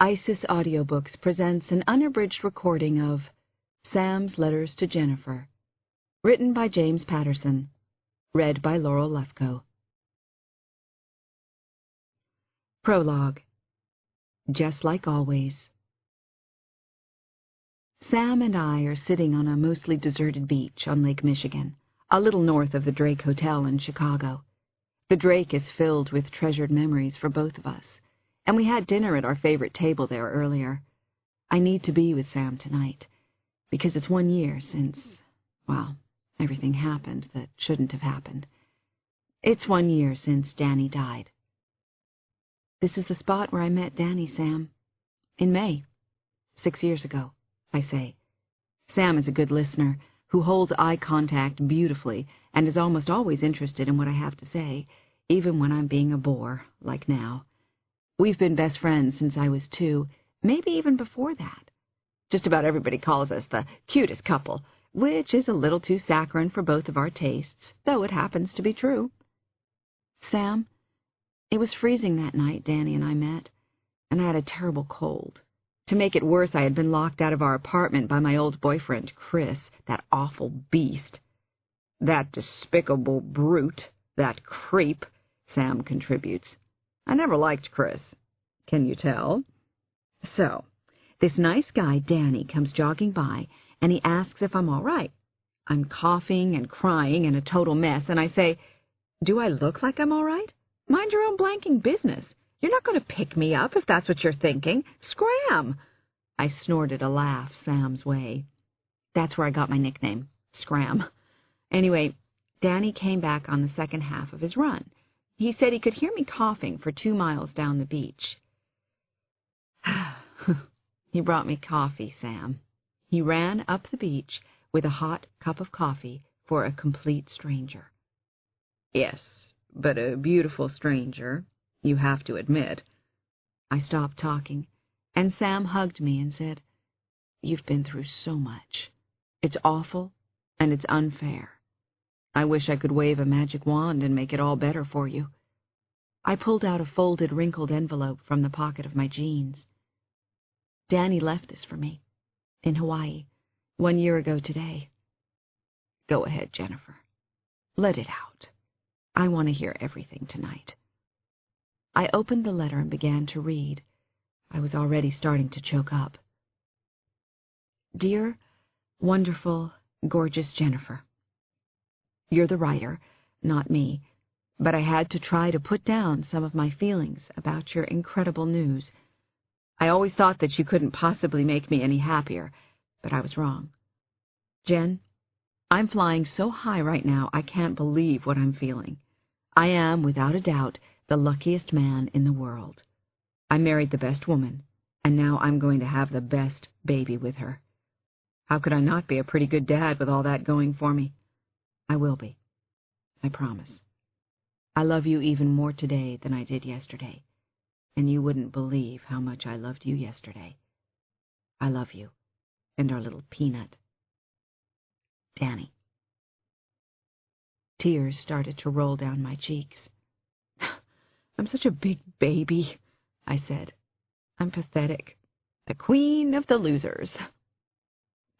ISIS Audiobooks presents an unabridged recording of Sam's Letters to Jennifer, written by James Patterson, read by Laurel Lefko. Prologue. Just like always. Sam and I are sitting on a mostly deserted beach on Lake Michigan, a little north of the Drake Hotel in Chicago. The Drake is filled with treasured memories for both of us, and we had dinner at our favorite table there earlier. I need to be with Sam tonight, because it's 1 year since, well, everything happened that shouldn't have happened. It's 1 year since Danny died. This is the spot where I met Danny, Sam. In May, 6 years ago, I say. Sam is a good listener, who holds eye contact beautifully and is almost always interested in what I have to say, even when I'm being a bore, like now. We've been best friends since I was 2, maybe even before that. Just about everybody calls us the cutest couple, which is a little too saccharine for both of our tastes, though it happens to be true. Sam, it was freezing that night Danny and I met, and I had a terrible cold. To make it worse, I had been locked out of our apartment by my old boyfriend, Chris, that awful beast. That despicable brute, that creep, Sam contributes. I never liked Chris. Can you tell? So, this nice guy, Danny, comes jogging by, and he asks if I'm all right. I'm coughing and crying and a total mess, and I say, "Do I look like I'm all right? Mind your own blanking business. You're not going to pick me up if that's what you're thinking. Scram!" I snorted a laugh Sam's way. That's where I got my nickname, Scram. Anyway, Danny came back on the second half of his run. He said he could hear me coughing for 2 miles down the beach. He brought me coffee, Sam. He ran up the beach with a hot cup of coffee for a complete stranger. Yes, but a beautiful stranger, you have to admit. I stopped talking, and Sam hugged me and said, "You've been through so much. It's awful, and it's unfair. I wish I could wave a magic wand and make it all better for you." I pulled out a folded, wrinkled envelope from the pocket of my jeans. Danny left this for me, in Hawaii, 1 year ago today. Go ahead, Jennifer. Let it out. I want to hear everything tonight. I opened the letter and began to read. I was already starting to choke up. Dear, wonderful, gorgeous Jennifer. You're the writer, not me, but I had to try to put down some of my feelings about your incredible news. I always thought that you couldn't possibly make me any happier, but I was wrong. Jen, I'm flying so high right now I can't believe what I'm feeling. I am, without a doubt, the luckiest man in the world. I married the best woman, and now I'm going to have the best baby with her. How could I not be a pretty good dad with all that going for me? I will be. I promise. I love you even more today than I did yesterday, and you wouldn't believe how much I loved you yesterday. I love you, and our little peanut. Danny. Tears started to roll down my cheeks. I'm such a big baby, I said. I'm pathetic. The queen of the losers.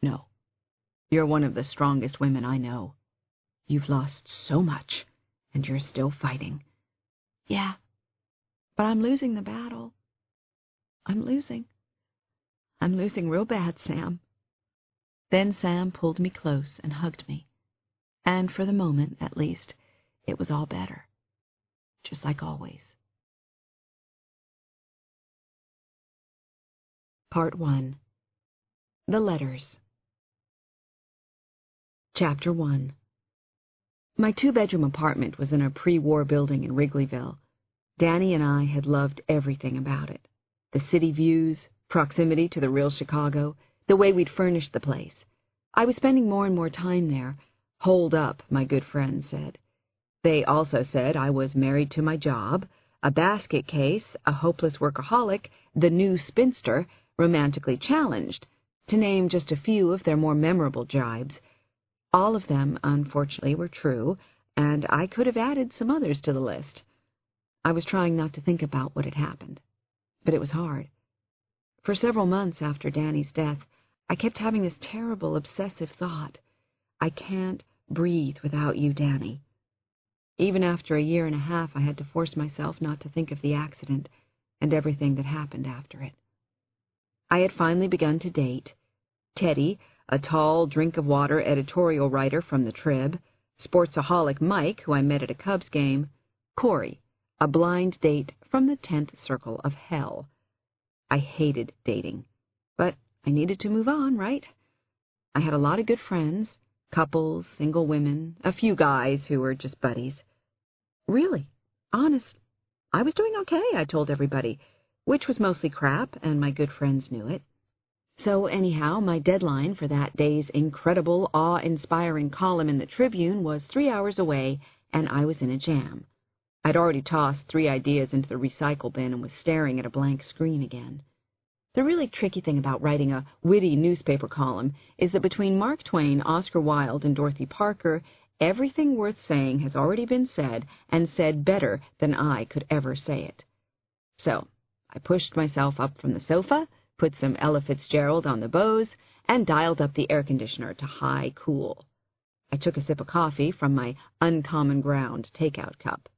No, you're one of the strongest women I know. You've lost so much, and you're still fighting. Yeah, but I'm losing the battle. I'm losing. I'm losing real bad, Sam. Then Sam pulled me close and hugged me. And for the moment, at least, it was all better. Just like always. Part 1. The Letters. Chapter 1. My 2-bedroom apartment was in a pre-war building in Wrigleyville. Danny and I had loved everything about it. The city views, proximity to the real Chicago, the way we'd furnished the place. I was spending more and more time there. Holed up, my good friends said. They also said I was married to my job, a basket case, a hopeless workaholic, the new spinster, romantically challenged, to name just a few of their more memorable jibes. All of them, unfortunately, were true, and I could have added some others to the list. I was trying not to think about what had happened, but it was hard. For several months after Danny's death, I kept having this terrible, obsessive thought. I can't breathe without you, Danny. Even after a year and a half, I had to force myself not to think of the accident and everything that happened after it. I had finally begun to date. Teddy, a tall, drink-of-water editorial writer from the Trib, sportsaholic Mike, who I met at a Cubs game, Corey, a blind date from the 10th circle of hell. I hated dating, but I needed to move on, right? I had a lot of good friends, couples, single women, a few guys who were just buddies. Really, honest, I was doing okay, I told everybody, which was mostly crap, and my good friends knew it. So anyhow, my deadline for that day's incredible, awe-inspiring column in the Tribune was 3 hours away, and I was in a jam. I'd already tossed 3 ideas into the recycle bin and was staring at a blank screen again. The really tricky thing about writing a witty newspaper column is that between Mark Twain, Oscar Wilde, and Dorothy Parker, everything worth saying has already been said, and said better than I could ever say it. So I pushed myself up from the sofa, put some Ella Fitzgerald on the Bose, and dialed up the air conditioner to high cool. I took a sip of coffee from my Uncommon Ground takeout cup.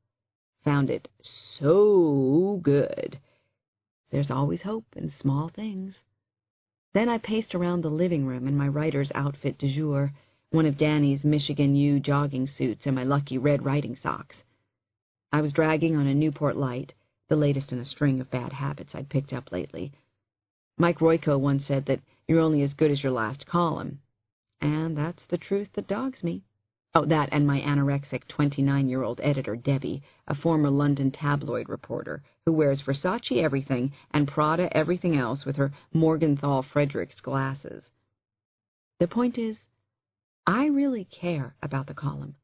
Found it so good. There's always hope in small things. Then I paced around the living room in my writer's outfit du jour, one of Danny's Michigan U jogging suits and my lucky red riding socks. I was dragging on a Newport Light, the latest in a string of bad habits I'd picked up lately. Mike Royko once said that you're only as good as your last column. And that's the truth that dogs me. Oh, that and my anorexic 29-year-old editor, Debbie, a former London tabloid reporter, who wears Versace everything and Prada everything else with her Morgenthau Fredericks glasses. The point is, I really care about the column.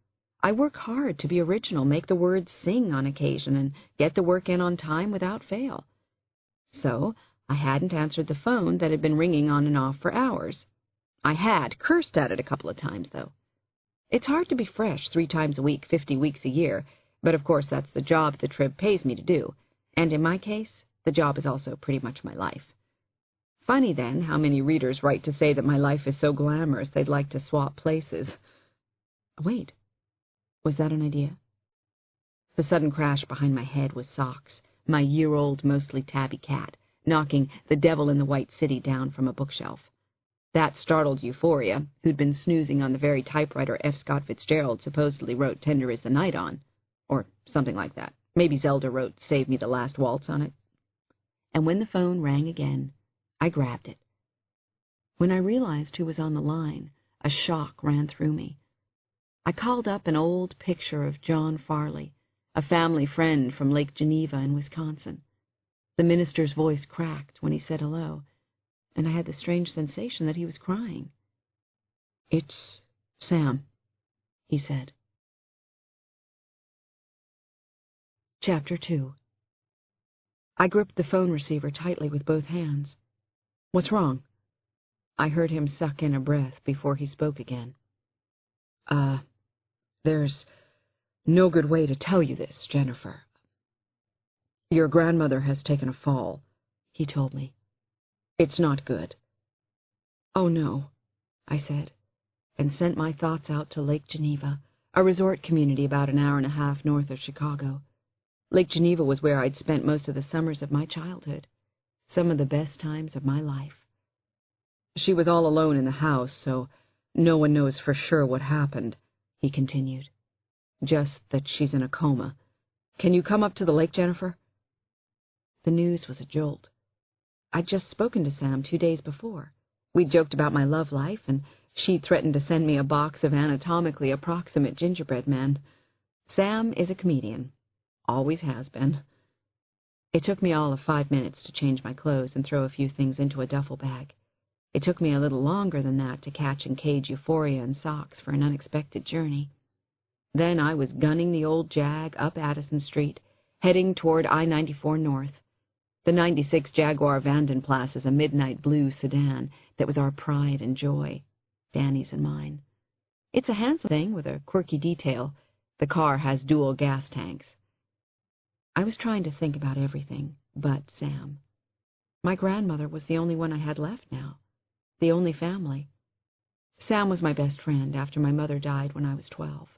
I work hard to be original, make the words sing on occasion, and get the work in on time without fail. So I hadn't answered the phone that had been ringing on and off for hours. I had cursed at it a couple of times, though. It's hard to be fresh 3 times a week, 50 weeks a year, but of course that's the job the Trib pays me to do, and in my case, the job is also pretty much my life. Funny, then, how many readers write to say that my life is so glamorous they'd like to swap places. Wait, was that an idea? The sudden crash behind my head was Socks, my year-old, mostly tabby cat, knocking The Devil in the White City down from a bookshelf. That startled Euphoria, who'd been snoozing on the very typewriter F. Scott Fitzgerald supposedly wrote Tender is the Night on, or something like that. Maybe Zelda wrote Save Me the Last Waltz on it. And when the phone rang again, I grabbed it. When I realized who was on the line, a shock ran through me. I called up an old picture of John Farley, a family friend from Lake Geneva in Wisconsin. The minister's voice cracked when he said hello, and I had the strange sensation that he was crying. "It's Sam," he said. Chapter 2. I gripped the phone receiver tightly with both hands. "What's wrong?" I heard him suck in a breath before he spoke again. There's no good way to tell you this, Jennifer. Your grandmother has taken a fall," he told me. "It's not good." "Oh, no," I said, and sent my thoughts out to Lake Geneva, a resort community about an hour and a half north of Chicago. Lake Geneva was where I'd spent most of the summers of my childhood, some of the best times of my life. "She was all alone in the house, so no one knows for sure what happened," he continued. "Just that she's in a coma. Can you come up to the lake, Jennifer?" The news was a jolt. I'd just spoken to Sam 2 days before. We'd joked about my love life, and she'd threatened to send me a box of anatomically approximate gingerbread men. Sam is a comedian. Always has been. It took me all of 5 minutes to change my clothes and throw a few things into a duffel bag. It took me a little longer than that to catch and cage Euphoria and Socks for an unexpected journey. Then I was gunning the old Jag up Addison Street, heading toward I-94 North. The 96 Jaguar Vandenplas is a midnight blue sedan that was our pride and joy, Danny's and mine. It's a handsome thing with a quirky detail. The car has dual gas tanks. I was trying to think about everything but Sam. My grandmother was the only one I had left now, the only family. Sam was my best friend after my mother died when I was 12.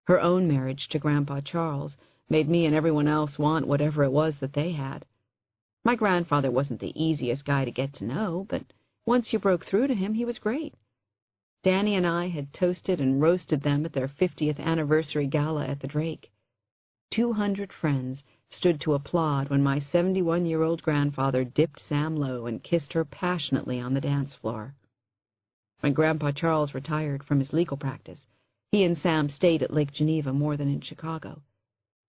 Her own marriage to Grandpa Charles made me and everyone else want whatever it was that they had. My grandfather wasn't the easiest guy to get to know, but once you broke through to him, he was great. Danny and I had toasted and roasted them at their 50th anniversary gala at the Drake. 200 friends stood to applaud when my 71-year-old grandfather dipped Sam low and kissed her passionately on the dance floor. When Grandpa Charles retired from his legal practice, he and Sam stayed at Lake Geneva more than in Chicago.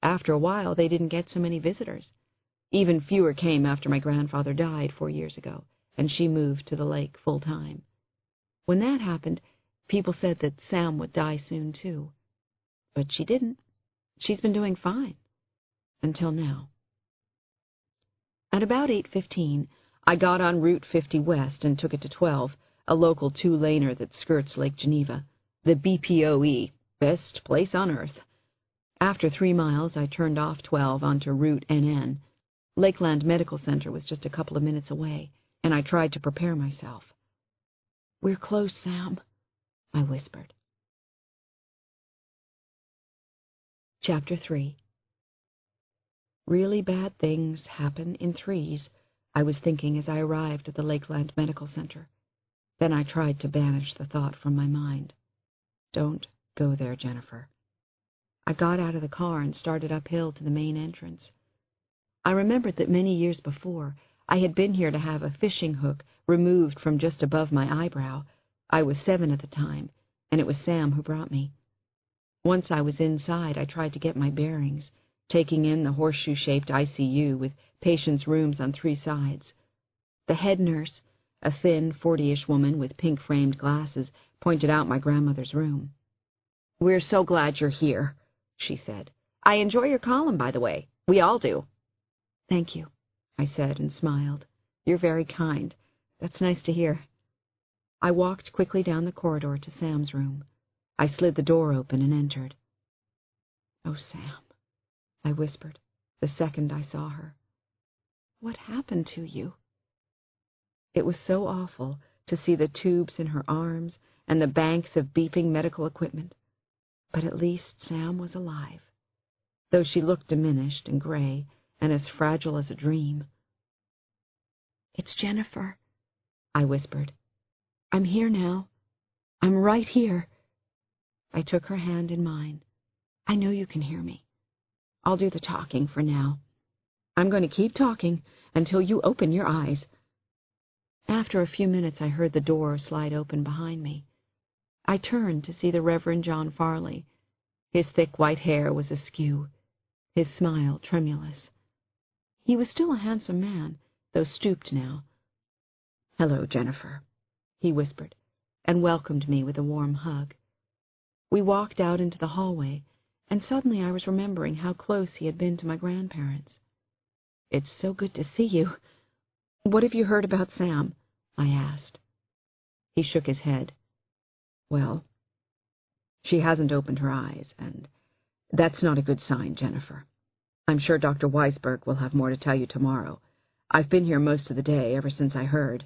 After a while, they didn't get so many visitors. Even fewer came after my grandfather died 4 years ago, and she moved to the lake full-time. When that happened, people said that Sam would die soon, too. But she didn't. She's been doing fine. Until now. At about 8:15, I got on Route 50 West and took it to 12, a local two-laner that skirts Lake Geneva, the BPOE, best place on earth. After 3 miles, I turned off 12 onto Route NN. Lakeland Medical Center was just a couple of minutes away, and I tried to prepare myself. "We're close, Sam," I whispered. Chapter 3. Really bad things happen in threes, I was thinking as I arrived at the Lakeland Medical Center. Then I tried to banish the thought from my mind. Don't go there, Jennifer. I got out of the car and started uphill to the main entrance. I remembered that many years before, I had been here to have a fishing hook removed from just above my eyebrow. I was 7 at the time, and it was Sam who brought me. Once I was inside, I tried to get my bearings, taking in the horseshoe-shaped ICU with patients' rooms on 3 sides. The head nurse, a thin, 40-ish woman with pink-framed glasses, pointed out my grandmother's room. "We're so glad you're here," she said. "I enjoy your column, by the way. We all do." "Thank you," I said and smiled. "You're very kind. That's nice to hear." I walked quickly down the corridor to Sam's room. I slid the door open and entered. "Oh, Sam," I whispered the second I saw her. "What happened to you?" It was so awful to see the tubes in her arms and the banks of beeping medical equipment. But at least Sam was alive, though she looked diminished and gray and as fragile as a dream. "It's Jennifer," I whispered. "I'm here now. I'm right here." I took her hand in mine. "I know you can hear me. I'll do the talking for now. I'm going to keep talking until you open your eyes." After a few minutes, I heard the door slide open behind me. I turned to see the Reverend John Farley. His thick white hair was askew, his smile tremulous. He was still a handsome man, though stooped now. "Hello, Jennifer," he whispered, and welcomed me with a warm hug. We walked out into the hallway, and suddenly I was remembering how close he had been to my grandparents. "It's so good to see you. What have you heard about Sam?" I asked. He shook his head. "Well, she hasn't opened her eyes, and that's not a good sign, Jennifer. I'm sure Dr. Weisberg will have more to tell you tomorrow. I've been here most of the day, ever since I heard."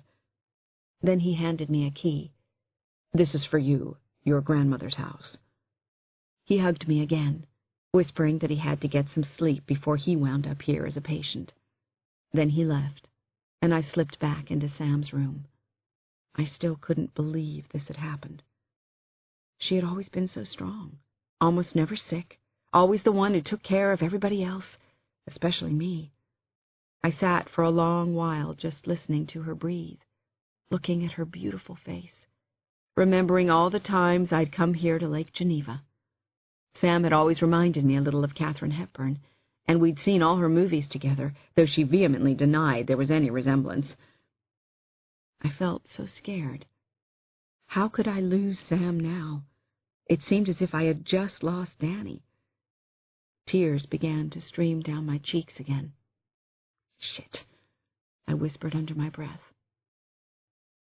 Then he handed me a key. "This is for you, your grandmother's house." He hugged me again, whispering that he had to get some sleep before he wound up here as a patient. Then he left, and I slipped back into Sam's room. I still couldn't believe this had happened. She had always been so strong, almost never sick, always the one who took care of everybody else, especially me. I sat for a long while just listening to her breathe, looking at her beautiful face, remembering all the times I'd come here to Lake Geneva. Sam had always reminded me a little of Katharine Hepburn, and we'd seen all her movies together, though she vehemently denied there was any resemblance. I felt so scared. How could I lose Sam now? It seemed as if I had just lost Danny. Tears began to stream down my cheeks again. "Shit," I whispered under my breath.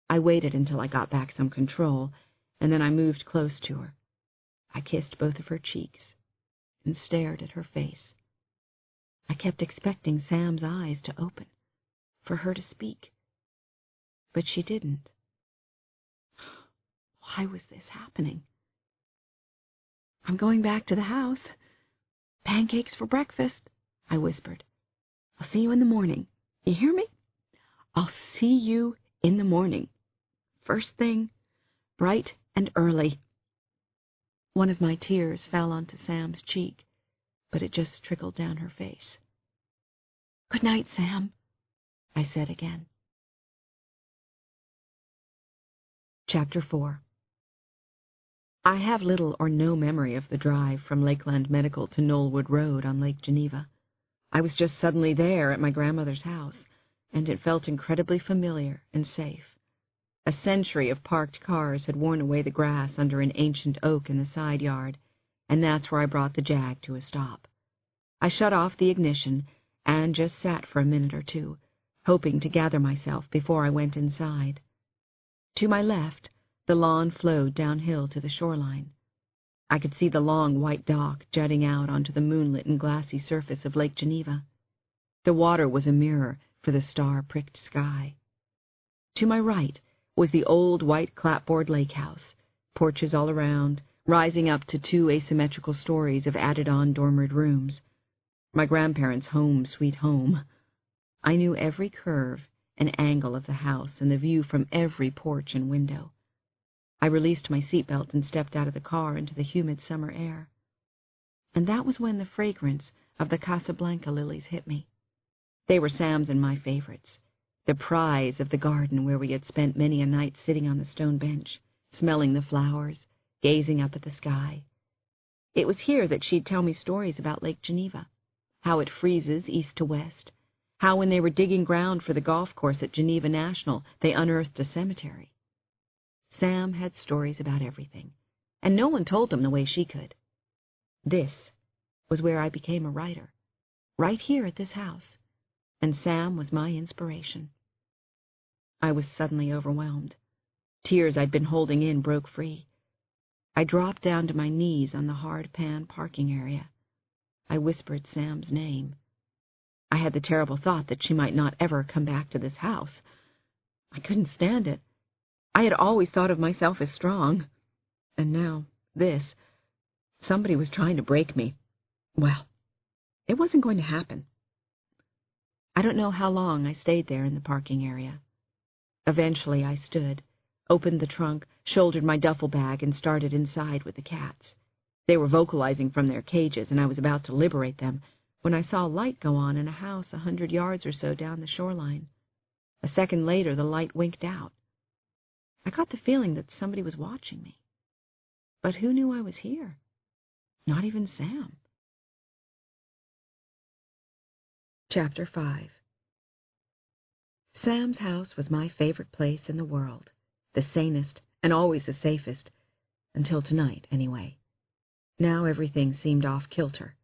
I waited until I got back some control, and then I moved close to her. I kissed both of her cheeks and stared at her face. I kept expecting Sam's eyes to open, for her to speak. But she didn't. Why was this happening? "I'm going back to the house. Pancakes for breakfast," I whispered. "I'll see you in the morning. You hear me? I'll see you in the morning. First thing, bright and early." One of my tears fell onto Sam's cheek, but it just trickled down her face. "Good night, Sam," I said again. Chapter 4. I have little or no memory of the drive from Lakeland Medical to Knollwood Road on Lake Geneva. I was just suddenly there at my grandmother's house, and it felt incredibly familiar and safe. A century of parked cars had worn away the grass under an ancient oak in the side yard, and that's where I brought the Jag to a stop. I shut off the ignition and just sat for a minute or two, hoping to gather myself before I went inside. To my left, the lawn flowed downhill to the shoreline. I could see the long white dock jutting out onto the moonlit and glassy surface of Lake Geneva. The water was a mirror for the star-pricked sky. To my right was the old white clapboard lake house, porches all around, rising up to 2 asymmetrical stories of added-on dormered rooms. My grandparents' home sweet home. I knew every curve and angle of the house and the view from every porch and window. I released my seatbelt and stepped out of the car into the humid summer air. And that was when the fragrance of the Casablanca lilies hit me. They were Sam's and my favorites, the prize of the garden where we had spent many a night sitting on the stone bench, smelling the flowers, gazing up at the sky. It was here that she'd tell me stories about Lake Geneva, how it freezes east to west, how when they were digging ground for the golf course at Geneva National, they unearthed a cemetery. Sam had stories about everything, and no one told them the way she could. This was where I became a writer, right here at this house, and Sam was my inspiration. I was suddenly overwhelmed. Tears I'd been holding in broke free. I dropped down to my knees on the hard-pan parking area. I whispered Sam's name. I had the terrible thought that she might not ever come back to this house. I couldn't stand it. I had always thought of myself as strong. And now, this. Somebody was trying to break me. Well, it wasn't going to happen. I don't know how long I stayed there in the parking area. Eventually I stood, opened the trunk, shouldered my duffel bag, and started inside with the cats. They were vocalizing from their cages, and I was about to liberate them when I saw a light go on in a house 100 yards or so down the shoreline. A second later, the light winked out. I got the feeling that somebody was watching me. But who knew I was here? Not even Sam. Chapter 5. Sam's house was my favorite place in the world, the sanest and always the safest, until tonight, anyway. Now everything seemed off-kilter.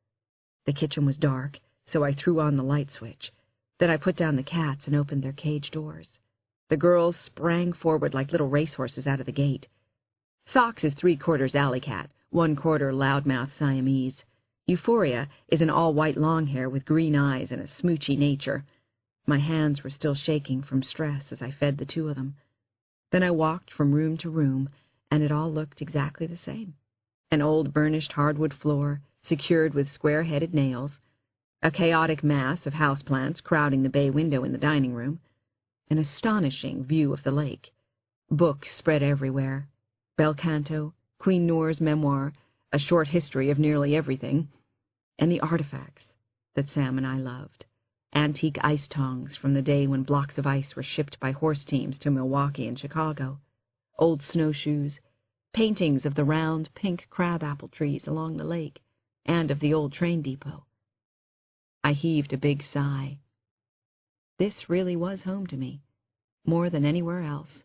The kitchen was dark, so I threw on the light switch. Then I put down the cats and opened their cage doors. The girls sprang forward like little racehorses out of the gate. Socks is 3/4 alley cat, 1/4 loudmouth Siamese. Euphoria is an all-white long-hair with green eyes and a smoochy nature. My hands were still shaking from stress as I fed the 2 of them. Then I walked from room to room, and it all looked exactly the same. An old burnished hardwood floor, secured with square-headed nails, a chaotic mass of houseplants crowding the bay window in the dining room, an astonishing view of the lake, books spread everywhere, bel canto, Queen Noor's memoir, a short history of nearly everything, and the artifacts that Sam and I loved. Antique ice tongs from the day when blocks of ice were shipped by horse teams to Milwaukee and Chicago, old snowshoes, paintings of the round pink crabapple trees along the lake, and of the old train depot. I heaved a big sigh. This really was home to me, more than anywhere else,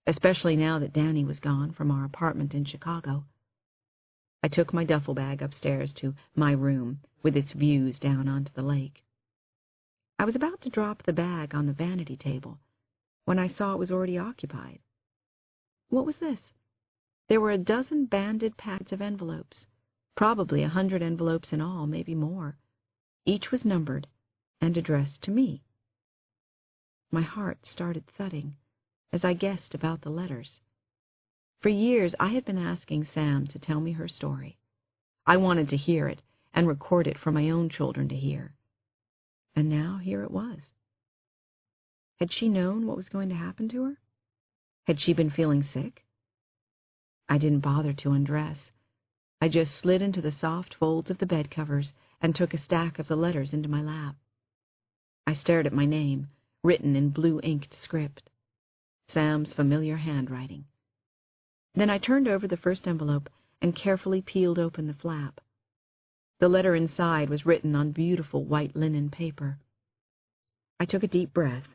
especially now that Danny was gone from our apartment in Chicago. I took my duffel bag upstairs to my room, with its views down onto the lake. I was about to drop the bag on the vanity table when I saw it was already occupied. What was this? There were a dozen banded packets of envelopes, probably 100 envelopes in all, maybe more. Each was numbered and addressed to me. My heart started thudding as I guessed about the letters. For years I had been asking Sam to tell me her story. I wanted to hear it and record it for my own children to hear. And now here it was. Had she known what was going to happen to her? Had she been feeling sick? I didn't bother to undress. I just slid into the soft folds of the bed covers and took a stack of the letters into my lap. I stared at my name, written in blue-inked script, Sam's familiar handwriting. Then I turned over the first envelope and carefully peeled open the flap. The letter inside was written on beautiful white linen paper. I took a deep breath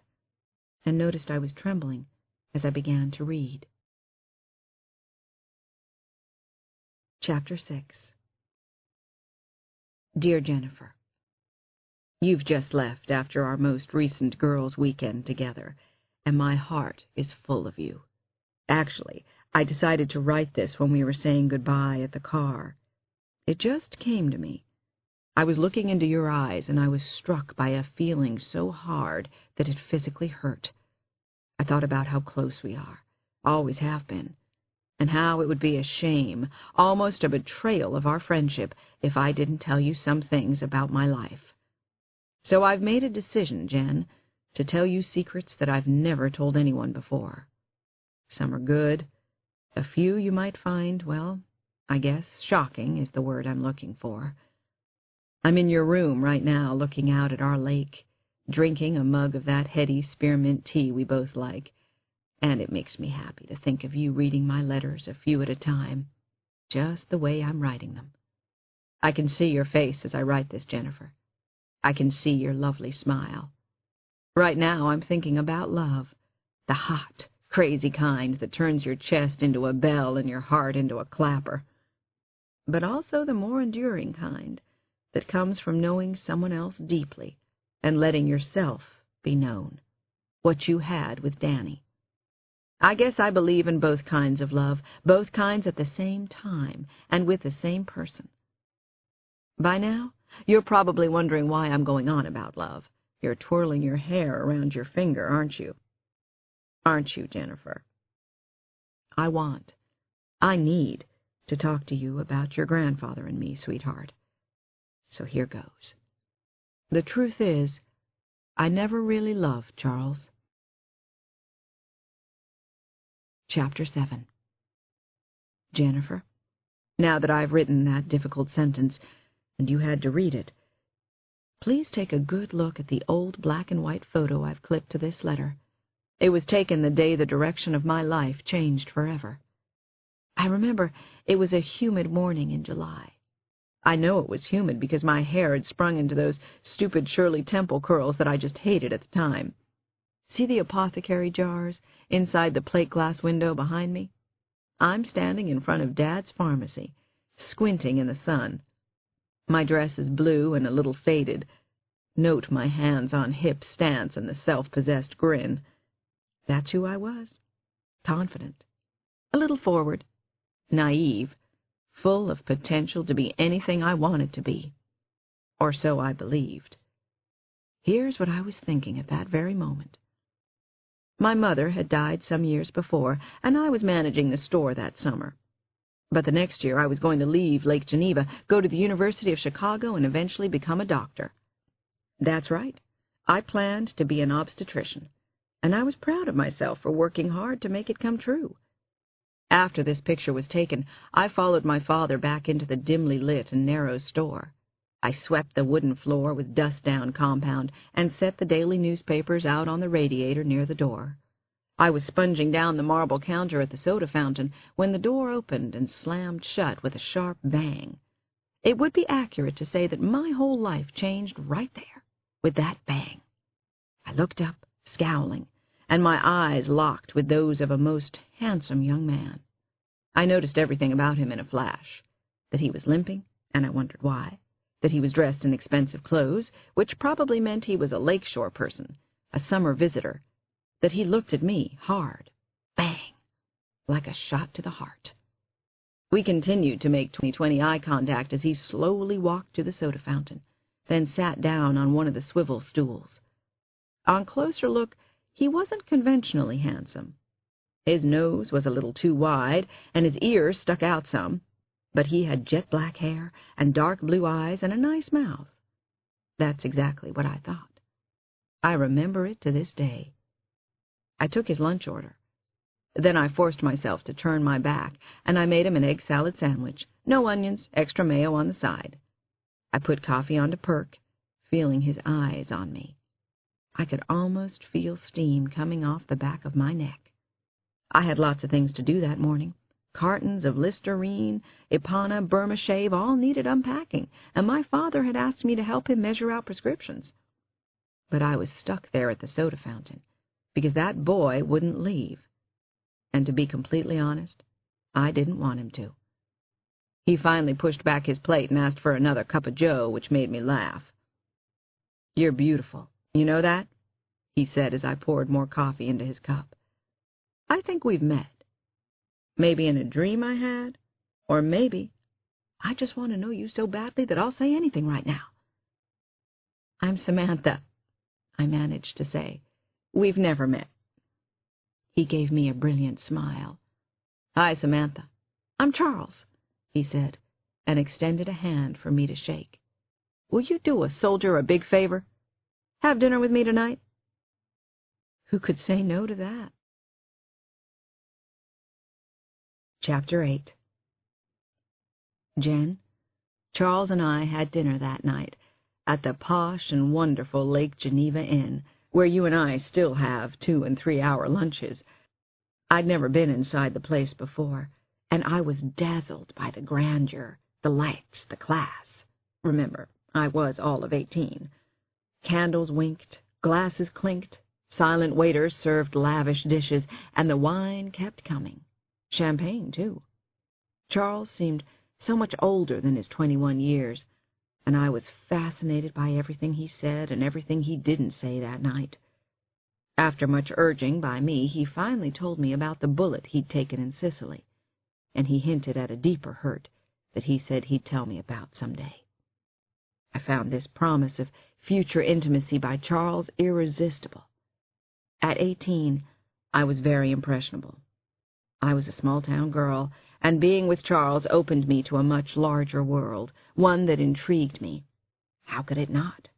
and noticed I was trembling as I began to read. Chapter 6. Dear Jennifer, you've just left after our most recent girls' weekend together, and my heart is full of you. Actually, I decided to write this when we were saying goodbye at the car. It just came to me. I was looking into your eyes, and I was struck by a feeling so hard that it physically hurt. I thought about how close we are, always have been, and how it would be a shame, almost a betrayal of our friendship, if I didn't tell you some things about my life. So I've made a decision, Jen, to tell you secrets that I've never told anyone before. Some are good. A few you might find, well, I guess shocking is the word I'm looking for. I'm in your room right now looking out at our lake, drinking a mug of that heady spearmint tea we both like, and it makes me happy to think of you reading my letters a few at a time, just the way I'm writing them. I can see your face as I write this, Jennifer. I can see your lovely smile. Right now I'm thinking about love, the hot, crazy kind that turns your chest into a bell and your heart into a clapper, but also the more enduring kind that comes from knowing someone else deeply and letting yourself be known, what you had with Danny. I guess I believe in both kinds of love, both kinds at the same time and with the same person. By now, you're probably wondering why I'm going on about love. You're twirling your hair around your finger, aren't you? Aren't you, Jennifer? I need to talk to you about your grandfather and me, sweetheart. So here goes. The truth is, I never really loved Charles. Chapter 7. Jennifer, now that I've written that difficult sentence, and you had to read it, please take a good look at the old black-and-white photo I've clipped to this letter. It was taken the day the direction of my life changed forever. I remember it was a humid morning in July. I know it was humid because my hair had sprung into those stupid Shirley Temple curls that I just hated at the time. See the apothecary jars inside the plate glass window behind me? I'm standing in front of Dad's pharmacy, squinting in the sun. My dress is blue and a little faded. Note my hands-on-hip stance and the self-possessed grin. That's who I was. Confident, a little forward, naive, full of potential to be anything I wanted to be. Or so I believed. Here's what I was thinking at that very moment. My mother had died some years before, and I was managing the store that summer. But the next year I was going to leave Lake Geneva, go to the University of Chicago, and eventually become a doctor. That's right. I planned to be an obstetrician, and I was proud of myself for working hard to make it come true. After this picture was taken, I followed my father back into the dimly lit and narrow store. I swept the wooden floor with dust-down compound and set the daily newspapers out on the radiator near the door. I was sponging down the marble counter at the soda fountain when the door opened and slammed shut with a sharp bang. It would be accurate to say that my whole life changed right there, with that bang. I looked up, scowling, and my eyes locked with those of a most handsome young man. I noticed everything about him in a flash. That he was limping, and I wondered why. That he was dressed in expensive clothes, which probably meant he was a lakeshore person, a summer visitor. That he looked at me hard, bang, like a shot to the heart. We continued to make 20-20 eye contact as he slowly walked to the soda fountain, then sat down on one of the swivel stools. On closer look, He wasn't conventionally handsome. His nose was a little too wide, and his ears stuck out some, but he had jet black hair and dark blue eyes and a nice mouth. That's exactly what I thought. I remember it to this day. I took his lunch order. Then I forced myself to turn my back, and I made him an egg salad sandwich, no onions, extra mayo on the side. I put coffee on to perk, feeling his eyes on me. I could almost feel steam coming off the back of my neck. I had lots of things to do that morning. Cartons of Listerine, Ipana, Burma Shave all needed unpacking, and my father had asked me to help him measure out prescriptions. But I was stuck there at the soda fountain, because that boy wouldn't leave. And to be completely honest, I didn't want him to. He finally pushed back his plate and asked for another cup of joe, which made me laugh. "You're beautiful, you know that?" he said as I poured more coffee into his cup. "I think we've met. Maybe in a dream I had, or maybe I just want to know you so badly that I'll say anything right now." "I'm Samantha," I managed to say. "We've never met." He gave me a brilliant smile. "Hi, Samantha. I'm Charles," he said, and extended a hand for me to shake. "Will you do a soldier a big favor? Have dinner with me tonight?" Who could say no to that? Chapter 8. Jen, Charles and I had dinner that night at the posh and wonderful Lake Geneva Inn, where you and I still have 2- and 3-hour lunches. I'd never been inside the place before, and I was dazzled by the grandeur, the lights, the class. Remember, I was all of 18. Candles winked, glasses clinked, silent waiters served lavish dishes, and the wine kept coming. Champagne, too. Charles seemed so much older than his 21 years, and I was fascinated by everything he said and everything he didn't say that night. After much urging by me, he finally told me about the bullet he'd taken in Sicily, and he hinted at a deeper hurt that he said he'd tell me about someday. I found this promise of future intimacy by Charles irresistible. At 18, I was very impressionable. I was a small-town girl, and being with Charles opened me to a much larger world, one that intrigued me. How could it not?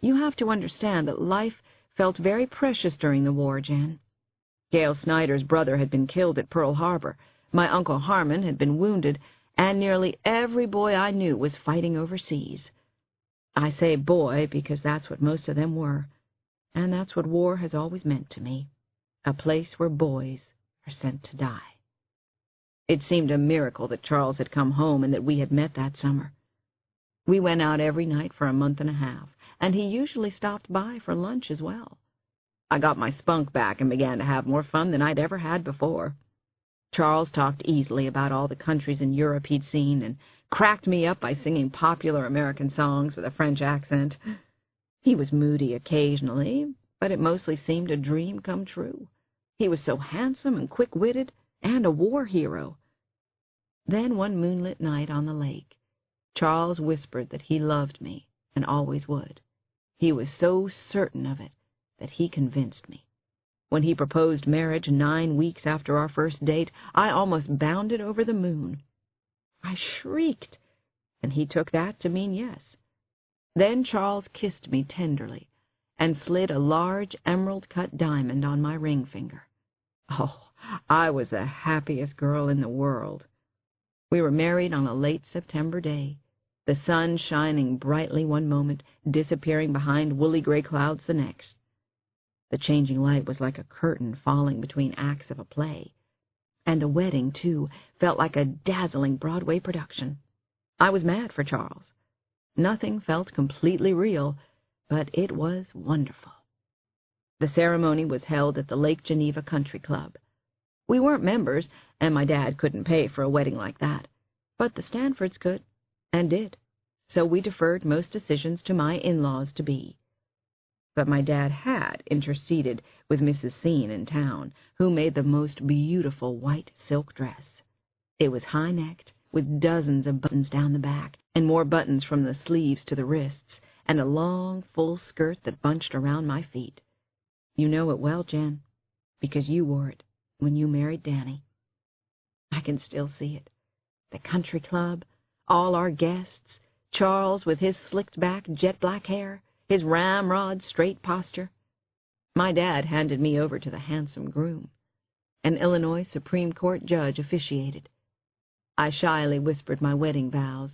You have to understand that life felt very precious during the war, Jen. Gail Snyder's brother had been killed at Pearl Harbor, my Uncle Harmon had been wounded, and nearly every boy I knew was fighting overseas. I say boy because that's what most of them were, and that's what war has always meant to me, a place where boys are sent to die. It seemed a miracle that Charles had come home and that we had met that summer. We went out every night for a month and a half, and he usually stopped by for lunch as well. I got my spunk back and began to have more fun than I'd ever had before. Charles talked easily about all the countries in Europe he'd seen and cracked me up by singing popular American songs with a French accent. He was moody occasionally, but it mostly seemed a dream come true. He was so handsome and quick-witted, and a war hero. Then one moonlit night on the lake, Charles whispered that he loved me and always would. He was so certain of it that he convinced me. When he proposed marriage 9 weeks after our first date, I almost bounded over the moon. I shrieked, and he took that to mean yes. Then Charles kissed me tenderly and slid a large emerald-cut diamond on my ring finger. Oh, I was the happiest girl in the world. We were married on a late September day, the sun shining brightly one moment, disappearing behind woolly gray clouds the next. The changing light was like a curtain falling between acts of a play. And the wedding, too, felt like a dazzling Broadway production. I was mad for Charles. Nothing felt completely real, but it was wonderful. The ceremony was held at the Lake Geneva Country Club. We weren't members, and my dad couldn't pay for a wedding like that. But the Stanfords could, and did, so we deferred most decisions to my in-laws-to-be. But my dad had interceded with Mrs. Scene in town, who made the most beautiful white silk dress. It was high-necked, with dozens of buttons down the back, and more buttons from the sleeves to the wrists, and a long, full skirt that bunched around my feet. You know it well, Jen, because you wore it when you married Danny. I can still see it. The country club, all our guests, Charles with his slicked-back, jet-black hair, his ramrod straight posture. My dad handed me over to the handsome groom. An Illinois Supreme Court judge officiated. I shyly whispered my wedding vows,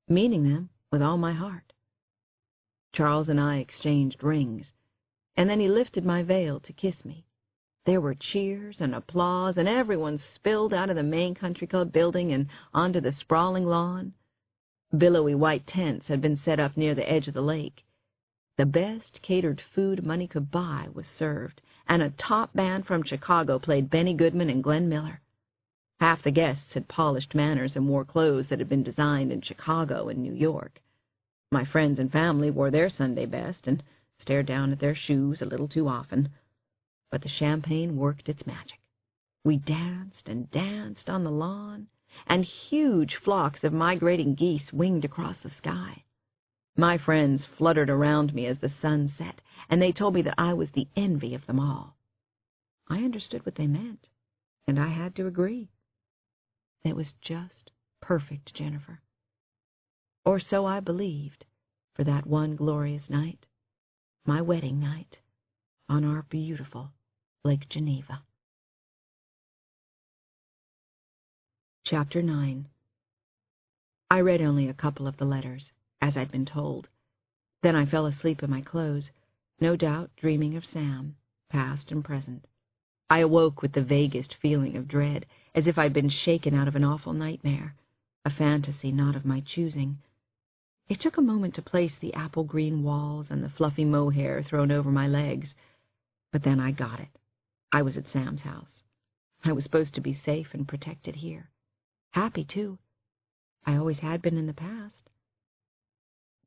meaning them with all my heart. Charles and I exchanged rings, and then he lifted my veil to kiss me. There were cheers and applause, and everyone spilled out of the main country club building and onto the sprawling lawn. Billowy white tents had been set up near the edge of the lake. The best catered food money could buy was served, and a top band from Chicago played Benny Goodman and Glenn Miller. Half the guests had polished manners and wore clothes that had been designed in Chicago and New York. My friends and family wore their Sunday best and stared down at their shoes a little too often. But the champagne worked its magic. We danced and danced on the lawn, and huge flocks of migrating geese winged across the sky. My friends fluttered around me as the sun set, and they told me that I was the envy of them all. I understood what they meant, and I had to agree. It was just perfect, Jennifer. Or so I believed, for that one glorious night, my wedding night, on our beautiful Lake Geneva. Chapter 9. I read only a couple of the letters, as I'd been told. Then I fell asleep in my clothes, no doubt dreaming of Sam, past and present. I awoke with the vaguest feeling of dread, as if I'd been shaken out of an awful nightmare, a fantasy not of my choosing. It took a moment to place the apple-green walls and the fluffy mohair thrown over my legs, but then I got it. I was at Sam's house. I was supposed to be safe and protected here. Happy, too. I always had been in the past.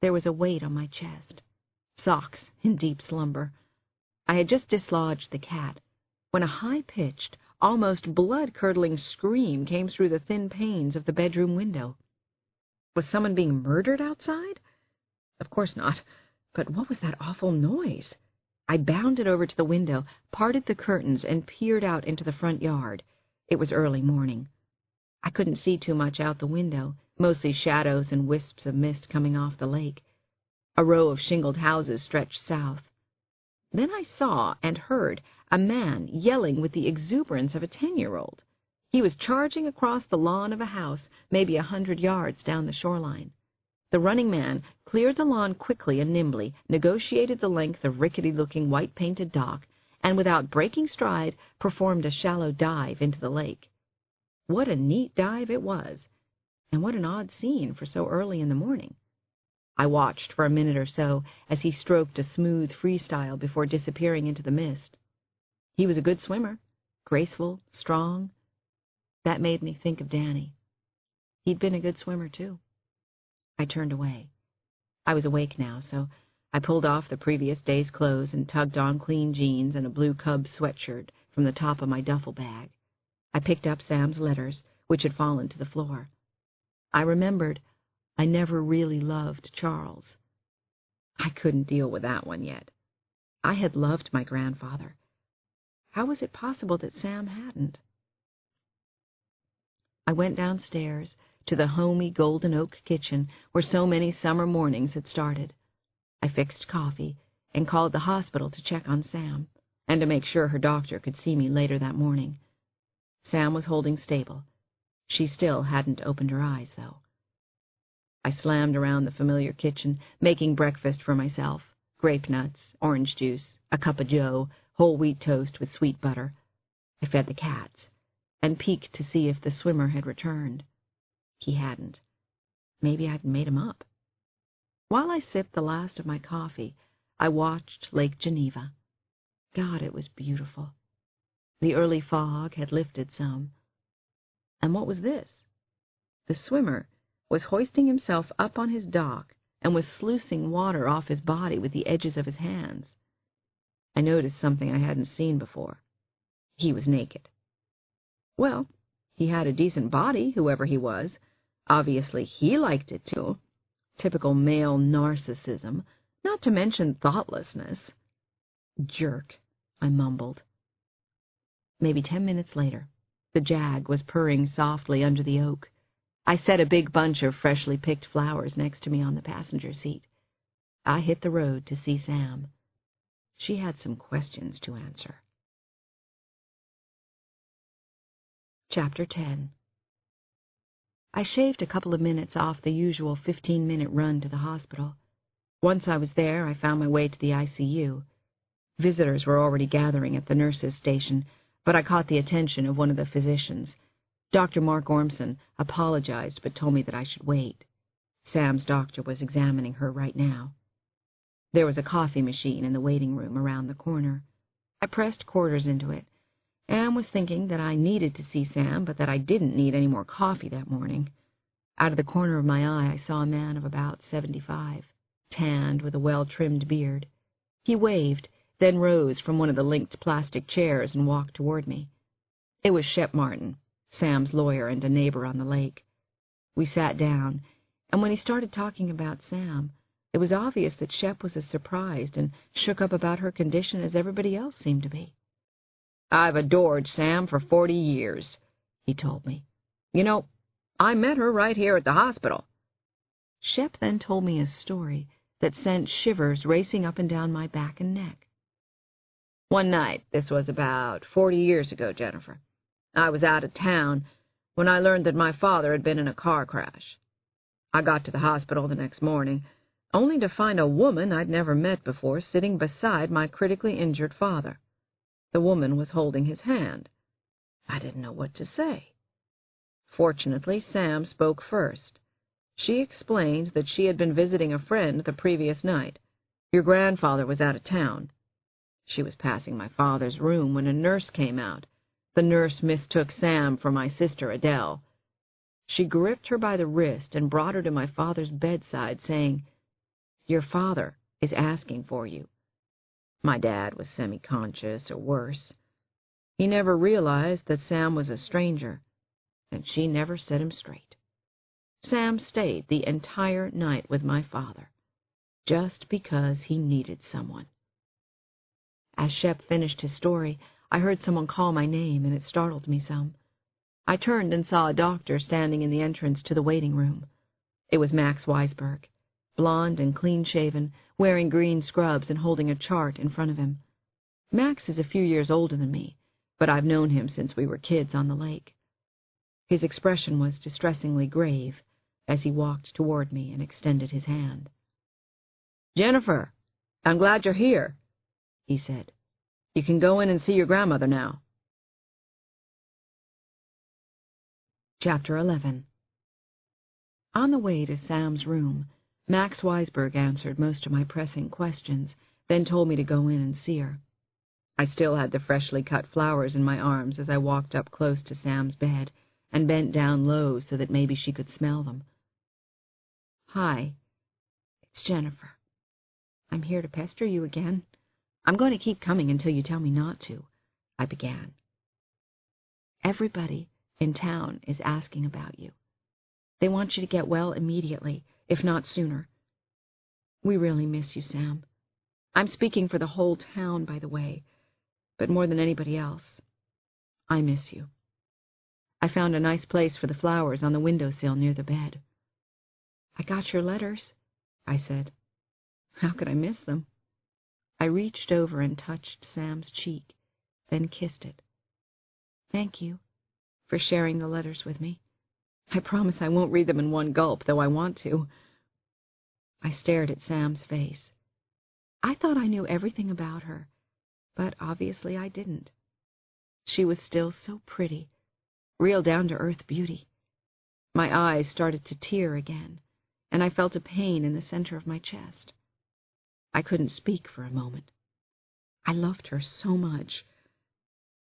There was a weight on my chest, socks in deep slumber. I had just dislodged the cat when a high-pitched, almost blood-curdling scream came through the thin panes of the bedroom window. Was someone being murdered outside? Of course not, but what was that awful noise? I bounded over to the window, parted the curtains, and peered out into the front yard. It was early morning. I couldn't see too much out the window, mostly shadows and wisps of mist coming off the lake. A row of shingled houses stretched south. Then I saw and heard a man yelling with the exuberance of a 10-year-old. He was charging across the lawn of a house, maybe 100 yards down the shoreline. The running man cleared the lawn quickly and nimbly, negotiated the length of rickety-looking white-painted dock, and without breaking stride, performed a shallow dive into the lake. What a neat dive it was, and what an odd scene for so early in the morning. I watched for a minute or so as he stroked a smooth freestyle before disappearing into the mist. He was a good swimmer, graceful, strong. That made me think of Danny. He'd been a good swimmer, too. I turned away. I was awake now, so I pulled off the previous day's clothes and tugged on clean jeans and a blue Cub sweatshirt from the top of my duffel bag. I picked up Sam's letters, which had fallen to the floor. I remembered I never really loved Charles. I couldn't deal with that one yet. I had loved my grandfather. How was it possible that Sam hadn't? I went downstairs to the homey golden oak kitchen where so many summer mornings had started. I fixed coffee and called the hospital to check on Sam and to make sure her doctor could see me later that morning. Sam was holding stable. She still hadn't opened her eyes, though. I slammed around the familiar kitchen, making breakfast for myself, grape nuts, orange juice, a cup of joe, whole wheat toast with sweet butter. I fed the cats, and peeked to see if the swimmer had returned. He hadn't. Maybe I'd made him up. While I sipped the last of my coffee, I watched Lake Geneva. God, it was beautiful. The early fog had lifted some. And what was this? The swimmer was hoisting himself up on his dock and was sluicing water off his body with the edges of his hands. I noticed something I hadn't seen before. He was naked. Well, he had a decent body, whoever he was. Obviously, he liked it, too. Typical male narcissism, not to mention thoughtlessness. Jerk. I mumbled. Maybe 10 minutes later, the Jag was purring softly under the oak. I set a big bunch of freshly picked flowers next to me on the passenger seat. I hit the road to see Sam. She had some questions to answer. Chapter 10. I shaved a couple of minutes off the usual 15-minute run to the hospital. Once I was there, I found my way to the ICU. Visitors were already gathering at the nurses' station, but I caught the attention of one of the physicians. Dr. Mark Ormson apologized but told me that I should wait. Sam's doctor was examining her right now. There was a coffee machine in the waiting room around the corner. I pressed quarters into it, and was thinking that I needed to see Sam, but that I didn't need any more coffee that morning. Out of the corner of my eye, I saw a man of about 75, tanned with a well-trimmed beard. He waved, then rose from one of the linked plastic chairs and walked toward me. It was Shep Martin, Sam's lawyer and a neighbor on the lake. We sat down, and when he started talking about Sam, it was obvious that Shep was as surprised and shook up about her condition as everybody else seemed to be. "I've adored Sam for 40 years, he told me. "You know, I met her right here at the hospital." Shep then told me a story that sent shivers racing up and down my back and neck. "One night, this was about 40 years ago, Jennifer, I was out of town when I learned that my father had been in a car crash. I got to the hospital the next morning, only to find a woman I'd never met before sitting beside my critically injured father. The woman was holding his hand. I didn't know what to say. Fortunately, Sam spoke first. She explained that she had been visiting a friend the previous night. Your grandfather was out of town. She was passing my father's room when a nurse came out. The nurse mistook Sam for my sister Adele. She gripped her by the wrist and brought her to my father's bedside, saying, 'Your father is asking for you.' My dad was semi-conscious, or worse. He never realized that Sam was a stranger, and she never set him straight. Sam stayed the entire night with my father, just because he needed someone." As Shep finished his story, I heard someone call my name, and it startled me some. I turned and saw a doctor standing in the entrance to the waiting room. It was Max Weisberg, blond and clean-shaven, wearing green scrubs and holding a chart in front of him. Max is a few years older than me, but I've known him since we were kids on the lake. His expression was distressingly grave as he walked toward me and extended his hand. "Jennifer, I'm glad you're here," he said. "You can go in and see your grandmother now." Chapter 11. On the way to Sam's room, Max Weisberg answered most of my pressing questions, then told me to go in and see her. I still had the freshly cut flowers in my arms as I walked up close to Sam's bed and bent down low so that maybe she could smell them. "Hi, it's Jennifer. I'm here to pester you again. I'm going to keep coming until you tell me not to," I began. "Everybody in town is asking about you. They want you to get well immediately, if not sooner. We really miss you, Sam. I'm speaking for the whole town, by the way, but more than anybody else, I miss you. I found a nice place for the flowers on the windowsill near the bed." "I got your letters," I said. How could I miss them? I reached over and touched Sam's cheek, then kissed it. "Thank you for sharing the letters with me. I promise I won't read them in one gulp, though I want to." I stared at Sam's face. I thought I knew everything about her, but obviously I didn't. She was still so pretty, real down-to-earth beauty. My eyes started to tear again, and I felt a pain in the center of my chest. I couldn't speak for a moment. I loved her so much.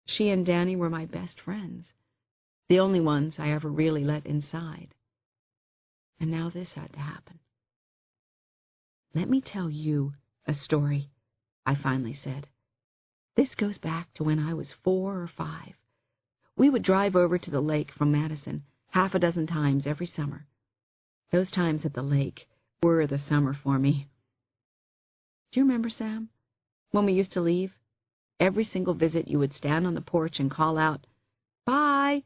She and Danny were my best friends, the only ones I ever really let inside. And now this had to happen. "Let me tell you a story," I finally said. "This goes back to when I was 4 or 5. We would drive over to the lake from Madison 6 times every summer. Those times at the lake were the summer for me. Do you remember, Sam, when we used to leave Every single visit you would stand on the porch and call out, "Bye,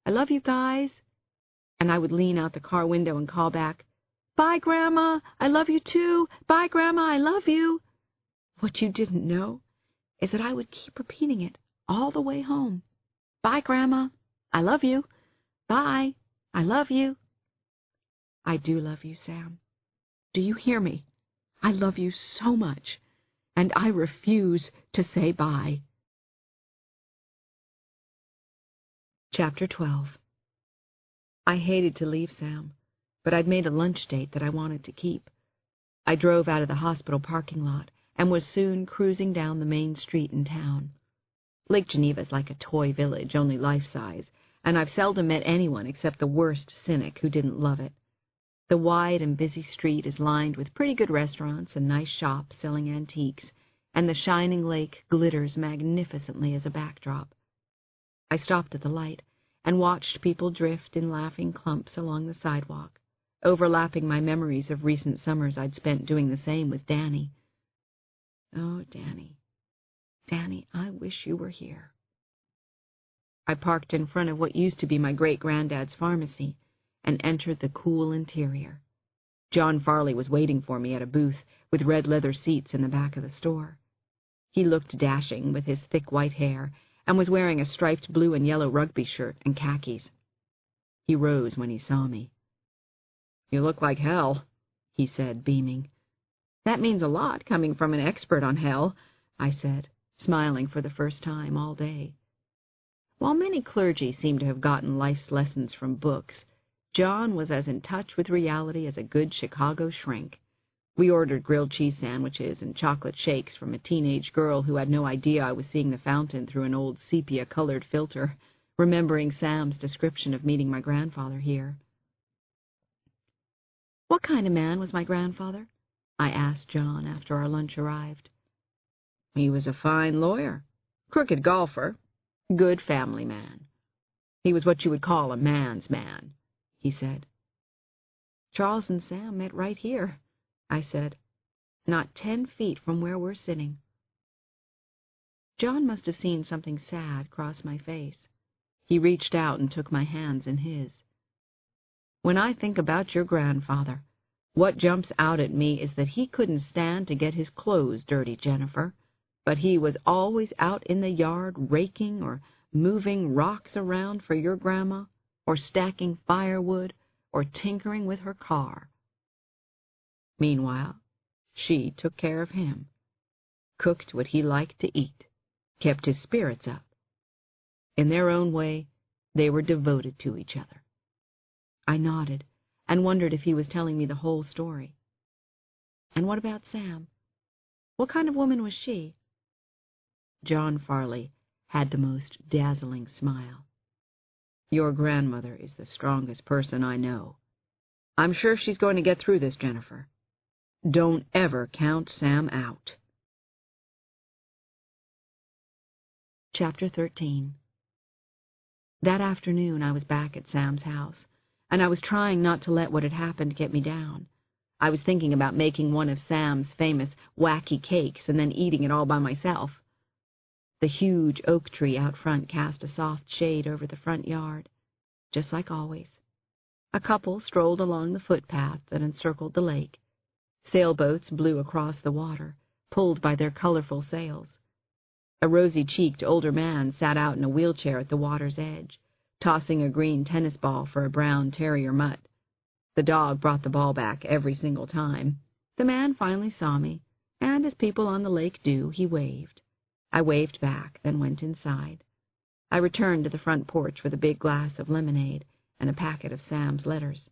I love you guys." And I would lean out the car window and call back, "Bye, Grandma, I love you too. Bye, Grandma, I love you." What you didn't know is that I would keep repeating it all the way home. "Bye, Grandma, I love you. Bye, I love you." I do love you, Sam. Do you hear me? I love you so much, and I refuse to say bye. Chapter 12. I hated to leave Sam, but I'd made a lunch date that I wanted to keep. I drove out of the hospital parking lot and was soon cruising down the main street in town. Lake Geneva's like a toy village, only life-size, and I've seldom met anyone except the worst cynic who didn't love it. The wide and busy street is lined with pretty good restaurants and nice shops selling antiques, and the shining lake glitters magnificently as a backdrop. I stopped at the light and watched people drift in laughing clumps along the sidewalk, overlapping my memories of recent summers I'd spent doing the same with Danny. Oh, Danny, Danny, I wish you were here. I parked in front of what used to be my great-granddad's pharmacy and entered the cool interior. John Farley was waiting for me at a booth with red leather seats in the back of the store. He looked dashing with his thick white hair and was wearing a striped blue and yellow rugby shirt and khakis. He rose when he saw me. "You look like hell," he said, beaming. "That means a lot coming from an expert on hell," I said, smiling for the first time all day. While many clergy seem to have gotten life's lessons from books, John was as in touch with reality as a good Chicago shrink. We ordered grilled cheese sandwiches and chocolate shakes from a teenage girl who had no idea I was seeing the fountain through an old sepia-colored filter, remembering Sam's description of meeting my grandfather here. "What kind of man was my grandfather?" I asked John after our lunch arrived. "He was a fine lawyer, crooked golfer, good family man. He was what you would call a man's man," he said. "Charles and Sam met right here," I said, "not 10 feet from where we're sitting." John must have seen something sad cross my face. He reached out and took my hands in his. "When I think about your grandfather, what jumps out at me is that he couldn't stand to get his clothes dirty, Jennifer, but he was always out in the yard raking or moving rocks around for your grandma, or stacking firewood, or tinkering with her car. Meanwhile, she took care of him, cooked what he liked to eat, kept his spirits up. In their own way, they were devoted to each other." I nodded and wondered if he was telling me the whole story. "And what about Sam? What kind of woman was she?" John Farley had the most dazzling smile. "Your grandmother is the strongest person I know. I'm sure she's going to get through this, Jennifer. Don't ever count Sam out." Chapter 13. That afternoon I was back at Sam's house, and I was trying not to let what had happened get me down. I was thinking about making one of Sam's famous wacky cakes and then eating it all by myself. The huge oak tree out front cast a soft shade over the front yard, just like always. A couple strolled along the footpath that encircled the lake. Sailboats blew across the water, pulled by their colorful sails. A rosy-cheeked older man sat out in a wheelchair at the water's edge, tossing a green tennis ball for a brown terrier mutt. The dog brought the ball back every single time. The man finally saw me, and as people on the lake do, he waved. I waved back, then went inside. I returned to the front porch with a big glass of lemonade and a packet of Sam's letters.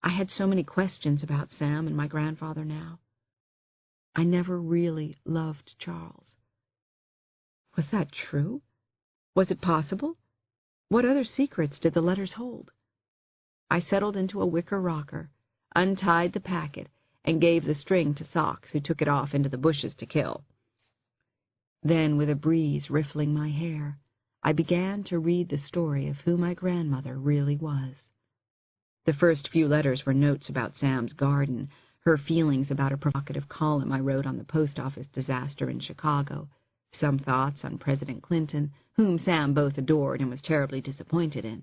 I had so many questions about Sam and my grandfather now. I never really loved Charles. Was that true? Was it possible? What other secrets did the letters hold? I settled into a wicker rocker, untied the packet, and gave the string to Socks, who took it off into the bushes to kill. Then, with a breeze riffling my hair, I began to read the story of who my grandmother really was. The first few letters were notes about Sam's garden, her feelings about a provocative column I wrote on the post office disaster in Chicago, some thoughts on President Clinton, whom Sam both adored and was terribly disappointed in.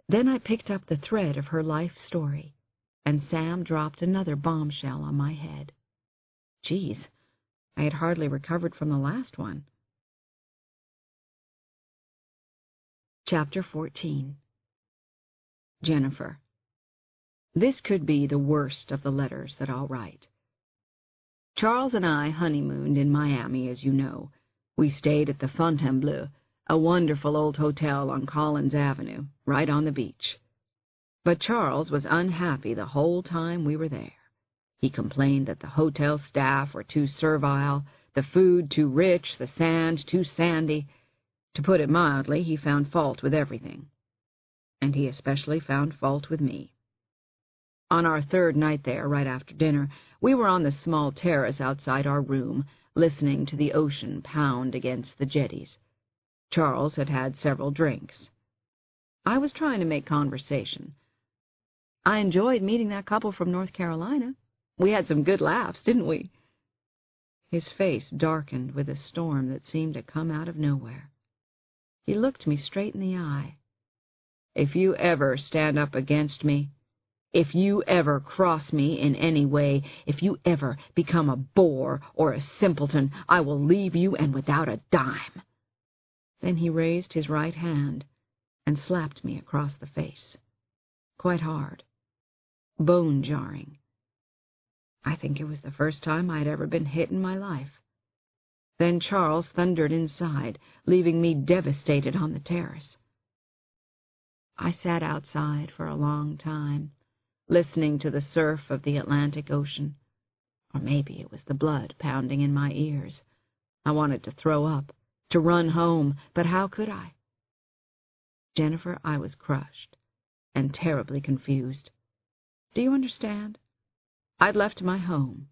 Then I picked up the thread of her life story, and Sam dropped another bombshell on my head. Geez, I had hardly recovered from the last one. Chapter 14. Jennifer. This could be the worst of the letters that I'll write. Charles and I honeymooned in Miami, as you know. We stayed at the Fontainebleau, a wonderful old hotel on Collins Avenue, right on the beach. But Charles was unhappy the whole time we were there. He complained that the hotel staff were too servile, the food too rich, the sand too sandy. To put it mildly, he found fault with everything. And he especially found fault with me. On our third night there, right after dinner, we were on the small terrace outside our room, listening to the ocean pound against the jetties. Charles had had several drinks. I was trying to make conversation. I enjoyed meeting that couple from North Carolina. We had some good laughs, didn't we? His face darkened with a storm that seemed to come out of nowhere. He looked me straight in the eye. If you ever stand up against me, if you ever cross me in any way, if you ever become a bore or a simpleton, I will leave you and without a dime. Then he raised his right hand and slapped me across the face. Quite hard. Bone-jarring. I think it was the first time I had ever been hit in my life. Then Charles thundered inside, leaving me devastated on the terrace. I sat outside for a long time, listening to the surf of the Atlantic Ocean. Or maybe it was the blood pounding in my ears. I wanted to throw up, to run home, but how could I? Jennifer, I was crushed and terribly confused. Do you understand? I'd left my home,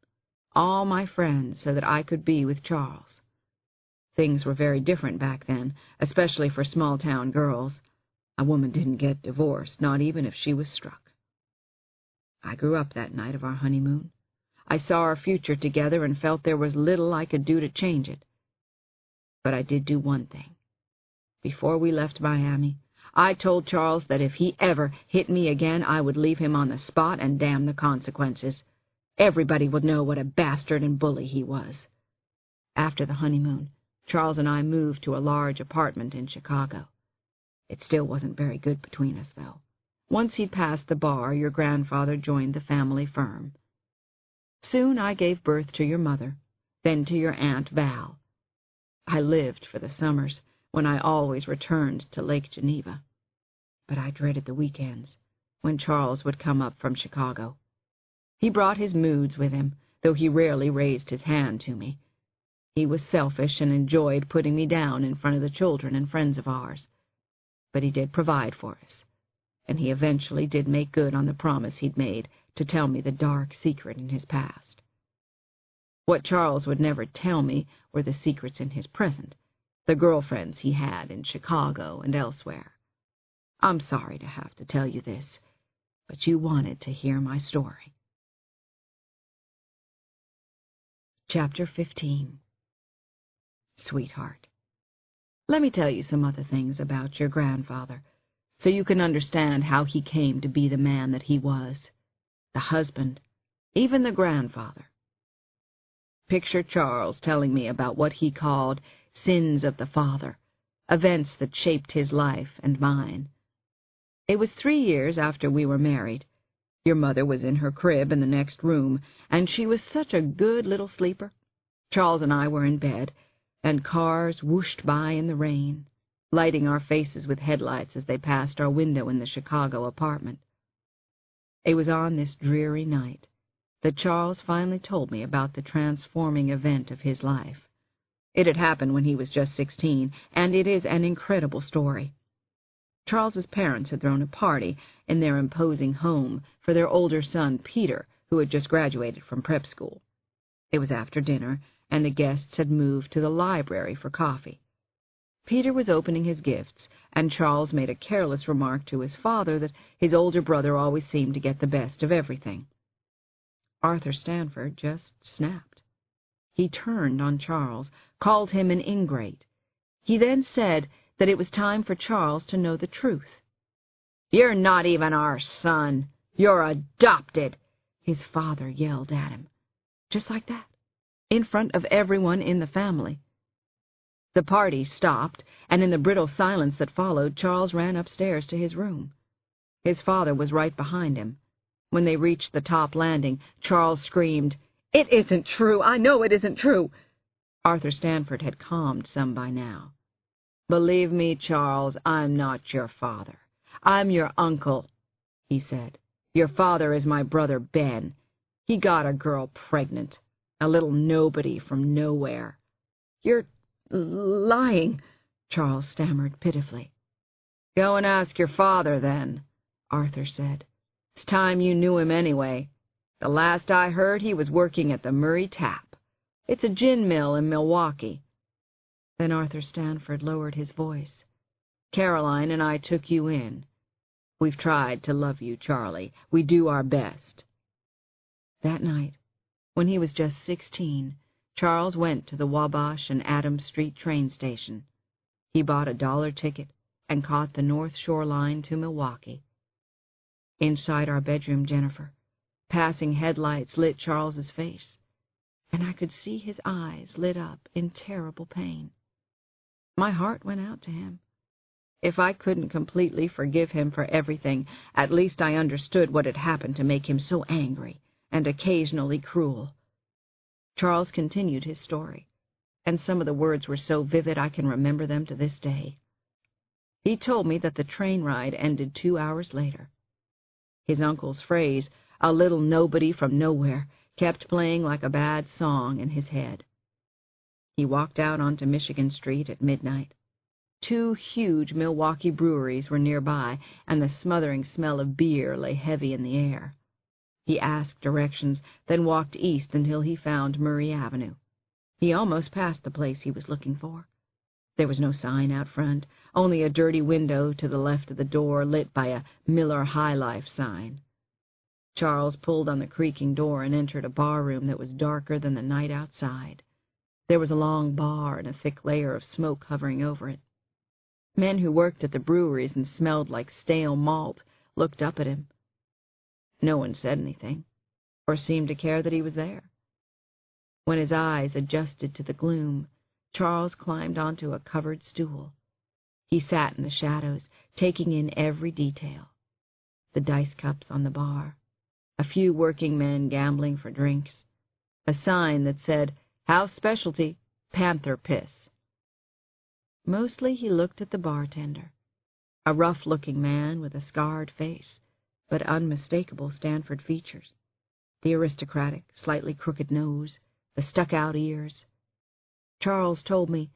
all my friends, so that I could be with Charles. Things were very different back then, especially for small-town girls. A woman didn't get divorced, not even if she was struck. I grew up that night of our honeymoon. I saw our future together and felt there was little I could do to change it. But I did do one thing. Before we left Miami, I told Charles that if he ever hit me again, I would leave him on the spot and damn the consequences. Everybody would know what a bastard and bully he was. After the honeymoon, Charles and I moved to a large apartment in Chicago. It still wasn't very good between us, though. Once he'd passed the bar, your grandfather joined the family firm. Soon I gave birth to your mother, then to your Aunt Val. I lived for the summers, when I always returned to Lake Geneva. But I dreaded the weekends, when Charles would come up from Chicago. He brought his moods with him, though he rarely raised his hand to me. He was selfish and enjoyed putting me down in front of the children and friends of ours. But he did provide for us, and he eventually did make good on the promise he'd made to tell me the dark secret in his past. What Charles would never tell me were the secrets in his present, the girlfriends he had in Chicago and elsewhere. I'm sorry to have to tell you this, but you wanted to hear my story. Chapter 15. Sweetheart, let me tell you some other things about your grandfather, so you can understand how he came to be the man that he was, the husband, even the grandfather. Picture Charles telling me about what he called sins of the father, events that shaped his life and mine. It was 3 years after we were married. Your mother was in her crib in the next room, and she was such a good little sleeper. Charles and I were in bed, and cars whooshed by in the rain, lighting our faces with headlights as they passed our window in the Chicago apartment. It was on this dreary night that Charles finally told me about the transforming event of his life. It had happened when he was just 16, and it is an incredible story. Charles's parents had thrown a party in their imposing home for their older son, Peter, who had just graduated from prep school. It was after dinner, and the guests had moved to the library for coffee. Peter was opening his gifts, and Charles made a careless remark to his father that his older brother always seemed to get the best of everything. Arthur Stanford just snapped. He turned on Charles, called him an ingrate. He then said that it was time for Charles to know the truth. "You're not even our son. You're adopted," his father yelled at him. Just like that, in front of everyone in the family. The party stopped, and in the brittle silence that followed, Charles ran upstairs to his room. His father was right behind him. When they reached the top landing, Charles screamed, "It isn't true! I know it isn't true!" Arthur Stanford had calmed some by now. "Believe me, Charles, I'm not your father. I'm your uncle," he said. "Your father is my brother Ben. He got a girl pregnant, a little nobody from nowhere." "You're lying," Charles stammered pitifully. "Go and ask your father, then," Arthur said. "It's time you knew him anyway. The last I heard, he was working at the Murray Tap. It's a gin mill in Milwaukee." Then Arthur Stanford lowered his voice. "Caroline and I took you in. We've tried to love you, Charlie. We do our best." That night, when he was just 16, Charles went to the Wabash and Adams Street train station. He bought a $1 ticket and caught the North Shore line to Milwaukee. Inside our bedroom, Jennifer, passing headlights lit Charles's face, and I could see his eyes lit up in terrible pain. My heart went out to him. If I couldn't completely forgive him for everything, at least I understood what had happened to make him so angry and occasionally cruel. Charles continued his story, and some of the words were so vivid I can remember them to this day. He told me that the train ride ended 2 hours later. His uncle's phrase, "a little nobody from nowhere," kept playing like a bad song in his head. He walked out onto Michigan Street at midnight. 2 huge Milwaukee breweries were nearby, and the smothering smell of beer lay heavy in the air. He asked directions, then walked east until he found Murray Avenue. He almost passed the place he was looking for. There was no sign out front, only a dirty window to the left of the door lit by a Miller High Life sign. Charles pulled on the creaking door and entered a barroom that was darker than the night outside. There was a long bar and a thick layer of smoke hovering over it. Men who worked at the breweries and smelled like stale malt looked up at him. No one said anything, or seemed to care that he was there. When his eyes adjusted to the gloom, Charles climbed onto a covered stool. He sat in the shadows, taking in every detail. The dice cups on the bar, a few working men gambling for drinks, a sign that said, "House Specialty, Panther Piss." Mostly he looked at the bartender, a rough-looking man with a scarred face, but unmistakable Stanford features, the aristocratic, slightly crooked nose, the stuck-out ears. Charles told me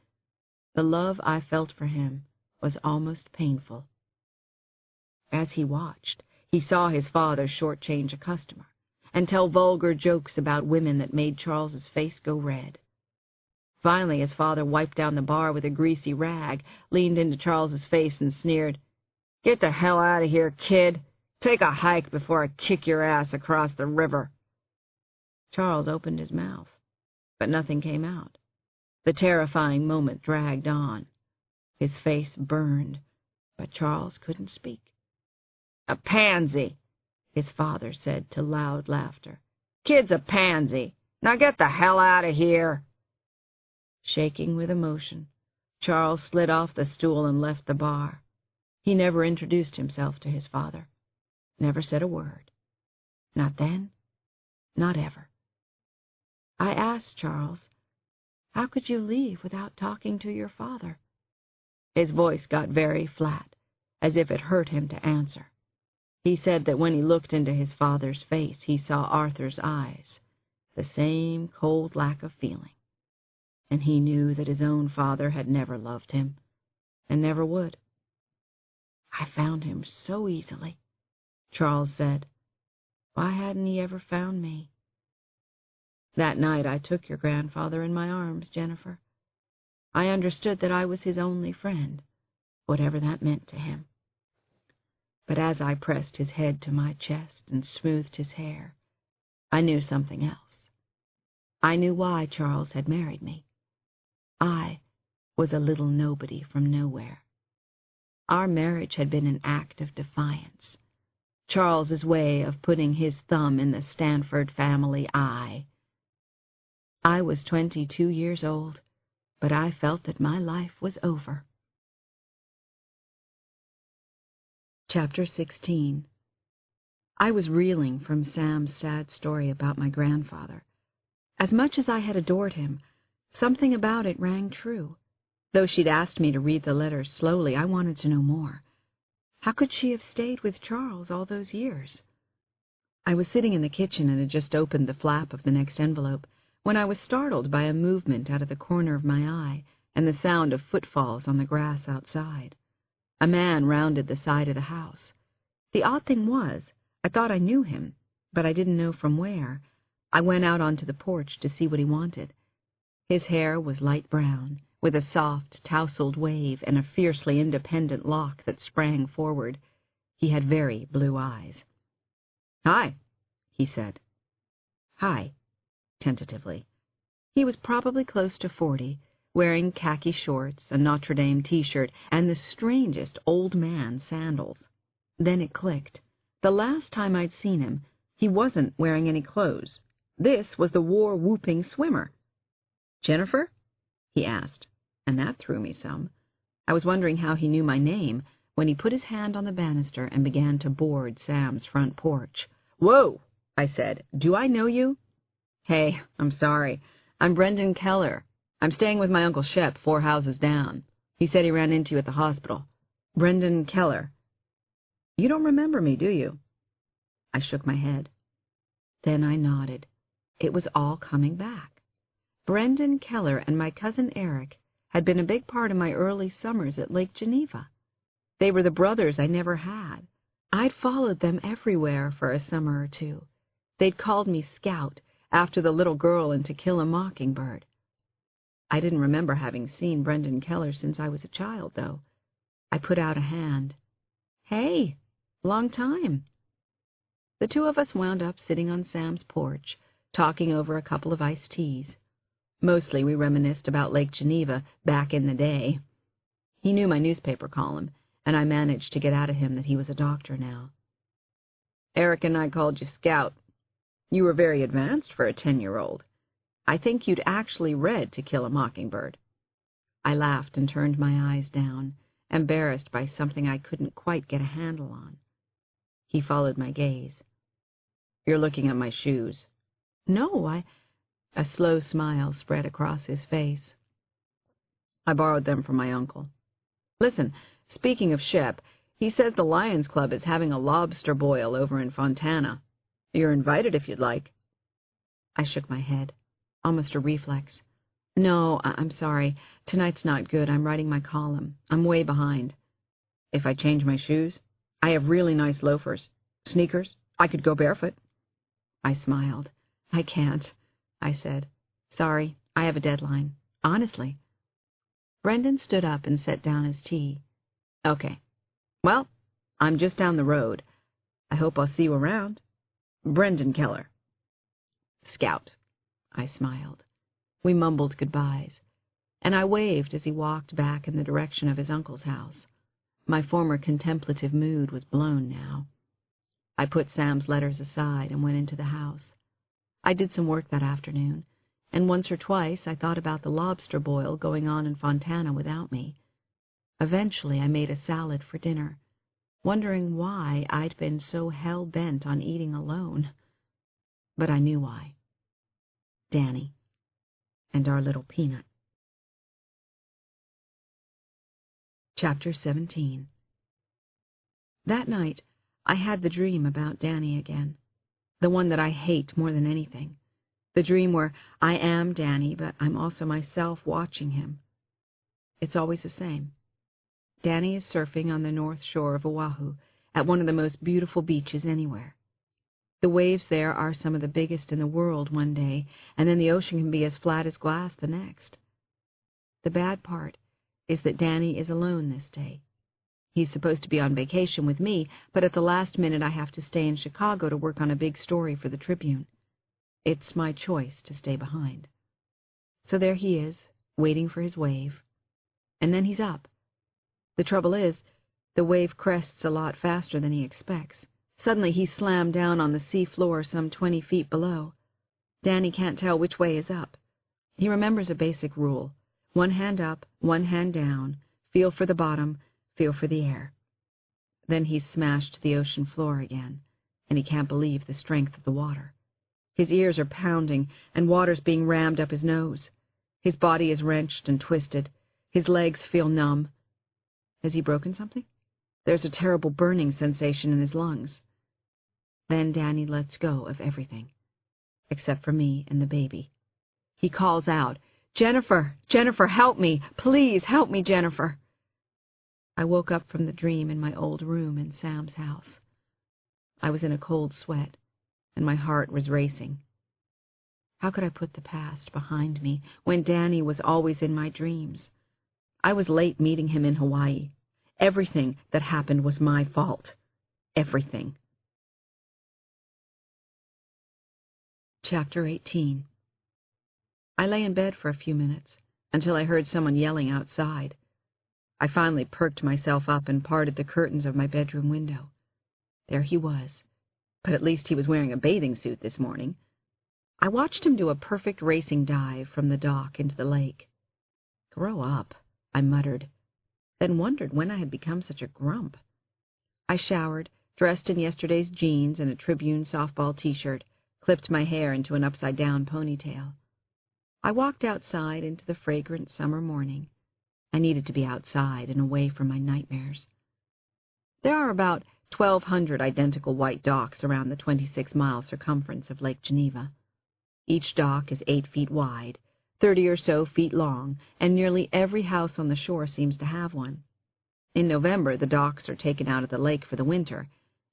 the love I felt for him was almost painful. As he watched, he saw his father shortchange a customer and tell vulgar jokes about women that made Charles's face go red. Finally, his father wiped down the bar with a greasy rag, leaned into Charles's face and sneered, "Get the hell out of here, kid. Take a hike before I kick your ass across the river." Charles opened his mouth, but nothing came out. The terrifying moment dragged on. His face burned, but Charles couldn't speak. "A pansy," his father said to loud laughter. "Kid's a pansy. Now get the hell out of here." Shaking with emotion, Charles slid off the stool and left the bar. He never introduced himself to his father, never said a word. Not then, not ever. I asked Charles, "How could you leave without talking to your father?" His voice got very flat, as if it hurt him to answer. He said that when he looked into his father's face, he saw Arthur's eyes, the same cold lack of feeling. And he knew that his own father had never loved him, and never would. "I found him so easily," Charles said. "Why hadn't he ever found me?" That night I took your grandfather in my arms, Jennifer. I understood that I was his only friend, whatever that meant to him. But as I pressed his head to my chest and smoothed his hair, I knew something else. I knew why Charles had married me. I was a little nobody from nowhere. Our marriage had been an act of defiance. Charles's way of putting his thumb in the Stanford family eye. I was 22 years old, but I felt that my life was over. Chapter 16. I was reeling from Sam's sad story about my grandfather. As much as I had adored him, something about it rang true. Though she'd asked me to read the letters slowly, I wanted to know more. How could she have stayed with Charles all those years? I was sitting in the kitchen and had just opened the flap of the next envelope when I was startled by a movement out of the corner of my eye and the sound of footfalls on the grass outside. A man rounded the side of the house. The odd thing was, I thought I knew him, but I didn't know from where. I went out onto the porch to see what he wanted. His hair was light brown, with a soft, tousled wave and a fiercely independent lock that sprang forward. He had very blue eyes. "Hi," he said. "Hi," tentatively. He was probably close to 40, wearing khaki shorts, a Notre Dame T-shirt, and the strangest old man sandals. Then it clicked. The last time I'd seen him, he wasn't wearing any clothes. This was the war-whooping swimmer. "Jennifer?" he asked, and that threw me some. I was wondering how he knew my name when he put his hand on the banister and began to board Sam's front porch. "Whoa," I said. "Do I know you?" "Hey, I'm sorry. I'm Brendan Keller. I'm staying with my Uncle Shep 4 houses down. He said he ran into you at the hospital." "Brendan Keller. You don't remember me, do you?" I shook my head. Then I nodded. It was all coming back. Brendan Keller and my cousin Eric had been a big part of my early summers at Lake Geneva. They were the brothers I never had. I'd followed them everywhere for a summer or two. They'd called me Scout, after the little girl in To Kill a Mockingbird. I didn't remember having seen Brendan Keller since I was a child, though. I put out a hand. "Hey, long time." The two of us wound up sitting on Sam's porch, talking over a couple of iced teas. Mostly we reminisced about Lake Geneva back in the day. He knew my newspaper column, and I managed to get out of him that he was a doctor now. "Eric and I called you Scout. You were very advanced for a 10-year-old. I think you'd actually read To Kill a Mockingbird." I laughed and turned my eyes down, embarrassed by something I couldn't quite get a handle on. He followed my gaze. "You're looking at my shoes." "No, A slow smile spread across his face. "I borrowed them from my uncle. Listen, speaking of Shep, he says the Lions Club is having a lobster boil over in Fontana. You're invited if you'd like." I shook my head, almost a reflex. "No, I'm sorry. Tonight's not good. I'm writing my column. I'm way behind." "If I change my shoes? I have really nice loafers. Sneakers. I could go barefoot." I smiled. "I can't," I said. "Sorry, I have a deadline. Honestly." Brendan stood up and set down his tea. "Okay. Well, I'm just down the road. I hope I'll see you around. Brendan Keller." "Scout." I smiled. We mumbled goodbyes, and I waved as he walked back in the direction of his uncle's house. My former contemplative mood was blown now. I put Sam's letters aside and went into the house. I did some work that afternoon, and once or twice I thought about the lobster boil going on in Fontana without me. Eventually I made a salad for dinner, wondering why I'd been so hell-bent on eating alone. But I knew why. Danny and our little Peanut. Chapter 17. That night I had the dream about Danny again, the one that I hate more than anything, the dream where I am Danny, but I'm also myself watching him. It's always the same. Danny is surfing on the north shore of Oahu at one of the most beautiful beaches anywhere. The waves there are some of the biggest in the world one day, and then the ocean can be as flat as glass the next. The bad part is that Danny is alone this day. He's supposed to be on vacation with me, but at the last minute I have to stay in Chicago to work on a big story for the Tribune. It's my choice to stay behind. So there he is, waiting for his wave. And then he's up. The trouble is, the wave crests a lot faster than he expects. Suddenly he's slammed down on the sea floor some 20 feet below. Danny can't tell which way is up. He remembers a basic rule. One hand up, one hand down, feel for the bottom, feel for the air. Then he's smashed to the ocean floor again, and he can't believe the strength of the water. His ears are pounding, and water's being rammed up his nose. His body is wrenched and twisted. His legs feel numb. Has he broken something? There's a terrible burning sensation in his lungs. Then Danny lets go of everything, except for me and the baby. He calls out, "Jennifer! Jennifer, help me! Please help me, Jennifer!" I woke up from the dream in my old room in Sam's house. I was in a cold sweat, and my heart was racing. How could I put the past behind me when Danny was always in my dreams? I was late meeting him in Hawaii. Everything that happened was my fault. Everything. Chapter 18. I lay in bed for a few minutes, until I heard someone yelling outside. I finally perked myself up and parted the curtains of my bedroom window. There he was, but at least he was wearing a bathing suit this morning. I watched him do a perfect racing dive from the dock into the lake. "Grow up," I muttered, then wondered when I had become such a grump. I showered, dressed in yesterday's jeans and a Tribune softball t-shirt, clipped my hair into an upside-down ponytail. I walked outside into the fragrant summer morning. I needed to be outside and away from my nightmares. There are about 1,200 identical white docks around the 26-mile circumference of Lake Geneva. Each dock is 8 feet wide, 30 or so feet long, and nearly every house on the shore seems to have one. In November, the docks are taken out of the lake for the winter.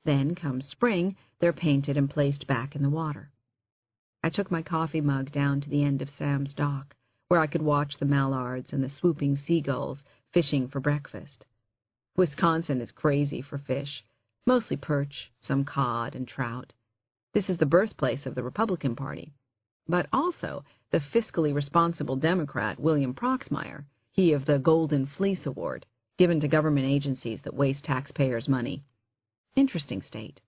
Then, come spring, they're painted and placed back in the water. I took my coffee mug down to the end of Sam's dock, where I could watch the mallards and the swooping seagulls fishing for breakfast. Wisconsin is crazy for fish, mostly perch, some cod and trout. This is the birthplace of the Republican Party, but also the fiscally responsible Democrat William Proxmire, he of the Golden Fleece Award, given to government agencies that waste taxpayers' money. Interesting state.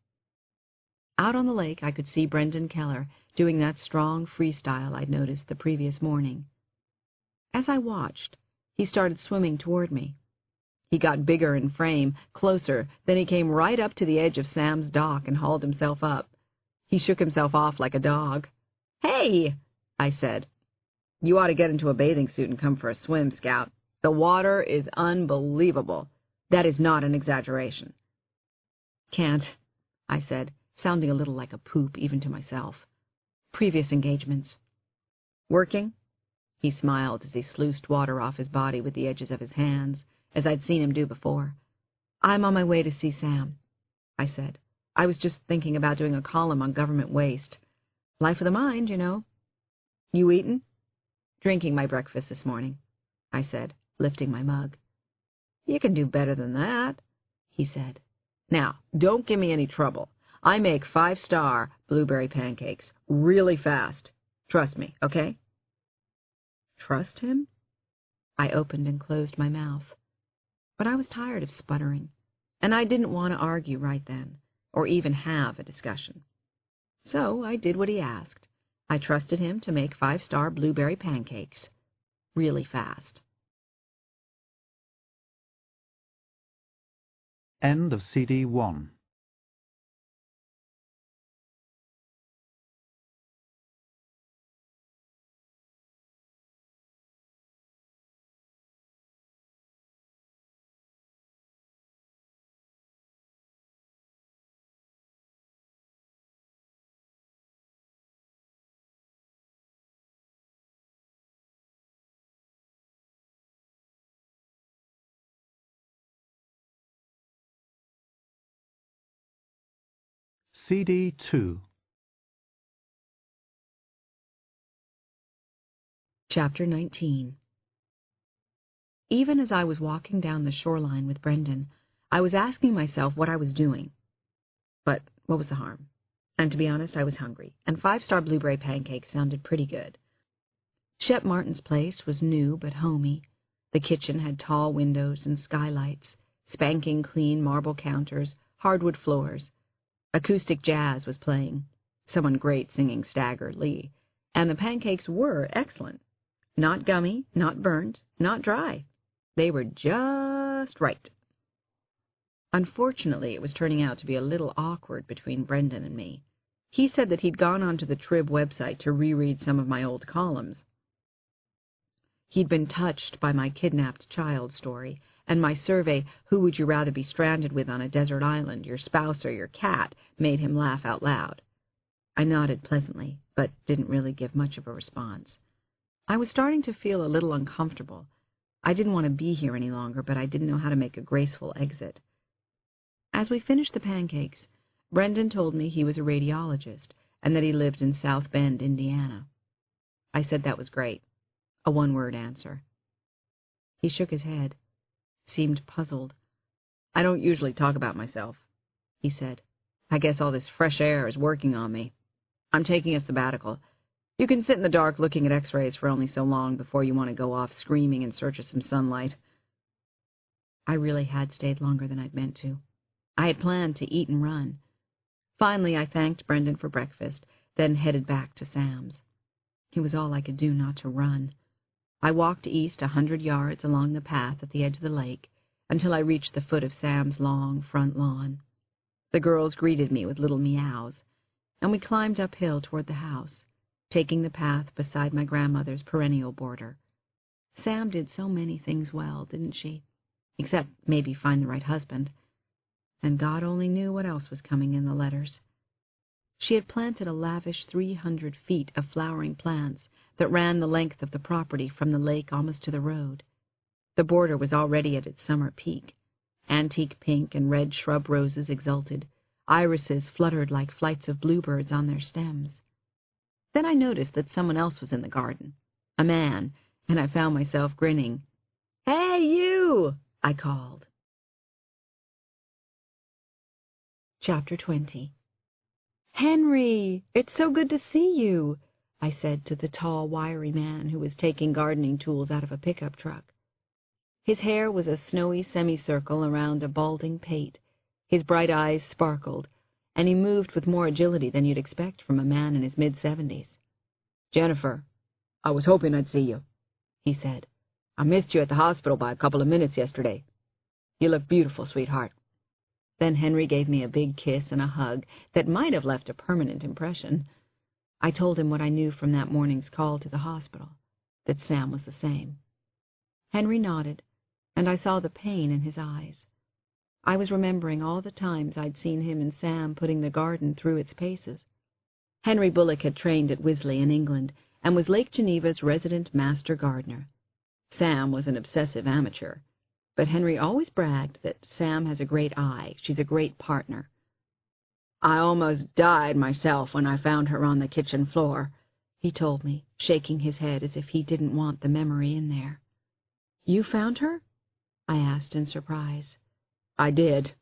Out on the lake, I could see Brendan Keller doing that strong freestyle I'd noticed the previous morning. As I watched, he started swimming toward me. He got bigger in frame, closer, then he came right up to the edge of Sam's dock and hauled himself up. He shook himself off like a dog. "Hey," I said. "You ought to get into a bathing suit and come for a swim, Scout. The water is unbelievable. That is not an exaggeration." "Can't," I said, sounding a little like a poop even to myself. "Previous engagements." "Working?" He smiled as he sluiced water off his body with the edges of his hands, as I'd seen him do before. "I'm on my way to see Sam," I said. "I was just thinking about doing a column on government waste. Life of the mind, you know." "You eatin'?" "Drinking my breakfast this morning," I said, lifting my mug. "You can do better than that," he said. "Now, don't give me any trouble. I make 5-star blueberry pancakes really fast. Trust me, okay?" Trust him? I opened and closed my mouth. But I was tired of sputtering, and I didn't want to argue right then, or even have a discussion. So I did what he asked. I trusted him to make 5-star blueberry pancakes really fast. End of CD 1. CD 2. Chapter 19. Even as I was walking down the shoreline with Brendan, I was asking myself what I was doing. But what was the harm? And to be honest, I was hungry, and 5-star blueberry pancakes sounded pretty good. Shep Martin's place was new but homey. The kitchen had tall windows and skylights, spanking clean marble counters, hardwood floors. Acoustic jazz was playing, someone great singing Stagger Lee, and the pancakes were excellent. Not gummy, not burnt, not dry. They were just right. Unfortunately, it was turning out to be a little awkward between Brendan and me. He said that he'd gone onto the Trib website to reread some of my old columns. He'd been touched by my kidnapped child story, and my survey, "Who would you rather be stranded with on a desert island, your spouse or your cat?" made him laugh out loud. I nodded pleasantly, but didn't really give much of a response. I was starting to feel a little uncomfortable. I didn't want to be here any longer, but I didn't know how to make a graceful exit. As we finished the pancakes, Brendan told me he was a radiologist and that he lived in South Bend, Indiana. I said that was great. A one-word answer. He shook his head, seemed puzzled. "I don't usually talk about myself," he said. "I guess all this fresh air is working on me. I'm taking a sabbatical. You can sit in the dark looking at x-rays for only so long before you want to go off screaming in search of some sunlight." I really had stayed longer than I'd meant to. I had planned to eat and run. Finally, I thanked Brendan for breakfast, then headed back to Sam's. It was all I could do not to run. I walked east 100 yards along the path at the edge of the lake until I reached the foot of Sam's long front lawn. The girls greeted me with little meows, and we climbed uphill toward the house, taking the path beside my grandmother's perennial border. Sam did so many things well, didn't she? Except maybe find the right husband. And God only knew what else was coming in the letters. She had planted a lavish 300 feet of flowering plants that ran the length of the property from the lake almost to the road. The border was already at its summer peak. Antique pink and red shrub roses exulted. Irises fluttered like flights of bluebirds on their stems. Then I noticed that someone else was in the garden, a man, and I found myself grinning. "Hey, you!" I called. Chapter 20. "Henry, it's so good to see you," I said to the tall, wiry man who was taking gardening tools out of a pickup truck. His hair was a snowy semicircle around a balding pate. His bright eyes sparkled, and he moved with more agility than you'd expect from a man in his mid-70s. "Jennifer, I was hoping I'd see you," he said. "I missed you at the hospital by a couple of minutes yesterday. You look beautiful, sweetheart." Then Henry gave me a big kiss and a hug that might have left a permanent impression. I told him what I knew from that morning's call to the hospital, that Sam was the same. Henry nodded, and I saw the pain in his eyes. I was remembering all the times I'd seen him and Sam putting the garden through its paces. Henry Bullock had trained at Wisley in England and was Lake Geneva's resident master gardener. Sam was an obsessive amateur, but Henry always bragged that Sam has a great eye. She's a great partner. "I almost died myself when I found her on the kitchen floor," he told me, shaking his head as if he didn't want the memory in there. "You found her?" I asked in surprise. "I did,"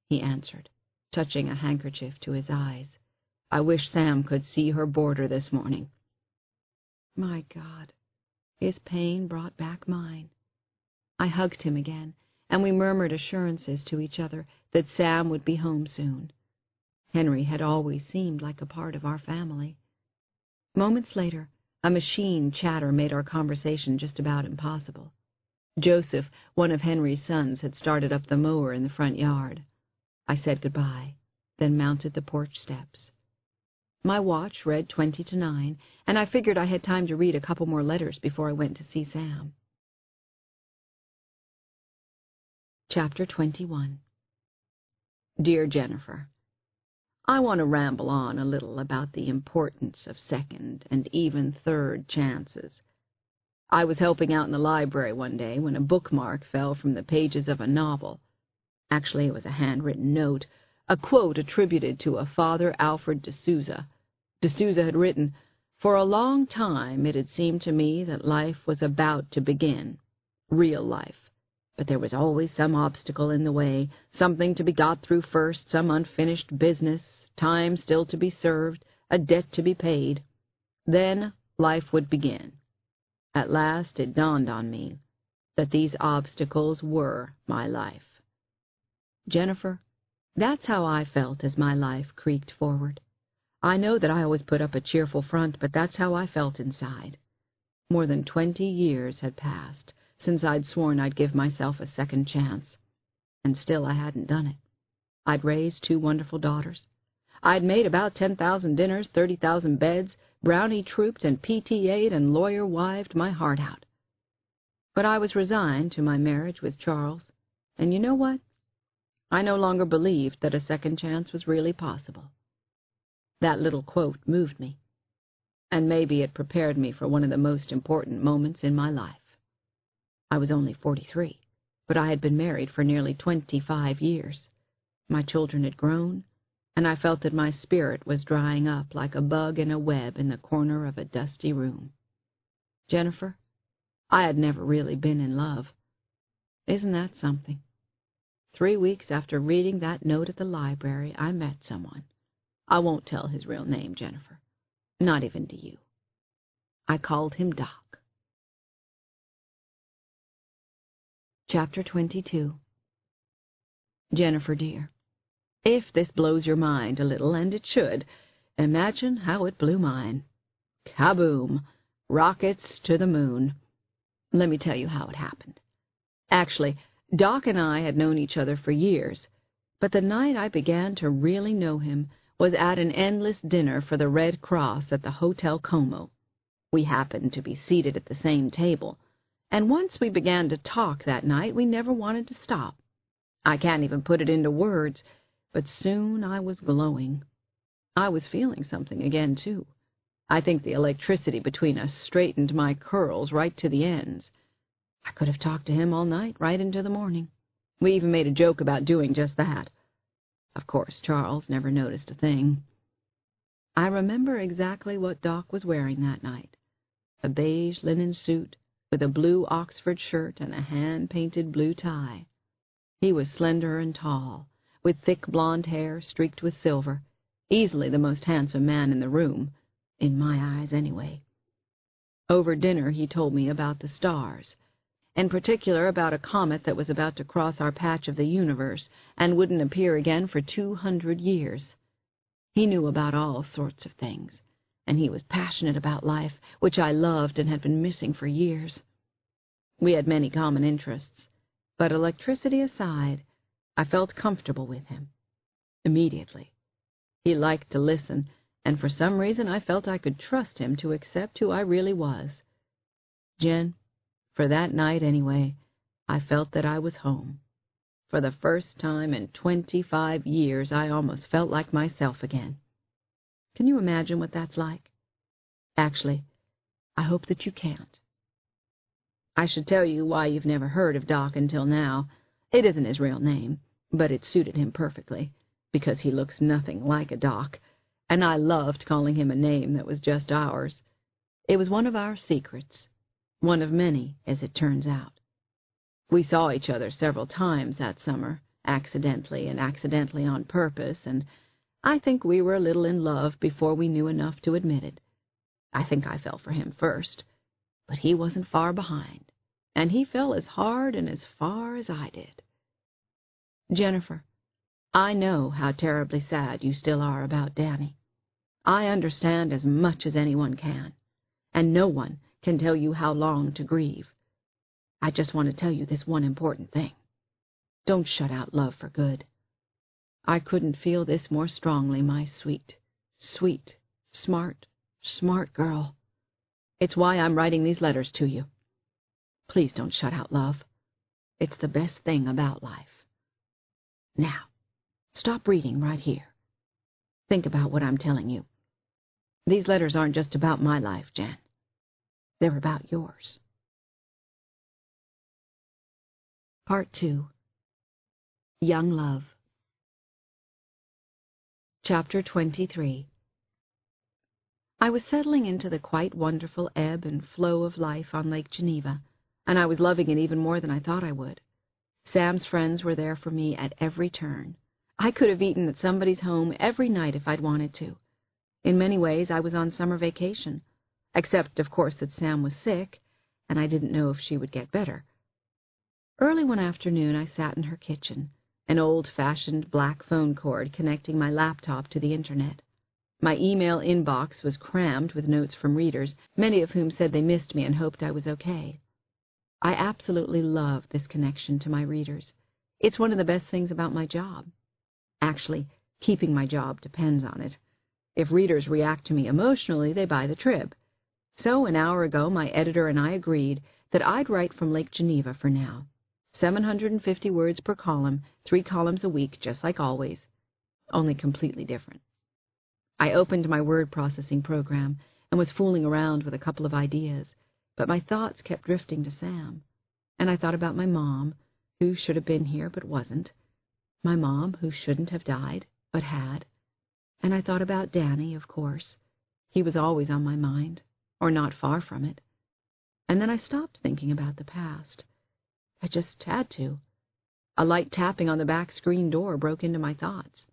he answered, touching a handkerchief to his eyes. "I wish Sam could see her border this morning." My God, his pain brought back mine. I hugged him again, and we murmured assurances to each other that Sam would be home soon. Henry had always seemed like a part of our family. Moments later, a machine chatter made our conversation just about impossible. Joseph, one of Henry's sons, had started up the mower in the front yard. I said goodbye, then mounted the porch steps. My watch read 20 to 9, and I figured I had time to read a couple more letters before I went to see Sam. Chapter 21. Dear Jennifer, I want to ramble on a little about the importance of second and even third chances. I was helping out in the library one day when a bookmark fell from the pages of a novel. Actually, it was a handwritten note, a quote attributed to a Father Alfred de Souza. De Souza had written, "For a long time it had seemed to me that life was about to begin, real life. But there was always some obstacle in the way, something to be got through first, some unfinished business, time still to be served, a debt to be paid. Then life would begin. At last it dawned on me that these obstacles were my life. Jennifer, that's how I felt as my life creaked forward. I know that I always put up a cheerful front, but that's how I felt inside. More than 20 years had passed since I'd sworn I'd give myself a second chance, and still I hadn't done it. I'd raised 2 wonderful daughters. I'd made about 10,000 dinners, 30,000 beds, brownie trooped and PTA'd and lawyer-wived my heart out. But I was resigned to my marriage with Charles, and you know what? I no longer believed that a second chance was really possible. That little quote moved me, and maybe it prepared me for one of the most important moments in my life. I was only 43, but I had been married for nearly 25 years. My children had grown, and I felt that my spirit was drying up like a bug in a web in the corner of a dusty room. Jennifer, I had never really been in love. Isn't that something? 3 weeks after reading that note at the library, I met someone. I won't tell his real name, Jennifer, not even to you. I called him Doc. Chapter 22. Jennifer, dear, if this blows your mind a little, and it should, imagine how it blew mine. Kaboom! Rockets to the moon. Let me tell you how it happened. Actually, Doc and I had known each other for years, but the night I began to really know him was at an endless dinner for the Red Cross at the Hotel Como. We happened to be seated at the same table, and once we began to talk that night, we never wanted to stop. I can't even put it into words, but soon I was glowing. I was feeling something again, too. I think the electricity between us straightened my curls right to the ends. I could have talked to him all night, right into the morning. We even made a joke about doing just that. Of course, Charles never noticed a thing. I remember exactly what Doc was wearing that night. A beige linen suit with a blue Oxford shirt and a hand-painted blue tie. He was slender and tall, with thick blonde hair streaked with silver, easily the most handsome man in the room, in my eyes anyway. Over dinner he told me about the stars, in particular about a comet that was about to cross our patch of the universe and wouldn't appear again for 200 years. He knew about all sorts of things, and he was passionate about life, which I loved and had been missing for years. We had many common interests, but electricity aside, I felt comfortable with him. Immediately. He liked to listen, and for some reason I felt I could trust him to accept who I really was. Jen, for that night anyway, I felt that I was home. For the first time in 25 years, I almost felt like myself again. Can you imagine what that's like? Actually, I hope that you can't. I should tell you why you've never heard of Doc until now. It isn't his real name, but it suited him perfectly, because he looks nothing like a Doc, and I loved calling him a name that was just ours. It was one of our secrets, one of many, as it turns out. We saw each other several times that summer, accidentally and accidentally on purpose, and I think we were a little in love before we knew enough to admit it. I think I fell for him first, but he wasn't far behind, and he fell as hard and as far as I did. Jennifer, I know how terribly sad you still are about Danny. I understand as much as anyone can, and no one can tell you how long to grieve. I just want to tell you this one important thing. Don't shut out love for good. I couldn't feel this more strongly, my sweet, sweet, smart girl. It's why I'm writing these letters to you. Please don't shut out love. It's the best thing about life. Now, stop reading right here. Think about what I'm telling you. These letters aren't just about my life, Jen. They're about yours. Part 2. Young Love. Chapter 23. I was settling into the quite wonderful ebb and flow of life on Lake Geneva, and I was loving it even more than I thought I would. Sam's friends were there for me at every turn. I could have eaten at somebody's home every night if I'd wanted to. In many ways, I was on summer vacation, except, of course, that Sam was sick, and I didn't know if she would get better. Early one afternoon, I sat in her kitchen, an old-fashioned black phone cord connecting my laptop to the Internet. My email inbox was crammed with notes from readers, many of whom said they missed me and hoped I was okay. I absolutely love this connection to my readers. It's one of the best things about my job. Actually, keeping my job depends on it. If readers react to me emotionally, they buy the Trib. So an hour ago, my editor and I agreed that I'd write from Lake Geneva for now. 750 words per column, 3 columns a week, just like always, only completely different. I opened my word processing program and was fooling around with a couple of ideas, but my thoughts kept drifting to Sam. And I thought about my mom, who should have been here but wasn't, my mom, who shouldn't have died but had, and I thought about Danny, of course. He was always on my mind, or not far from it. And then I stopped thinking about the past. I just had to. A light tapping on the back screen door broke into my thoughts.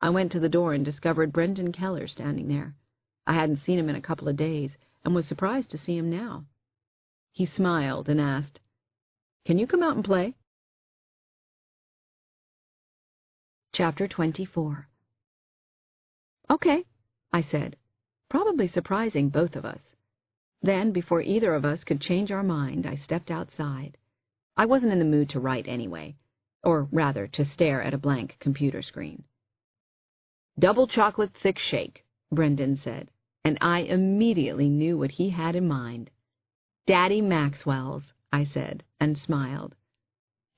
I went to the door and discovered Brendan Keller standing there. I hadn't seen him in a couple of days, and was surprised to see him now. He smiled and asked, "Can you come out and play?" Chapter 24. "Okay," I said, probably surprising both of us. Then, before either of us could change our mind, I stepped outside. I wasn't in the mood to write anyway, or rather to stare at a blank computer screen. "Double chocolate thick shake," Brendan said, and I immediately knew what he had in mind. "Daddy Maxwell's," I said, and smiled.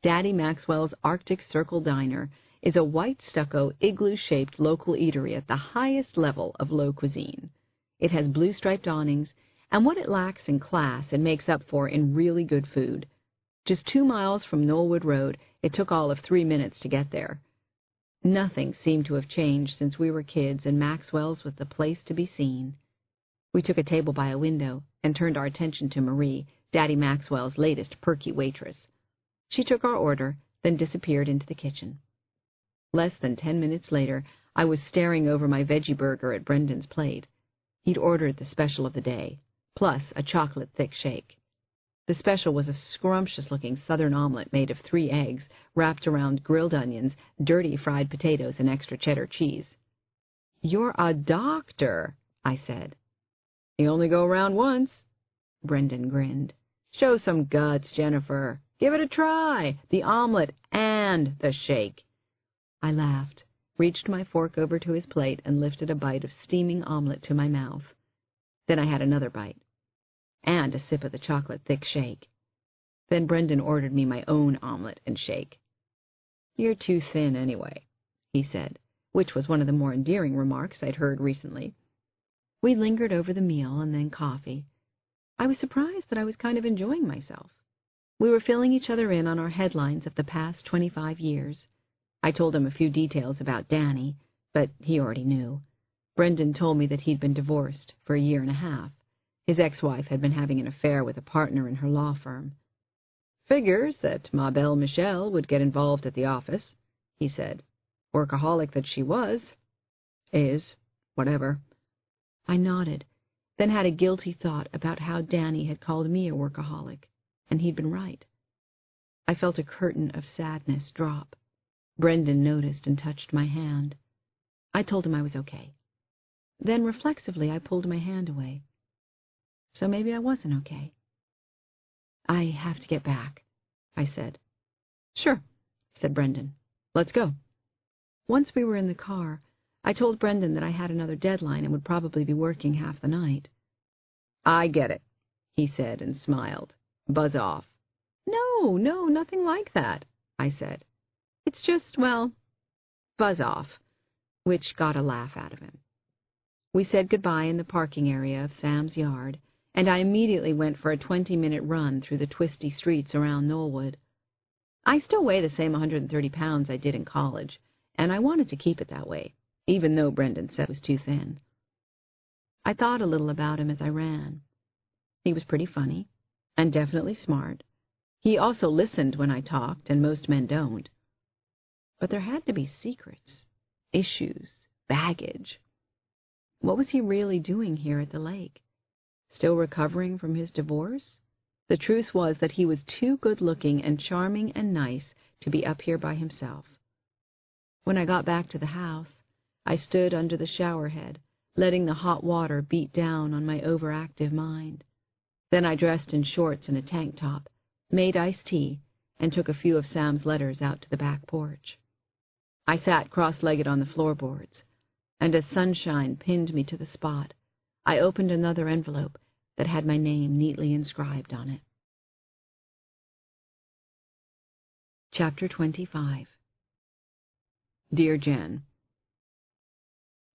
Daddy Maxwell's Arctic Circle Diner is a white stucco, igloo-shaped local eatery at the highest level of low cuisine. It has blue-striped awnings, and what it lacks in class it makes up for in really good food. Just 2 miles from Knollwood Road, it took all of 3 minutes to get there. Nothing seemed to have changed since we were kids, and Maxwell's was the place to be seen. We took a table by a window and turned our attention to Marie, Daddy Maxwell's latest perky waitress. She took our order, then disappeared into the kitchen. Less than 10 minutes later, I was staring over my veggie burger at Brendan's plate. He'd ordered the special of the day, plus a chocolate thick shake. The special was a scrumptious-looking southern omelet made of 3 eggs, wrapped around grilled onions, dirty fried potatoes, and extra cheddar cheese. "You're a doctor," I said. "You only go around once." Brendan grinned. "Show some guts, Jennifer. Give it a try. The omelet and the shake." I laughed, reached my fork over to his plate, and lifted a bite of steaming omelet to my mouth. Then I had another bite, and a sip of the chocolate thick shake. Then Brendan ordered me my own omelet and shake. "You're too thin anyway," he said, which was one of the more endearing remarks I'd heard recently. We lingered over the meal and then coffee. I was surprised that I was kind of enjoying myself. We were filling each other in on our headlines of the past 25 years. I told him a few details about Danny, but he already knew. Brendan told me that he'd been divorced for a year and a half. His ex-wife had been having an affair with a partner in her law firm. "Figures that Ma Belle Michelle would get involved at the office," he said. "Workaholic that she was. Is. Whatever." I nodded, then had a guilty thought about how Danny had called me a workaholic, and he'd been right. I felt a curtain of sadness drop. Brendan noticed and touched my hand. I told him I was okay. Then, reflexively, I pulled my hand away. So maybe I wasn't okay. "I have to get back," I said. "Sure," said Brendan. "Let's go." Once we were in the car, I told Brendan that I had another deadline and would probably be working half the night. "I get it," he said and smiled. "Buzz off." No, nothing like that," I said. "It's just, well, buzz off," which got a laugh out of him. We said goodbye in the parking area of Sam's yard, and I immediately went for a 20-minute run through the twisty streets around Knollwood. I still weigh the same 130 pounds I did in college, and I wanted to keep it that way, even though Brendan said I was too thin. I thought a little about him as I ran. He was pretty funny, and definitely smart. He also listened when I talked, and most men don't. But there had to be secrets, issues, baggage. What was he really doing here at the lake? Still recovering from his divorce? The truth was that he was too good-looking and charming and nice to be up here by himself. When I got back to the house, I stood under the shower head, letting the hot water beat down on my overactive mind. Then I dressed in shorts and a tank top, made iced tea, and took a few of Sam's letters out to the back porch. I sat cross-legged on the floorboards, and as sunshine pinned me to the spot, I opened another envelope that had my name neatly inscribed on it. Chapter 25. Dear Jen,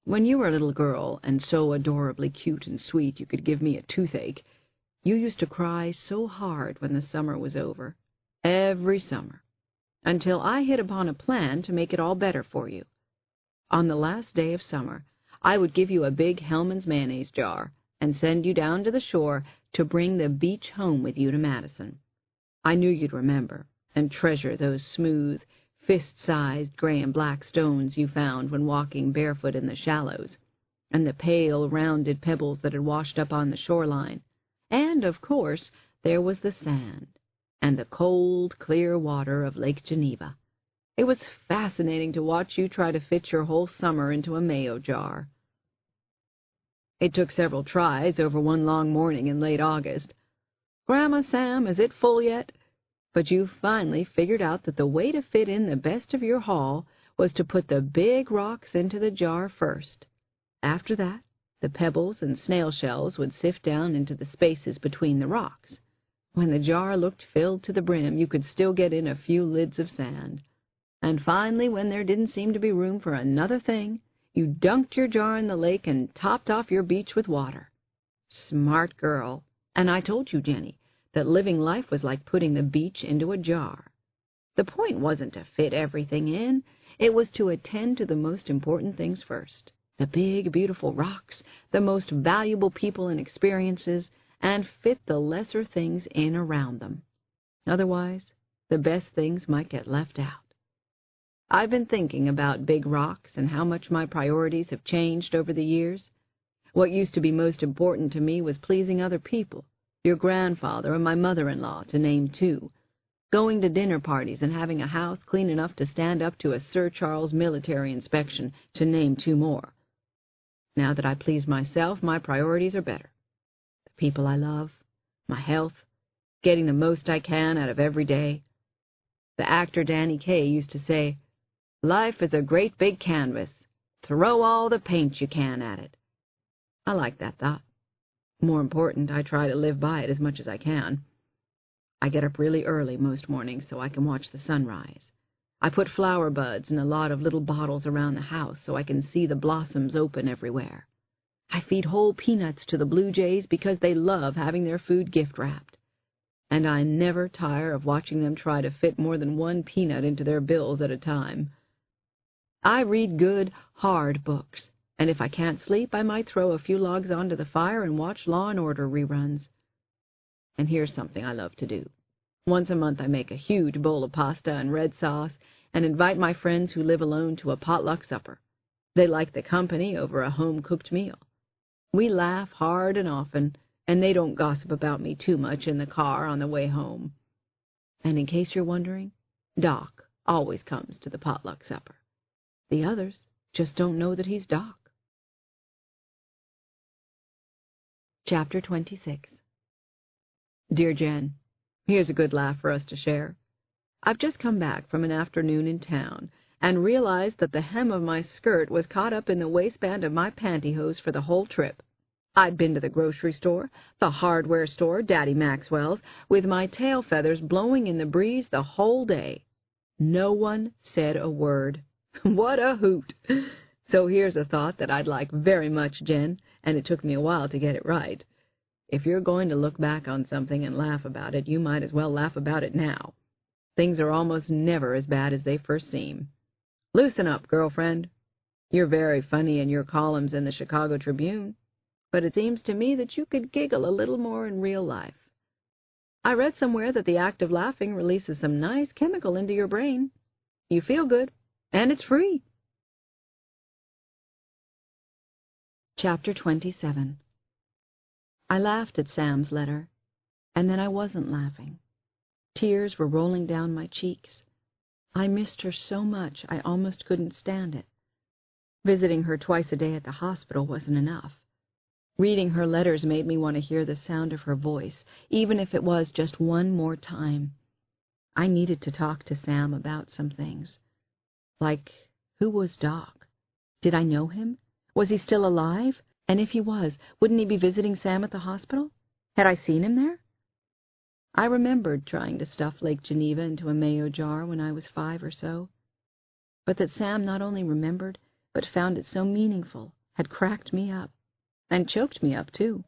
when you were a little girl and so adorably cute and sweet you could give me a toothache, you used to cry so hard when the summer was over, every summer, until I hit upon a plan to make it all better for you. On the last day of summer, I would give you a big Hellman's mayonnaise jar and send you down to the shore to bring the beach home with you to Madison. I knew you'd remember and treasure those smooth, fist-sized gray and black stones you found when walking barefoot in the shallows, and the pale, rounded pebbles that had washed up on the shoreline. And, of course, there was the sand, and the cold, clear water of Lake Geneva. It was fascinating to watch you try to fit your whole summer into a mayo jar. It took several tries over one long morning in late August. "Grandma Sam, is it full yet?" But you finally figured out that the way to fit in the best of your haul was to put the big rocks into the jar first. After that, the pebbles and snail shells would sift down into the spaces between the rocks. When the jar looked filled to the brim, you could still get in a few lids of sand. And finally, when there didn't seem to be room for another thing, you dunked your jar in the lake and topped off your beach with water. Smart girl. And I told you, Jenny, that living life was like putting the beach into a jar. The point wasn't to fit everything in. It was to attend to the most important things first. The big, beautiful rocks, the most valuable people and experiences, and fit the lesser things in around them. Otherwise, the best things might get left out. I've been thinking about big rocks and how much my priorities have changed over the years. What used to be most important to me was pleasing other people, your grandfather and my mother-in-law, to name two, going to dinner parties and having a house clean enough to stand up to a Sir Charles military inspection, to name two more. Now that I please myself, my priorities are better. The people I love, my health, getting the most I can out of every day. The actor Danny Kaye used to say, "Life is a great big canvas. Throw all the paint you can at it." I like that thought. More important, I try to live by it as much as I can. I get up really early most mornings so I can watch the sunrise. I put flower buds in a lot of little bottles around the house so I can see the blossoms open everywhere. I feed whole peanuts to the blue jays because they love having their food gift-wrapped. And I never tire of watching them try to fit more than one peanut into their bills at a time. I read good, hard books, and if I can't sleep, I might throw a few logs onto the fire and watch Law and Order reruns. And here's something I love to do. Once a month I make a huge bowl of pasta and red sauce and invite my friends who live alone to a potluck supper. They like the company over a home-cooked meal. We laugh hard and often, and they don't gossip about me too much in the car on the way home. And in case you're wondering, Doc always comes to the potluck supper. The others just don't know that he's Doc. Chapter 26. Dear Jen, here's a good laugh for us to share. I've just come back from an afternoon in town and realized that the hem of my skirt was caught up in the waistband of my pantyhose for the whole trip. I'd been to the grocery store, the hardware store, Daddy Maxwell's, with my tail feathers blowing in the breeze the whole day. No one said a word. What a hoot! So here's a thought that I'd like very much, Jen, and it took me a while to get it right. If you're going to look back on something and laugh about it, you might as well laugh about it now. Things are almost never as bad as they first seem. Loosen up, girlfriend. You're very funny in your columns in the Chicago Tribune, but it seems to me that you could giggle a little more in real life. I read somewhere that the act of laughing releases some nice chemical into your brain. You feel good, and it's free. Chapter 27. I laughed at Sam's letter. And then I wasn't laughing. Tears were rolling down my cheeks. I missed her so much I almost couldn't stand it. Visiting her twice a day at the hospital wasn't enough. Reading her letters made me want to hear the sound of her voice, even if it was just one more time. I needed to talk to Sam about some things. Like, who was Doc? Did I know him? Was he still alive? And if he was, wouldn't he be visiting Sam at the hospital? Had I seen him there? I remembered trying to stuff Lake Geneva into a mayo jar when I was 5 or so. But that Sam not only remembered, but found it so meaningful, had cracked me up, and choked me up, too.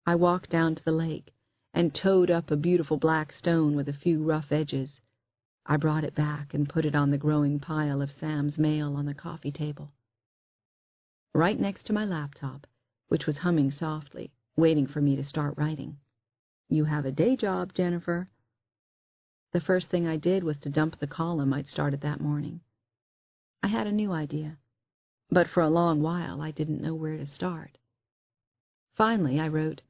I walked down to the lake and towed up a beautiful black stone with a few rough edges. I brought it back and put it on the growing pile of Sam's mail on the coffee table. Right next to my laptop, which was humming softly, waiting for me to start writing. "You have a day job, Jennifer." The first thing I did was to dump the column I'd started that morning. I had a new idea, but for a long while I didn't know where to start. Finally, I wrote,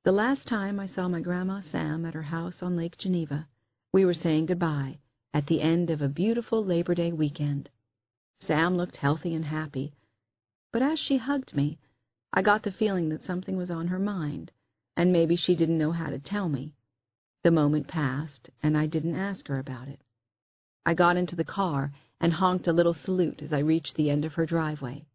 "The last time I saw my Grandma Sam at her house on Lake Geneva, we were saying goodbye at the end of a beautiful Labor Day weekend. Sam looked healthy and happy, but as she hugged me, I got the feeling that something was on her mind, and maybe she didn't know how to tell me. The moment passed, and I didn't ask her about it. I got into the car and honked a little salute as I reached the end of her driveway.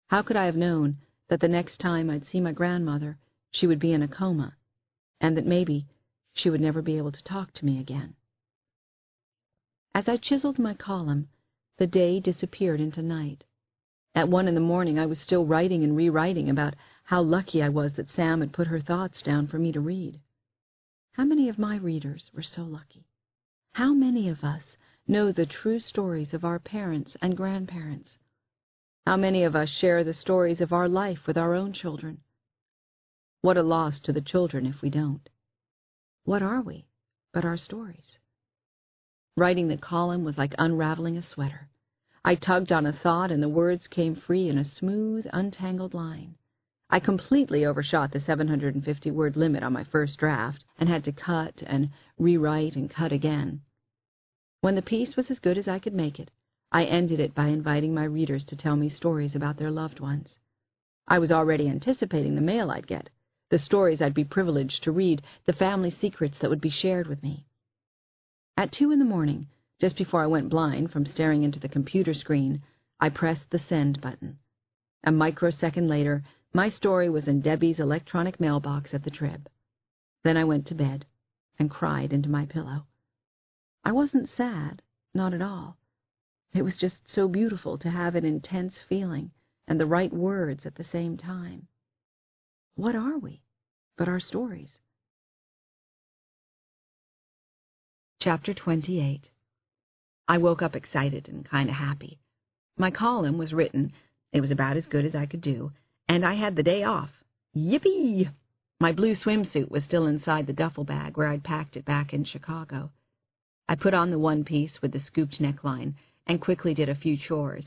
How could I have known that the next time I'd see my grandmother, she would be in a coma, and that maybe she would never be able to talk to me again?" As I chiseled my column, the day disappeared into night. At 1 in the morning, I was still writing and rewriting about how lucky I was that Sam had put her thoughts down for me to read. How many of my readers were so lucky? How many of us know the true stories of our parents and grandparents? How many of us share the stories of our life with our own children? What a loss to the children if we don't. What are we but our stories? Writing the column was like unraveling a sweater. I tugged on a thought, and the words came free in a smooth, untangled line. I completely overshot the 750-word limit on my first draft, and had to cut and rewrite and cut again. When the piece was as good as I could make it, I ended it by inviting my readers to tell me stories about their loved ones. I was already anticipating the mail I'd get, the stories I'd be privileged to read, the family secrets that would be shared with me. At 2 in the morning, just before I went blind from staring into the computer screen, I pressed the send button. A microsecond later, my story was in Debbie's electronic mailbox at the Trib. Then I went to bed and cried into my pillow. I wasn't sad, not at all. It was just so beautiful to have an intense feeling and the right words at the same time. What are we but our stories? Chapter 28. I woke up excited and kind of happy. My column was written, it was about as good as I could do, and I had the day off. Yippee! My blue swimsuit was still inside the duffel bag where I'd packed it back in Chicago. I put on the one piece with the scooped neckline and quickly did a few chores.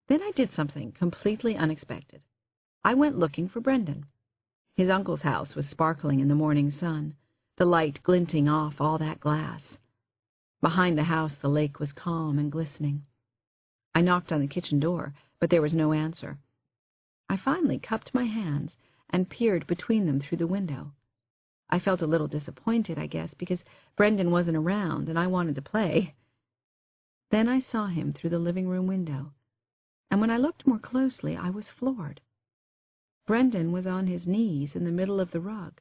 Then I did something completely unexpected. I went looking for Brendan. His uncle's house was sparkling in the morning sun, the light glinting off all that glass. Behind the house, the lake was calm and glistening. I knocked on the kitchen door, but there was no answer. I finally cupped my hands and peered between them through the window. I felt a little disappointed, I guess, because Brendan wasn't around and I wanted to play. Then I saw him through the living room window, and when I looked more closely, I was floored. Brendan was on his knees in the middle of the rug,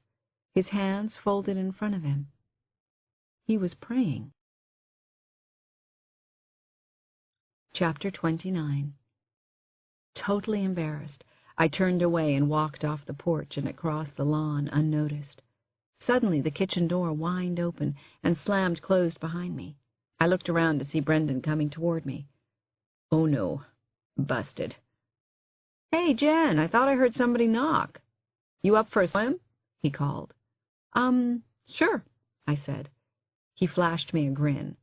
his hands folded in front of him. He was praying. Chapter 29. Totally embarrassed, I turned away and walked off the porch and across the lawn unnoticed. Suddenly the kitchen door whined open and slammed closed behind me. I looked around to see Brendan coming toward me. Oh no, busted. "Hey, Jen, I thought I heard somebody knock. You up for a swim?" he called. Sure," I said. He flashed me a grin.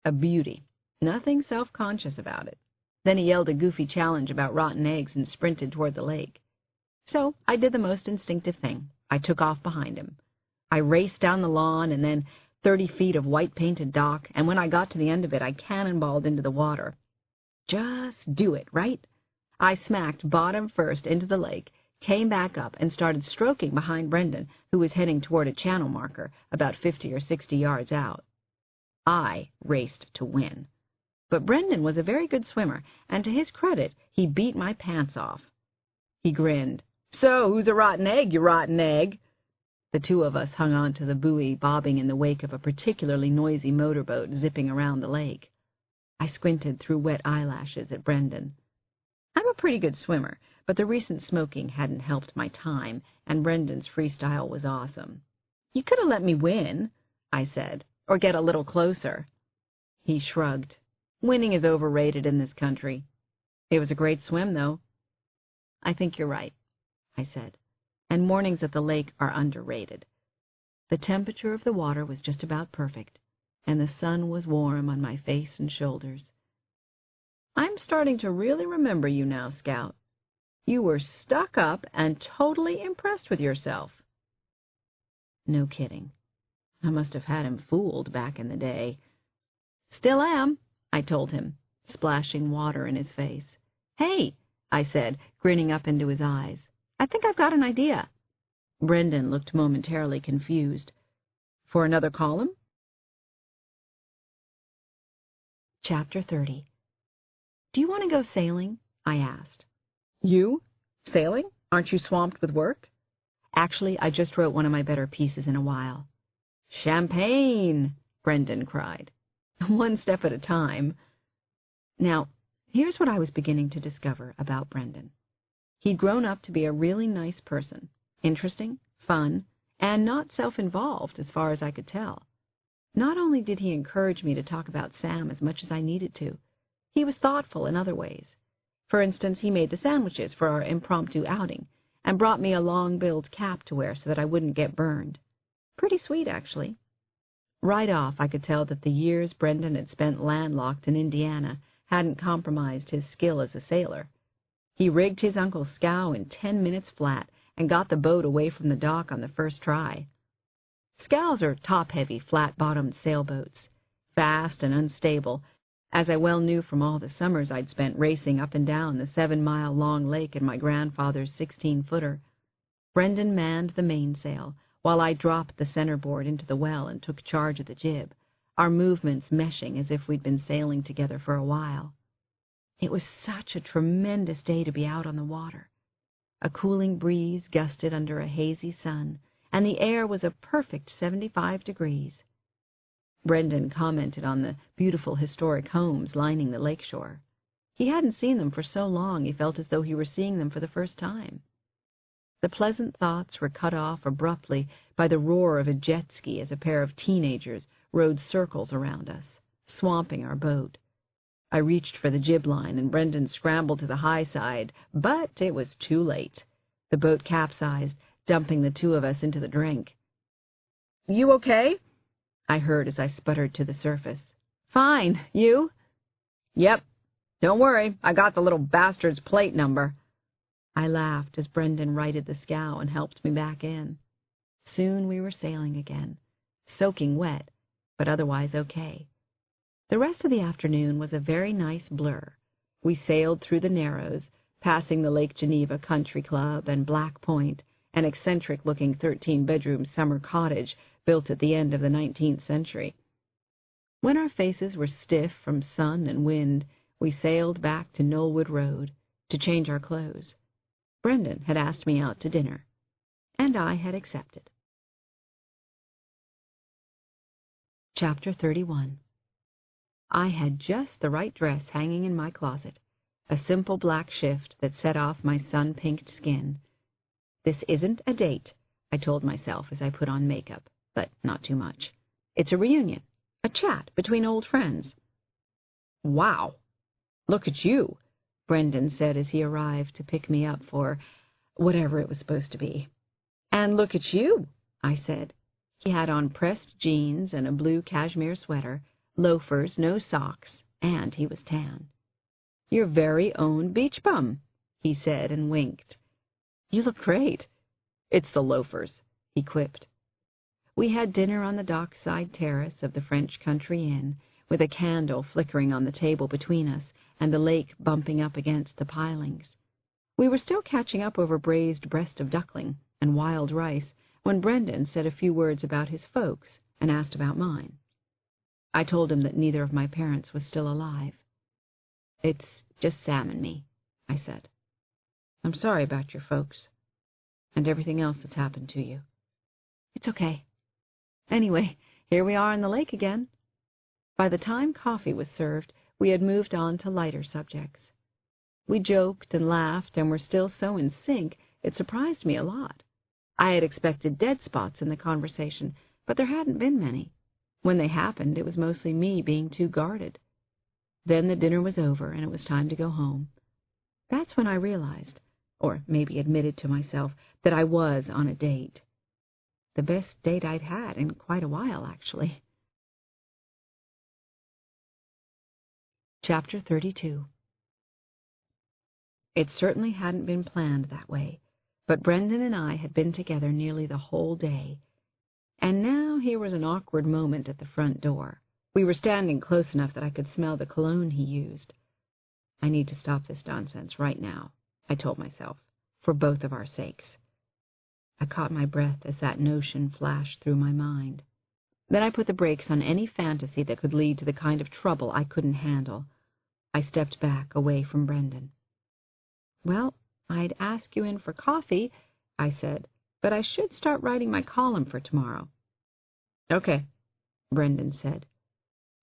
A beauty. Nothing self-conscious about it. Then he yelled a goofy challenge about rotten eggs and sprinted toward the lake. So I did the most instinctive thing. I took off behind him. I raced down the lawn and then 30 feet of white-painted dock, and when I got to the end of it, I cannonballed into the water. Just do it, right? I smacked bottom first into the lake, came back up, and started stroking behind Brendan, who was heading toward a channel marker about 50 or 60 yards out. I raced to win. But Brendan was a very good swimmer, and to his credit, he beat my pants off. He grinned. "So, who's a rotten egg, you rotten egg?" The two of us hung on to the buoy, bobbing in the wake of a particularly noisy motorboat zipping around the lake. I squinted through wet eyelashes at Brendan. I'm a pretty good swimmer, but the recent smoking hadn't helped my time, and Brendan's freestyle was awesome. "You could have let me win," I said, "or get a little closer." He shrugged. "Winning is overrated in this country." "It was a great swim, though." "I think you're right," I said, "and mornings at the lake are underrated." The temperature of the water was just about perfect, and the sun was warm on my face and shoulders. "I'm starting to really remember you now, Scout. You were stuck up and totally impressed with yourself." No kidding. I must have had him fooled back in the day. "Still am," I told him, splashing water in his face. "Hey," I said, grinning up into his eyes, "I think I've got an idea." Brendan looked momentarily confused. "For another column?" Chapter 30. "Do you want to go sailing?" I asked. "You? Sailing? Aren't you swamped with work?" "Actually, I just wrote one of my better pieces in a while." "Champagne!" Brendan cried. "One step at a time." Now, here's what I was beginning to discover about Brendan. He'd grown up to be a really nice person, interesting, fun, and not self-involved as far as I could tell. Not only did he encourage me to talk about Sam as much as I needed to, he was thoughtful in other ways. For instance, he made the sandwiches for our impromptu outing and brought me a long-billed cap to wear so that I wouldn't get burned. Pretty sweet, actually. Right off, I could tell that the years Brendan had spent landlocked in Indiana hadn't compromised his skill as a sailor. He rigged his uncle's scow in 10 minutes flat and got the boat away from the dock on the first try. Scows are top-heavy, flat-bottomed sailboats, fast and unstable, as I well knew from all the summers I'd spent racing up and down the 7-mile-long lake in my grandfather's 16-footer. Brendan manned the mainsail, while I dropped the centerboard into the well and took charge of the jib, our movements meshing as if we'd been sailing together for a while. It was such a tremendous day to be out on the water. A cooling breeze gusted under a hazy sun, and the air was a perfect 75 degrees. Brendan commented on the beautiful historic homes lining the lakeshore. He hadn't seen them for so long he felt as though he were seeing them for the first time. The pleasant thoughts were cut off abruptly by the roar of a jet ski as a pair of teenagers rode circles around us, swamping our boat. I reached for the jib line, and Brendan scrambled to the high side, but it was too late. The boat capsized, dumping the two of us into the drink. "You okay?" I heard as I sputtered to the surface. "Fine. You?" "Yep. Don't worry. I got the little bastard's plate number." I laughed as Brendan righted the scow and helped me back in. Soon we were sailing again, soaking wet, but otherwise okay. The rest of the afternoon was a very nice blur. We sailed through the Narrows, passing the Lake Geneva Country Club and Black Point, an eccentric-looking 13-bedroom summer cottage built at the end of the 19th century. When our faces were stiff from sun and wind, we sailed back to Knollwood Road to change our clothes. Brendan had asked me out to dinner, and I had accepted. Chapter 31. I had just the right dress hanging in my closet, a simple black shift that set off my sun-pinked skin. This isn't a date, I told myself as I put on makeup, but not too much. It's a reunion, a chat between old friends. "Wow, look at you," Brendan said as he arrived to pick me up for whatever it was supposed to be. "And look at you," I said. He had on pressed jeans and a blue cashmere sweater, loafers, no socks, and he was tan. "Your very own beach bum," he said and winked. "You look great." It's the loafers," he quipped. We had dinner on the dockside terrace of the French country inn, with a candle flickering on the table between us and the lake bumping up against the pilings. We were still catching up over braised breast of duckling and wild rice when Brendan said a few words about his folks and asked about mine. I told him that neither of my parents was still alive. "It's just Sam and me," I said. "I'm sorry about your folks and everything else that's happened to you." "It's okay. Anyway, here we are on the lake again." By the time coffee was served, we had moved on to lighter subjects. We joked and laughed and were still so in sync it surprised me a lot. I had expected dead spots in the conversation, but there hadn't been many. When they happened, it was mostly me being too guarded. Then the dinner was over and it was time to go home. That's when I realized, or maybe admitted to myself, that I was on a date. The best date I'd had in quite a while, actually. Chapter 32. It certainly hadn't been planned that way, but Brendan and I had been together nearly the whole day. And now here was an awkward moment at the front door. We were standing close enough that I could smell the cologne he used. I need to stop this nonsense right now, I told myself, for both of our sakes. I caught my breath as that notion flashed through my mind. Then I put the brakes on any fantasy that could lead to the kind of trouble I couldn't handle. I stepped back, away from Brendan. "Well, I'd ask you in for coffee," I said, "but I should start writing my column for tomorrow." "Okay," Brendan said.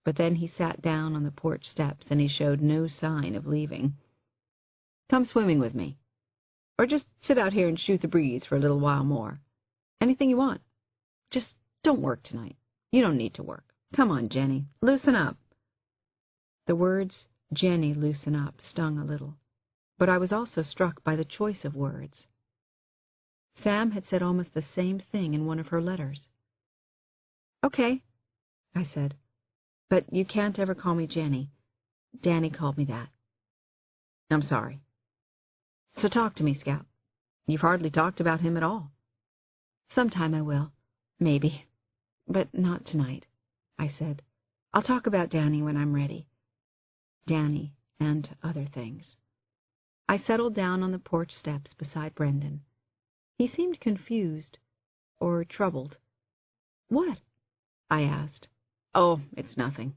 But then he sat down on the porch steps and he showed no sign of leaving. "Come swimming with me. Or just sit out here and shoot the breeze for a little while more. Anything you want. Just don't work tonight. You don't need to work. Come on, Jenny. Loosen up." The words, "Jenny, loosen up," stung a little. But I was also struck by the choice of words. Sam had said almost the same thing in one of her letters. "Okay," I said, "but you can't ever call me Jenny. Danny called me that." "I'm sorry." "So talk to me, Scout. You've hardly talked about him at all." "Sometime I will. Maybe. But not tonight," I said. "I'll talk about Danny when I'm ready. Danny and other things." I settled down on the porch steps beside Brendan. He seemed confused or troubled. "What?" I asked. "Oh, it's nothing.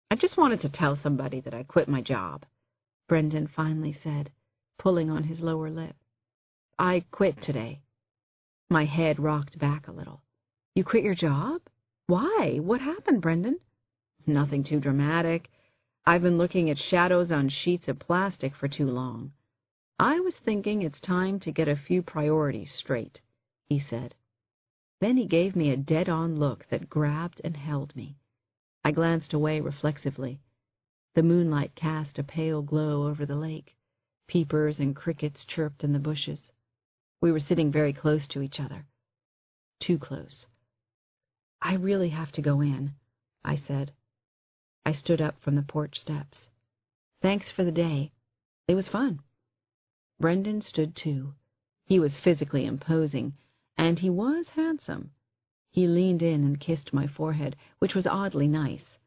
I just wanted to tell somebody that I quit my job," Brendan finally said, pulling on his lower lip. "I quit today." My head rocked back a little. "You quit your job? Why? What happened, Brendan?" "Nothing too dramatic. I've been looking at shadows on sheets of plastic for too long. I was thinking it's time to get a few priorities straight," he said. Then he gave me a dead-on look that grabbed and held me. I glanced away reflexively. The moonlight cast a pale glow over the lake. Peepers and crickets chirped in the bushes. We were sitting very close to each other. Too close. "I really have to go in," I said. I stood up from the porch steps. "Thanks for the day. It was fun." Brendan stood too. He was physically imposing, and he was handsome. He leaned in and kissed my forehead, which was oddly nice.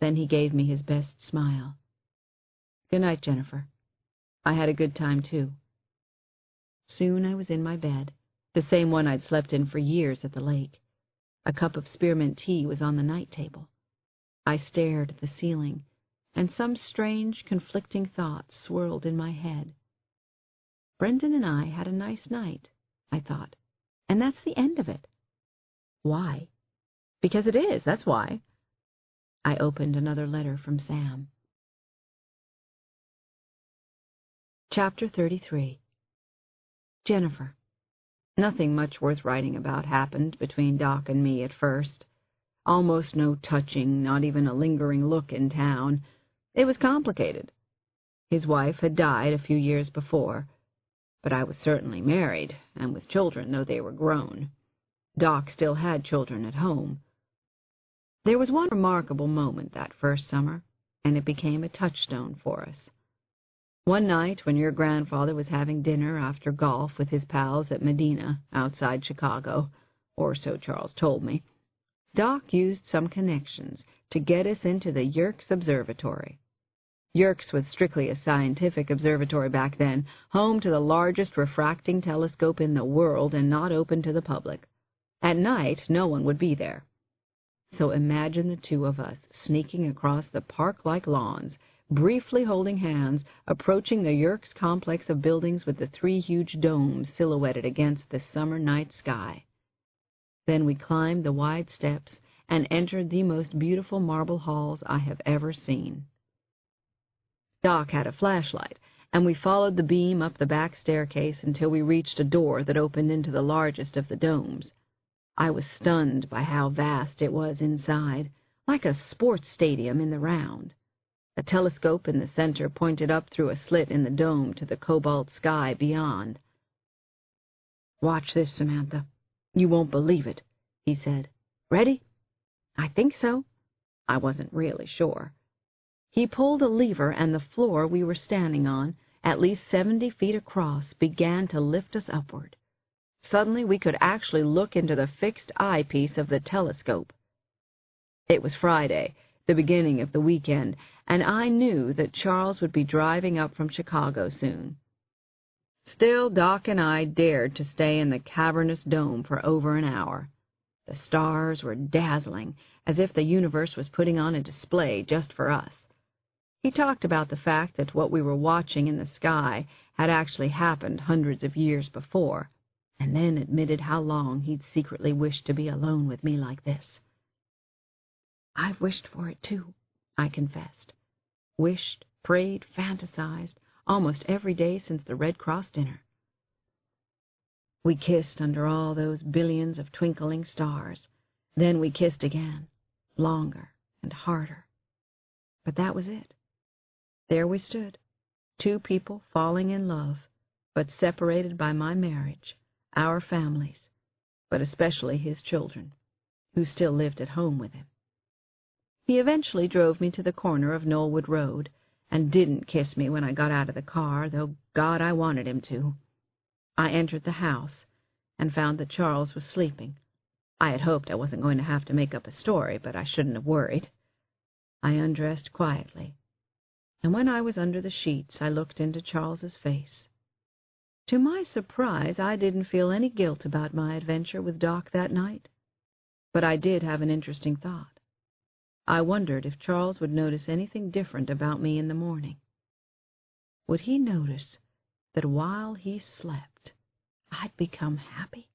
Then he gave me his best smile. "Good night, Jennifer. I had a good time, too." Soon I was in my bed, the same one I'd slept in for years at the lake. A cup of spearmint tea was on the night table. I stared at the ceiling, and some strange, conflicting thoughts swirled in my head. Brendan and I had a nice night, I thought, and that's the end of it. Why? Because it is, that's why. I opened another letter from Sam. Chapter 33. Jennifer. Nothing much worth writing about happened between Doc and me at first. Almost no touching, not even a lingering look in town. It was complicated. His wife had died a few years before, but I was certainly married, and with children, though they were grown. Doc still had children at home. There was one remarkable moment that first summer, and it became a touchstone for us. One night, when your grandfather was having dinner after golf with his pals at Medina, outside Chicago, or so Charles told me, Doc used some connections to get us into the Yerkes Observatory. Yerkes was strictly a scientific observatory back then, home to the largest refracting telescope in the world and not open to the public. At night, no one would be there. So imagine the two of us sneaking across the park-like lawns, briefly holding hands, approaching the Yerkes complex of buildings with the 3 huge domes silhouetted against the summer night sky. Then we climbed the wide steps and entered the most beautiful marble halls I have ever seen. Doc had a flashlight, and we followed the beam up the back staircase until we reached a door that opened into the largest of the domes. I was stunned by how vast it was inside, like a sports stadium in the round. A telescope in the center pointed up through a slit in the dome to the cobalt sky beyond. "Watch this, Samantha. You won't believe it," he said. "Ready?" "I think so." I wasn't really sure. He pulled a lever, and the floor we were standing on, at least 70 feet across, began to lift us upward. Suddenly we could actually look into the fixed eyepiece of the telescope. It was Friday, the beginning of the weekend, and I knew that Charles would be driving up from Chicago soon. Still, Doc and I dared to stay in the cavernous dome for over an hour. The stars were dazzling, as if the universe was putting on a display just for us. He talked about the fact that what we were watching in the sky had actually happened hundreds of years before, and then admitted how long he'd secretly wished to be alone with me like this. "I've wished for it, too," I confessed. Wished, prayed, fantasized, almost every day since the Red Cross dinner. We kissed under all those billions of twinkling stars. Then we kissed again, longer and harder. But that was it. There we stood, 2 people falling in love, but separated by my marriage, our families, but especially his children, who still lived at home with him. He eventually drove me to the corner of Knollwood Road, and didn't kiss me when I got out of the car, though God, I wanted him to. I entered the house and found that Charles was sleeping. I had hoped I wasn't going to have to make up a story, but I shouldn't have worried. I undressed quietly, and when I was under the sheets, I looked into Charles's face. To my surprise, I didn't feel any guilt about my adventure with Doc that night, but I did have an interesting thought. I wondered if Charles would notice anything different about me in the morning. Would he notice that while he slept, I'd become happy?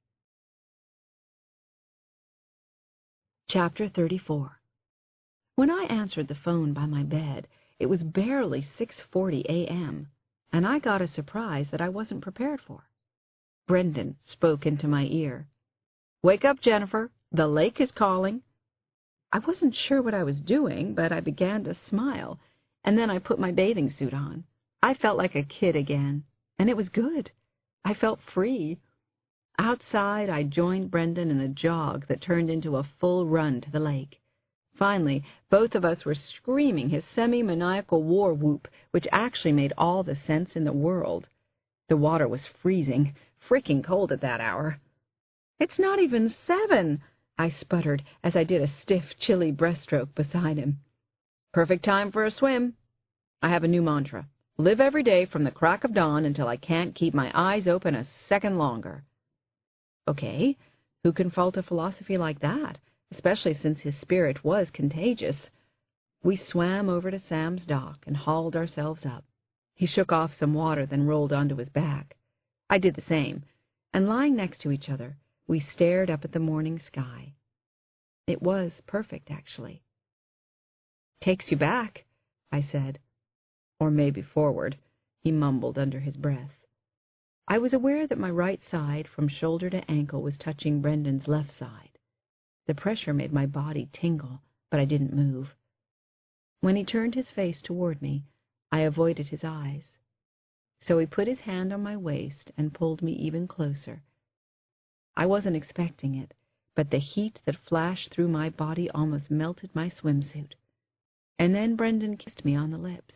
Chapter 34. When I answered the phone by my bed, it was barely 6:40 a.m., and I got a surprise that I wasn't prepared for. Brendan spoke into my ear. "Wake up, Jennifer. The lake is calling." I wasn't sure what I was doing, but I began to smile, and then I put my bathing suit on. I felt like a kid again, and it was good. I felt free. Outside, I joined Brendan in a jog that turned into a full run to the lake. Finally, both of us were screaming his semi-maniacal war whoop, which actually made all the sense in the world. The water was freezing, freaking cold at that hour. "It's not even 7, I sputtered as I did a stiff, chilly breaststroke beside him. "Perfect time for a swim. I have a new mantra. Live every day from the crack of dawn until I can't keep my eyes open a second longer." Okay, who can fault a philosophy like that, especially since his spirit was contagious? We swam over to Sam's dock and hauled ourselves up. He shook off some water, then rolled onto his back. I did the same, and lying next to each other, we stared up at the morning sky. It was perfect, actually. "Takes you back," I said. "Or maybe forward," he mumbled under his breath. I was aware that my right side, from shoulder to ankle, was touching Brendan's left side. The pressure made my body tingle, but I didn't move. When he turned his face toward me, I avoided his eyes. So he put his hand on my waist and pulled me even closer. I wasn't expecting it, but the heat that flashed through my body almost melted my swimsuit. And then Brendan kissed me on the lips.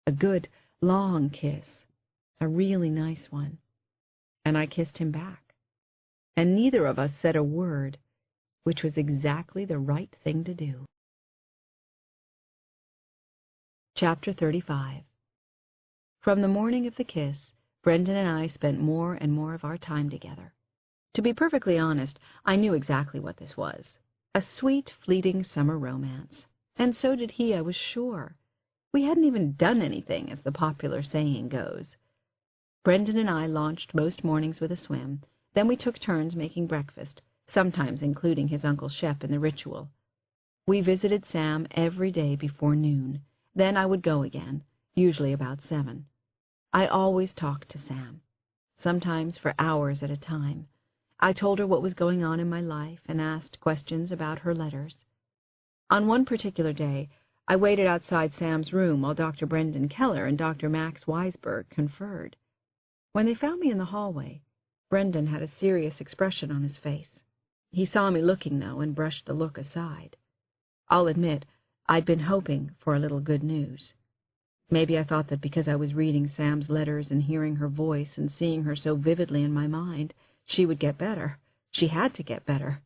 A good, long kiss, a really nice one. And I kissed him back. And neither of us said a word, which was exactly the right thing to do. Chapter 35. From the morning of the kiss, Brendan and I spent more and more of our time together. To be perfectly honest, I knew exactly what this was. A sweet, fleeting summer romance. And so did he, I was sure. We hadn't even done anything, as the popular saying goes. Brendan and I launched most mornings with a swim. Then we took turns making breakfast, sometimes including his Uncle Shep in the ritual. We visited Sam every day before noon. Then I would go again, usually about 7. I always talked to Sam, sometimes for hours at a time. I told her what was going on in my life and asked questions about her letters. On one particular day, I waited outside Sam's room while Dr. Brendan Keller and Dr. Max Weisberg conferred. When they found me in the hallway, Brendan had a serious expression on his face. He saw me looking, though, and brushed the look aside. I'll admit, I'd been hoping for a little good news. Maybe I thought that because I was reading Sam's letters and hearing her voice and seeing her so vividly in my mind, she would get better. She had to get better.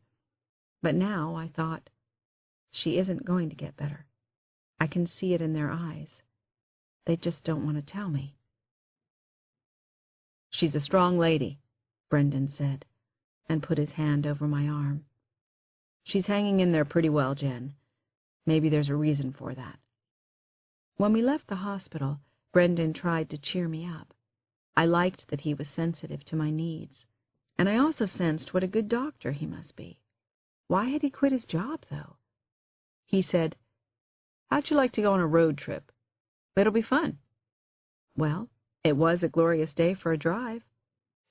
But now I thought, she isn't going to get better. I can see it in their eyes. They just don't want to tell me. She's a strong lady, Brendan said, and put his hand over my arm. She's hanging in there pretty well, Jen. Maybe there's a reason for that. When we left the hospital, Brendan tried to cheer me up. I liked that he was sensitive to my needs, and I also sensed what a good doctor he must be. Why had he quit his job, though? He said, "How'd you like to go on a road trip? It'll be fun." Well, it was a glorious day for a drive.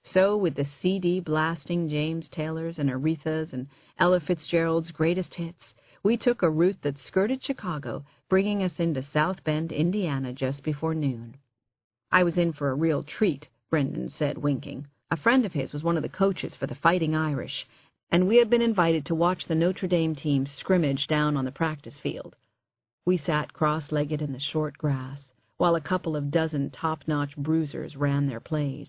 So, with the CD blasting James Taylor's and Aretha's and Ella Fitzgerald's greatest hits, we took a route that skirted Chicago, bringing us into South Bend, Indiana, just before noon. I was in for a real treat, Brendan said, winking. A friend of his was one of the coaches for the Fighting Irish, and we had been invited to watch the Notre Dame team scrimmage down on the practice field. We sat cross-legged in the short grass, while a couple of dozen top-notch bruisers ran their plays.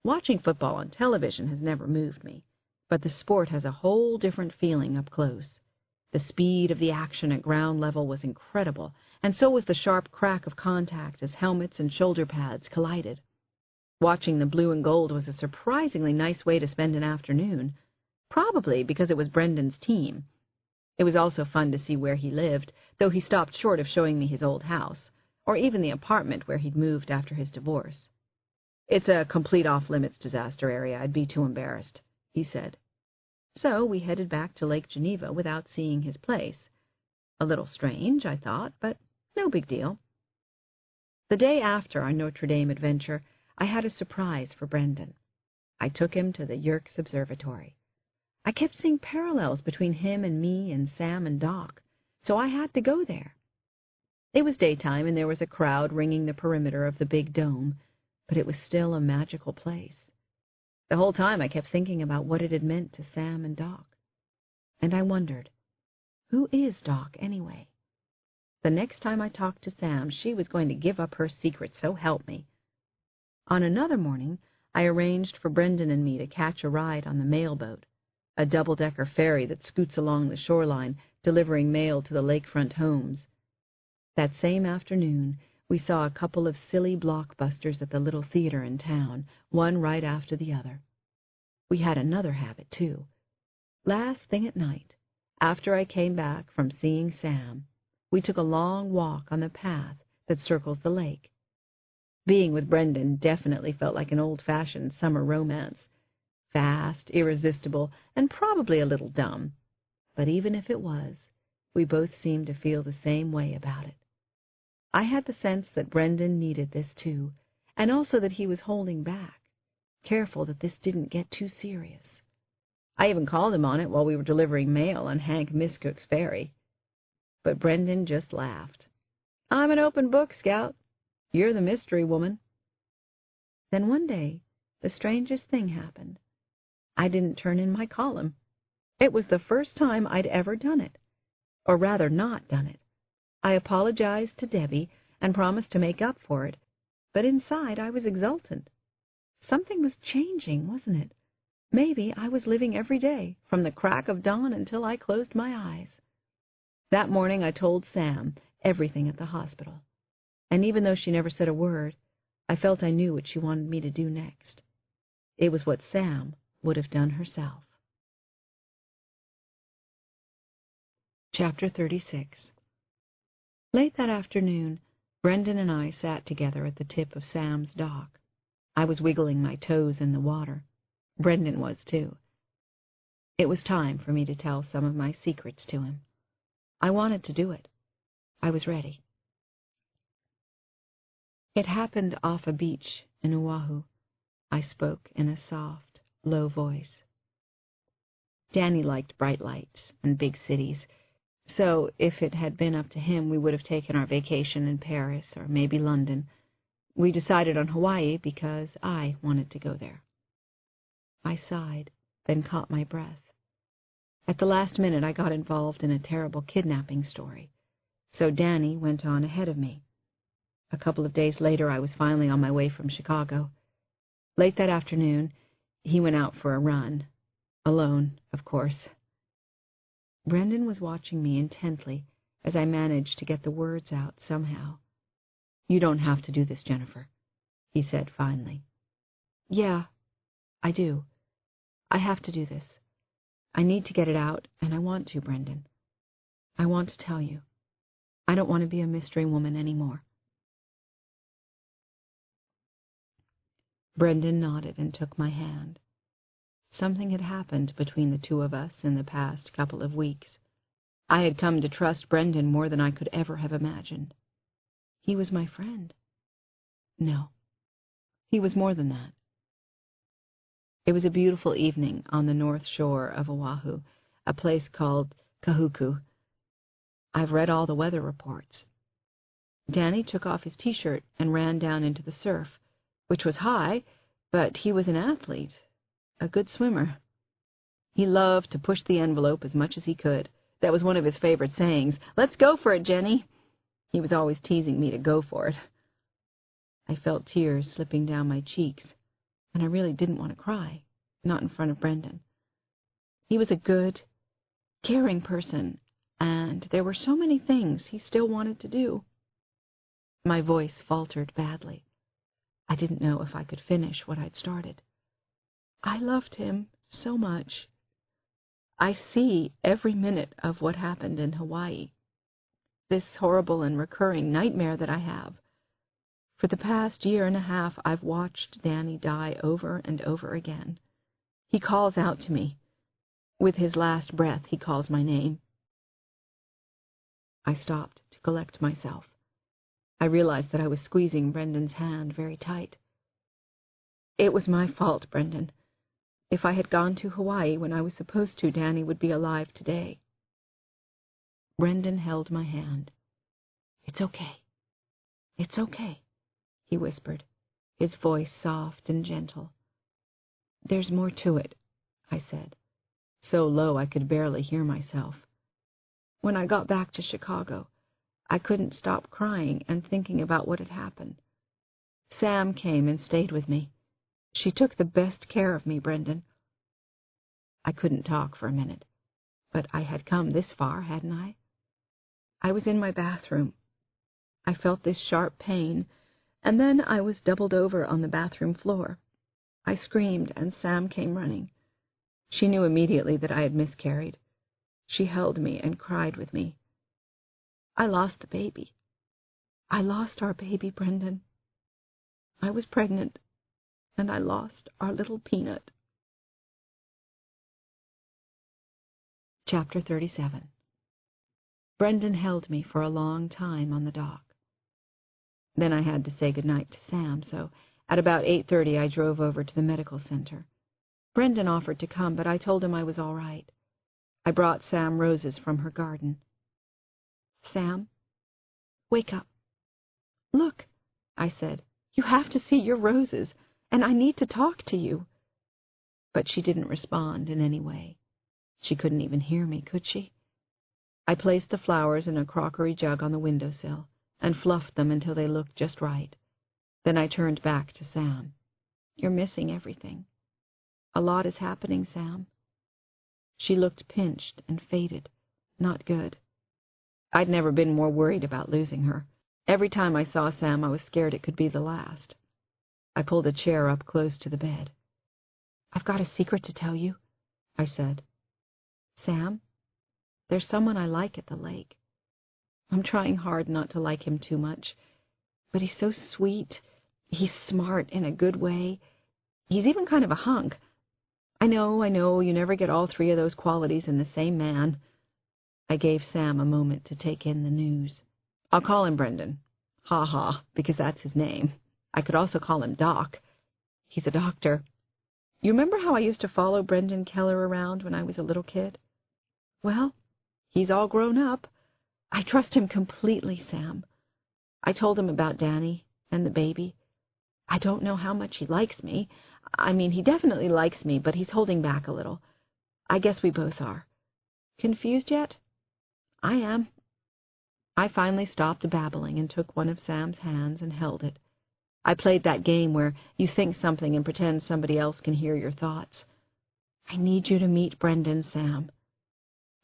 Watching football on television has never moved me, but the sport has a whole different feeling up close. The speed of the action at ground level was incredible, and so was the sharp crack of contact as helmets and shoulder pads collided. Watching the blue and gold was a surprisingly nice way to spend an afternoon, probably because it was Brendan's team. It was also fun to see where he lived, though he stopped short of showing me his old house, or even the apartment where he'd moved after his divorce. "It's a complete off-limits disaster area. I'd be too embarrassed," he said. So we headed back to Lake Geneva without seeing his place. A little strange, I thought, but no big deal. The day after our Notre Dame adventure, I had a surprise for Brendan. I took him to the Yerkes Observatory. I kept seeing parallels between him and me and Sam and Doc, so I had to go there. It was daytime, and there was a crowd ringing the perimeter of the big dome, but it was still a magical place. The whole time I kept thinking about what it had meant to Sam and Doc. And I wondered, who is Doc anyway? The next time I talked to Sam, she was going to give up her secret, so help me. On another morning, I arranged for Brendan and me to catch a ride on the mail boat, a double-decker ferry that scoots along the shoreline, delivering mail to the lakefront homes. That same afternoon, we saw a couple of silly blockbusters at the little theater in town, one right after the other. We had another habit, too. Last thing at night, after I came back from seeing Sam, we took a long walk on the path that circles the lake. Being with Brendan definitely felt like an old-fashioned summer romance. Fast, irresistible, and probably a little dumb. But even if it was, we both seemed to feel the same way about it. I had the sense that Brendan needed this, too, and also that he was holding back, careful that this didn't get too serious. I even called him on it while we were delivering mail on Hank Miscook's ferry. But Brendan just laughed. "I'm an open book, Scout. You're the mystery woman." Then one day, the strangest thing happened. I didn't turn in my column. It was the first time I'd ever done it, or rather not done it. I apologized to Debbie and promised to make up for it, but inside I was exultant. Something was changing, wasn't it? Maybe I was living every day, from the crack of dawn until I closed my eyes. That morning I told Sam everything at the hospital, and even though she never said a word, I felt I knew what she wanted me to do next. It was what Sam would have done herself. Chapter 36. Late that afternoon, Brendan and I sat together at the tip of Sam's dock. I was wiggling my toes in the water. Brendan was, too. It was time for me to tell some of my secrets to him. I wanted to do it. I was ready. It happened off a beach in Oahu. I spoke in a soft, low voice. Danny liked bright lights and big cities, so if it had been up to him, we would have taken our vacation in Paris or maybe London. We decided on Hawaii because I wanted to go there. I sighed, then caught my breath. At the last minute, I got involved in a terrible kidnapping story, so Danny went on ahead of me. A couple of days later, I was finally on my way from Chicago. Late that afternoon, he went out for a run. Alone, of course. Brendan was watching me intently as I managed to get the words out somehow. "You don't have to do this, Jennifer," he said finally. "Yeah, I do. I have to do this. I need to get it out, and I want to, Brendan. I want to tell you. I don't want to be a mystery woman anymore." Brendan nodded and took my hand. Something had happened between the two of us in the past couple of weeks. I had come to trust Brendan more than I could ever have imagined. He was my friend. No, he was more than that. It was a beautiful evening on the north shore of Oahu, a place called Kahuku. I've read all the weather reports. Danny took off his T-shirt and ran down into the surf, which was high, but he was an athlete, a good swimmer. He loved to push the envelope as much as he could. That was one of his favorite sayings. "Let's go for it, Jenny." He was always teasing me to go for it. I felt tears slipping down my cheeks, and I really didn't want to cry, not in front of Brendan. He was a good, caring person, and there were so many things he still wanted to do. My voice faltered badly. I didn't know if I could finish what I'd started. I loved him so much. I see every minute of what happened in Hawaii. This horrible and recurring nightmare that I have. For the past year and a half, I've watched Danny die over and over again. He calls out to me. With his last breath, he calls my name. I stopped to collect myself. I realized that I was squeezing Brendan's hand very tight. "It was my fault, Brendan. If I had gone to Hawaii when I was supposed to, Danny would be alive today." Brendan held my hand. "It's okay. It's okay," he whispered, his voice soft and gentle. "There's more to it," I said, so low I could barely hear myself. "When I got back to Chicago, I couldn't stop crying and thinking about what had happened. Sam came and stayed with me. She took the best care of me, Brendan." I couldn't talk for a minute, but I had come this far, hadn't I? I was in my bathroom. I felt this sharp pain, and then I was doubled over on the bathroom floor. I screamed, and Sam came running. She knew immediately that I had miscarried. She held me and cried with me. "I lost the baby. I lost our baby, Brendan. I was pregnant, and I lost our little Peanut." Chapter 37. Brendan held me for a long time on the dock. Then I had to say goodnight to Sam, so at about 8:30 I drove over to the medical center. Brendan offered to come, but I told him I was all right. I brought Sam roses from her garden. "Sam, wake up. Look," I said. "You have to see your roses, and I need to talk to you." But she didn't respond in any way. She couldn't even hear me, could she? I placed the flowers in a crockery jug on the windowsill and fluffed them until they looked just right. Then I turned back to Sam. "You're missing everything. A lot is happening, Sam." She looked pinched and faded. Not good. I'd never been more worried about losing her. Every time I saw Sam, I was scared it could be the last. I pulled a chair up close to the bed. "I've got a secret to tell you," I said. "Sam, there's someone I like at the lake. I'm trying hard not to like him too much, but he's so sweet. He's smart in a good way. He's even kind of a hunk. I know, you never get all three of those qualities in the same man." I gave Sam a moment to take in the news. "I'll call him Brendan. Ha ha, because that's his name. I could also call him Doc. He's a doctor. You remember how I used to follow Brendan Keller around when I was a little kid? Well, he's all grown up. I trust him completely, Sam. I told him about Danny and the baby. I don't know how much he likes me. I mean, he definitely likes me, but he's holding back a little. I guess we both are. Confused yet? I am." I finally stopped babbling and took one of Sam's hands and held it. I played that game where you think something and pretend somebody else can hear your thoughts. "I need you to meet Brendan, Sam.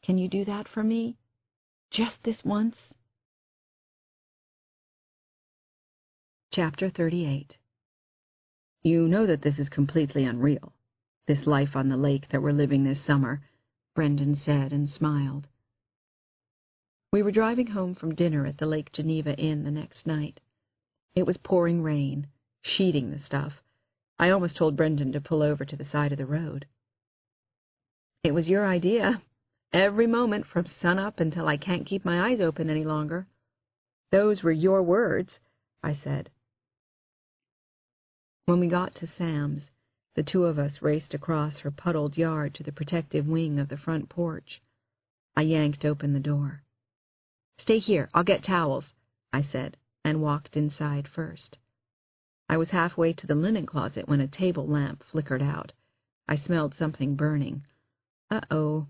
Can you do that for me? Just this once?" Chapter 38. "You know that this is completely unreal, this life on the lake that we're living this summer," Brendan said and smiled. We were driving home from dinner at the Lake Geneva Inn the next night. It was pouring rain, sheeting the stuff. I almost told Brendan to pull over to the side of the road. "It was your idea. Every moment from sunup until I can't keep my eyes open any longer." "Those were your words," I said. When we got to Sam's, the two of us raced across her puddled yard to the protective wing of the front porch. I yanked open the door. "Stay here, I'll get towels," I said, and walked inside first. I was halfway to the linen closet when a table lamp flickered out. I smelled something burning. Uh-oh.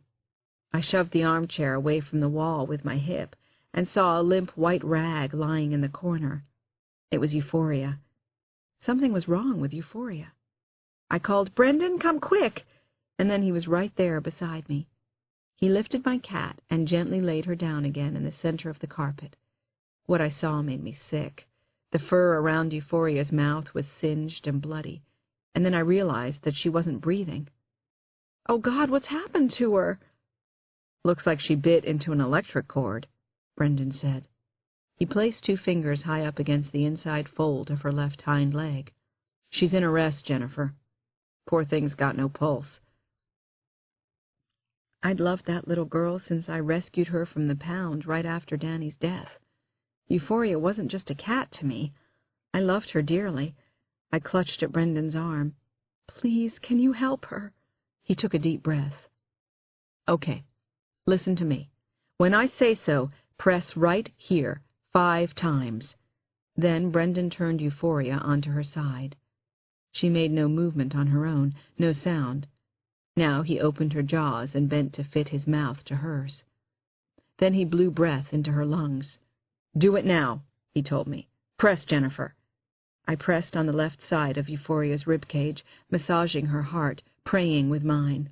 I shoved the armchair away from the wall with my hip and saw a limp white rag lying in the corner. It was Euphoria. Something was wrong with Euphoria. I called, "Brendan, come quick!" and then he was right there beside me. He lifted my cat and gently laid her down again in the center of the carpet. What I saw made me sick. The fur around Euphoria's mouth was singed and bloody, and then I realized that she wasn't breathing. "Oh, God, what's happened to her?" "Looks like she bit into an electric cord," Brendan said. He placed 2 fingers high up against the inside fold of her left hind leg. "She's in arrest, Jennifer. Poor thing's got no pulse." I'd loved that little girl since I rescued her from the pound right after Danny's death. Euphoria wasn't just a cat to me. I loved her dearly. I clutched at Brendan's arm. "Please, can you help her?" He took a deep breath. "Okay, listen to me. When I say so, press right here 5 times. Then Brendan turned Euphoria onto her side. She made no movement on her own, no sound. Now he opened her jaws and bent to fit his mouth to hers. Then he blew breath into her lungs. "Do it now," he told me. "Press, Jennifer." I pressed on the left side of Euphoria's ribcage, massaging her heart, praying with mine.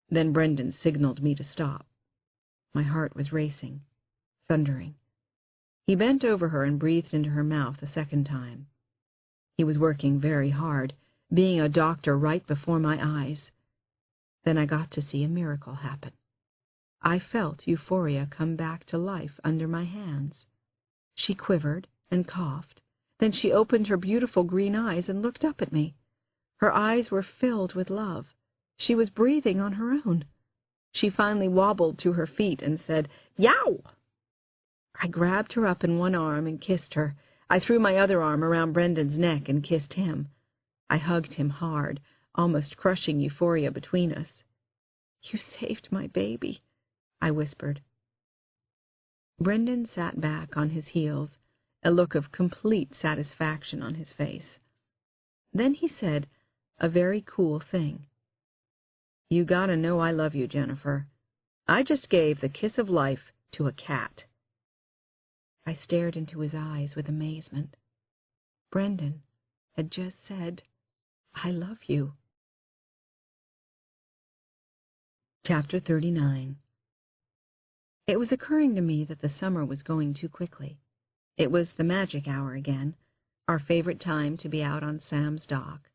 Then Brendan signaled me to stop. My heart was racing, thundering. He bent over her and breathed into her mouth a second time. He was working very hard, being a doctor right before my eyes. Then I got to see a miracle happen. I felt Euphoria come back to life under my hands. She quivered and coughed. Then she opened her beautiful green eyes and looked up at me. Her eyes were filled with love. She was breathing on her own. She finally wobbled to her feet and said, "Yow!" I grabbed her up in one arm and kissed her. I threw my other arm around Brendan's neck and kissed him. I hugged him hard, almost crushing Euphoria between us. "You saved my baby," I whispered. Brendan sat back on his heels, a look of complete satisfaction on his face. Then he said a very cool thing. "You gotta know I love you, Jennifer. I just gave the kiss of life to a cat." I stared into his eyes with amazement. "Brendan, had just said, "I love you." Chapter 39. It was occurring to me that the summer was going too quickly. It was the magic hour again, our favorite time to be out on Sam's dock.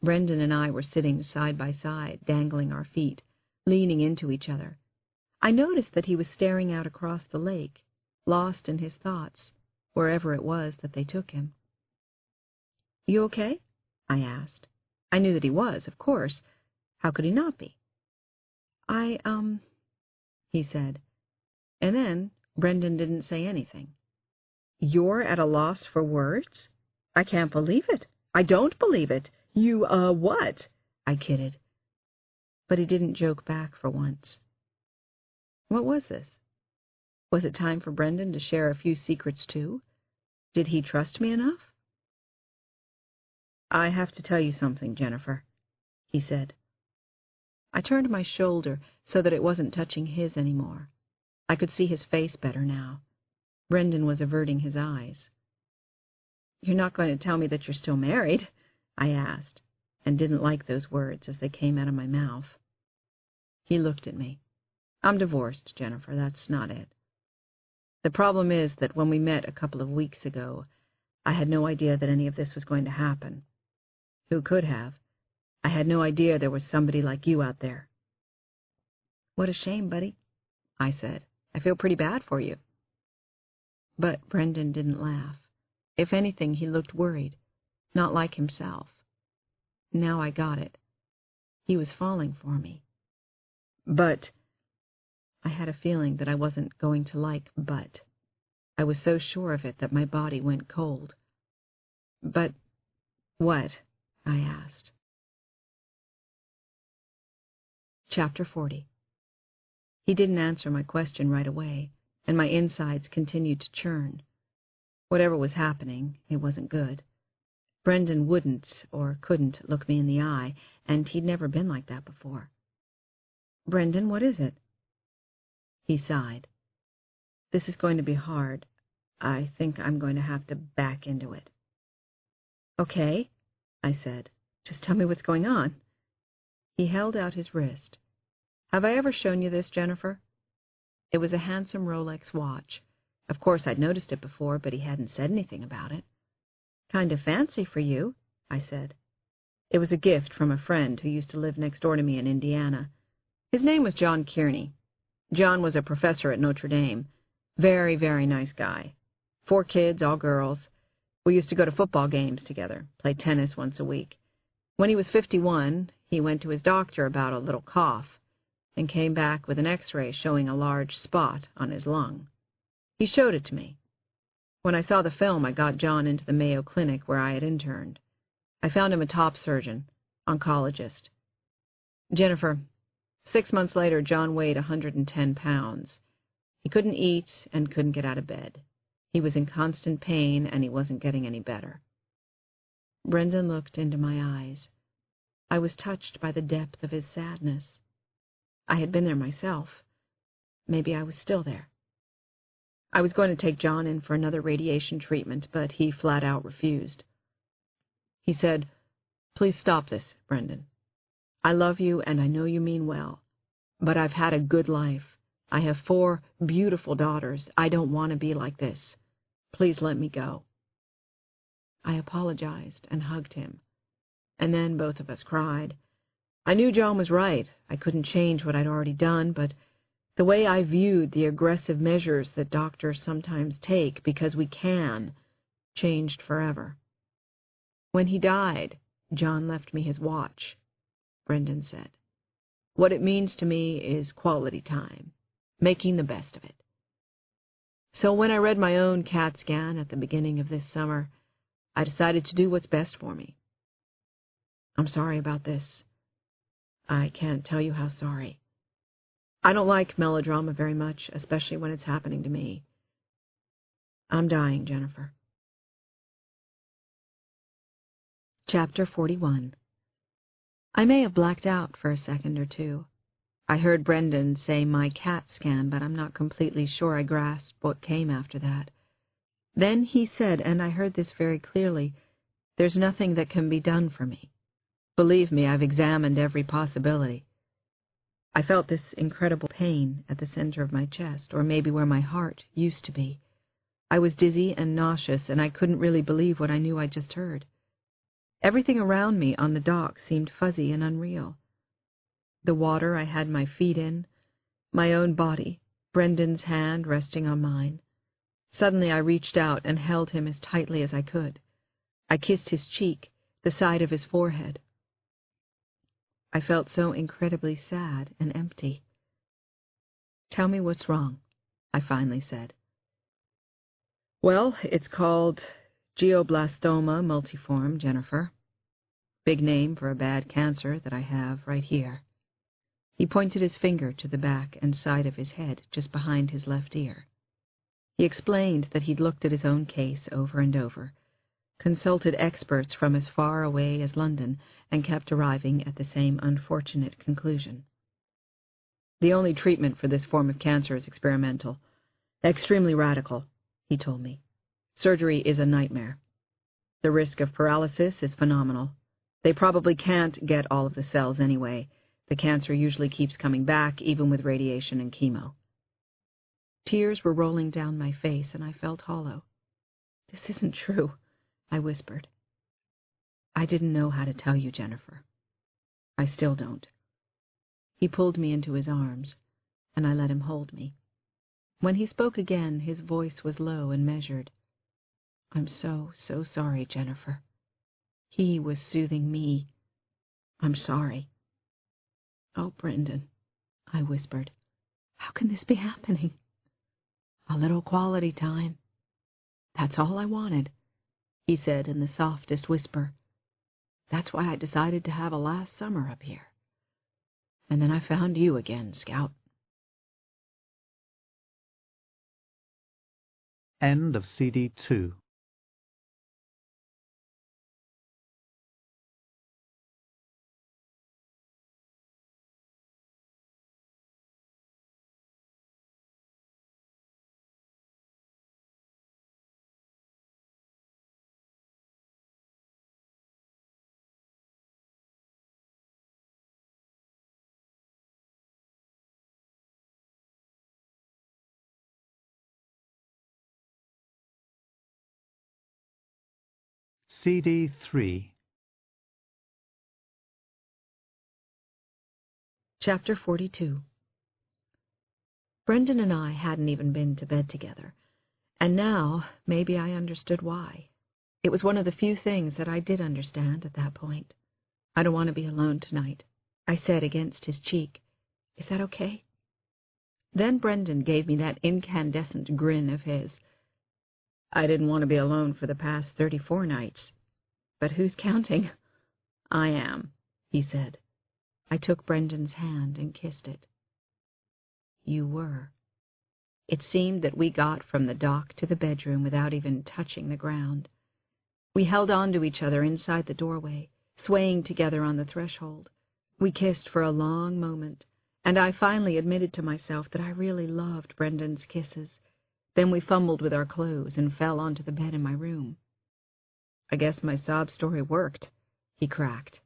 Brendan and I were sitting side by side, dangling our feet, leaning into each other. I noticed that he was staring out across the lake, lost in his thoughts, wherever it was that they took him. "You okay?" I asked. I knew that he was, of course. How could he not be? He said. And then Brendan didn't say anything. "You're at a loss for words? I can't believe it. I don't believe it. You, what?" I kidded. But he didn't joke back for once. What was this? Was it time for Brendan to share a few secrets too? Did he trust me enough? "I have to tell you something, Jennifer," he said. I turned my shoulder so that it wasn't touching his anymore. I could see his face better now. Brendan was averting his eyes. "You're not going to tell me that you're still married?" I asked, and didn't like those words as they came out of my mouth. He looked at me. "I'm divorced, Jennifer, that's not it. The problem is that when we met a couple of weeks ago, I had no idea that any of this was going to happen. Who could have? I had no idea there was somebody like you out there." "What a shame, buddy," I said. "I feel pretty bad for you." But Brendan didn't laugh. If anything, he looked worried, not like himself. Now I got it. He was falling for me. "But—" I had a feeling that I wasn't going to like "but." I was so sure of it that my body went cold. "But what?" I asked. Chapter 40. He didn't answer my question right away, and my insides continued to churn. Whatever was happening, it wasn't good. Brendan wouldn't or couldn't look me in the eye, and he'd never been like that before. "Brendan, what is it?" He sighed. "This is going to be hard. I think I'm going to have to back into it." "Okay," I said. "Just tell me what's going on." He held out his wrist. "Have I ever shown you this, Jennifer?" It was a handsome Rolex watch. Of course, I'd noticed it before, but he hadn't said anything about it. "Kind of fancy for you," I said. It was a gift from a friend who used to live next door to me in Indiana. His name was John Kearney. John was a professor at Notre Dame. Very, very nice guy. 4 kids, all girls. We used to go to football games together, play tennis once a week. When he was 51, he went to his doctor about a little cough, and came back with an X-ray showing a large spot on his lung. He showed it to me. When I saw the film, I got John into the Mayo Clinic where I had interned. I found him a top surgeon, oncologist. Jennifer, 6 months later, John weighed 110 pounds. He couldn't eat and couldn't get out of bed. He was in constant pain, and he wasn't getting any better. Brendan looked into my eyes. I was touched by the depth of his sadness. I had been there myself. Maybe I was still there. I was going to take John in for another radiation treatment, but he flat out refused. He said, "Please stop this, Brendan. I love you, and I know you mean well. But I've had a good life. I have 4 beautiful daughters. I don't want to be like this. Please let me go." I apologized and hugged him. And then both of us cried. I knew John was right. I couldn't change what I'd already done, but the way I viewed the aggressive measures that doctors sometimes take because we can changed forever. "When he died, John left me his watch," Brendan said. "What it means to me is quality time, making the best of it. So when I read my own CAT scan at the beginning of this summer, I decided to do what's best for me. I'm sorry about this. I can't tell you how sorry. I don't like melodrama very much, especially when it's happening to me. I'm dying, Jennifer." Chapter 41. I may have blacked out for a second or two. I heard Brendan say my CAT scan, but I'm not completely sure I grasped what came after that. Then he said, and I heard this very clearly, There's nothing that can be done for me. Believe me, I've examined every possibility. I felt this incredible pain at the center of my chest, or maybe where my heart used to be. I was dizzy and nauseous, and I couldn't really believe what I knew I'd just heard. Everything around me on the dock seemed fuzzy and unreal. The water I had my feet in, my own body, Brendan's hand resting on mine. Suddenly I reached out and held him as tightly as I could. I kissed his cheek, the side of his forehead. I felt so incredibly sad and empty. "Tell me what's wrong," I finally said. "Well, it's called glioblastoma multiforme, Jennifer. Big name for a bad cancer that I have right here." He pointed his finger to the back and side of his head, just behind his left ear. He explained that he'd looked at his own case over and over, consulted experts from as far away as London, and kept arriving at the same unfortunate conclusion. "The only treatment for this form of cancer is experimental. Extremely radical," he told me. "Surgery is a nightmare. The risk of paralysis is phenomenal. They probably can't get all of the cells anyway. The cancer usually keeps coming back, even with radiation and chemo." Tears were rolling down my face, and I felt hollow. "This isn't true," I whispered. "I didn't know how to tell you, Jennifer. I still don't." He pulled me into his arms, and I let him hold me. When he spoke again, his voice was low and measured. "I'm so sorry, Jennifer." He was soothing me. "I'm sorry." "Oh, Brendan," I whispered, "how can this be happening?" "A little quality time. That's all I wanted," he said in the softest whisper. "That's why I decided to have a last summer up here. And then I found you again, Scout." End of CD 2. CD 3. Chapter 42. Brendan and I hadn't even been to bed together, and now maybe I understood why. It was one of the few things that I did understand at that point. "I don't want to be alone tonight," I said against his cheek. "Is that okay?" Then Brendan gave me that incandescent grin of his. "I didn't want to be alone for the past 34 nights. But who's counting?" "I am," he said. I took Brendan's hand and kissed it. "You were." It seemed that we got from the dock to the bedroom without even touching the ground. We held on to each other inside the doorway, swaying together on the threshold. We kissed for a long moment, and I finally admitted to myself that I really loved Brendan's kisses. Then we fumbled with our clothes and fell onto the bed in my room. "I guess my sob story worked," he cracked.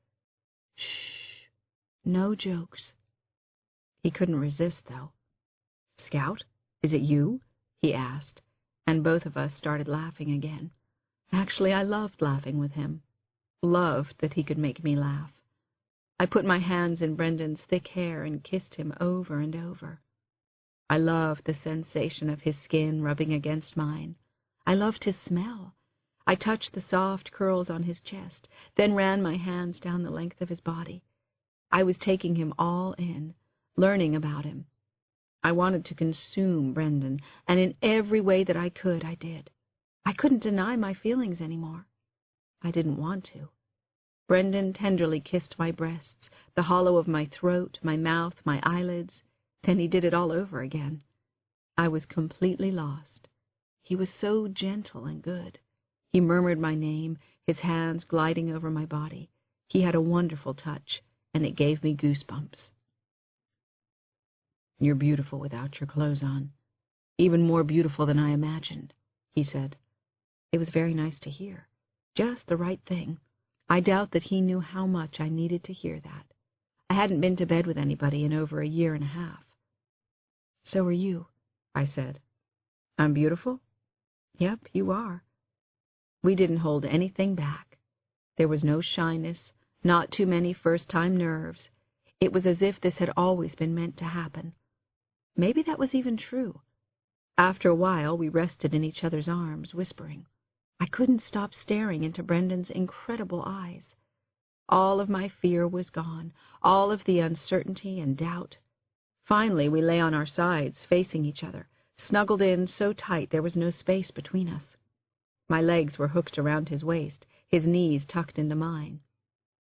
"Shh. No jokes." He couldn't resist, though. "Scout, is it you?" he asked, and both of us started laughing again. Actually, I loved laughing with him. Loved that he could make me laugh. I put my hands in Brendan's thick hair and kissed him over and over. I loved the sensation of his skin rubbing against mine. I loved his smell. I touched the soft curls on his chest, then ran my hands down the length of his body. I was taking him all in, learning about him. I wanted to consume Brendan, and in every way that I could, I did. I couldn't deny my feelings anymore. I didn't want to. Brendan tenderly kissed my breasts, the hollow of my throat, my mouth, my eyelids. Then he did it all over again. I was completely lost. He was so gentle and good. He murmured my name, his hands gliding over my body. He had a wonderful touch, and it gave me goosebumps. "You're beautiful without your clothes on. Even more beautiful than I imagined," he said. It was very nice to hear. just the right thing. I doubt that he knew how much I needed to hear that. I hadn't been to bed with anybody in over a year and a half. "So are you," I said. "I'm beautiful?" "Yep, you are." We didn't hold anything back. There was no shyness, not too many first-time nerves. It was as if this had always been meant to happen. Maybe that was even true. After a while, we rested in each other's arms, whispering. I couldn't stop staring into Brendan's incredible eyes. All of my fear was gone, all of the uncertainty and doubt. Finally, we lay on our sides, facing each other, snuggled in so tight there was no space between us. My legs were hooked around his waist, his knees tucked into mine.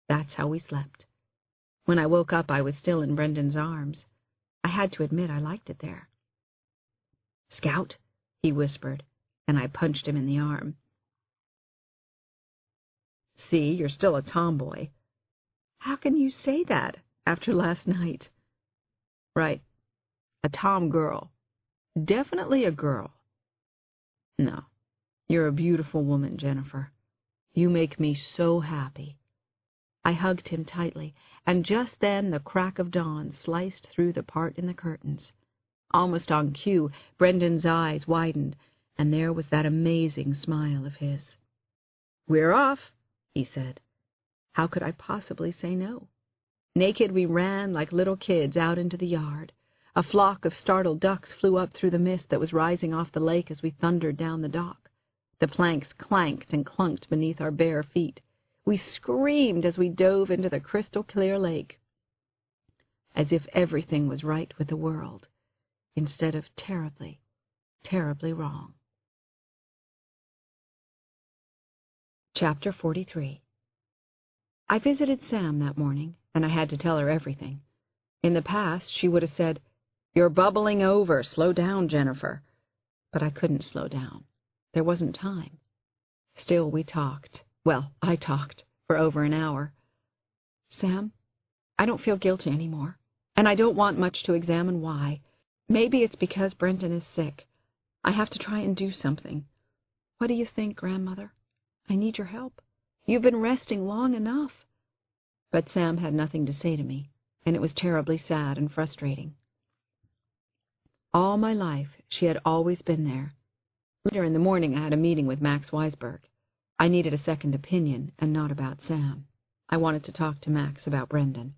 That's how we slept. When I woke up, I was still in Brendan's arms. I had to admit I liked it there. "Scout," he whispered, and I punched him in the arm. "See, you're still a tomboy." "How can you say that after last night?" "Right. A tom girl. Definitely a girl." "No. You're a beautiful woman, Jennifer. You make me so happy." I hugged him tightly, and just then the crack of dawn sliced through the part in the curtains. Almost on cue, Brendan's eyes widened, and there was that amazing smile of his. "We're off," he said. How could I possibly say no? Naked, we ran like little kids out into the yard. A flock of startled ducks flew up through the mist that was rising off the lake as we thundered down the dock. The planks clanked and clunked beneath our bare feet. We screamed as we dove into the crystal-clear lake, as if everything was right with the world, instead of terribly, terribly wrong. Chapter 43. I visited Sam that morning, and I had to tell her everything. In the past, she would have said, "You're bubbling over. Slow down, Jennifer." But I couldn't slow down. There wasn't time. Still, we talked. Well, I talked for over an hour. "Sam, I don't feel guilty anymore, and I don't want much to examine why. Maybe it's because Brendan is sick. I have to try and do something. What do you think, Grandmother? I need your help. You've been resting long enough." But Sam had nothing to say to me, and it was terribly sad and frustrating. All my life, she had always been there. Later in the morning, I had a meeting with Max Weisberg. I needed a second opinion, and not about Sam. I wanted to talk to Max about Brendan.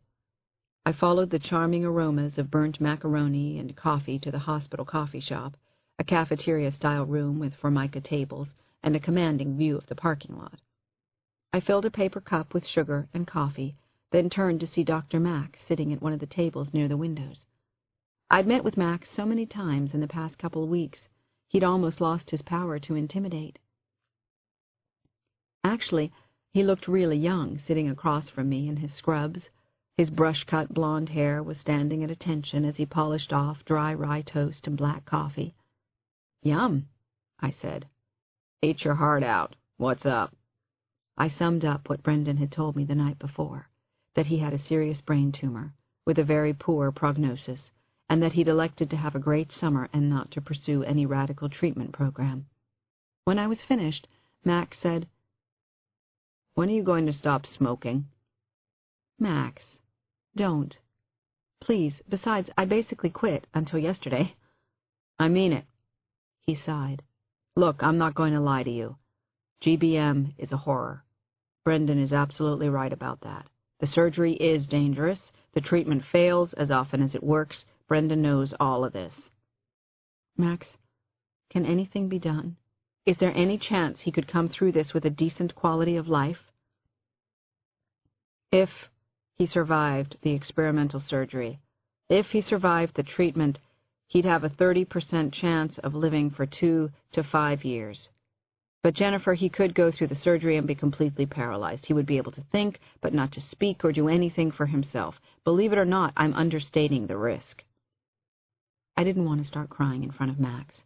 I followed the charming aromas of burnt macaroni and coffee to the hospital coffee shop, a cafeteria-style room with formica tables and a commanding view of the parking lot. I filled a paper cup with sugar and coffee, then turned to see Dr. Max sitting at one of the tables near the windows. I'd met with Max so many times in the past couple of weeks, he'd almost lost his power to intimidate. Actually, he looked really young, sitting across from me in his scrubs. His brush-cut blonde hair was standing at attention as he polished off dry rye toast and black coffee. "Yum," I said. "Ate your heart out. What's up?" I summed up what Brendan had told me the night before, that he had a serious brain tumor, with a very poor prognosis, and that he'd elected to have a great summer and not to pursue any radical treatment program. When I was finished, Max said, "When are you going to stop smoking?" "Max, don't. Please, besides, I basically quit until yesterday." "I mean it." He sighed. "Look, I'm not going to lie to you. GBM is a horror. Brendan is absolutely right about that. The surgery is dangerous. The treatment fails as often as it works. Brendan knows all of this." "Max, can anything be done? Is there any chance he could come through this with a decent quality of life?" "If he survived the experimental surgery, if he survived the treatment, he'd have a 30% chance of living for 2 to 5 years. But, Jennifer, he could go through the surgery and be completely paralyzed. He would be able to think, but not to speak or do anything for himself. Believe it or not, I'm understating the risk." I didn't want to start crying in front of Max,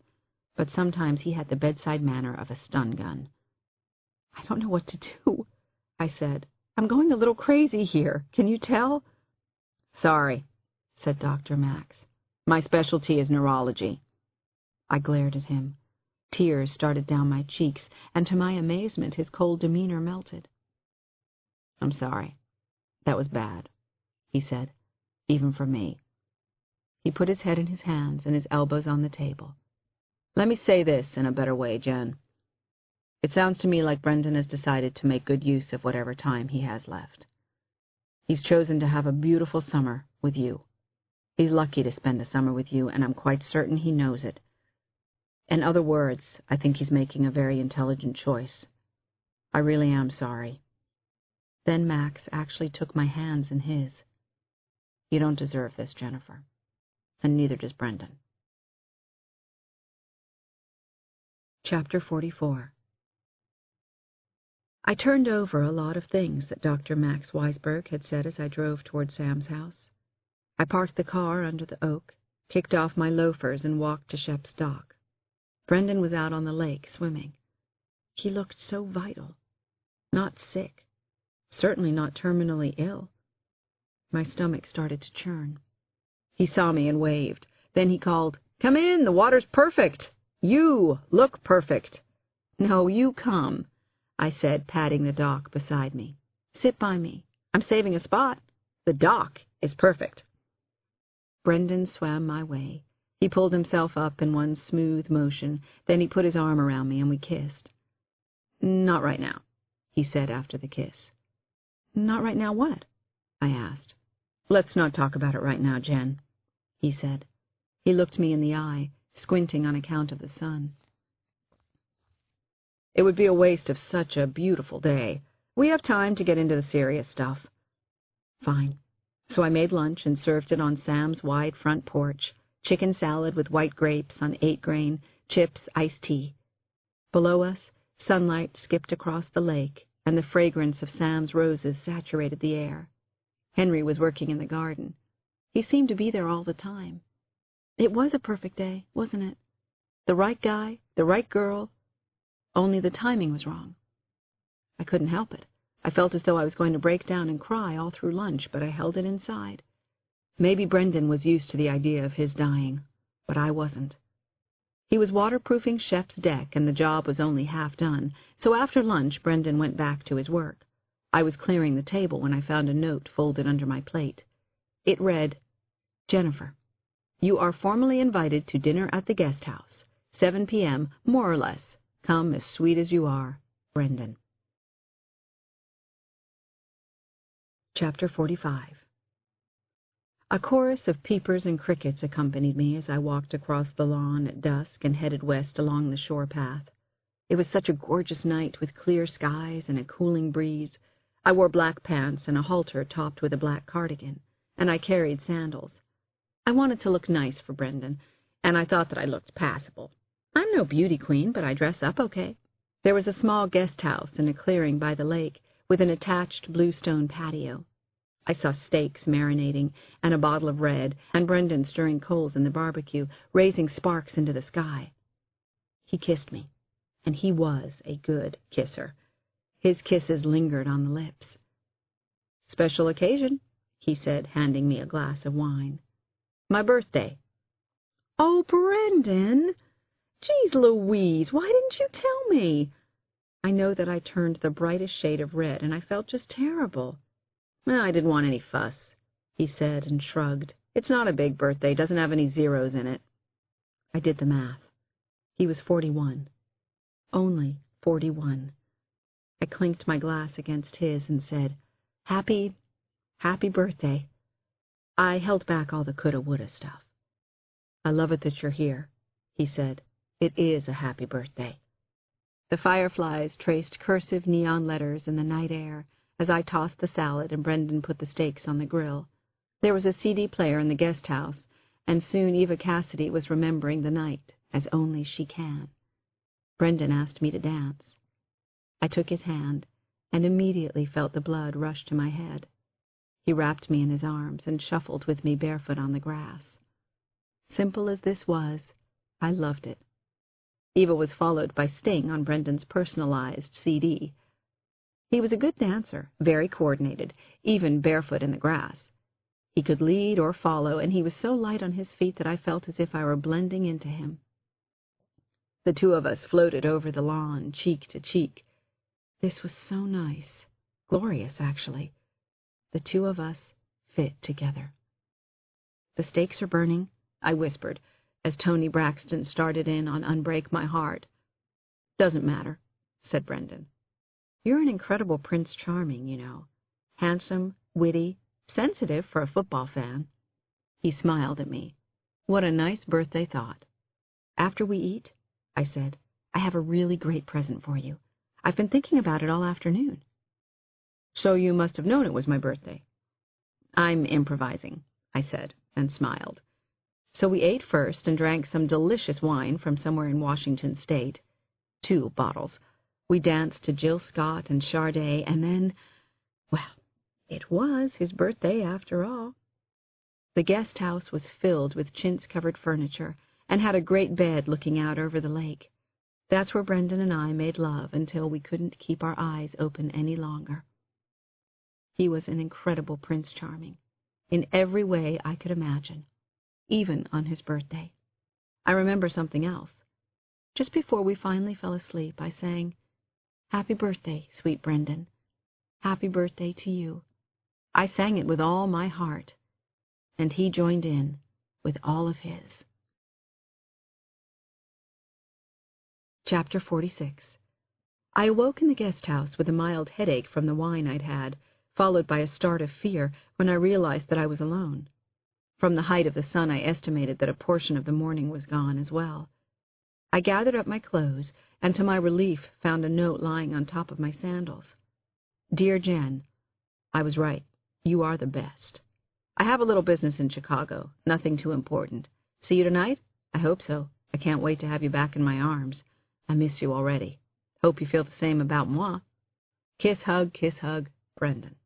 but sometimes he had the bedside manner of a stun gun. "I don't know what to do," I said. "I'm going a little crazy here. Can you tell?" "Sorry," said Dr. Max. "My specialty is neurology." I glared at him. Tears started down my cheeks, and to my amazement his cold demeanor melted. "I'm sorry. That was bad," he said, "even for me." He put his head in his hands and his elbows on the table. "Let me say this in a better way, Jen. It sounds to me like Brendan has decided to make good use of whatever time he has left. He's chosen to have a beautiful summer with you. He's lucky to spend a summer with you, and I'm quite certain he knows it. In other words, I think he's making a very intelligent choice. I really am sorry." Then Max actually took my hands in his. "You don't deserve this, Jennifer. And neither does Brendan." Chapter 44. I turned over a lot of things that Dr. Max Weisberg had said as I drove toward Sam's house. I parked the car under the oak, kicked off my loafers, and walked to Shep's dock. Brendan was out on the lake swimming. He looked so vital. Not sick. Certainly not terminally ill. My stomach started to churn. He saw me and waved. Then he called, "Come in, the water's perfect. You look perfect." "No, you come," I said, patting the dock beside me. "Sit by me. I'm saving a spot. The dock is perfect." Brendan swam my way. He pulled himself up in one smooth motion. Then he put his arm around me and we kissed. "Not right now," he said after the kiss. "Not right now what?" I asked. "Let's not talk about it right now, Jen," he said. He looked me in the eye, squinting on account of the sun. "It would be a waste of such a beautiful day. We have time to get into the serious stuff." Fine. So I made lunch and served it on Sam's wide front porch, chicken salad with white grapes on 8-grain, chips, iced tea. Below us, sunlight skipped across the lake, and the fragrance of Sam's roses saturated the air. Henry was working in the garden. He seemed to be there all the time. It was a perfect day, wasn't it? The right guy, the right girl, only the timing was wrong. I couldn't help it. I felt as though I was going to break down and cry all through lunch, but I held it inside. Maybe Brendan was used to the idea of his dying, but I wasn't. He was waterproofing Shep's deck, and the job was only half done, so after lunch Brendan went back to his work. I was clearing the table when I found a note folded under my plate. It read, "Jennifer, you are formally invited to dinner at the guest house. 7 p.m., more or less. Come as sweet as you are, Brendan." Chapter 45. A chorus of peepers and crickets accompanied me as I walked across the lawn at dusk and headed west along the shore path. It was such a gorgeous night with clear skies and a cooling breeze. I wore black pants and a halter topped with a black cardigan, and I carried sandals. I wanted to look nice for Brendan, and I thought that I looked passable. I'm no beauty queen, but I dress up okay. There was a small guest house in a clearing by the lake with an attached bluestone patio. I saw steaks marinating and a bottle of red, and Brendan stirring coals in the barbecue, raising sparks into the sky. He kissed me, and he was a good kisser. His kisses lingered on the lips. "Special occasion," he said, handing me a glass of wine. "My birthday." "Oh, Brendan! Geez Louise, why didn't you tell me?" I know that I turned the brightest shade of red, and I felt just terrible. "I didn't want any fuss," he said and shrugged. "It's not a big birthday, doesn't have any zeros in it." I did the math. He was 41. Only 41. I clinked my glass against his and said, Happy birthday." I held back all the coulda, woulda stuff. "I love it that you're here," he said. "It is a happy birthday." The fireflies traced cursive neon letters in the night air as I tossed the salad and Brendan put the steaks on the grill. There was a CD player in the guest house, and soon Eva Cassidy was remembering the night as only she can. Brendan asked me to dance. I took his hand and immediately felt the blood rush to my head. He wrapped me in his arms and shuffled with me barefoot on the grass. Simple as this was, I loved it. Eva was followed by Sting on Brendan's personalized CD. He was a good dancer, very coordinated, even barefoot in the grass. He could lead or follow, and he was so light on his feet that I felt as if I were blending into him. The two of us floated over the lawn, cheek to cheek. This was so nice. Glorious, actually. The two of us fit together. "The stakes are burning," I whispered, as Tony Braxton started in on Unbreak My Heart. "Doesn't matter," said Brendan. "You're an incredible Prince Charming, you know. Handsome, witty, sensitive for a football fan." He smiled at me. What a nice birthday thought. "After we eat," I said, "I have a really great present for you. I've been thinking about it all afternoon." "So you must have known it was my birthday." "I'm improvising," I said, and smiled. So we ate first and drank some delicious wine from somewhere in Washington State. 2 bottles. We danced to Jill Scott and Sade, and then, well, it was his birthday after all. The guest house was filled with chintz-covered furniture and had a great bed looking out over the lake. That's where Brendan and I made love until we couldn't keep our eyes open any longer. He was an incredible Prince Charming, in every way I could imagine, even on his birthday. I remember something else. Just before we finally fell asleep, I sang, "Happy birthday, sweet Brendan. Happy birthday to you." I sang it with all my heart, and he joined in with all of his. Chapter 46. I awoke in the guest house with a mild headache from the wine I'd had, followed by a start of fear when I realized that I was alone. From the height of the sun, I estimated that a portion of the morning was gone as well. I gathered up my clothes, and to my relief found a note lying on top of my sandals. "Dear Jen, I was right. You are the best. I have a little business in Chicago, nothing too important. See you tonight? I hope so. I can't wait to have you back in my arms. I miss you already. Hope you feel the same about moi. Kiss, hug, Brendan."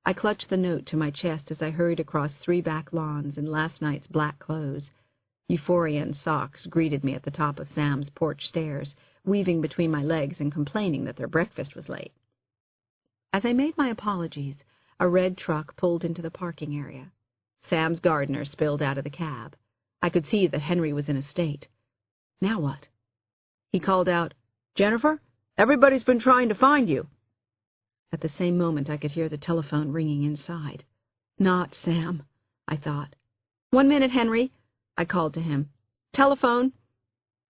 I clutched the note to my chest as I hurried across 3 back lawns in last night's black clothes. Euphoria and socks greeted me at the top of Sam's porch stairs, weaving between my legs and complaining that their breakfast was late. As I made my apologies, a red truck pulled into the parking area. Sam's gardener spilled out of the cab. I could see that Henry was in a state. Now what? He called out, "Jennifer, everybody's been trying to find you." At the same moment, I could hear the telephone ringing inside. Not Sam, I thought. "1 minute, Henry," I called to him. "Telephone."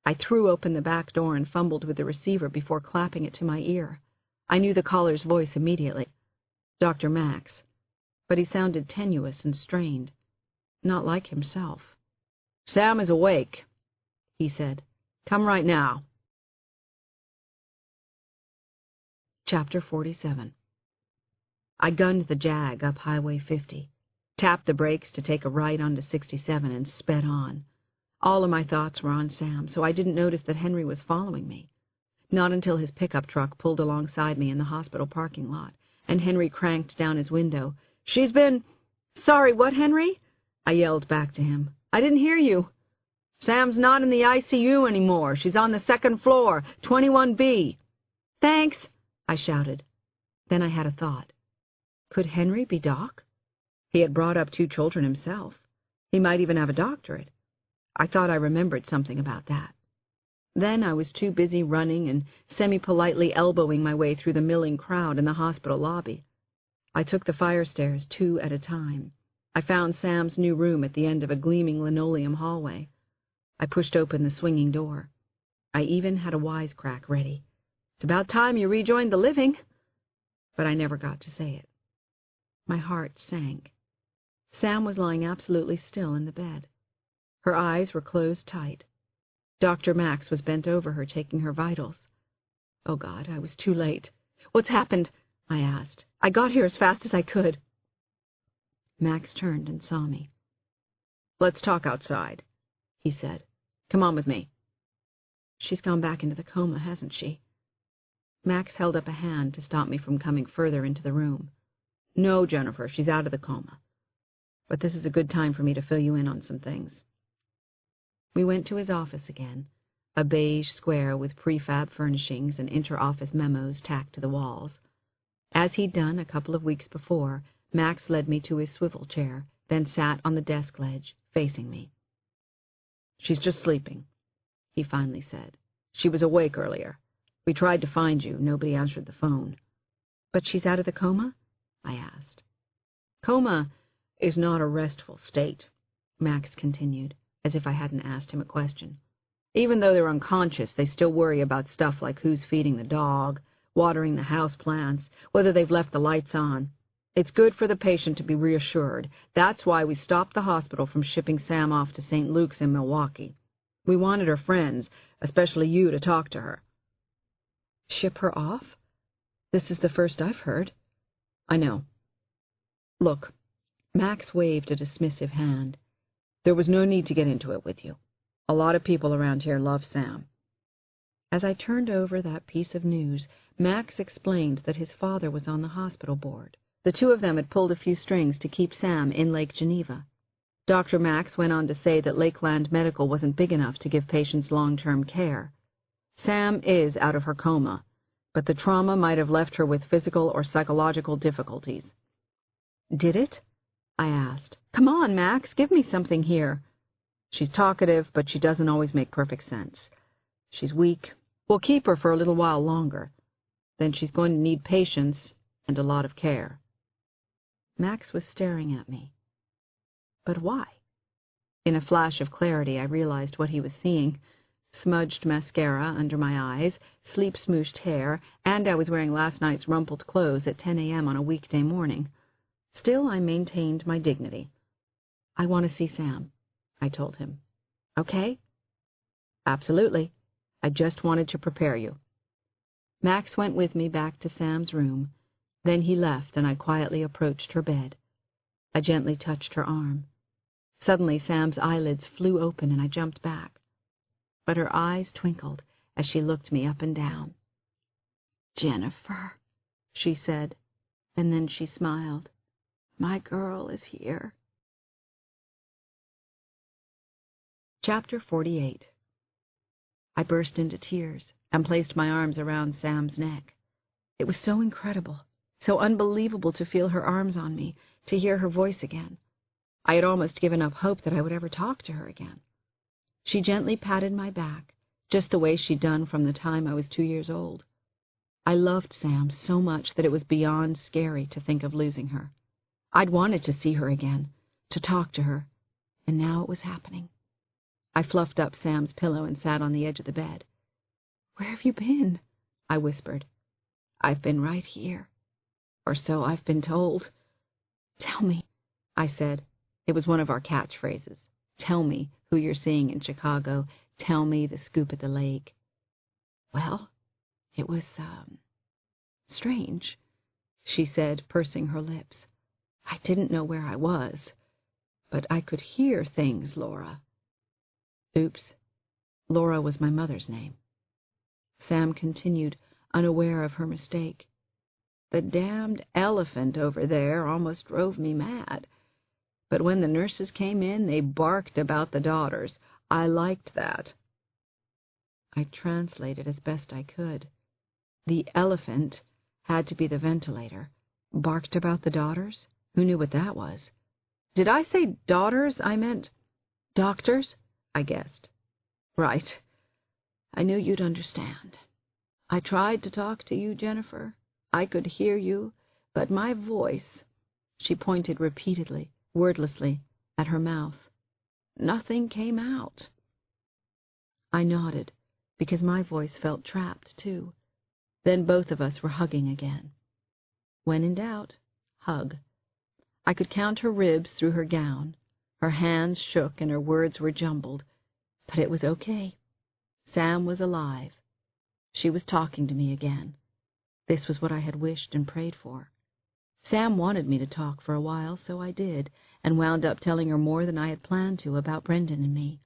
I threw open the back door and fumbled with the receiver before clapping it to my ear. I knew the caller's voice immediately. Dr. Max. But he sounded tenuous and strained. Not like himself. "Sam is awake," he said. "Come right now." Chapter 47. I gunned the Jag up Highway 50, tapped the brakes to take a right onto 67, and sped on. All of my thoughts were on Sam, so I didn't notice that Henry was following me. Not until his pickup truck pulled alongside me in the hospital parking lot, and Henry cranked down his window. "She's been—" "Sorry, what, Henry?" I yelled back to him. "I didn't hear you." "Sam's not in the ICU anymore. She's on the 2nd floor, 21B. "Thanks," I shouted. Then I had a thought. Could Henry be Doc? He had brought up 2 children himself. He might even have a doctorate. I thought I remembered something about that. Then I was too busy running and semi-politely elbowing my way through the milling crowd in the hospital lobby. I took the fire stairs 2 at a time. I found Sam's new room at the end of a gleaming linoleum hallway. I pushed open the swinging door. I even had a wisecrack ready. "It's about time you rejoined the living." But I never got to say it. My heart sank. Sam was lying absolutely still in the bed. Her eyes were closed tight. Dr. Max was bent over her, taking her vitals. Oh, God, I was too late. "What's happened?" I asked. "I got here as fast as I could." Max turned and saw me. "Let's talk outside," he said. "Come on with me." "She's gone back into the coma, hasn't she?" Max held up a hand to stop me from coming further into the room. "No, Jennifer, she's out of the coma. But this is a good time for me to fill you in on some things." We went to his office again, a beige square with prefab furnishings and inter-office memos tacked to the walls. As he'd done a couple of weeks before, Max led me to his swivel chair, then sat on the desk ledge, facing me. "She's just sleeping," he finally said. "She was awake earlier. We tried to find you. Nobody answered the phone." "But she's out of the coma?" I asked. "Coma is not a restful state," Max continued, as if I hadn't asked him a question. "Even though they're unconscious, they still worry about stuff like who's feeding the dog, watering the house plants, whether they've left the lights on. It's good for the patient to be reassured. That's why we stopped the hospital from shipping Sam off to St. Luke's in Milwaukee. We wanted her friends, especially you, to talk to her." "Ship her off? This is the first I've heard." "I know. Look," Max waved a dismissive hand. "There was no need to get into it with you. A lot of people around here love Sam." As I turned over that piece of news, Max explained that his father was on the hospital board. The two of them had pulled a few strings to keep Sam in Lake Geneva. Dr. Max went on to say that Lakeland Medical wasn't big enough to give patients long-term care. Sam is out of her coma, but the trauma might have left her with physical or psychological difficulties. "Did it?" I asked. "Come on, Max, give me something here." "She's talkative, but she doesn't always make perfect sense. She's weak. We'll keep her for a little while longer. Then she's going to need patience and a lot of care." Max was staring at me. But why? In a flash of clarity, I realized what he was seeing. Smudged mascara under my eyes, sleep-smooshed hair, and I was wearing last night's rumpled clothes at 10 a.m. on a weekday morning. Still, I maintained my dignity. "I want to see Sam," I told him. "Okay?" "Absolutely. I just wanted to prepare you." Max went with me back to Sam's room. Then he left, and I quietly approached her bed. I gently touched her arm. Suddenly, Sam's eyelids flew open, and I jumped back. But her eyes twinkled as she looked me up and down. "Jennifer," she said, and then she smiled. "My girl is here." Chapter 48. I burst into tears and placed my arms around Sam's neck. It was so incredible, so unbelievable to feel her arms on me, to hear her voice again. I had almost given up hope that I would ever talk to her again. She gently patted my back, just the way she'd done from the time I was 2 years old. I loved Sam so much that it was beyond scary to think of losing her. I'd wanted to see her again, to talk to her, and now it was happening. I fluffed up Sam's pillow and sat on the edge of the bed. "Where have you been?" I whispered. "I've been right here. Or so I've been told." "Tell me," I said. It was one of our catchphrases. "Tell me who you're seeing in Chicago. Tell me the scoop at the lake." "Well, it was, strange," she said, pursing her lips. "I didn't know where I was, but I could hear things, Laura." Oops. Laura was my mother's name. Sam continued, unaware of her mistake. "The damned elephant over there almost drove me mad. But when the nurses came in, they barked about the daughters. I liked that." I translated as best I could. The elephant had to be the ventilator. Barked about the daughters? Who knew what that was? Did I say daughters? I meant doctors, I guessed. Right. I knew you'd understand. I tried to talk to you, Jennifer. I could hear you, but my voice—" She pointed repeatedly, wordlessly, at her mouth. "Nothing came out." I nodded, because my voice felt trapped, too. Then both of us were hugging again. When in doubt, hug. I could count her ribs through her gown. Her hands shook and her words were jumbled. But it was okay. Sam was alive. She was talking to me again. This was what I had wished and prayed for. Sam wanted me to talk for a while, so I did, and wound up telling her more than I had planned to about Brendan and me.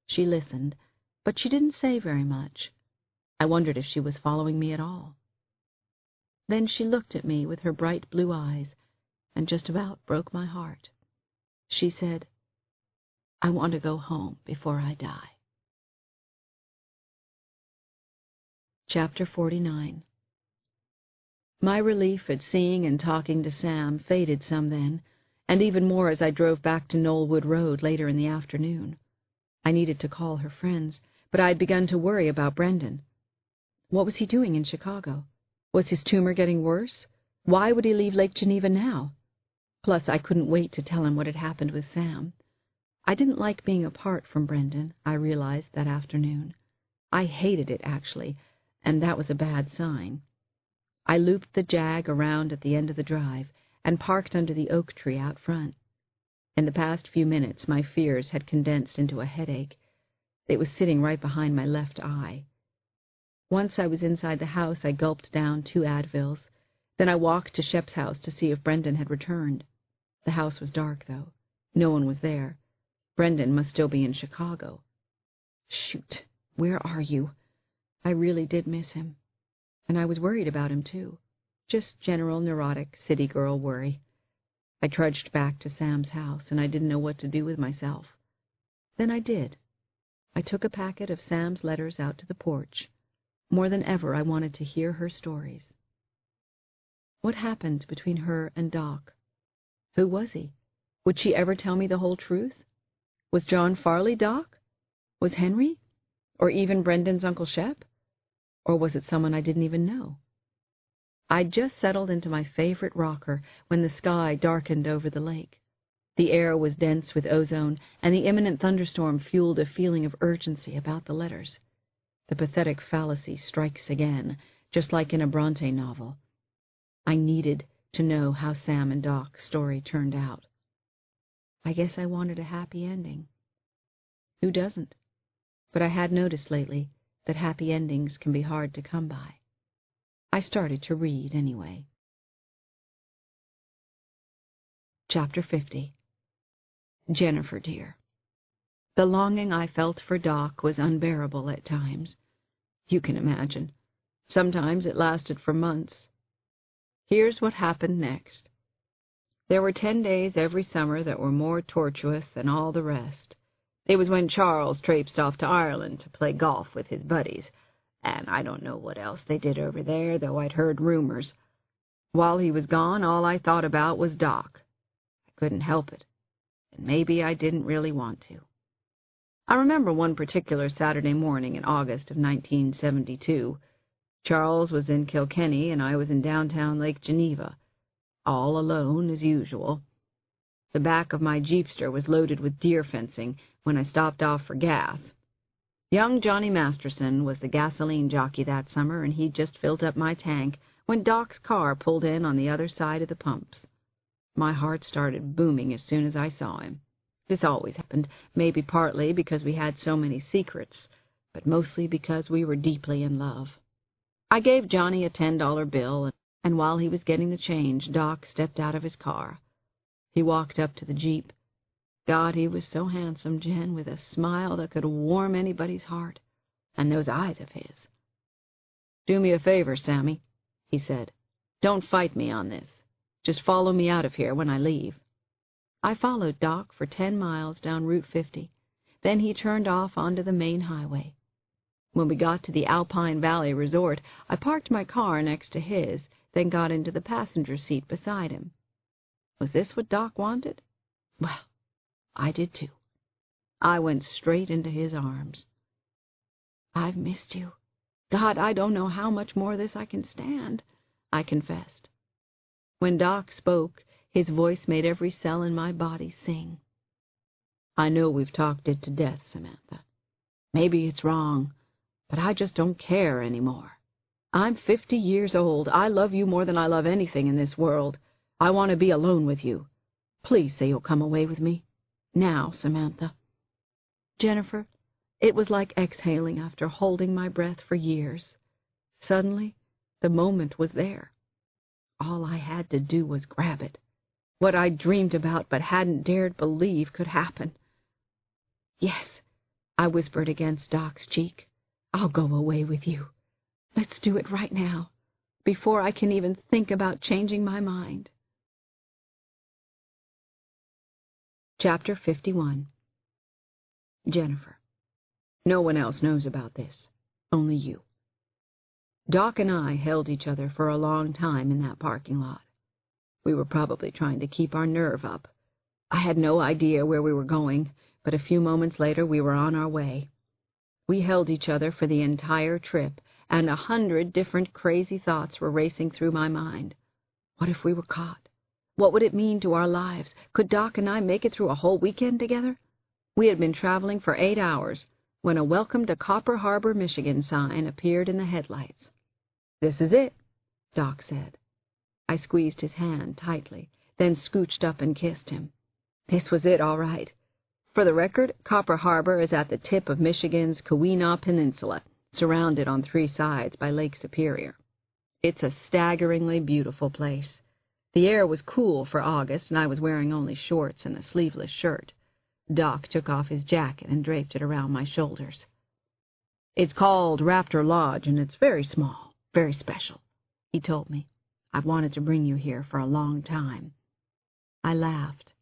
She listened, but she didn't say very much. I wondered if she was following me at all. Then she looked at me with her bright blue eyes and just about broke my heart. She said, "I want to go home before I die." Chapter 49. My relief at seeing and talking to Sam faded some then, and even more as I drove back to Knollwood Road later in the afternoon. I needed to call her friends, but I had begun to worry about Brendan. What was he doing in Chicago? Was his tumor getting worse? Why would he leave Lake Geneva now? Plus, I couldn't wait to tell him what had happened with Sam. I didn't like being apart from Brendan, I realized that afternoon. I hated it, actually, and that was a bad sign. I looped the Jag around at the end of the drive and parked under the oak tree out front. In the past few minutes, my fears had condensed into a headache. It was sitting right behind my left eye. Once I was inside the house, I gulped down 2 Advils. Then I walked to Shep's house to see if Brendan had returned. The house was dark, though. No one was there. Brendan must still be in Chicago. Shoot, where are you? I really did miss him. And I was worried about him, too. Just general neurotic city girl worry. I trudged back to Sam's house, and I didn't know what to do with myself. Then I did. I took a packet of Sam's letters out to the porch. More than ever, I wanted to hear her stories. What happened between her and Doc? Who was he? Would she ever tell me the whole truth? Was John Farley Doc? Was Henry? Or even Brendan's Uncle Shep? Or was it someone I didn't even know? I'd just settled into my favorite rocker when the sky darkened over the lake. The air was dense with ozone, and the imminent thunderstorm fueled a feeling of urgency about the letters. The pathetic fallacy strikes again, just like in a Bronte novel. I needed to know how Sam and Doc's story turned out. I guess I wanted a happy ending. Who doesn't? But I had noticed lately that happy endings can be hard to come by. I started to read anyway. Chapter 50. Jennifer, dear. The longing I felt for Doc was unbearable at times. You can imagine. Sometimes it lasted for months. Here's what happened next. There were 10 days every summer that were more tortuous than all the rest. It was when Charles traipsed off to Ireland to play golf with his buddies, and I don't know what else they did over there, though I'd heard rumors. While he was gone, all I thought about was Doc. I couldn't help it, and maybe I didn't really want to. I remember one particular Saturday morning in August of 1972. Charles was in Kilkenny, and I was in downtown Lake Geneva, all alone as usual. The back of my Jeepster was loaded with deer fencing when I stopped off for gas. Young Johnny Masterson was the gasoline jockey that summer, and he'd just filled up my tank when Doc's car pulled in on the other side of the pumps. My heart started booming as soon as I saw him. This always happened, maybe partly because we had so many secrets, but mostly because we were deeply in love. I gave Johnny a $10 bill, and while he was getting the change, Doc stepped out of his car. He walked up to the Jeep. God, he was so handsome, Jen, with a smile that could warm anybody's heart, and those eyes of his. "Do me a favor, Sammy," he said. "Don't fight me on this. Just follow me out of here when I leave." I followed Doc for 10 miles down Route 50. Then he turned off onto the main highway. When we got to the Alpine Valley Resort, I parked my car next to his, then got into the passenger seat beside him. Was this what Doc wanted? Well, I did too. I went straight into his arms. "I've missed you. God, I don't know how much more of this I can stand," I confessed. When Doc spoke, his voice made every cell in my body sing. "I know we've talked it to death, Samantha. Maybe it's wrong, but I just don't care anymore. I'm 50 years old. I love you more than I love anything in this world. I want to be alone with you. Please say you'll come away with me. Now, Samantha." Jennifer, it was like exhaling after holding my breath for years. Suddenly, the moment was there. All I had to do was grab it. What I'd dreamed about but hadn't dared believe could happen. "Yes," I whispered against Doc's cheek. "I'll go away with you. Let's do it right now, before I can even think about changing my mind." Chapter 51. Jennifer. No one else knows about this. Only you. Doc and I held each other for a long time in that parking lot. We were probably trying to keep our nerve up. I had no idea where we were going, but a few moments later we were on our way. We held each other for the entire trip, and 100 different crazy thoughts were racing through my mind. What if we were caught? What would it mean to our lives? Could Doc and I make it through a whole weekend together? We had been traveling for 8 hours when a "Welcome to Copper Harbor, Michigan" sign appeared in the headlights. "This is it," Doc said. I squeezed his hand tightly, then scooched up and kissed him. This was it, all right. For the record, Copper Harbor is at the tip of Michigan's Keweenaw Peninsula, surrounded on 3 sides by Lake Superior. It's a staggeringly beautiful place. The air was cool for August, and I was wearing only shorts and a sleeveless shirt. Doc took off his jacket and draped it around my shoulders. "It's called Raptor Lodge, and it's very small, very special," he told me. "I've wanted to bring you here for a long time." I laughed.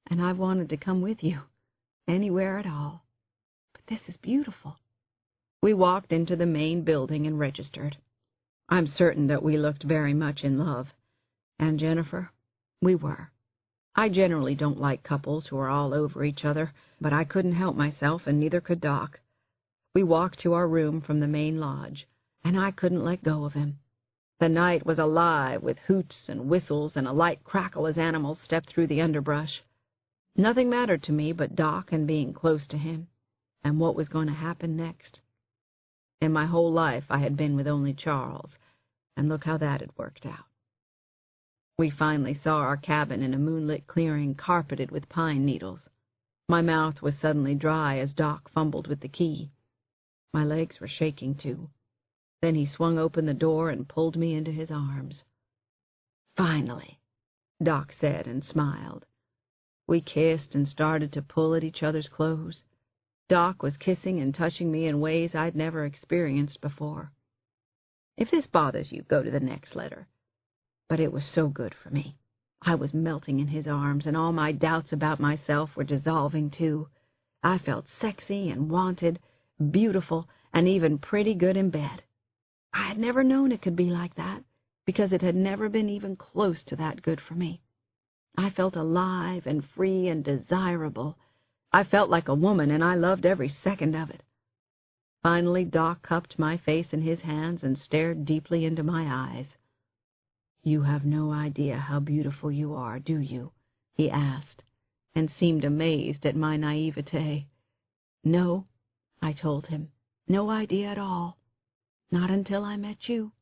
"And I've wanted to come with you. Anywhere at all. But this is beautiful." We walked into the main building and registered. I'm certain that we looked very much in love. And, Jennifer, we were. I generally don't like couples who are all over each other, but I couldn't help myself, and neither could Doc. We walked to our room from the main lodge, and I couldn't let go of him. The night was alive with hoots and whistles and a light crackle as animals stepped through the underbrush. Nothing mattered to me but Doc and being close to him, and what was going to happen next. In my whole life I had been with only Charles, and look how that had worked out. We finally saw our cabin in a moonlit clearing carpeted with pine needles. My mouth was suddenly dry as Doc fumbled with the key. My legs were shaking, too. Then he swung open the door and pulled me into his arms. "Finally," Doc said and smiled. We kissed and started to pull at each other's clothes. Doc was kissing and touching me in ways I'd never experienced before. If this bothers you, go to the next letter. But it was so good for me. I was melting in his arms, and all my doubts about myself were dissolving, too. I felt sexy and wanted, beautiful, and even pretty good in bed. I had never known it could be like that, because it had never been even close to that good for me. I felt alive and free and desirable. I felt like a woman, and I loved every second of it. Finally, Doc cupped my face in his hands and stared deeply into my eyes. "You have no idea how beautiful you are, do you?" he asked, and seemed amazed at my naivete. "No," I told him, "no idea at all. Not until I met you."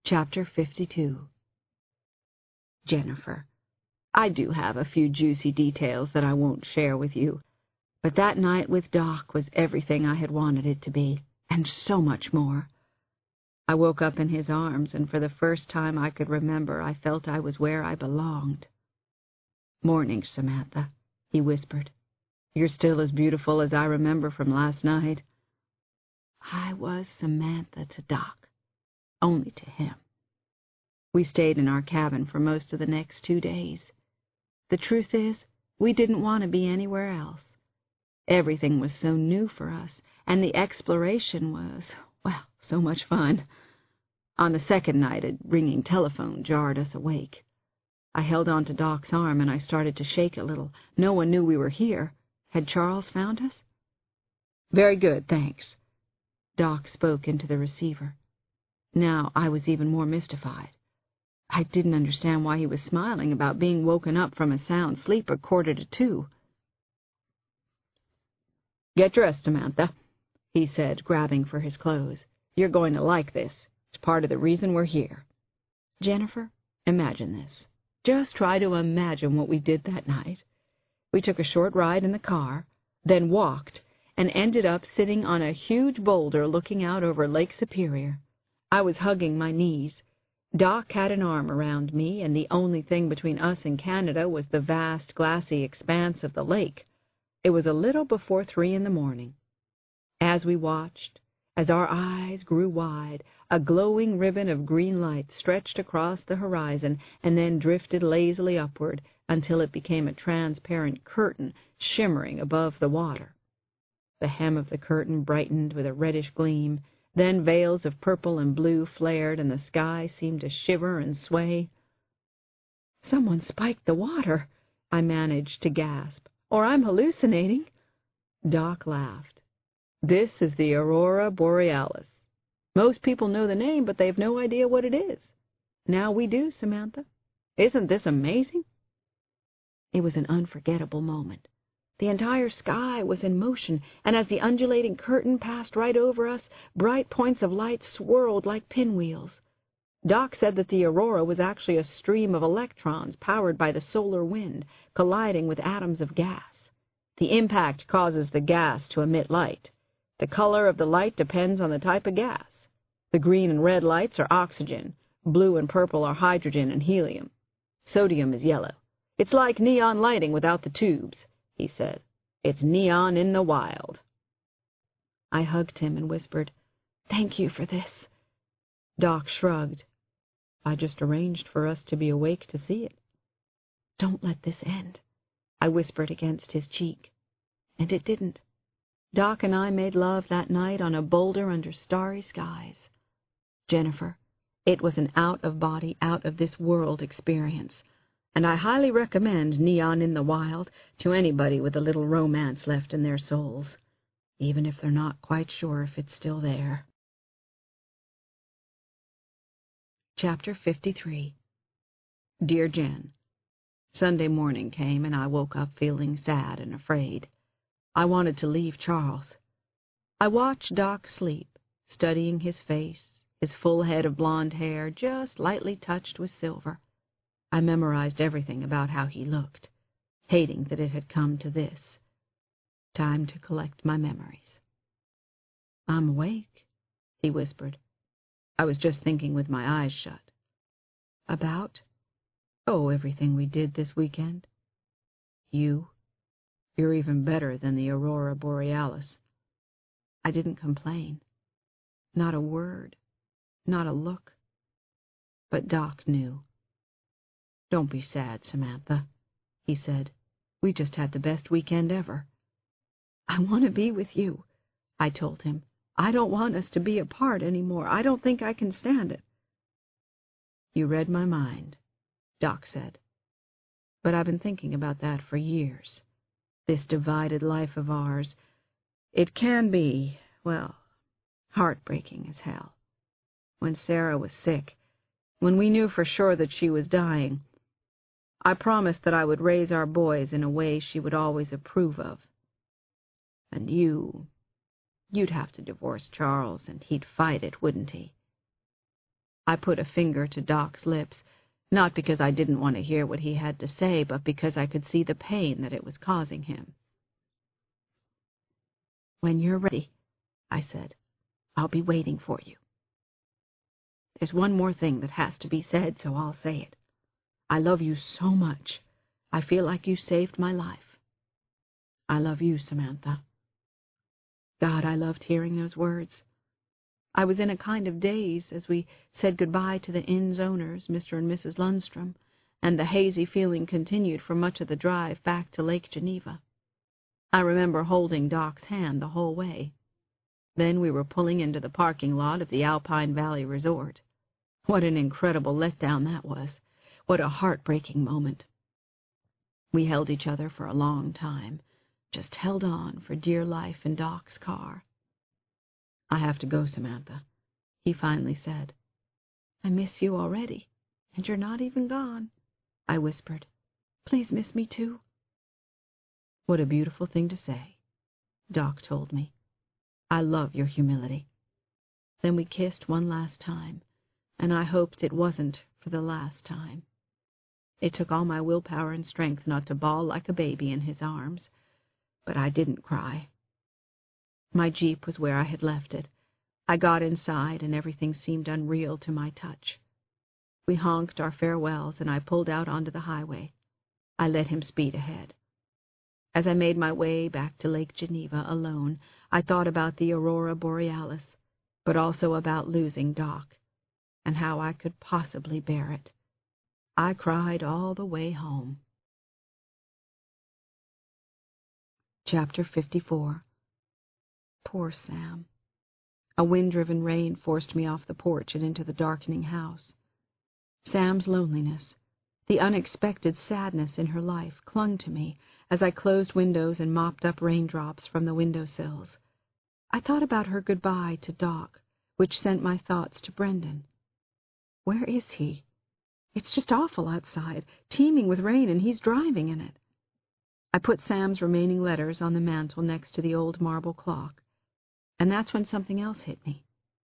Chapter 52. Jennifer, I do have a few juicy details that I won't share with you, but that night with Doc was everything I had wanted it to be, and so much more. I woke up in his arms, and for the first time I could remember I felt I was where I belonged. "Morning, Samantha," he whispered. "You're still as beautiful as I remember from last night." I was Samantha to Doc, only to him. We stayed in our cabin for most of the next 2 days. The truth is, we didn't want to be anywhere else. Everything was so new for us, and the exploration was, well, so much fun. On the second night, a ringing telephone jarred us awake. I held on to Doc's arm, and I started to shake a little. No one knew we were here. Had Charles found us? "Very good, thanks." Doc spoke into the receiver. Now I was even more mystified. I didn't understand why he was smiling about being woken up from a sound sleep at 1:45. "Get dressed, Samantha," he said, grabbing for his clothes. "You're going to like this. It's part of the reason we're here." Jennifer, imagine this. Just try to imagine what we did that night. We took a short ride in the car, then walked, and ended up sitting on a huge boulder looking out over Lake Superior. I was hugging my knees. Doc had an arm around me, and the only thing between us and Canada was the vast, glassy expanse of the lake. It was a little before 3 in the morning. As we watched, as our eyes grew wide, a glowing ribbon of green light stretched across the horizon and then drifted lazily upward until it became a transparent curtain shimmering above the water. The hem of the curtain brightened with a reddish gleam. Then veils of purple and blue flared, and the sky seemed to shiver and sway. "Someone spiked the water," I managed to gasp. "Or I'm hallucinating." Doc laughed. "This is the aurora borealis. Most people know the name, but they've no idea what it is. Now we do, Samantha. Isn't this amazing?" It was an unforgettable moment. The entire sky was in motion, and as the undulating curtain passed right over us, bright points of light swirled like pinwheels. Doc said that the aurora was actually a stream of electrons powered by the solar wind, colliding with atoms of gas. The impact causes the gas to emit light. The color of the light depends on the type of gas. The green and red lights are oxygen. Blue and purple are hydrogen and helium. Sodium is yellow. It's like neon lighting without the tubes, he said. It's neon in the wild. I hugged him and whispered, "Thank you for this." Doc shrugged. "I just arranged for us to be awake to see it." "Don't let this end," I whispered against his cheek. And it didn't. Doc and I made love that night on a boulder under starry skies. Jennifer, it was an out-of-body, out-of-this-world experience, and I highly recommend Neon in the Wild to anybody with a little romance left in their souls, even if they're not quite sure if it's still there. Chapter 53. Dear Jen, Sunday morning came and I woke up feeling sad and afraid. I wanted to leave Charles. I watched Doc sleep, studying his face, his full head of blonde hair just lightly touched with silver. I memorized everything about how he looked, hating that it had come to this. Time to collect my memories. "I'm awake," he whispered. I was just thinking with my eyes shut. "About?" "Oh, everything we did this weekend." You're even better than the aurora borealis." I didn't complain. Not a word, not a look. But Doc knew. "Don't be sad, Samantha," he said. "We just had the best weekend ever." "I want to be with you," I told him. "I don't want us to be apart anymore. I don't think I can stand it." "You read my mind," Doc said. "But I've been thinking about that for years. This divided life of ours, it can be, well, heartbreaking as hell. When Sarah was sick, when we knew for sure that she was dying, I promised that I would raise our boys in a way she would always approve of. And you'd have to divorce Charles, and he'd fight it, wouldn't he?" I put a finger to Doc's lips, not because I didn't want to hear what he had to say, but because I could see the pain that it was causing him. "When you're ready," I said, "I'll be waiting for you. There's one more thing that has to be said, so I'll say it. I love you so much. I feel like you saved my life. I love you, Samantha." God, I loved hearing those words. I was in a kind of daze as we said goodbye to the inn's owners, Mr. and Mrs. Lundstrom, and the hazy feeling continued for much of the drive back to Lake Geneva. I remember holding Doc's hand the whole way. Then we were pulling into the parking lot of the Alpine Valley Resort. What an incredible letdown that was. What a heartbreaking moment. We held each other for a long time, just held on for dear life in Doc's car. "I have to go, Samantha," he finally said. "I miss you already, and you're not even gone," I whispered. "Please miss me too." "What a beautiful thing to say," Doc told me. "I love your humility." Then we kissed one last time, and I hoped it wasn't for the last time. It took all my willpower and strength not to bawl like a baby in his arms, but I didn't cry. My Jeep was where I had left it. I got inside, and everything seemed unreal to my touch. We honked our farewells, and I pulled out onto the highway. I let him speed ahead. As I made my way back to Lake Geneva alone, I thought about the aurora borealis, but also about losing Doc, and how I could possibly bear it. I cried all the way home. Chapter 54. Poor Sam. A wind-driven rain forced me off the porch and into the darkening house. Sam's loneliness, the unexpected sadness in her life, clung to me, as I closed windows and mopped up raindrops from the windowsills. I thought about her goodbye to Doc, which sent my thoughts to Brendan. Where is he? It's just awful outside, teeming with rain, and he's driving in it. I put Sam's remaining letters on the mantel next to the old marble clock. And that's when something else hit me.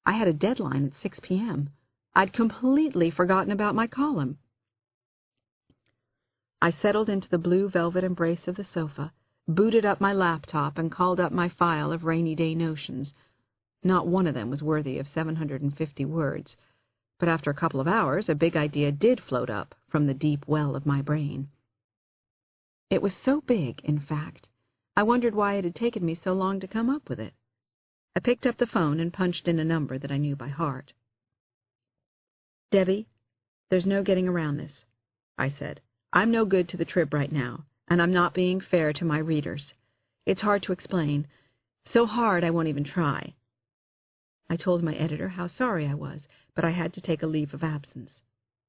I had a deadline at 6 p.m. I'd completely forgotten about my column. I settled into the blue velvet embrace of the sofa, booted up my laptop, and called up my file of rainy day notions. Not one of them was worthy of 750 words, but after a couple of hours, a big idea did float up from the deep well of my brain. It was so big, in fact, I wondered why it had taken me so long to come up with it. I picked up the phone and punched in a number that I knew by heart. "Debbie, there's no getting around this," I said. "I'm no good to the Trib right now, and I'm not being fair to my readers. It's hard to explain. So hard I won't even try." I told my editor how sorry I was, but I had to take a leave of absence.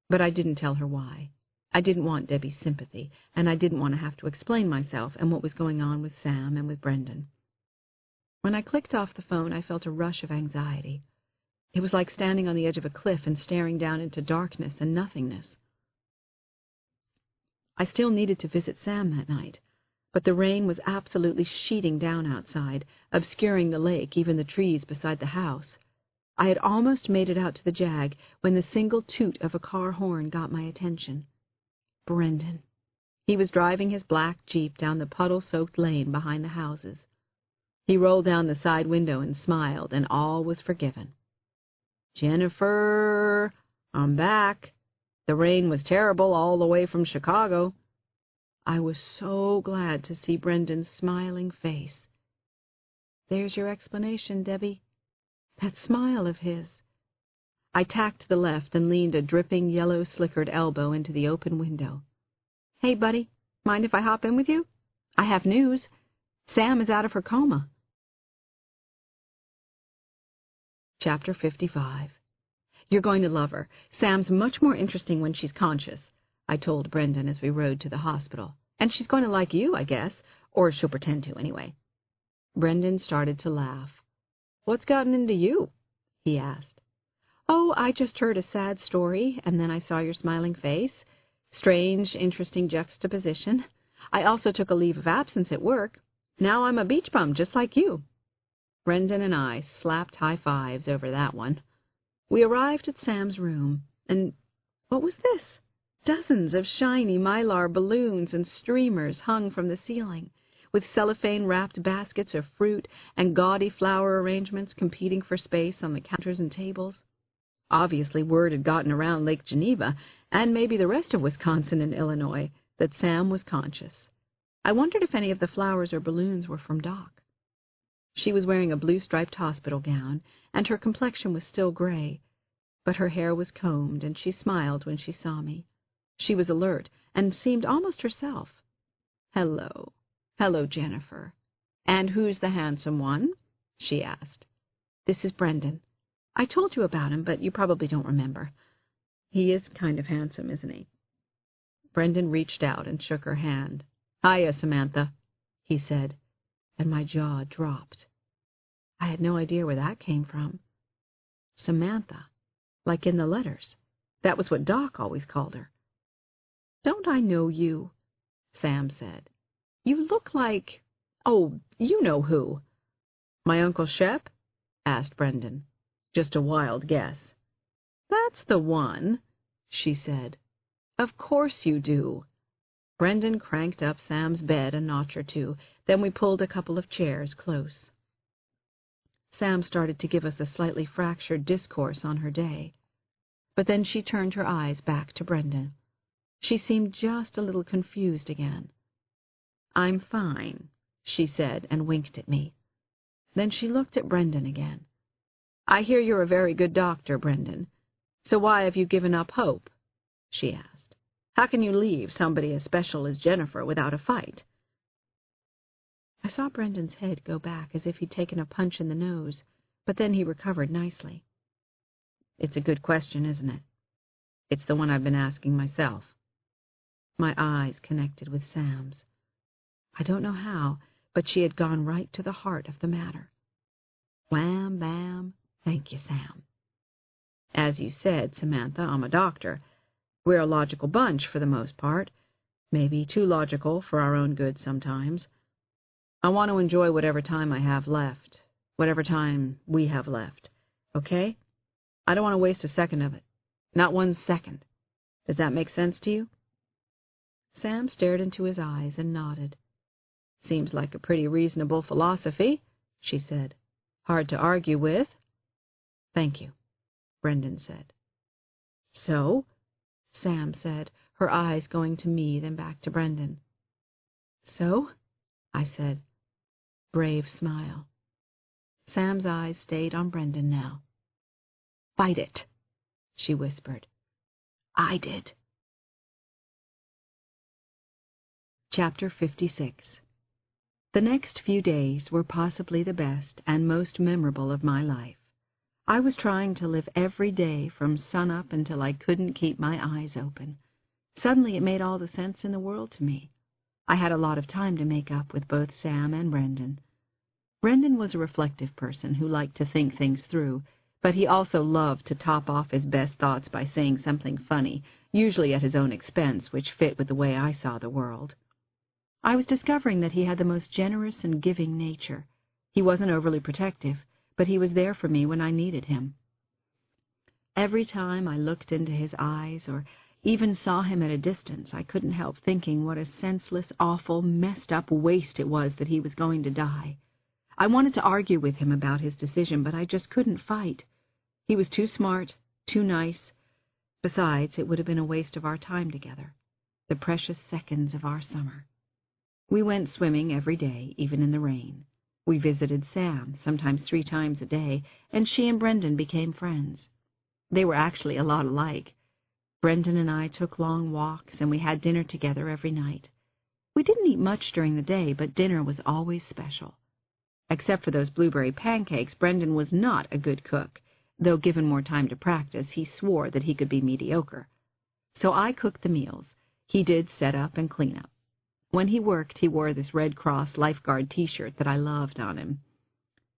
But I didn't tell her why. I didn't want Debbie's sympathy, and I didn't want to have to explain myself and what was going on with Sam and with Brendan. When I clicked off the phone, I felt a rush of anxiety. It was like standing on the edge of a cliff and staring down into darkness and nothingness. I still needed to visit Sam that night, but the rain was absolutely sheeting down outside, obscuring the lake, even the trees beside the house. I had almost made it out to the Jag when the single toot of a car horn got my attention. Brendan. He was driving his black Jeep down the puddle-soaked lane behind the houses. He rolled down the side window and smiled, and all was forgiven. "Jennifer, I'm back. The rain was terrible all the way from Chicago." I was so glad to see Brendan's smiling face. "There's your explanation, Debbie. That smile of his." I tacked to the left and leaned a dripping, yellow-slickered elbow into the open window. "Hey, buddy, mind if I hop in with you? I have news. Sam is out of her coma." Chapter 55. "You're going to love her. Sam's much more interesting when she's conscious," I told Brendan as we rode to the hospital. "And she's going to like you, I guess, or she'll pretend to anyway." Brendan started to laugh. "What's gotten into you?" he asked. "Oh, I just heard a sad story, and then I saw your smiling face. Strange, interesting juxtaposition. I also took a leave of absence at work. Now I'm a beach bum, just like you." Brendan and I slapped high fives over that one. We arrived at Sam's room, and what was this? Dozens of shiny mylar balloons and streamers hung from the ceiling, with cellophane-wrapped baskets of fruit and gaudy flower arrangements competing for space on the counters and tables. Obviously, word had gotten around Lake Geneva, and maybe the rest of Wisconsin and Illinois, that Sam was conscious. I wondered if any of the flowers or balloons were from Doc. She was wearing a blue-striped hospital gown, and her complexion was still gray, but her hair was combed, and she smiled when she saw me. She was alert, and seemed almost herself. "Hello. Hello, Jennifer. And who's the handsome one?" she asked. "This is Brendan. I told you about him, but you probably don't remember. He is kind of handsome, isn't he?" Brendan reached out and shook her hand. "Hiya, Samantha," he said, and my jaw dropped. I had no idea where that came from. Samantha, like in the letters. That was what Doc always called her. "Don't I know you?" Sam said. "You look like... oh, you know who." "My Uncle Shep?" asked Brendan. "Just a wild guess." "That's the one," she said. "Of course you do." Brendan cranked up Sam's bed a notch or two, then we pulled a couple of chairs close. Sam started to give us a slightly fractured discourse on her day, but then she turned her eyes back to Brendan. She seemed just a little confused again. "I'm fine," she said, and winked at me. Then she looked at Brendan again. "I hear you're a very good doctor, Brendan. So why have you given up hope?" she asked. "How can you leave somebody as special as Jennifer without a fight?" I saw Brendan's head go back as if he'd taken a punch in the nose, but then he recovered nicely. "It's a good question, isn't it? It's the one I've been asking myself." My eyes connected with Sam's. I don't know how, but she had gone right to the heart of the matter. Wham, bam, thank you, Sam. As you said, Samantha, I'm a doctor. We're a logical bunch for the most part. Maybe too logical for our own good sometimes. I want to enjoy whatever time I have left, whatever time we have left, okay? I don't want to waste a second of it. Not 1 second. Does that make sense to you? Sam stared into his eyes and nodded. Seems like a pretty reasonable philosophy, she said. Hard to argue with. Thank you, Brendan said. So? Sam said, her eyes going to me, then back to Brendan. So? I said. Brave smile. Sam's eyes stayed on Brendan now. Fight it, she whispered. I did. Chapter 56. The next few days were possibly the best and most memorable of my life. I was trying to live every day from sunup until I couldn't keep my eyes open. Suddenly it made all the sense in the world to me. I had a lot of time to make up with both Sam and Brendan. Brendan was a reflective person who liked to think things through, but he also loved to top off his best thoughts by saying something funny, usually at his own expense, which fit with the way I saw the world. I was discovering that he had the most generous and giving nature. He wasn't overly protective, but he was there for me when I needed him. Every time I looked into his eyes or even saw him at a distance, I couldn't help thinking what a senseless, awful, messed-up waste it was that he was going to die. I wanted to argue with him about his decision, but I just couldn't fight. He was too smart, too nice. Besides, it would have been a waste of our time together, the precious seconds of our summer. We went swimming every day, even in the rain. We visited Sam, sometimes 3 times a day, and she and Brendan became friends. They were actually a lot alike. Brendan and I took long walks, and we had dinner together every night. We didn't eat much during the day, but dinner was always special. Except for those blueberry pancakes, Brendan was not a good cook, though given more time to practice, he swore that he could be mediocre. So I cooked the meals. He did set up and clean up. When he worked, he wore this Red Cross lifeguard T-shirt that I loved on him.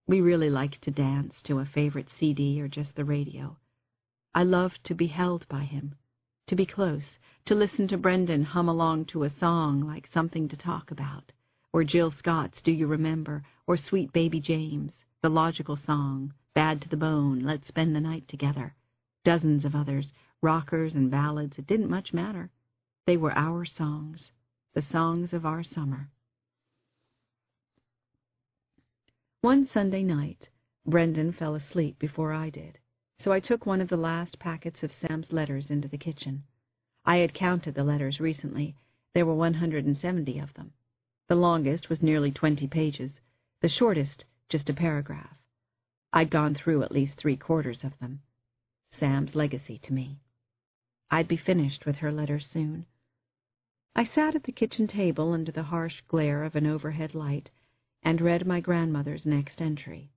We really liked to dance to a favorite CD or just the radio. I loved to be held by him, to be close, to listen to Brendan hum along to a song like Something to Talk About, or Jill Scott's Do You Remember, or Sweet Baby James, The Logical Song, Bad to the Bone, Let's Spend the Night Together. Dozens of others, rockers and ballads, it didn't much matter. They were our songs, the songs of our summer. One Sunday night, Brendan fell asleep before I did, so I took one of the last packets of Sam's letters into the kitchen. I had counted the letters recently. There were 170 of them. The longest was nearly 20 pages, the shortest just a paragraph. I'd gone through at least 3/4 of them. Sam's legacy to me. I'd be finished with her letters soon. I sat at the kitchen table under the harsh glare of an overhead light and read my grandmother's next entry.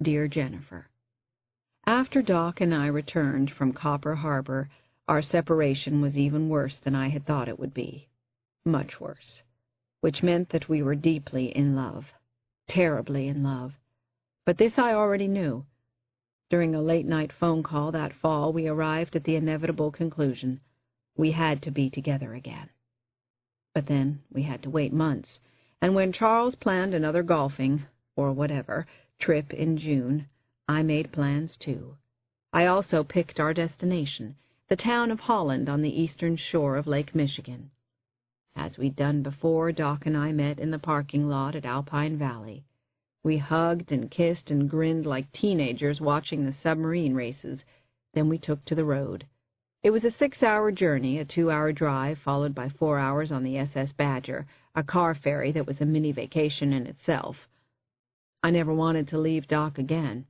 Dear Jennifer, after Doc and I returned from Copper Harbor, our separation was even worse than I had thought it would be. Much worse. Which meant that we were deeply in love. Terribly in love. But this I already knew. During a late-night phone call that fall, we arrived at the inevitable conclusion. We had to be together again. But then we had to wait months, and when Charles planned another golfing, or whatever, trip in June, I made plans too. I also picked our destination, the town of Holland on the eastern shore of Lake Michigan. As we'd done before, Doc and I met in the parking lot at Alpine Valley. We hugged and kissed and grinned like teenagers watching the submarine races. Then we took to the road. It was a 6-hour journey, a 2-hour drive, followed by 4 hours on the SS Badger, a car ferry that was a mini vacation in itself. I never wanted to leave Doc again.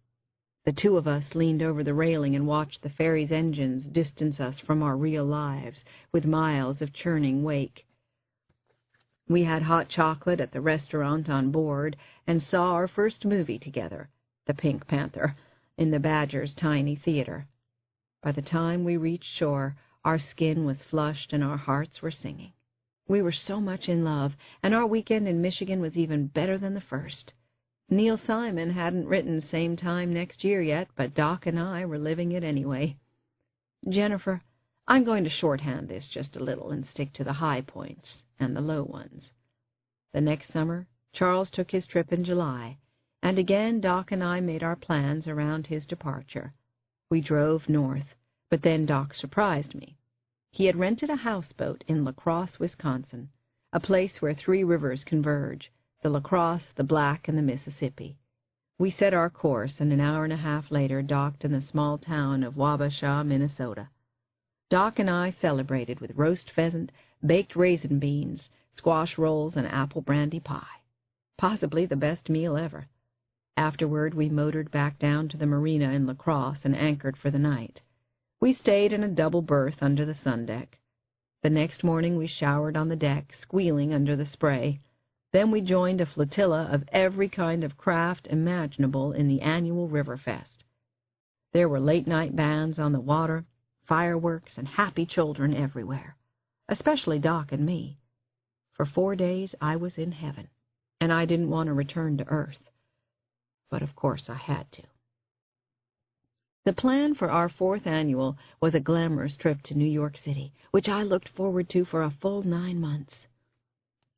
The two of us leaned over the railing and watched the ferry's engines distance us from our real lives, with miles of churning wake. We had hot chocolate at the restaurant on board and saw our first movie together, The Pink Panther, in the Badger's tiny theater. By the time we reached shore, our skin was flushed and our hearts were singing. We were so much in love, and our weekend in Michigan was even better than the first. Neil Simon hadn't written same time next year yet, but Doc and I were living it anyway. Jennifer, I'm going to shorthand this just a little and stick to the high points and the low ones. The next summer, Charles took his trip in July, and again Doc and I made our plans around his departure. We drove north, but then Doc surprised me. He had rented a houseboat in La Crosse, Wisconsin, a place where 3 rivers converge, the La Crosse, the Black, and the Mississippi. We set our course, and an hour and a half later docked in the small town of Wabasha, Minnesota. Doc and I celebrated with roast pheasant, baked raisin beans, squash rolls, and apple brandy pie. Possibly the best meal ever. Afterward, we motored back down to the marina in La Crosse and anchored for the night. We stayed in a double berth under the sun deck. The next morning we showered on the deck, squealing under the spray. Then we joined a flotilla of every kind of craft imaginable in the annual Riverfest. There were late-night bands on the water, fireworks, and happy children everywhere, especially Doc and me. For 4 days I was in heaven, and I didn't want to return to Earth. But of course I had to. The plan for our 4th annual was a glamorous trip to New York City, which I looked forward to for a full 9 months.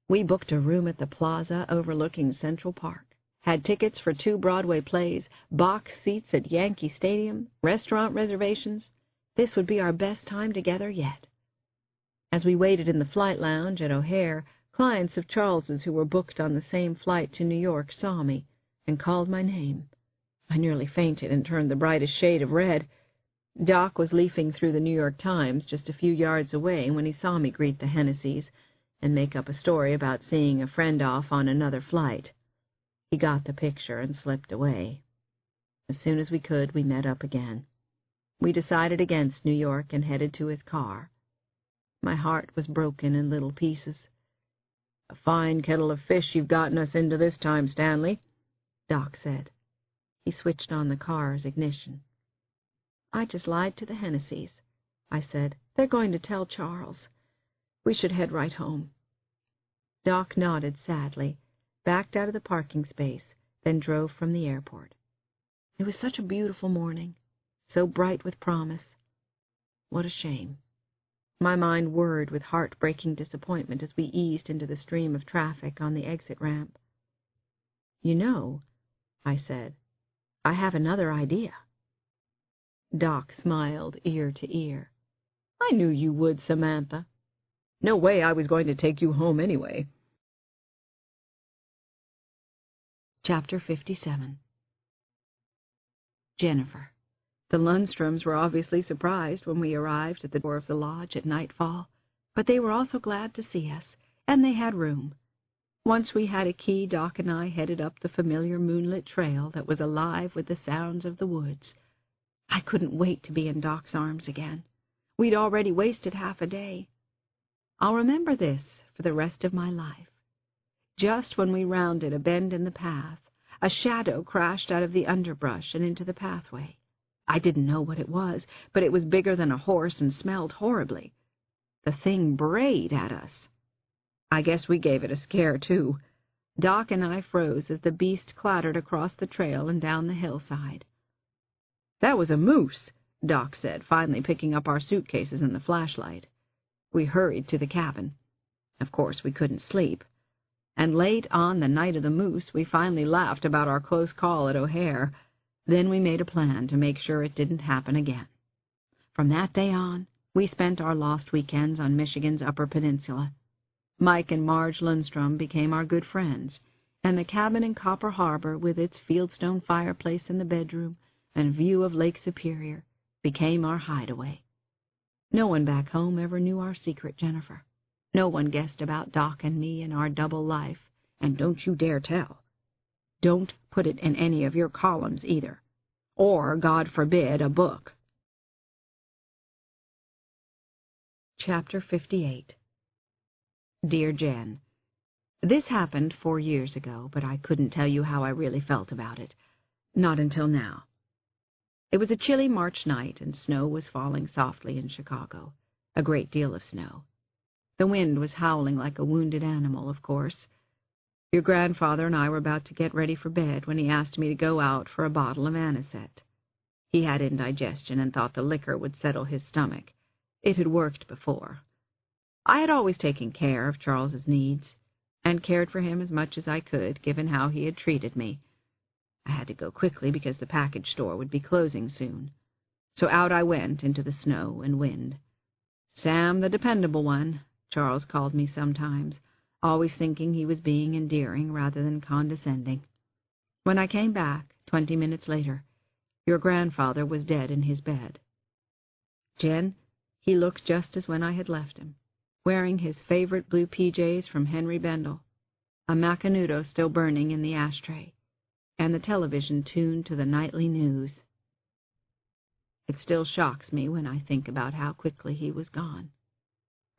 We booked a room at the Plaza overlooking Central Park, had tickets for 2 Broadway plays, box seats at Yankee Stadium, restaurant reservations. This would be our best time together yet. As we waited in the flight lounge at O'Hare, clients of Charles's who were booked on the same flight to New York saw me and called my name. I nearly fainted and turned the brightest shade of red. Doc was leafing through the New York Times just a few yards away when he saw me greet the Hennessy's and make up a story about seeing a friend off on another flight. He got the picture and slipped away. As soon as we could, we met up again. We decided against New York and headed to his car. My heart was broken in little pieces. "A fine kettle of fish you've gotten us into this time, Stanley," Doc said. He switched on the car's ignition. "I just lied to the Hennessy's," I said. "They're going to tell Charles. We should head right home." Doc nodded sadly, backed out of the parking space, then drove from the airport. It was such a beautiful morning, so bright with promise. What a shame. My mind whirred with heartbreaking disappointment as we eased into the stream of traffic on the exit ramp. "You know," I said, "I have another idea." Doc smiled ear to ear. "I knew you would, Samantha. No way I was going to take you home anyway." Chapter 57. Jennifer. The Lundstroms were obviously surprised when we arrived at the door of the lodge at nightfall, but they were also glad to see us, and they had room. Once we had a key, Doc and I headed up the familiar moonlit trail that was alive with the sounds of the woods. I couldn't wait to be in Doc's arms again. We'd already wasted half a day. I'll remember this for the rest of my life. Just when we rounded a bend in the path, a shadow crashed out of the underbrush and into the pathway. I didn't know what it was, but it was bigger than a horse and smelled horribly. The thing brayed at us. I guess we gave it a scare, too. Doc and I froze as the beast clattered across the trail and down the hillside. "That was a moose," Doc said, finally picking up our suitcases and the flashlight. We hurried to the cabin. Of course, we couldn't sleep. And late on the night of the moose, we finally laughed about our close call at O'Hare. Then we made a plan to make sure it didn't happen again. From that day on, we spent our lost weekends on Michigan's Upper Peninsula. Mike and Marge Lundstrom became our good friends, and the cabin in Copper Harbor, with its fieldstone fireplace in the bedroom and view of Lake Superior, became our hideaway. No one back home ever knew our secret, Jennifer. No one guessed about Doc and me and our double life, and don't you dare tell. Don't put it in any of your columns either, or, God forbid, a book. Chapter 58. Dear Jen, this happened 4 years ago, but I couldn't tell you how I really felt about it. Not until now. It was a chilly March night, and snow was falling softly in Chicago, a great deal of snow. The wind was howling like a wounded animal, of course. Your grandfather and I were about to get ready for bed when he asked me to go out for a bottle of anisette. He had indigestion and thought the liquor would settle his stomach. It had worked before. I had always taken care of Charles's needs, and cared for him as much as I could, given how he had treated me. I had to go quickly because the package store would be closing soon. So out I went into the snow and wind. Sam, the dependable one, Charles called me sometimes, always thinking he was being endearing rather than condescending. When I came back, 20 minutes later, your grandfather was dead in his bed. Jen, he looked just as when I had left him, wearing his favorite blue PJs from Henry Bendel, a Macanudo still burning in the ashtray, and the television tuned to the nightly news. It still shocks me when I think about how quickly he was gone.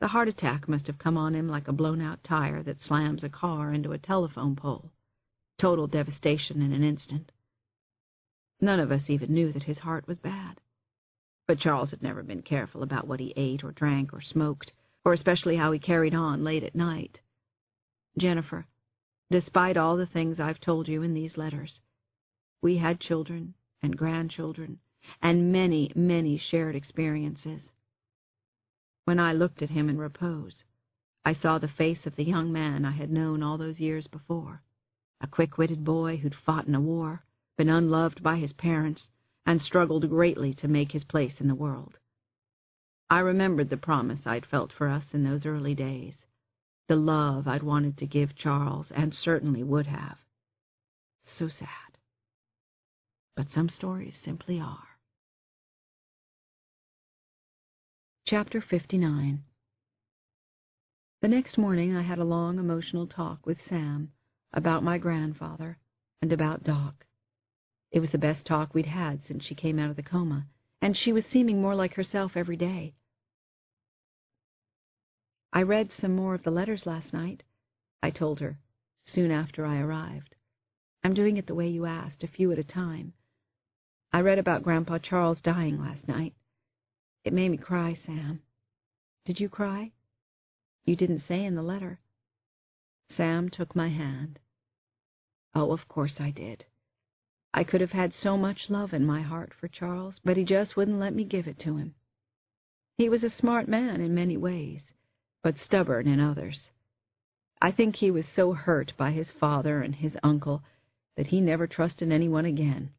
The heart attack must have come on him like a blown-out tire that slams a car into a telephone pole. Total devastation in an instant. None of us even knew that his heart was bad. But Charles had never been careful about what he ate or drank or smoked, or especially how he carried on late at night. Jennifer, despite all the things I've told you in these letters, we had children and grandchildren and many, many shared experiences. When I looked at him in repose, I saw the face of the young man I had known all those years before, a quick-witted boy who'd fought in a war, been unloved by his parents, and struggled greatly to make his place in the world. I remembered the promise I'd felt for us in those early days, the love I'd wanted to give Charles, and certainly would have. So sad. But some stories simply are. Chapter 59. The next morning I had a long emotional talk with Sam about my grandfather and about Doc. It was the best talk we'd had since she came out of the coma, and she was seeming more like herself every day. I read some more of the letters last night, I told her, soon after I arrived. I'm doing it the way you asked, a few at a time. I read about Grandpa Charles dying last night. It made me cry, Sam. Did you cry? You didn't say in the letter. Sam took my hand. Oh, of course I did. I could have had so much love in my heart for Charles, but he just wouldn't let me give it to him. He was a smart man in many ways, but stubborn in others. I think he was so hurt by his father and his uncle that he never trusted anyone again.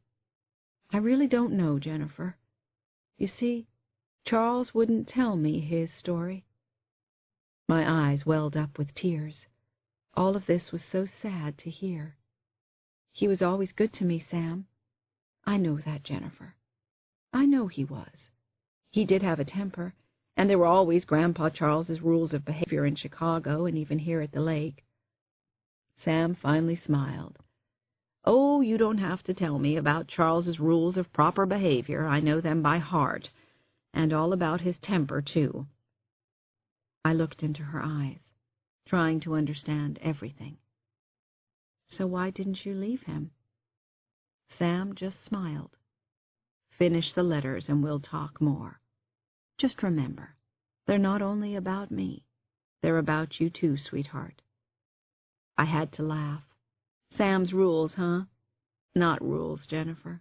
I really don't know, Jennifer. You see, Charles wouldn't tell me his story. My eyes welled up with tears. All of this was so sad to hear. He was always good to me, Sam. I know that, Jennifer. I know he was. He did have a temper, and there were always Grandpa Charles's rules of behavior in Chicago and even here at the lake. Sam finally smiled. Oh, you don't have to tell me about Charles's rules of proper behavior. I know them by heart, and all about his temper, too. I looked into her eyes, trying to understand everything. So why didn't you leave him? Sam just smiled. Finish the letters and we'll talk more. Just remember, they're not only about me. They're about you too, sweetheart. I had to laugh. Sam's rules, huh? Not rules, Jennifer.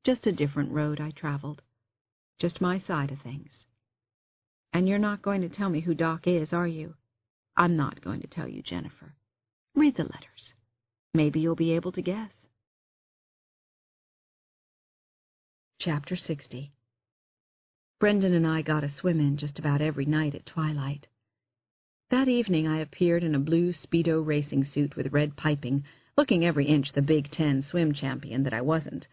Just a different road I traveled. Just my side of things. And you're not going to tell me who Doc is, are you? I'm not going to tell you, Jennifer. Read the letters. Maybe you'll be able to guess. Chapter 60. Brendan and I got a swim in just about every night at twilight. That evening I appeared in a blue Speedo racing suit with red piping, looking every inch the Big Ten swim champion that I wasn't.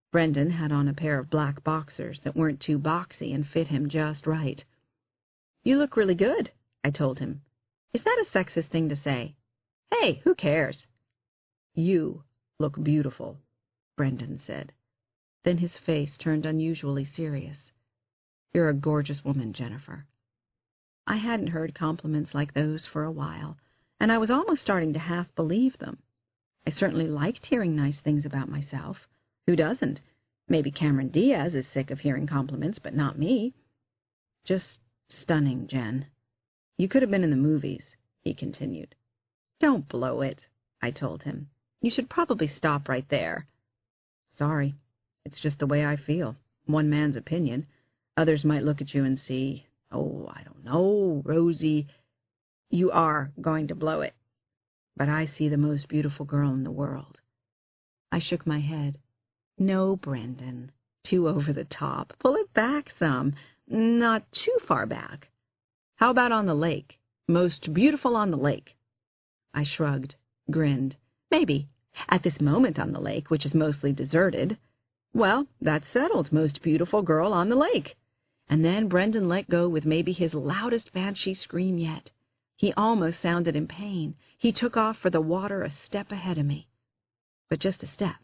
Brendan had on a pair of black boxers that weren't too boxy and fit him just right. You look really good, I told him. Is that a sexist thing to say? Hey, who cares? You look beautiful, Brendan said. Then his face turned unusually serious. You're a gorgeous woman, Jennifer. I hadn't heard compliments like those for a while, and I was almost starting to half believe them. I certainly liked hearing nice things about myself. Who doesn't? Maybe Cameron Diaz is sick of hearing compliments, but not me. Just stunning, Jen. You could have been in the movies, he continued. Don't blow it, I told him. You should probably stop right there. Sorry. It's just the way I feel. One man's opinion. Others might look at you and see, oh, I don't know, Rosie, you are going to blow it. But I see the most beautiful girl in the world. I shook my head. No, Brendan. Too over the top. Pull it back some. Not too far back. How about on the lake? Most beautiful on the lake. I shrugged, grinned. Maybe. At this moment on the lake, which is mostly deserted. Well, that's settled. Most beautiful girl on the lake. And then Brendan let go with maybe his loudest banshee scream yet. He almost sounded in pain. He took off for the water a step ahead of me. But just a step.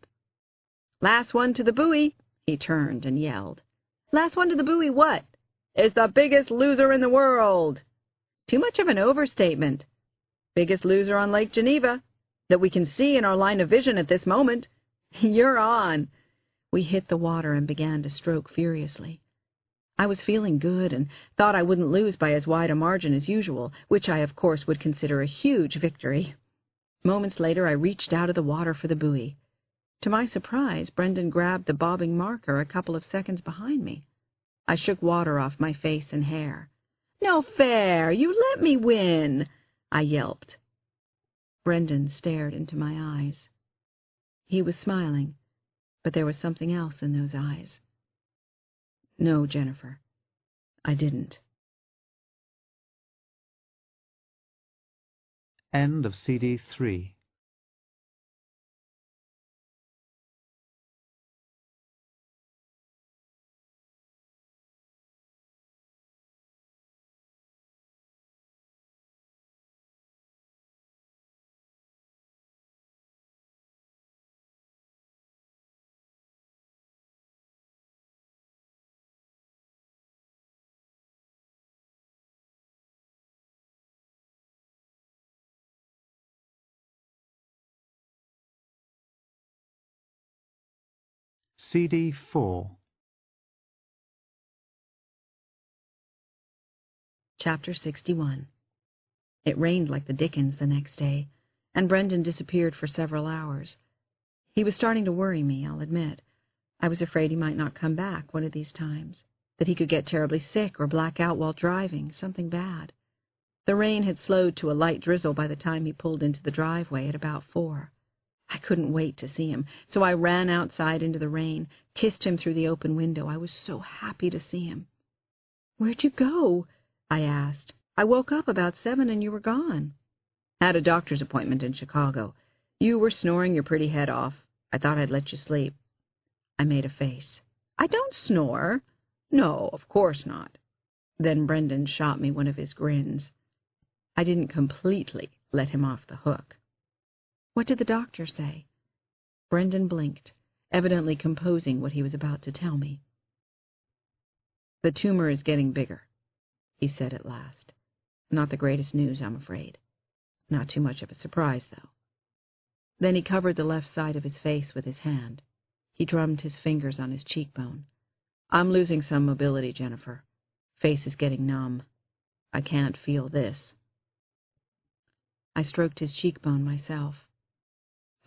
Last one to the buoy, he turned and yelled. Last one to the buoy what? It's the biggest loser in the world. Too much of an overstatement. Biggest loser on Lake Geneva, that we can see in our line of vision at this moment. You're on. We hit the water and began to stroke furiously. I was feeling good and thought I wouldn't lose by as wide a margin as usual, which I, of course, would consider a huge victory. Moments later, I reached out of the water for the buoy. To my surprise, Brendan grabbed the bobbing marker a couple of seconds behind me. I shook water off my face and hair. No fair! You let me win! I yelped. Brendan stared into my eyes. He was smiling, but there was something else in those eyes. No, Jennifer, I didn't. End of CD 3. CD 4. Chapter 61. It rained like the dickens the next day, and Brendan disappeared for several hours. He was starting to worry me, I'll admit. I was afraid he might not come back one of these times, that he could get terribly sick or black out while driving, something bad. The rain had slowed to a light drizzle by the time he pulled into the driveway at about 4. I couldn't wait to see him, so I ran outside into the rain, kissed him through the open window. I was so happy to see him. Where'd you go? I asked. I woke up about 7 and you were gone. Had a doctor's appointment in Chicago. You were snoring your pretty head off. I thought I'd let you sleep. I made a face. I don't snore. No, of course not. Then Brendan shot me one of his grins. I didn't completely let him off the hook. What did the doctor say? Brendan blinked, evidently composing what he was about to tell me. The tumor is getting bigger, he said at last. Not the greatest news, I'm afraid. Not too much of a surprise, though. Then he covered the left side of his face with his hand. He drummed his fingers on his cheekbone. I'm losing some mobility, Jennifer. Face is getting numb. I can't feel this. I stroked his cheekbone myself.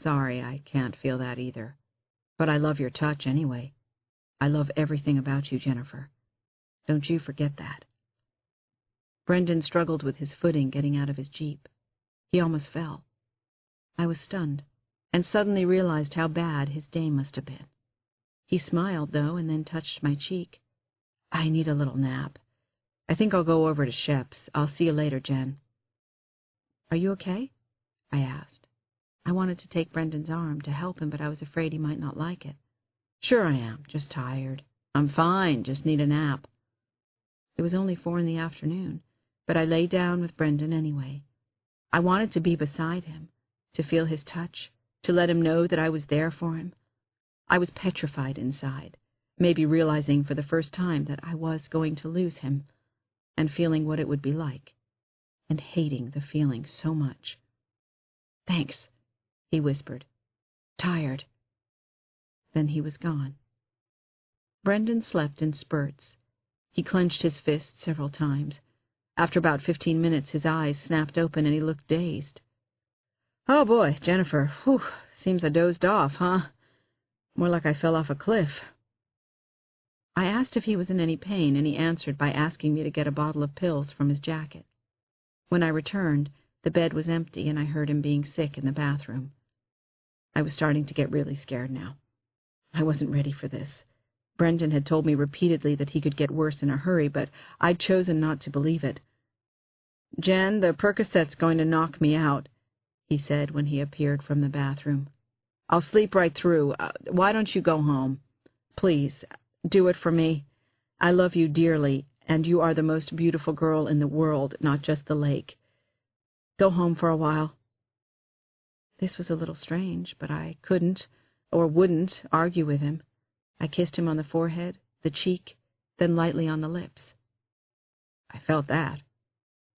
Sorry, I can't feel that either. But I love your touch anyway. I love everything about you, Jennifer. Don't you forget that. Brendan struggled with his footing getting out of his Jeep. He almost fell. I was stunned, and suddenly realized how bad his day must have been. He smiled, though, and then touched my cheek. I need a little nap. I think I'll go over to Shep's. I'll see you later, Jen. Are you okay? I asked. I wanted to take Brendan's arm to help him, but I was afraid he might not like it. Sure I am, just tired. I'm fine, just need a nap. It was only 4 in the afternoon, but I lay down with Brendan anyway. I wanted to be beside him, to feel his touch, to let him know that I was there for him. I was petrified inside, maybe realizing for the first time that I was going to lose him, and feeling what it would be like, and hating the feeling so much. Thanks, he whispered. Tired. Then he was gone. Brendan slept in spurts. He clenched his fists several times. After about 15 minutes, his eyes snapped open and he looked dazed. "Oh, boy, Jennifer. Whew, seems I dozed off, huh? More like I fell off a cliff." I asked if he was in any pain, and he answered by asking me to get a bottle of pills from his jacket. When I returned, the bed was empty, and I heard him being sick in the bathroom. I was starting to get really scared now. I wasn't ready for this. Brendan had told me repeatedly that he could get worse in a hurry, but I'd chosen not to believe it. "Jen, the Percocet's going to knock me out," he said when he appeared from the bathroom. "I'll sleep right through. Why don't you go home? Please, do it for me. I love you dearly, and you are the most beautiful girl in the world, not just the lake. Go home for a while." This was a little strange, but I couldn't, or wouldn't, argue with him. I kissed him on the forehead, the cheek, then lightly on the lips. I felt that.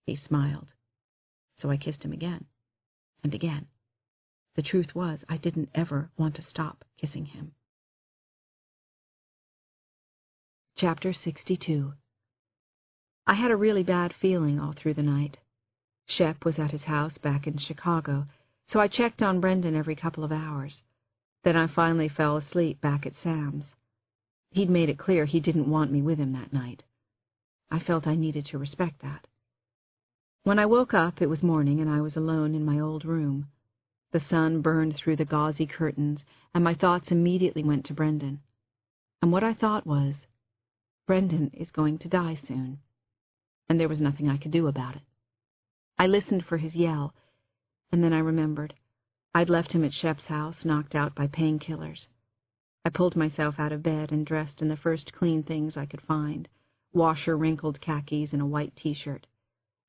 He smiled. So I kissed him again, and again. The truth was, I didn't ever want to stop kissing him. Chapter 62. I had a really bad feeling all through the night. Shep was at his house back in Chicago, so I checked on Brendan every couple of hours. Then I finally fell asleep back at Sam's. He'd made it clear he didn't want me with him that night. I felt I needed to respect that. When I woke up, it was morning, and I was alone in my old room. The sun burned through the gauzy curtains, and my thoughts immediately went to Brendan. And what I thought was, Brendan is going to die soon, and there was nothing I could do about it. I listened for his yell, and then I remembered. I'd left him at Shep's house, knocked out by painkillers. I pulled myself out of bed and dressed in the first clean things I could find, washer-wrinkled khakis and a white T-shirt.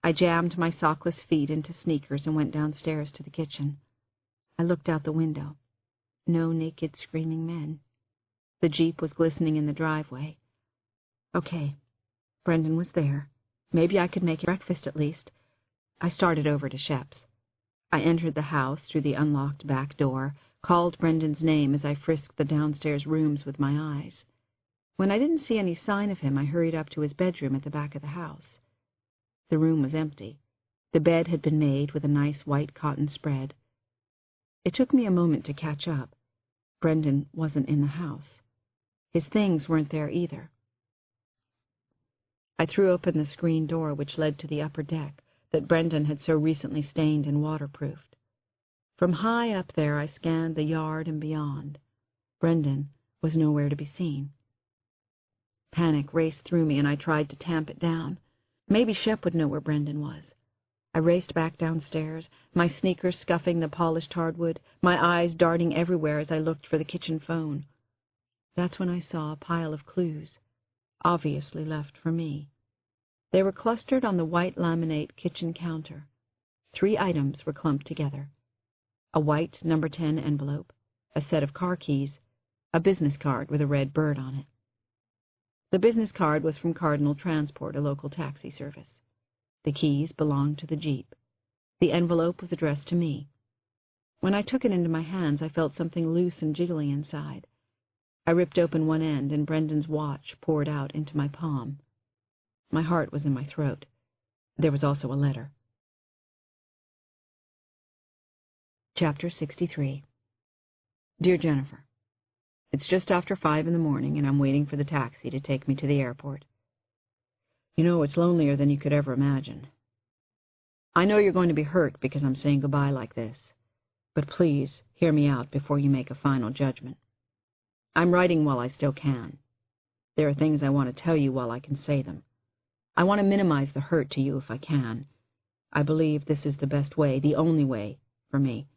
I jammed my sockless feet into sneakers and went downstairs to the kitchen. I looked out the window. No naked, screaming men. The Jeep was glistening in the driveway. Okay, Brendan was there. Maybe I could make breakfast at least. I started over to Shep's. I entered the house through the unlocked back door, called Brendan's name as I frisked the downstairs rooms with my eyes. When I didn't see any sign of him, I hurried up to his bedroom at the back of the house. The room was empty. The bed had been made with a nice white cotton spread. It took me a moment to catch up. Brendan wasn't in the house. His things weren't there either. I threw open the screen door which led to the upper deck that Brendan had so recently stained and waterproofed. From high up there I scanned the yard and beyond. Brendan was nowhere to be seen. Panic raced through me, and I tried to tamp it down. Maybe Shep would know where Brendan was. I raced back downstairs, my sneakers scuffing the polished hardwood, my eyes darting everywhere as I looked for the kitchen phone. That's when I saw a pile of clues, obviously left for me. They were clustered on the white laminate kitchen counter. 3 items were clumped together. A white No. 10 envelope, a set of car keys, a business card with a red bird on it. The business card was from Cardinal Transport, a local taxi service. The keys belonged to the Jeep. The envelope was addressed to me. When I took it into my hands, I felt something loose and jiggly inside. I ripped open one end, and Brendan's watch poured out into my palm. My heart was in my throat. There was also a letter. Chapter 63. Dear Jennifer, it's just after 5 in the morning, and I'm waiting for the taxi to take me to the airport. You know, it's lonelier than you could ever imagine. I know you're going to be hurt because I'm saying goodbye like this, but please hear me out before you make a final judgment. I'm writing while I still can. There are things I want to tell you while I can say them. I want to minimize the hurt to you if I can. I believe this is the best way, the only way, for me.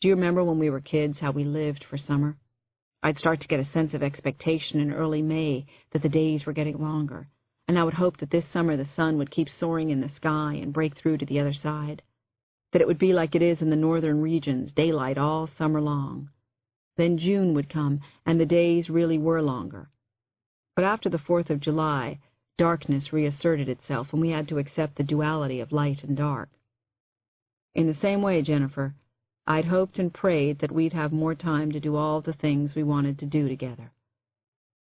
Do you remember when we were kids, how we lived for summer? I'd start to get a sense of expectation in early May that the days were getting longer, and I would hope that this summer the sun would keep soaring in the sky and break through to the other side, that it would be like it is in the northern regions, daylight all summer long. Then June would come, and the days really were longer. But after the 4th of July, darkness reasserted itself, and we had to accept the duality of light and dark. In the same way, Jennifer, I'd hoped and prayed that we'd have more time to do all the things we wanted to do together.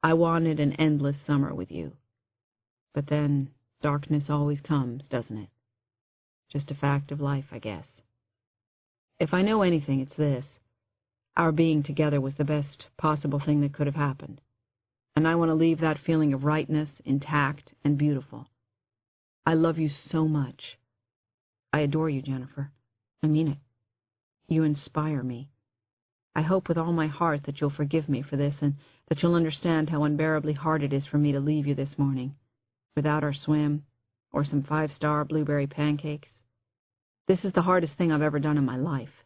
I wanted an endless summer with you. But then Darkness always comes, doesn't it? Just a fact of life, I guess. If I know anything, it's this. Our being together was the best possible thing that could have happened. And I want to leave that feeling of rightness intact and beautiful. I love you so much. I adore you, Jennifer. I mean it. You inspire me. I hope with all my heart that you'll forgive me for this and that you'll understand how unbearably hard it is for me to leave you this morning, without our swim or some 5-star blueberry pancakes. This is the hardest thing I've ever done in my life,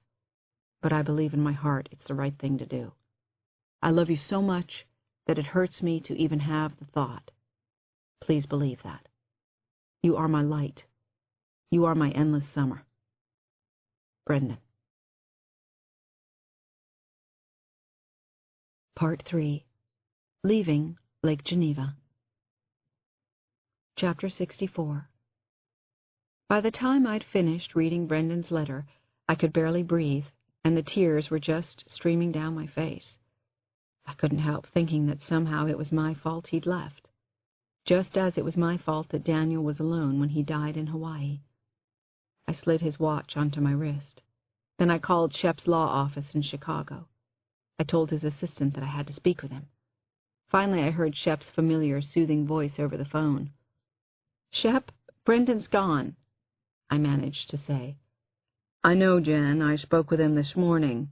but I believe in my heart it's the right thing to do. I love you so much that it hurts me to even have the thought. Please believe that. You are my light. You are my endless summer. Brendan. Part 3. Leaving Lake Geneva. Chapter 64. By the time I'd finished reading Brendan's letter, I could barely breathe, and the tears were just streaming down my face. I couldn't help thinking that somehow it was my fault he'd left, just as it was my fault that Daniel was alone when he died in Hawaii. I slid his watch onto my wrist. Then I called Shep's law office in Chicago. I told his assistant that I had to speak with him. Finally, I heard Shep's familiar, soothing voice over the phone. "Shep, Brendan's gone," I managed to say. "I know, Jen. I spoke with him this morning.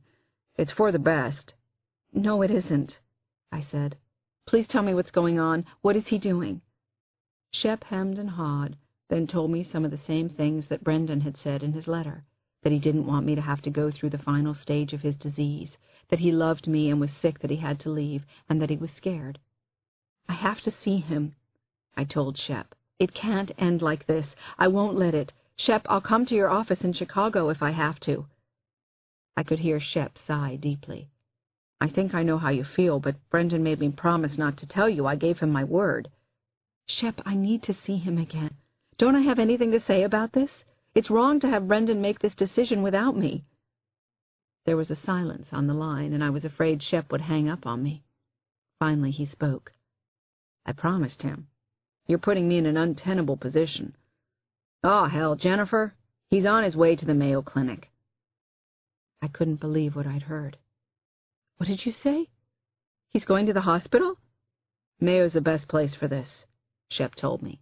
It's for the best." "No, it isn't," I said. "Please tell me what's going on. What is he doing?" Shep hemmed and hawed, then told me some of the same things that Brendan had said in his letter, that he didn't want me to have to go through the final stage of his disease, that he loved me and was sick that he had to leave, and that he was scared. "I have to see him," I told Shep. "It can't end like this. I won't let it. Shep, I'll come to your office in Chicago if I have to." I could hear Shep sigh deeply. "I think I know how you feel, but Brendan made me promise not to tell you. I gave him my word." "Shep, I need to see him again. Don't I have anything to say about this? It's wrong to have Brendan make this decision without me." There was a silence on the line, and I was afraid Shep would hang up on me. Finally he spoke. "I promised him. You're putting me in an untenable position." "Oh, hell, Jennifer. He's on his way to the Mayo Clinic." I couldn't believe what I'd heard. "What did you say? He's going to the hospital?" "Mayo's the best place for this," Shep told me.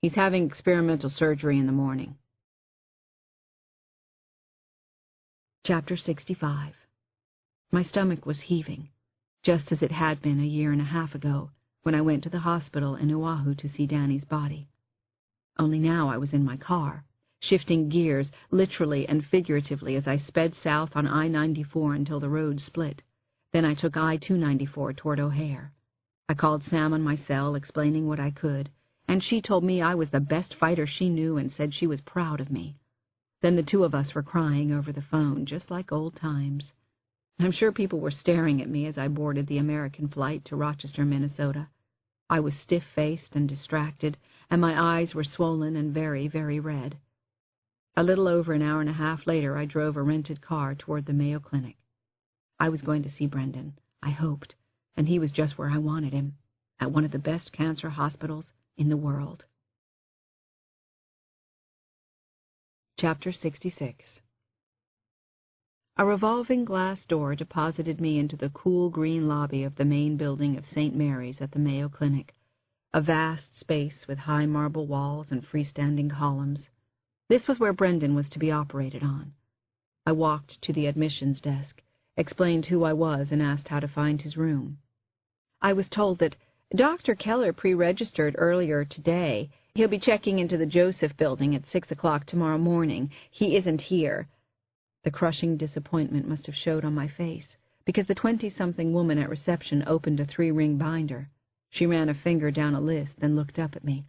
"He's having experimental surgery in the morning." Chapter 65. My stomach was heaving, just as it had been 1.5 years ago, when I went to the hospital in Oahu to see Danny's body. Only now I was in my car, shifting gears literally and figuratively as I sped south on I-94 until the road split. Then I took I-294 toward O'Hare. I called Sam on my cell, explaining what I could, and she told me I was the best fighter she knew and said she was proud of me. Then the two of us were crying over the phone, just like old times. I'm sure people were staring at me as I boarded the American flight to Rochester, Minnesota. I was stiff-faced and distracted, and my eyes were swollen and very, very red. A little over 1.5 hours later, I drove a rented car toward the Mayo Clinic. I was going to see Brendan, I hoped, and he was just where I wanted him, at one of the best cancer hospitals in the world. Chapter 66. A revolving glass door deposited me into the cool green lobby of the main building of St. Mary's at the Mayo Clinic, a vast space with high marble walls and freestanding columns. This was where Brendan was to be operated on. I walked to the admissions desk, explained who I was, and asked how to find his room. I was told that Dr. Keller pre-registered earlier today. He'll be checking into the Joseph building at 6 o'clock tomorrow morning. He isn't here. The crushing disappointment must have showed on my face, because the 20-something woman at reception opened a 3-ring binder. She ran a finger down a list, then looked up at me.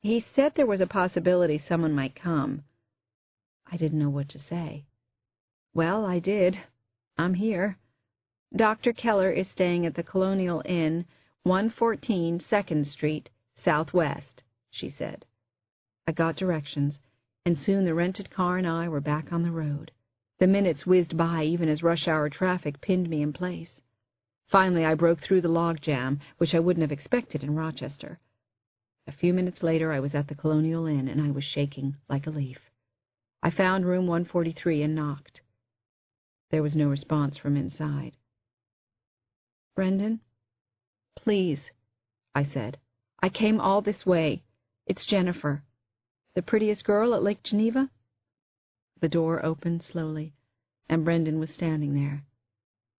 "He said there was a possibility someone might come." I didn't know what to say. "Well, I did. I'm here. Dr. Keller is staying at the Colonial Inn, 114 2nd Street, Southwest," she said. I got directions, and soon the rented car and I were back on the road. The minutes whizzed by even as rush-hour traffic pinned me in place. Finally, I broke through the logjam, which I wouldn't have expected in Rochester. A few minutes later I was at the Colonial Inn, and I was shaking like a leaf. I found room 143 and knocked. There was no response from inside. "Brendan?" "Please," I said. "I came all this way. It's Jennifer. The prettiest girl at Lake Geneva?" The door opened slowly, and Brendan was standing there,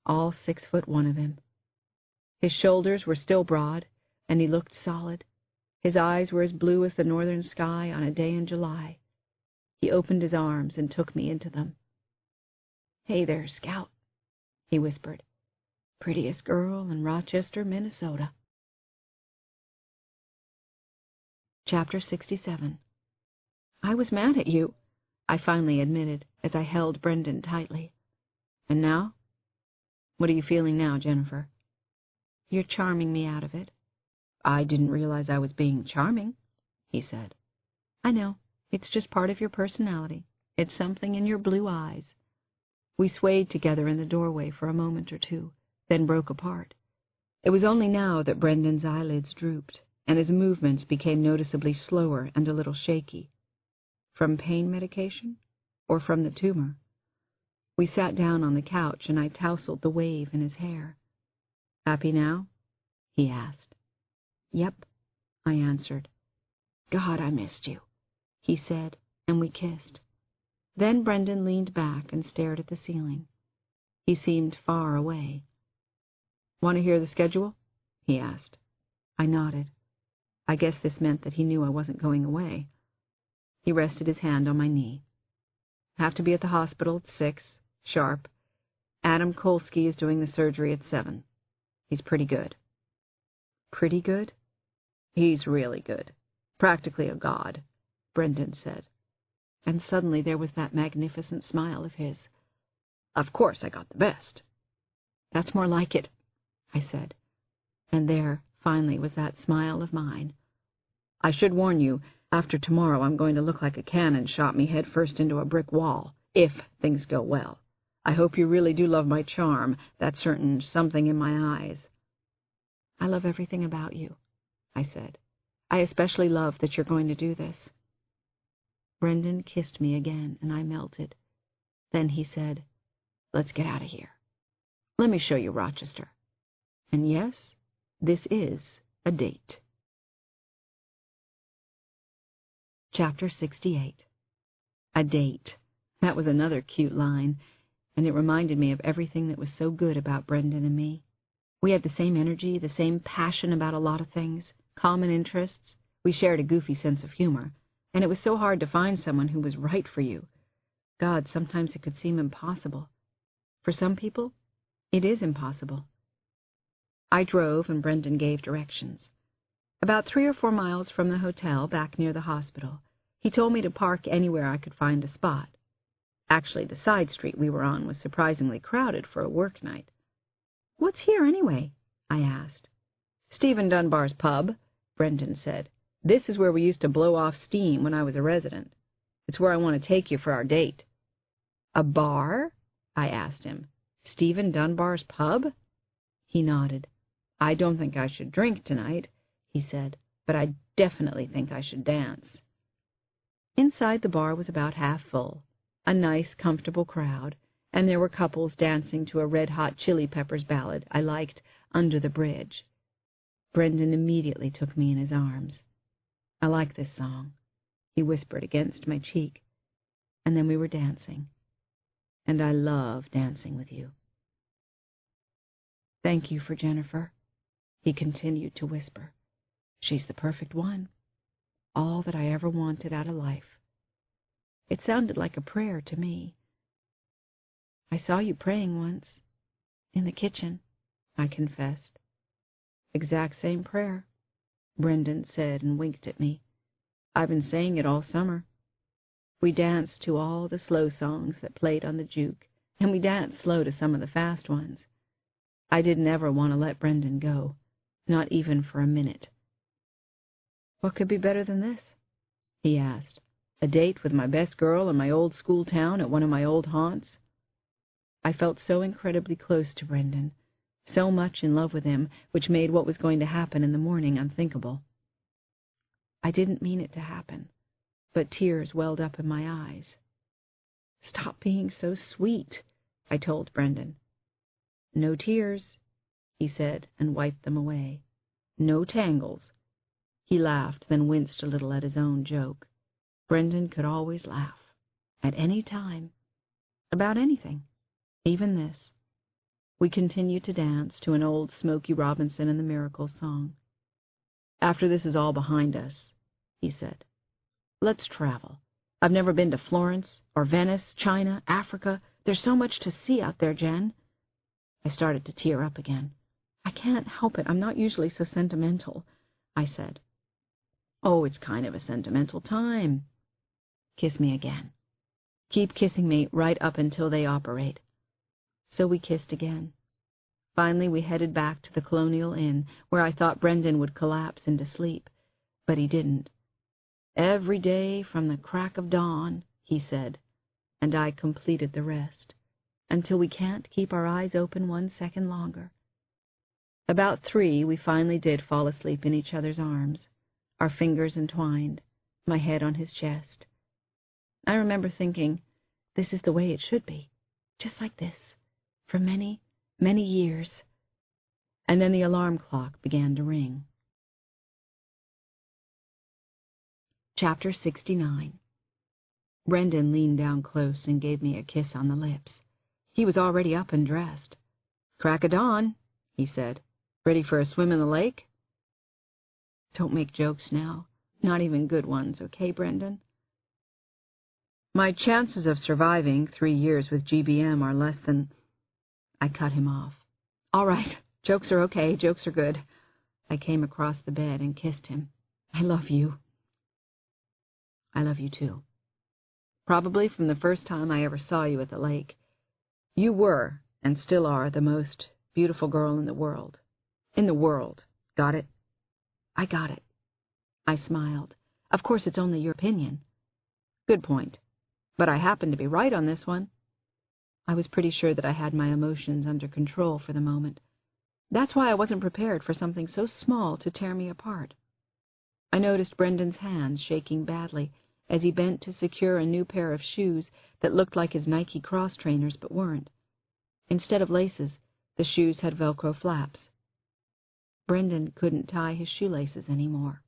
all 6'1" of him. His shoulders were still broad, and he looked solid. His eyes were as blue as the northern sky on a day in July. He opened his arms and took me into them. "Hey there, Scout," he whispered. "Prettiest girl in Rochester, Minnesota." Chapter 67. "I was mad at you," I finally admitted as I held Brendan tightly. "And now?" "What are you feeling now, Jennifer?" "You're charming me out of it." "I didn't realize I was being charming," he said. "I know. It's just part of your personality. It's something in your blue eyes." We swayed together in the doorway for a moment or two, then broke apart. It was only now that Brendan's eyelids drooped, and his movements became noticeably slower and a little shaky. From pain medication, or from the tumor? We sat down on the couch, and I tousled the wave in his hair. "Happy now?" he asked. "Yep," I answered. "God, I missed you," he said, and we kissed. Then Brendan leaned back and stared at the ceiling. He seemed far away. "Want to hear the schedule?" he asked. I nodded. I guess this meant that he knew I wasn't going away. He rested his hand on my knee. "Have to be at the hospital at 6, sharp. Adam Kolsky is doing the surgery at 7. He's pretty good." "Pretty good?" "He's really good. Practically a god," Brendan said. And suddenly there was that magnificent smile of his. "Of course I got the best." "That's more like it," I said. And there, finally, was that smile of mine. "I should warn you, after tomorrow I'm going to look like a cannon shot me head first into a brick wall, if things go well. I hope you really do love my charm, that certain something in my eyes." "I love everything about you," I said. "I especially love that you're going to do this." Brendan kissed me again, and I melted. Then he said, "Let's get out of here. Let me show you Rochester. And yes, this is a date." Chapter 68. A date. That was another cute line, and it reminded me of everything that was so good about Brendan and me. We had the same energy, the same passion about a lot of things, common interests. We shared a goofy sense of humor, and it was so hard to find someone who was right for you. God, sometimes it could seem impossible. For some people, it is impossible. I drove, and Brendan gave directions. About 3 or 4 miles from the hotel, back near the hospital, he told me to park anywhere I could find a spot. Actually, the side street we were on was surprisingly crowded for a work night. "What's here, anyway?" I asked. "Stephen Dunbar's pub," Brendan said. "This is where we used to blow off steam when I was a resident. It's where I want to take you for our date." "A bar?" I asked him. "Stephen Dunbar's pub?" He nodded. "I don't think I should drink tonight," he said, "but I definitely think I should dance." Inside the bar was about half full, a nice, comfortable crowd, and there were couples dancing to a Red Hot Chili Peppers ballad I liked, "Under the Bridge." Brendan immediately took me in his arms. "I like this song," he whispered against my cheek, and then we were dancing. "And I love dancing with you." "Thank you for Jennifer," he continued to whisper. "She's the perfect one. All that I ever wanted out of life." It sounded like a prayer to me. "I saw you praying once. In the kitchen," I confessed. "Exact same prayer," Brendan said and winked at me. "I've been saying it all summer." We danced to all the slow songs that played on the juke, and we danced slow to some of the fast ones. I didn't ever want to let Brendan go, not even for a minute. "What could be better than this?" he asked. "A date with my best girl in my old school town at one of my old haunts?" I felt so incredibly close to Brendan, so much in love with him, which made what was going to happen in the morning unthinkable. I didn't mean it to happen, but tears welled up in my eyes. "Stop being so sweet," I told Brendan. "No tears," he said, and wiped them away. "No tangles." He laughed, then winced a little at his own joke. Brendan could always laugh, at any time, about anything, even this. We continued to dance to an old Smokey Robinson and the Miracles song. "After this is all behind us," he said, "let's travel. I've never been to Florence or Venice, China, Africa. There's so much to see out there, Jen." I started to tear up again. "I can't help it. I'm not usually so sentimental," I said. "Oh, it's kind of a sentimental time." "Kiss me again. Keep kissing me right up until they operate." So we kissed again. Finally, we headed back to the Colonial Inn, where I thought Brendan would collapse into sleep, but he didn't. "Every day from the crack of dawn," he said, and I completed the rest, until we can't keep our eyes open 1 second longer. About 3, we finally did fall asleep in each other's arms, our fingers entwined, my head on his chest. I remember thinking, this is the way it should be, just like this, for many, many years. And then the alarm clock began to ring. Chapter 69. Brendan leaned down close and gave me a kiss on the lips. He was already up and dressed. "Crack of dawn," he said. "Ready for a swim in the lake?" Don't make jokes now. Not even good ones, okay, Brendan? "My chances of surviving 3 years with GBM are less than—" I cut him off. "All right, jokes are okay, jokes are good." I came across the bed and kissed him. "I love you." "I love you too. Probably from the first time I ever saw you at the lake. You were, and still are, the most beautiful girl in the world. In the world. Got it?" I got it. I smiled. "Of course, it's only your opinion." "Good point. But I happen to be right on this one." I was pretty sure that I had my emotions under control for the moment. That's why I wasn't prepared for something so small to tear me apart. I noticed Brendan's hands shaking badly as he bent to secure a new pair of shoes that looked like his Nike cross trainers but weren't. Instead of laces, the shoes had Velcro flaps. Brendan couldn't tie his shoelaces anymore.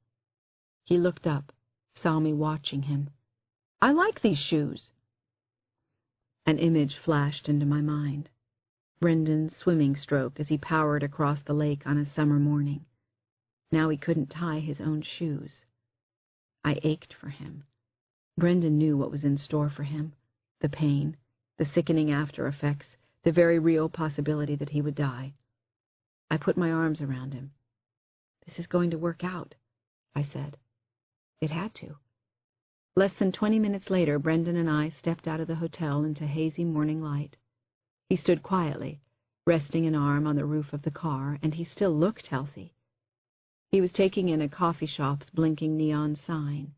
He looked up, saw me watching him. "I like these shoes." An image flashed into my mind. Brendan's swimming stroke as he powered across the lake on a summer morning. Now he couldn't tie his own shoes. I ached for him. Brendan knew what was in store for him. The pain, the sickening after effects, the very real possibility that he would die. I put my arms around him. "This is going to work out," I said. It had to. Less than 20 minutes later, Brendan and I stepped out of the hotel into hazy morning light. He stood quietly, resting an arm on the roof of the car, and he still looked healthy. He was taking in a coffee shop's blinking neon sign,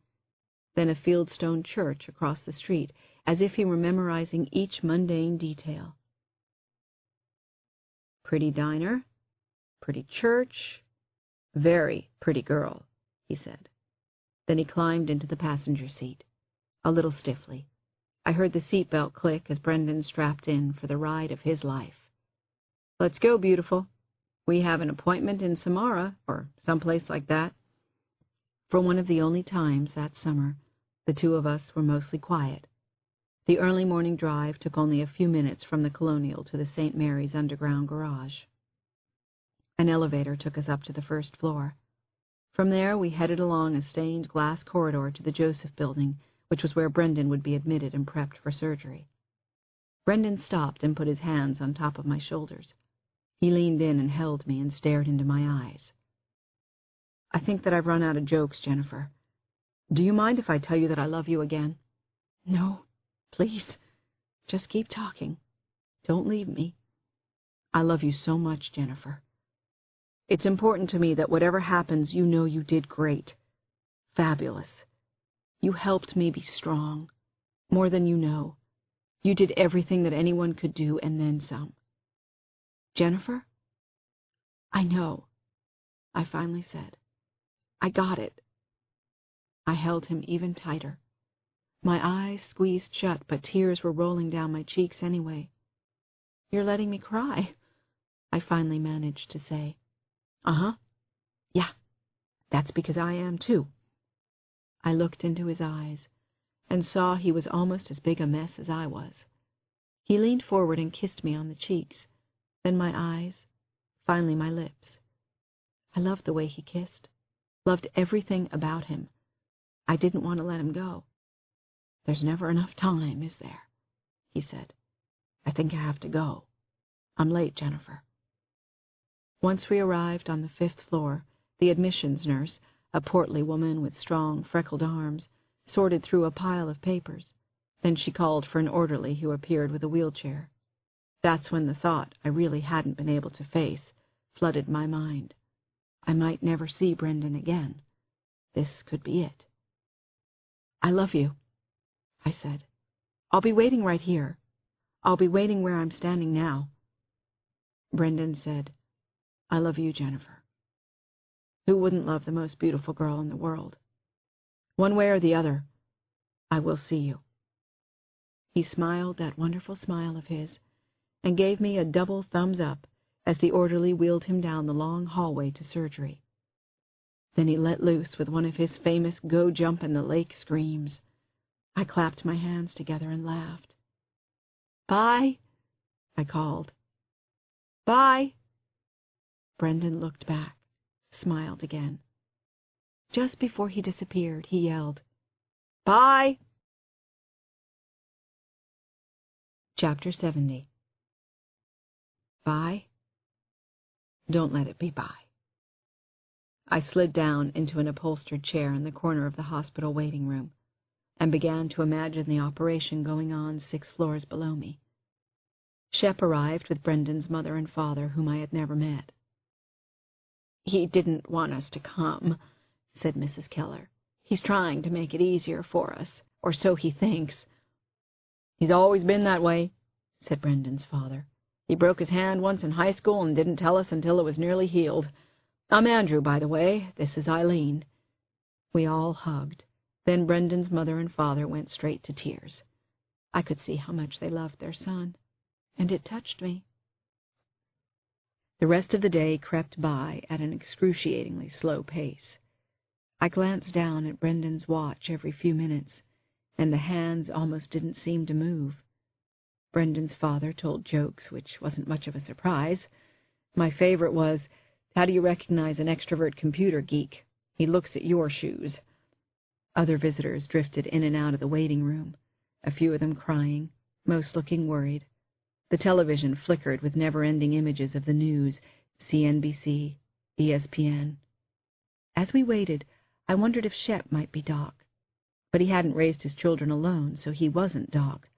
then a fieldstone church across the street, as if he were memorizing each mundane detail. "Pretty diner, pretty church, very pretty girl," he said. Then he climbed into the passenger seat, a little stiffly. I heard the seatbelt click as Brendan strapped in for the ride of his life. "Let's go, beautiful. We have an appointment in Samara, or someplace like that." For one of the only times that summer, the two of us were mostly quiet. The early morning drive took only a few minutes from the Colonial to the St. Mary's underground garage. An elevator took us up to the first floor. From there, we headed along a stained glass corridor to the Joseph Building, which was where Brendan would be admitted and prepped for surgery. Brendan stopped and put his hands on top of my shoulders. He leaned in and held me and stared into my eyes. "I think that I've run out of jokes, Jennifer. Do you mind if I tell you that I love you again?" "No, please. Just keep talking. Don't leave me." "I love you so much, Jennifer. It's important to me that whatever happens, you know you did great. Fabulous. You helped me be strong. More than you know. You did everything that anyone could do and then some." "Jennifer?" "I know," I finally said. "I got it. I held him even tighter. My eyes squeezed shut, but tears were rolling down my cheeks anyway. "You're letting me cry," I finally managed to say. "Uh-huh. Yeah, that's because I am too." I looked into his eyes and saw he was almost as big a mess as I was. He leaned forward and kissed me on the cheeks, then my eyes, finally my lips. I loved the way he kissed, loved everything about him. I didn't want to let him go. "There's never enough time, is there?" he said. "I think I have to go. I'm late, Jennifer." Once we arrived on the 5th floor, the admissions nurse, a portly woman with strong, freckled arms, sorted through a pile of papers. Then she called for an orderly who appeared with a wheelchair. That's when the thought I really hadn't been able to face flooded my mind. I might never see Brendan again. This could be it. "I love you," I said. "I'll be waiting right here. I'll be waiting where I'm standing now." Brendan said, "I love you, Jennifer." Who wouldn't love the most beautiful girl in the world? One way or the other, I will see you. He smiled that wonderful smile of his and gave me a double thumbs up as the orderly wheeled him down the long hallway to surgery. Then he let loose with one of his famous go-jump-in-the-lake screams. I clapped my hands together and laughed. "Bye," I called. "Bye." Brendan looked back, smiled again. Just before he disappeared, he yelled, "Bye!" Chapter 70. Bye? Don't let it be bye. I slid down into an upholstered chair in the corner of the hospital waiting room and began to imagine the operation going on 6 floors below me. Shep arrived with Brendan's mother and father, whom I had never met. "He didn't want us to come," said Mrs. Keller. "He's trying to make it easier for us, or so he thinks." "He's always been that way," said Brendan's father. "He broke his hand once in high school and didn't tell us until it was nearly healed. I'm Andrew, by the way. This is Eileen." We all hugged. Then Brendan's mother and father went straight to tears. I could see how much they loved their son, and it touched me. The rest of the day crept by at an excruciatingly slow pace. I glanced down at Brendan's watch every few minutes, and the hands almost didn't seem to move. Brendan's father told jokes, which wasn't much of a surprise. My favorite was, "How do you recognize an extrovert computer geek? He looks at your shoes." Other visitors drifted in and out of the waiting room, a few of them crying, most looking worried. The television flickered with never-ending images of the news, CNBC, ESPN. As we waited, I wondered if Shep might be Doc. But he hadn't raised his children alone, so he wasn't Doc,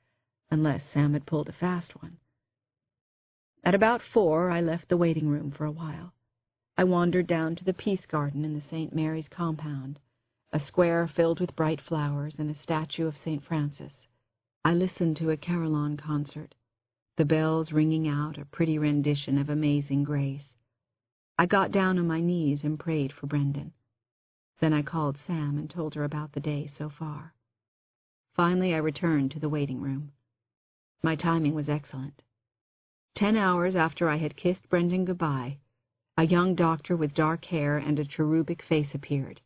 unless Sam had pulled a fast one. At about 4, I left the waiting room for a while. I wandered down to the Peace Garden in the St. Mary's compound, a square filled with bright flowers and a statue of St. Francis. I listened to a carillon concert, the bells ringing out a pretty rendition of Amazing Grace. I got down on my knees and prayed for Brendan. Then I called Sam and told her about the day so far. Finally, I returned to the waiting room. My timing was excellent. 10 hours after I had kissed Brendan goodbye, a young doctor with dark hair and a cherubic face appeared.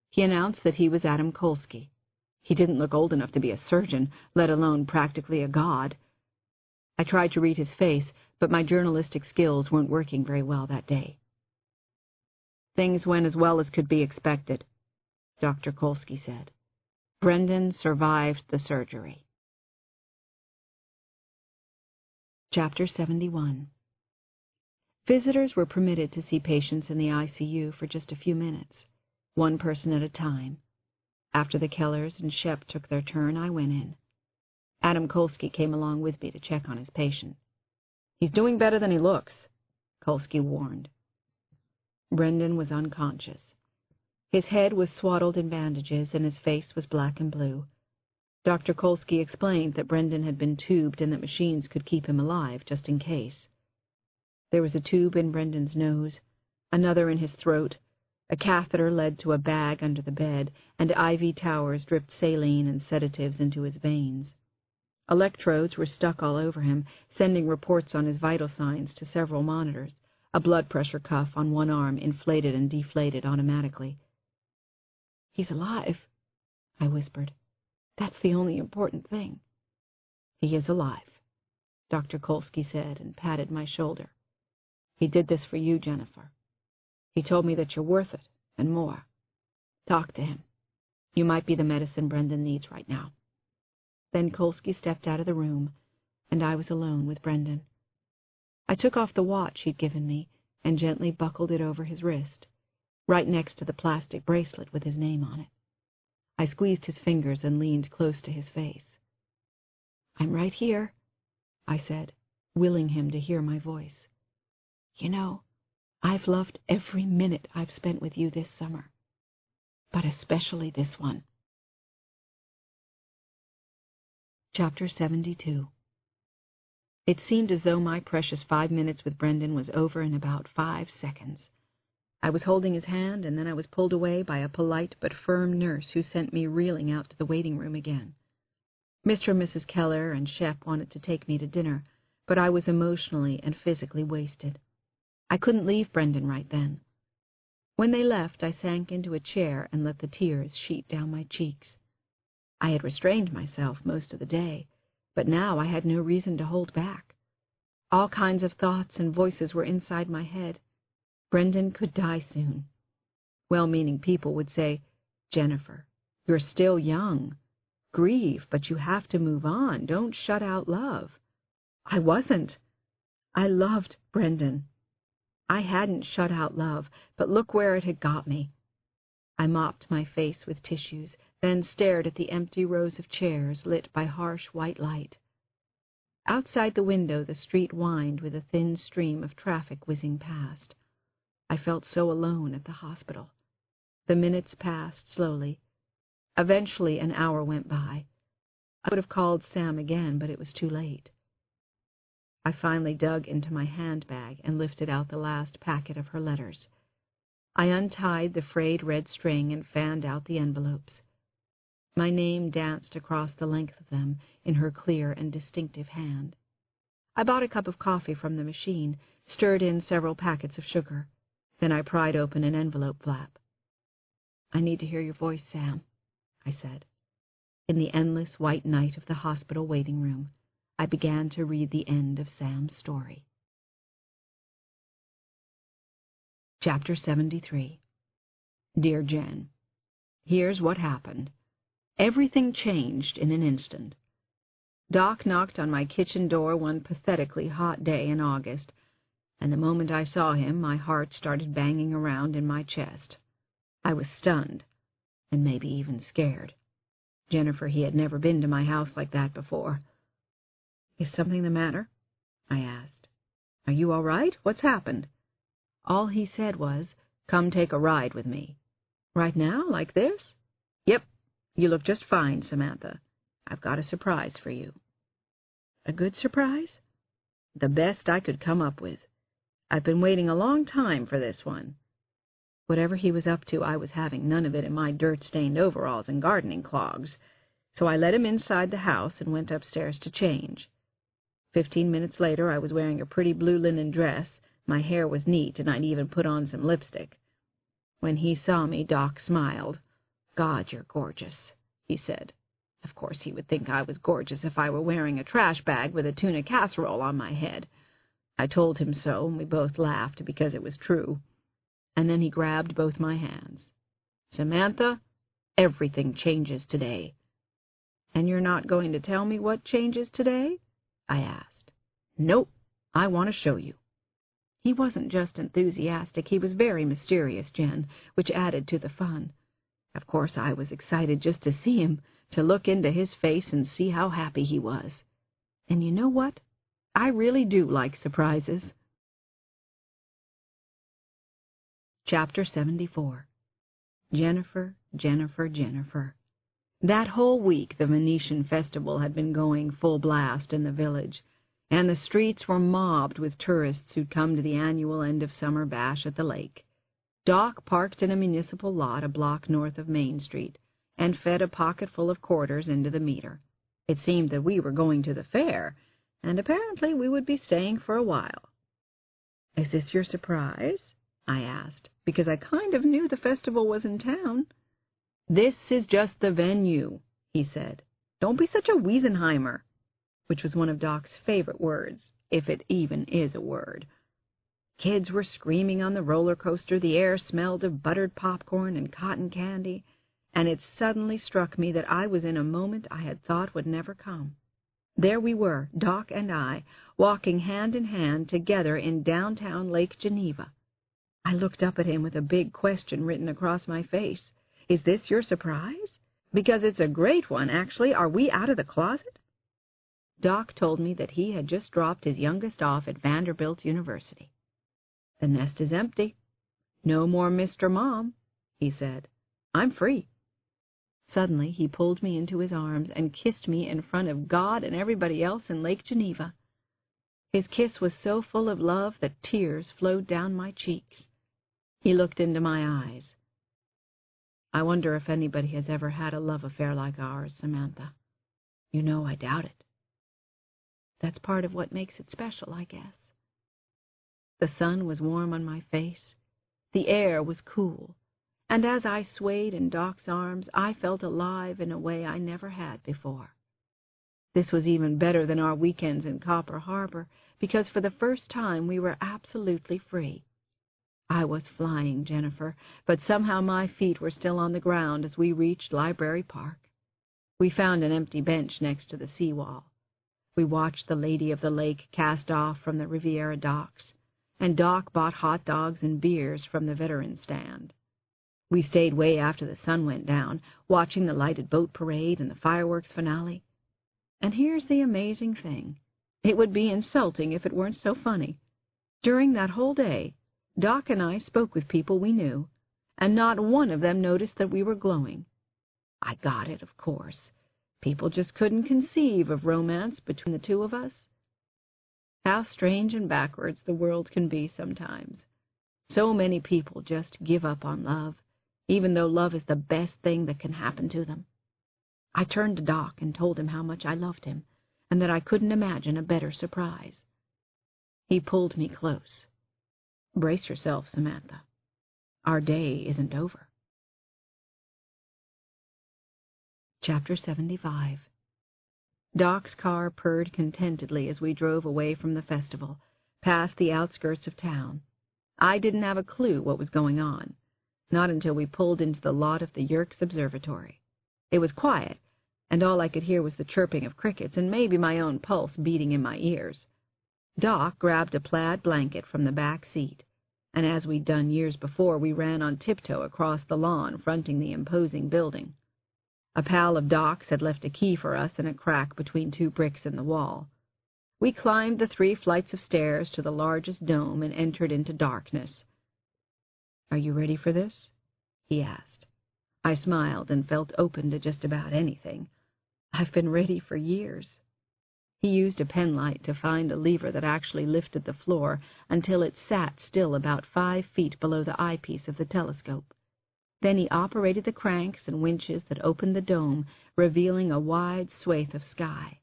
He announced that he was Adam Kolsky. He didn't look old enough to be a surgeon, let alone practically a god. I tried to read his face, but my journalistic skills weren't working very well that day. "Things went as well as could be expected," Dr. Kolsky said. "Brendan survived the surgery." Chapter 71. Visitors were permitted to see patients in the ICU for just a few minutes, one person at a time. After the Kellers and Shep took their turn, I went in. Adam Kolsky came along with me to check on his patient. "He's doing better than he looks," Kolsky warned. Brendan was unconscious. His head was swaddled in bandages, and his face was black and blue. Dr. Kolsky explained that Brendan had been tubed and that machines could keep him alive, just in case. There was a tube in Brendan's nose, another in his throat, A catheter led to a bag under the bed, and IV towers dripped saline and sedatives into his veins. Electrodes were stuck all over him, sending reports on his vital signs to several monitors. A blood pressure cuff on one arm inflated and deflated automatically. "He's alive," I whispered. "That's the only important thing." "He is alive," Dr. Kolsky said and patted my shoulder. "He did this for you, Jennifer. He told me that you're worth it, and more. Talk to him. You might be the medicine Brendan needs right now." Then Kolsky stepped out of the room, and I was alone with Brendan. I took off the watch he'd given me and gently buckled it over his wrist, right next to the plastic bracelet with his name on it. I squeezed his fingers and leaned close to his face. "I'm right here," I said, willing him to hear my voice. "You know, I've loved every minute I've spent with you this summer, but especially this one." Chapter 72. It seemed as though my precious 5 minutes with Brendan was over in about 5 seconds. I was holding his hand, and then I was pulled away by a polite but firm nurse who sent me reeling out to the waiting room again. Mr. and Mrs. Keller and Shep wanted to take me to dinner, but I was emotionally and physically wasted. I couldn't leave Brendan right then. When they left, I sank into a chair and let the tears sheet down my cheeks. I had restrained myself most of the day, but now I had no reason to hold back. All kinds of thoughts and voices were inside my head. Brendan could die soon. Well-meaning people would say, "Jennifer, you're still young. Grieve, but you have to move on. Don't shut out love." I wasn't. I loved Brendan. I hadn't shut out love, but look where it had got me. I mopped my face with tissues, then stared at the empty rows of chairs lit by harsh white light. Outside the window, the street whined with a thin stream of traffic whizzing past. I felt so alone at the hospital. The minutes passed slowly. Eventually, an hour went by. I would have called Sam again, but it was too late. I finally dug into my handbag and lifted out the last packet of her letters. I untied the frayed red string and fanned out the envelopes. My name danced across the length of them in her clear and distinctive hand. I bought a cup of coffee from the machine, stirred in several packets of sugar. Then I pried open an envelope flap. "I need to hear your voice, Sam," I said. In the endless white night of the hospital waiting room, I began to read the end of Sam's story. Chapter 73. Dear Jen, here's what happened. Everything changed in an instant. Doc knocked on my kitchen door one pathetically hot day in August, and the moment I saw him, my heart started banging around in my chest. I was stunned, and maybe even scared. Jennifer, he had never been to my house like that before. "Is something the matter?" I asked. "Are you all right? What's happened?" All he said was, "Come take a ride with me." "Right now, like this?" "Yep. You look just fine, Samantha. I've got a surprise for you." "A good surprise?" "The best I could come up with. I've been waiting a long time for this one." Whatever he was up to, I was having none of it in my dirt-stained overalls and gardening clogs, so I let him inside the house and went upstairs to change. 15 minutes later, I was wearing a pretty blue linen dress, my hair was neat, and I'd even put on some lipstick. When he saw me, Doc smiled. "God, you're gorgeous," he said. Of course, he would think I was gorgeous if I were wearing a trash bag with a tuna casserole on my head. I told him so, and we both laughed because it was true. And then he grabbed both my hands. "Samantha, everything changes today." "And you're not going to tell me what changes today?" I asked. "Nope. I want to show you." He wasn't just enthusiastic, he was very mysterious, Jen, which added to the fun. Of course, I was excited just to see him, to look into his face and see how happy he was. And you know what? I really do like surprises. Chapter 74. Jennifer, Jennifer, Jennifer. That whole week the Venetian festival had been going full blast in the village, and the streets were mobbed with tourists who'd come to the annual end-of-summer bash at the lake. Doc parked in a municipal lot a block north of Main Street and fed a pocketful of quarters into the meter. It seemed that we were going to the fair, and apparently we would be staying for a while. "Is this your surprise?" I asked, because I kind of knew the festival was in town. "This is just the venue," he said. "Don't be such a Wiesenheimer," which was one of Doc's favorite words, if it even is a word. Kids were screaming on the roller coaster, the air smelled of buttered popcorn and cotton candy, and it suddenly struck me that I was in a moment I had thought would never come. There we were, Doc and I, walking hand in hand together in downtown Lake Geneva. I looked up at him with a big question written across my face. "Is this your surprise? Because it's a great one, actually. Are we out of the closet?" Doc told me that he had just dropped his youngest off at Vanderbilt University. "The nest is empty. No more Mr. Mom," he said. "I'm free." Suddenly he pulled me into his arms and kissed me in front of God and everybody else in Lake Geneva. His kiss was so full of love that tears flowed down my cheeks. He looked into my eyes. "I wonder if anybody has ever had a love affair like ours, Samantha. You know I doubt it." That's part of what makes it special, I guess. The sun was warm on my face. The air was cool. And as I swayed in Doc's arms, I felt alive in a way I never had before. This was even better than our weekends in Copper Harbor, because for the first time we were absolutely free. I was flying, Jennifer, but somehow my feet were still on the ground as we reached Library Park. We found an empty bench next to the seawall. We watched the Lady of the Lake cast off from the Riviera docks, and Doc bought hot dogs and beers from the veteran stand. We stayed way after the sun went down, watching the lighted boat parade and the fireworks finale. And here's the amazing thing. It would be insulting if it weren't so funny. During that whole day, Doc and I spoke with people we knew, and not one of them noticed that we were glowing. I got it, of course. People just couldn't conceive of romance between the two of us. How strange and backwards the world can be sometimes. So many people just give up on love, even though love is the best thing that can happen to them. I turned to Doc and told him how much I loved him, and that I couldn't imagine a better surprise. He pulled me close. "Brace yourself, Samantha. Our day isn't over." Chapter 75. Doc's car purred contentedly as we drove away from the festival, past the outskirts of town. I didn't have a clue what was going on, not until we pulled into the lot of the Yerkes Observatory. It was quiet, and all I could hear was the chirping of crickets and maybe my own pulse beating in my ears. Doc grabbed a plaid blanket from the back seat, and as we'd done years before, we ran on tiptoe across the lawn fronting the imposing building. A pal of Doc's had left a key for us in a crack between two bricks in the wall. We climbed the 3 flights of stairs to the largest dome and entered into darkness. "Are you ready for this?" he asked. I smiled and felt open to just about anything. I've been ready for years. He used a penlight to find a lever that actually lifted the floor until it sat still about 5 feet below the eyepiece of the telescope. Then he operated the cranks and winches that opened the dome, revealing a wide swathe of sky.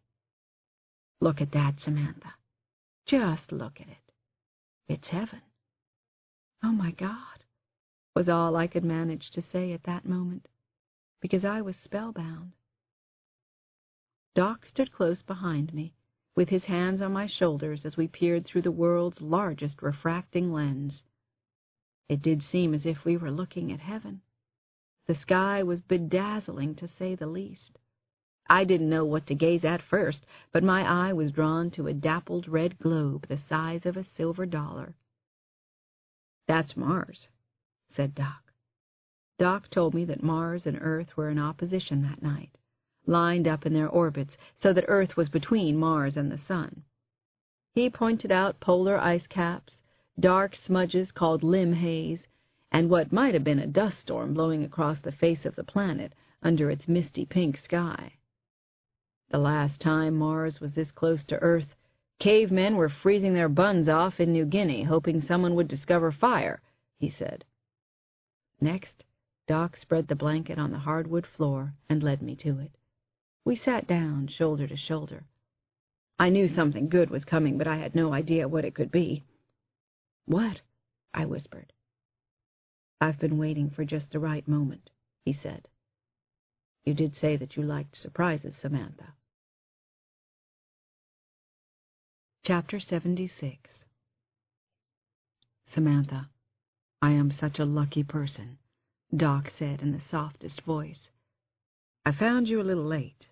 "Look at that, Samantha. Just look at it. It's heaven." "Oh, my God," was all I could manage to say at that moment, because I was spellbound. Doc stood close behind me, with his hands on my shoulders as we peered through the world's largest refracting lens. It did seem as if we were looking at heaven. The sky was bedazzling, to say the least. I didn't know what to gaze at first, but my eye was drawn to a dappled red globe the size of a silver dollar. "That's Mars," said Doc. Doc told me that Mars and Earth were in opposition that night, lined up in their orbits so that Earth was between Mars and the sun. He pointed out polar ice caps, dark smudges called limb haze, and what might have been a dust storm blowing across the face of the planet under its misty pink sky. "The last time Mars was this close to Earth, cavemen were freezing their buns off in New Guinea, hoping someone would discover fire," he said. Next, Doc spread the blanket on the hardwood floor and led me to it. We sat down, shoulder to shoulder. I knew something good was coming, but I had no idea what it could be. "What?" I whispered. "I've been waiting for just the right moment," he said. "You did say that you liked surprises, Samantha." Chapter 76. "Samantha, I am such a lucky person," Doc said in the softest voice. "I found you a little late,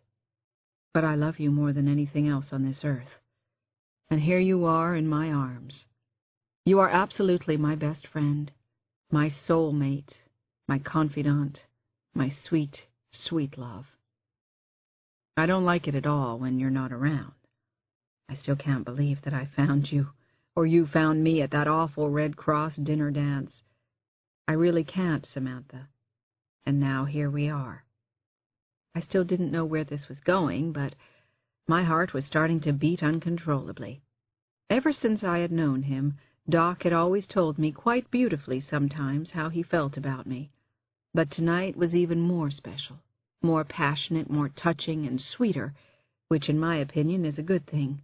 but I love you more than anything else on this earth. And here you are in my arms. You are absolutely my best friend, my soulmate, my confidant, my sweet, sweet love. I don't like it at all when you're not around. I still can't believe that I found you, or you found me at that awful Red Cross dinner dance. I really can't, Samantha. And now here we are." I still didn't know where this was going, but my heart was starting to beat uncontrollably. Ever since I had known him, Doc had always told me quite beautifully sometimes how he felt about me. But tonight was even more special, more passionate, more touching and sweeter, which in my opinion is a good thing.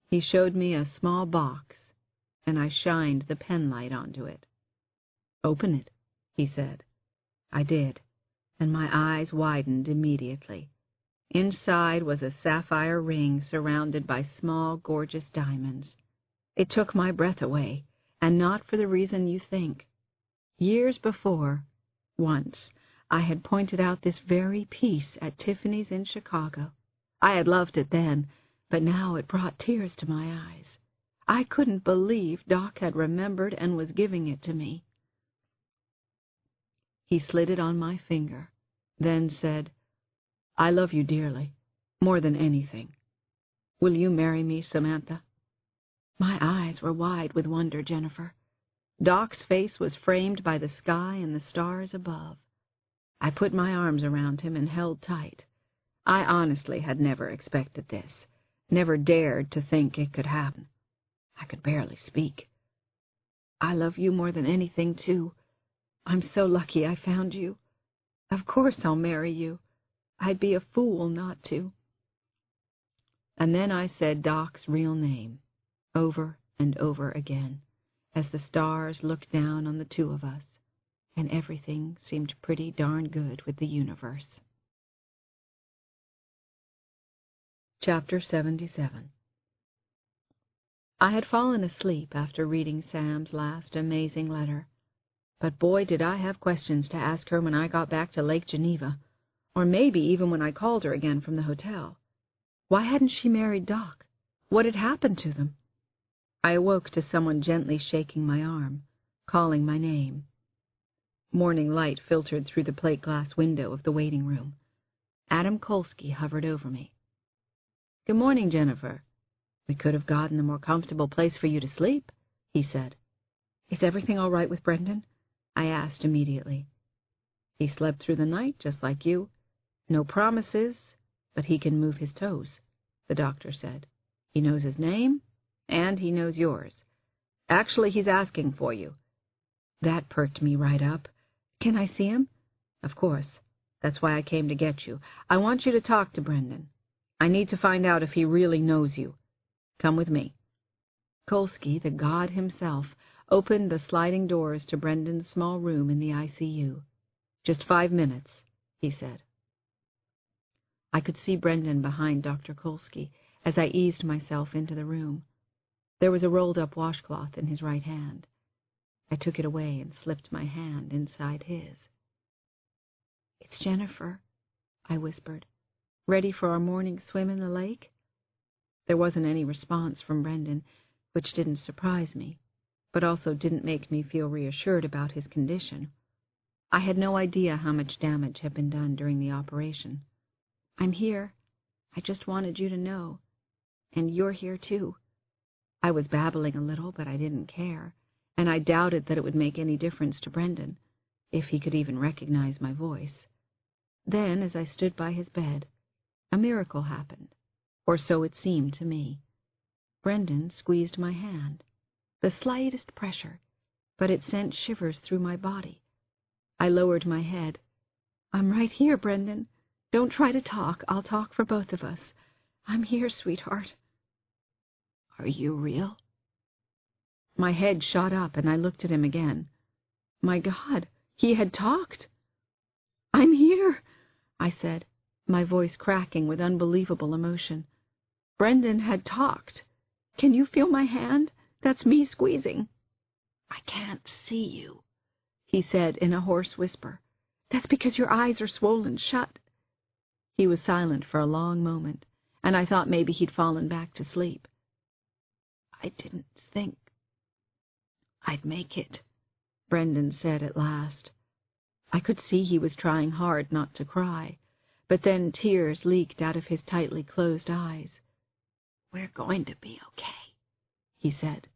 He showed me a small box, and I shined the penlight onto it. "Open it," he said. I did, and my eyes widened immediately. Inside was a sapphire ring surrounded by small, gorgeous diamonds. It took my breath away, and not for the reason you think. Years before, once, I had pointed out this very piece at Tiffany's in Chicago. I had loved it then, but now it brought tears to my eyes. I couldn't believe Doc had remembered and was giving it to me. He slid it on my finger, then said, "I love you dearly, more than anything. Will you marry me, Samantha?" My eyes were wide with wonder, Jennifer. Doc's face was framed by the sky and the stars above. I put my arms around him and held tight. I honestly had never expected this, never dared to think it could happen. I could barely speak. "I love you more than anything, too. I'm so lucky I found you. Of course I'll marry you. I'd be a fool not to." And then I said Doc's real name, over and over again, as the stars looked down on the two of us, and everything seemed pretty darn good with the universe. Chapter 77. I had fallen asleep after reading Sam's last amazing letter, but boy did I have questions to ask her when I got back to Lake Geneva, or maybe even when I called her again from the hotel. Why hadn't she married Doc? What had happened to them? I awoke to someone gently shaking my arm, calling my name. Morning light filtered through the plate-glass window of the waiting room. Adam Kolsky hovered over me. "Good morning, Jennifer. We could have gotten a more comfortable place for you to sleep," he said. "Is everything all right with Brendan?" I asked immediately. "He slept through the night, just like you. No promises, but he can move his toes," the doctor said. "He knows his name, and he knows yours. Actually, he's asking for you." That perked me right up. "Can I see him?" "Of course. That's why I came to get you. I want you to talk to Brendan. I need to find out if he really knows you. Come with me." Kolsky, the god himself, opened the sliding doors to Brendan's small room in the ICU. "Just 5 minutes," he said. I could see Brendan behind Dr. Kolsky as I eased myself into the room. There was a rolled-up washcloth in his right hand. I took it away and slipped my hand inside his. "It's Jennifer," I whispered. "Ready for our morning swim in the lake?" There wasn't any response from Brendan, which didn't surprise me, but also didn't make me feel reassured about his condition. I had no idea how much damage had been done during the operation. "I'm here. I just wanted you to know. And you're here, too." I was babbling a little, but I didn't care, and I doubted that it would make any difference to Brendan, if he could even recognize my voice. Then, as I stood by his bed, a miracle happened, or so it seemed to me. Brendan squeezed my hand. The slightest pressure, but it sent shivers through my body. I lowered my head. "I'm right here, Brendan. Don't try to talk. I'll talk for both of us. I'm here, sweetheart." "Are you real?" My head shot up, and I looked at him again. My God, he had talked. "I'm here," I said, my voice cracking with unbelievable emotion. Brendan had talked. "Can you feel my hand? That's me squeezing." "I can't see you," he said in a hoarse whisper. "That's because your eyes are swollen shut." He was silent for a long moment, and I thought maybe he'd fallen back to sleep. "I didn't think I'd make it," Brendan said at last. I could see he was trying hard not to cry, but then tears leaked out of his tightly closed eyes. "We're going to be okay," he said.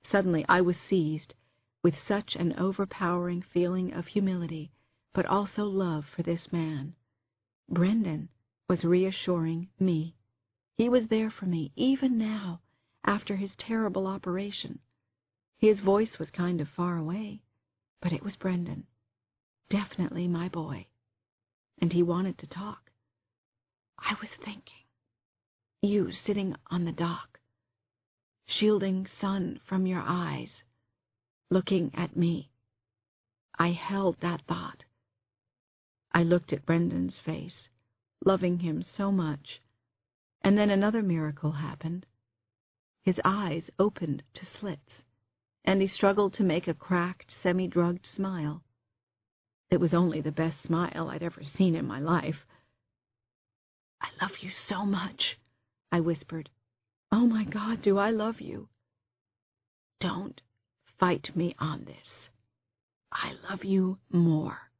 Suddenly I was seized with such an overpowering feeling of humility, but also love for this man. Brendan was reassuring me. He was there for me, even now, after his terrible operation. His voice was kind of far away, but it was Brendan. Definitely my boy. And he wanted to talk. "I was thinking, you sitting on the dock, shielding sun from your eyes, looking at me. I held that thought." I looked at Brendan's face, loving him so much, and then another miracle happened. His eyes opened to slits, and he struggled to make a cracked, semi-drugged smile. It was only the best smile I'd ever seen in my life. "I love you so much," I whispered. "Oh, my God, do I love you." "Don't fight me on this. I love you more."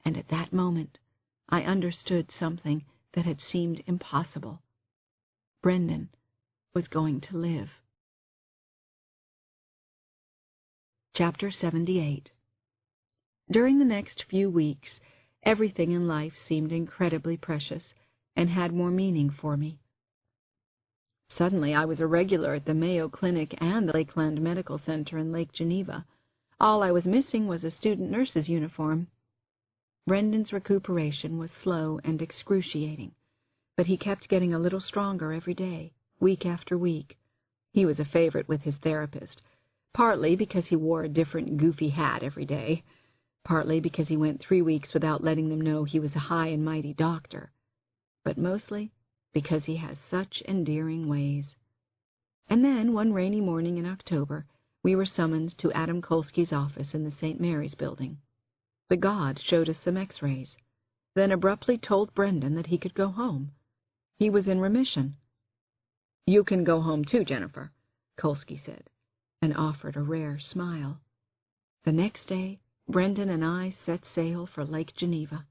And at that moment, I understood something that had seemed impossible. Brendan was going to live. Chapter 78. During the next few weeks, everything in life seemed incredibly precious and had more meaning for me. Suddenly I was a regular at the Mayo Clinic and the Lakeland Medical Center in Lake Geneva. All I was missing was a student nurse's uniform. Brendan's recuperation was slow and excruciating, but he kept getting a little stronger every day, week after week. He was a favorite with his therapist, partly because he wore a different goofy hat every day, partly because he went 3 weeks without letting them know he was a high and mighty doctor, but mostly because he has such endearing ways. And then, one rainy morning in October, we were summoned to Adam Kolsky's office in the St. Mary's building. The god showed us some x-rays, then abruptly told Brendan that he could go home. He was in remission. "You can go home too, Jennifer," Kolsky said, and offered a rare smile. The next day, Brendan and I set sail for Lake Geneva.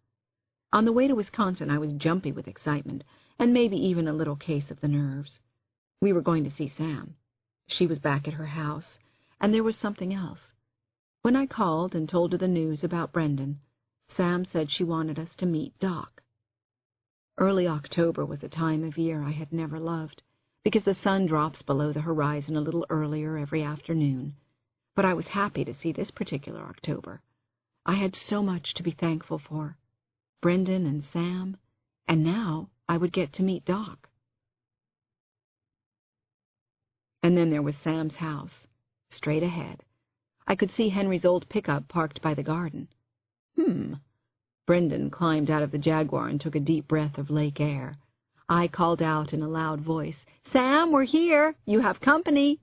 On the way to Wisconsin, I was jumpy with excitement, and maybe even a little case of the nerves. We were going to see Sam. She was back at her house, and there was something else. When I called and told her the news about Brendan, Sam said she wanted us to meet Doc. Early October was a time of year I had never loved, because the sun drops below the horizon a little earlier every afternoon. But I was happy to see this particular October. I had so much to be thankful for. Brendan and Sam, and now I would get to meet Doc. And then there was Sam's house, straight ahead. I could see Henry's old pickup parked by the garden. Brendan climbed out of the Jaguar and took a deep breath of lake air. I called out in a loud voice, "Sam, we're here! You have company!"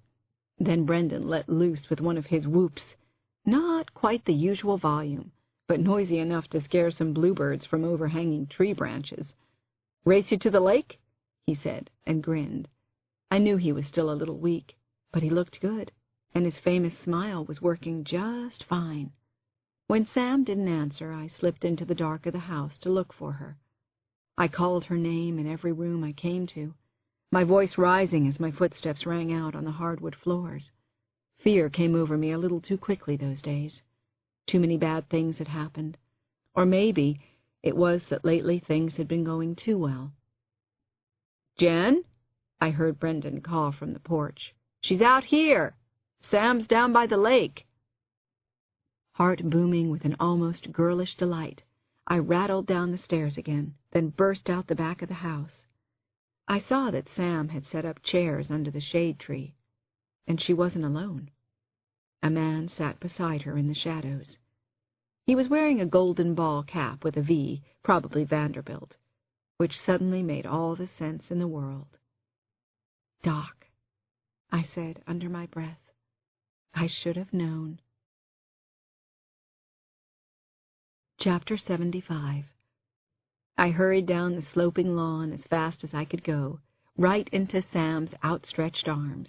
Then Brendan let loose with one of his whoops. Not quite the usual volume, but noisy enough to scare some bluebirds from overhanging tree branches. "Race you to the lake?" he said, and grinned. I knew he was still a little weak, but he looked good, and his famous smile was working just fine. When Sam didn't answer, I slipped into the dark of the house to look for her. I called her name in every room I came to, my voice rising as my footsteps rang out on the hardwood floors. Fear came over me a little too quickly those days. Too many bad things had happened. Or maybe it was that lately things had been going too well. "Jen?" I heard Brendan call from the porch. "She's out here. Sam's down by the lake." Heart booming with an almost girlish delight, I rattled down the stairs again, then burst out the back of the house. I saw that Sam had set up chairs under the shade tree, and she wasn't alone. A man sat beside her in the shadows. He was wearing a golden ball cap with a V, probably Vanderbilt, which suddenly made all the sense in the world. "Doc," I said under my breath. I should have known. Chapter 75. I hurried down the sloping lawn as fast as I could go, right into Sam's outstretched arms.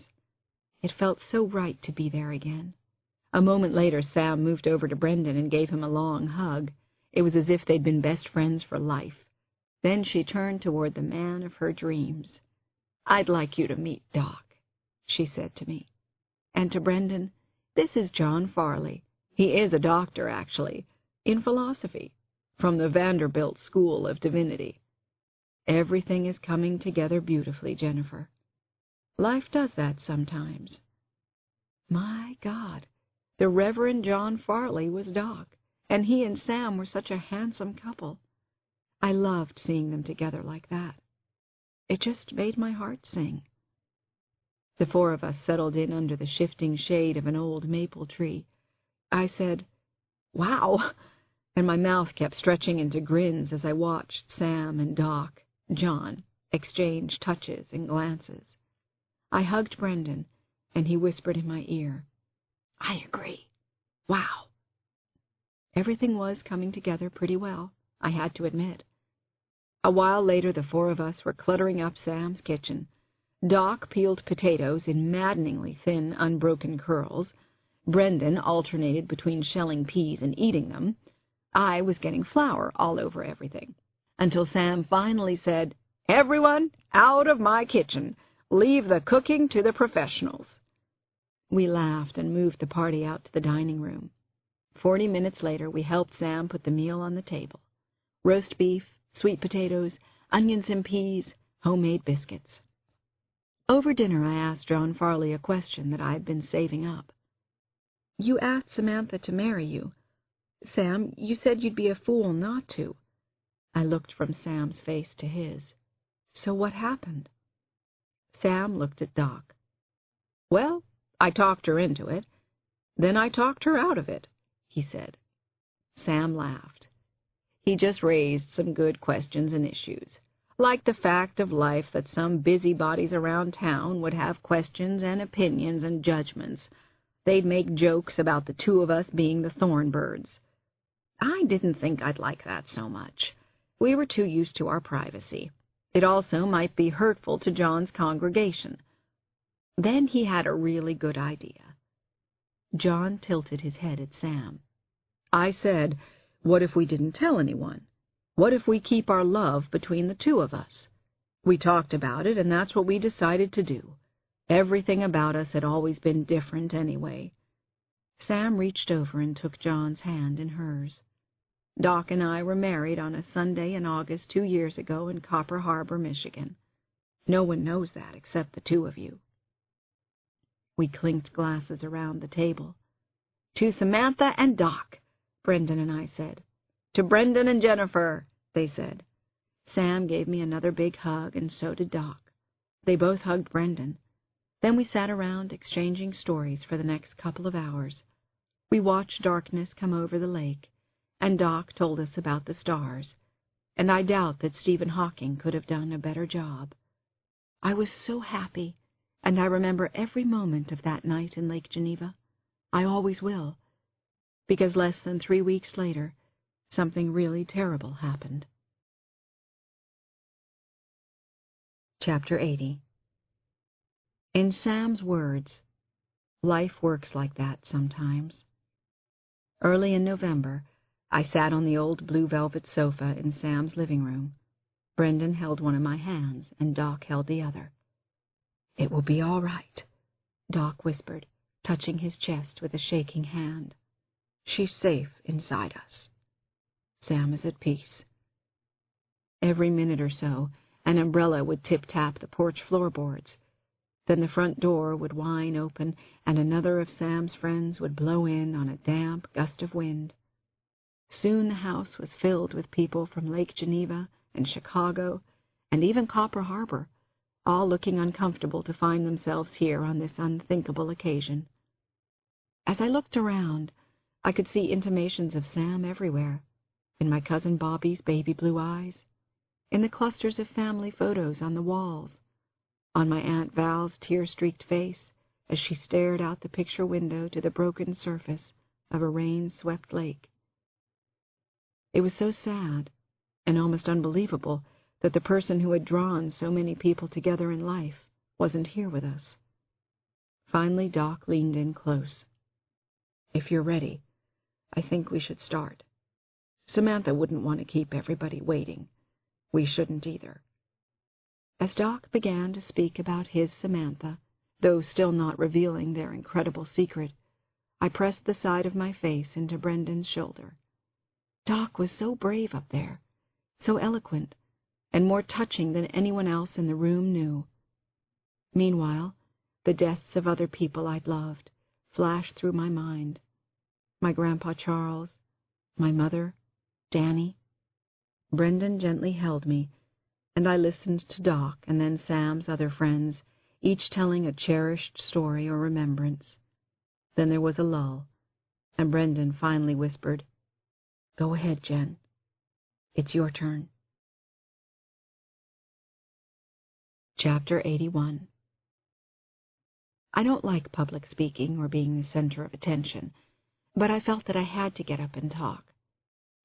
It felt so right to be there again. A moment later, Sam moved over to Brendan and gave him a long hug. It was as if they'd been best friends for life. Then she turned toward the man of her dreams. "I'd like you to meet Doc," she said to me. And to Brendan, "This is John Farley. He is a doctor, actually, in philosophy, from the Vanderbilt School of Divinity. Everything is coming together beautifully, Jennifer. Life does that sometimes." My God, the Reverend John Farley was Doc, and he and Sam were such a handsome couple. I loved seeing them together like that. It just made my heart sing. The four of us settled in under the shifting shade of an old maple tree. I said, "Wow," and my mouth kept stretching into grins as I watched Sam and Doc, John, exchange touches and glances. I hugged Brendan, and he whispered in my ear, "I agree. Wow." Everything was coming together pretty well, I had to admit. A while later, the four of us were cluttering up Sam's kitchen. Doc peeled potatoes in maddeningly thin, unbroken curls. Brendan alternated between shelling peas and eating them. I was getting flour all over everything, until Sam finally said, "Everyone out of my kitchen. Leave the cooking to the professionals." We laughed and moved the party out to the dining room. 40 minutes later, we helped Sam put the meal on the table. Roast beef, sweet potatoes, onions and peas, homemade biscuits. Over dinner, I asked John Farley a question that I had been saving up. "You asked Samantha to marry you. Sam, you said you'd be a fool not to." I looked from Sam's face to his. "So what happened?" Sam looked at Doc. "Well, I talked her into it. Then I talked her out of it," he said. Sam laughed. He just raised some good questions and issues, like the fact of life that some busybodies around town would have questions and opinions and judgments. They'd make jokes about the two of us being the Thornbirds. I didn't think I'd like that so much. We were too used to our privacy. It also might be hurtful to John's congregation. Then he had a really good idea. John tilted his head at Sam. I said, "What if we didn't tell anyone? What if we keep our love between the two of us?" We talked about it, and that's what we decided to do. Everything about us had always been different anyway. Sam reached over and took John's hand in hers. "Doc and I were married on a Sunday in August 2 years ago in Copper Harbor, Michigan. No one knows that except the two of you." We clinked glasses around the table. "To Samantha and Doc," Brendan and I said. "To Brendan and Jennifer," they said. Sam gave me another big hug, and so did Doc. They both hugged Brendan. Then we sat around exchanging stories for the next couple of hours. We watched darkness come over the lake, and Doc told us about the stars, and I doubt that Stephen Hawking could have done a better job. I was so happy, and I remember every moment of that night in Lake Geneva. I always will, because less than 3 weeks later, something really terrible happened. Chapter 80. In Sam's words, life works like that sometimes. Early in November, I sat on the old blue velvet sofa in Sam's living room. Brendan held one of my hands, and Doc held the other. "It will be all right," Doc whispered, touching his chest with a shaking hand. "She's safe inside us. Sam is at peace." Every minute or so, an umbrella would tip-tap the porch floorboards. Then the front door would whine open, and another of Sam's friends would blow in on a damp gust of wind. Soon the house was filled with people from Lake Geneva and Chicago and even Copper Harbor, all looking uncomfortable to find themselves here on this unthinkable occasion. As I looked around, I could see intimations of Sam everywhere, in my cousin Bobby's baby blue eyes, in the clusters of family photos on the walls, on my Aunt Val's tear-streaked face as she stared out the picture window to the broken surface of a rain-swept lake. It was so sad and almost unbelievable that the person who had drawn so many people together in life wasn't here with us. Finally, Doc leaned in close. "If you're ready, I think we should start. Samantha wouldn't want to keep everybody waiting. We shouldn't either." As Doc began to speak about his Samantha, though still not revealing their incredible secret, I pressed the side of my face into Brendan's shoulder. Doc was so brave up there, so eloquent, and more touching than anyone else in the room knew. Meanwhile, the deaths of other people I'd loved flashed through my mind. My Grandpa Charles, my mother, Danny. Brendan gently held me, and I listened to Doc and then Sam's other friends, each telling a cherished story or remembrance. Then there was a lull, and Brendan finally whispered, "Go ahead, Jen. It's your turn." Chapter 81. I don't like public speaking or being the center of attention, but I felt that I had to get up and talk.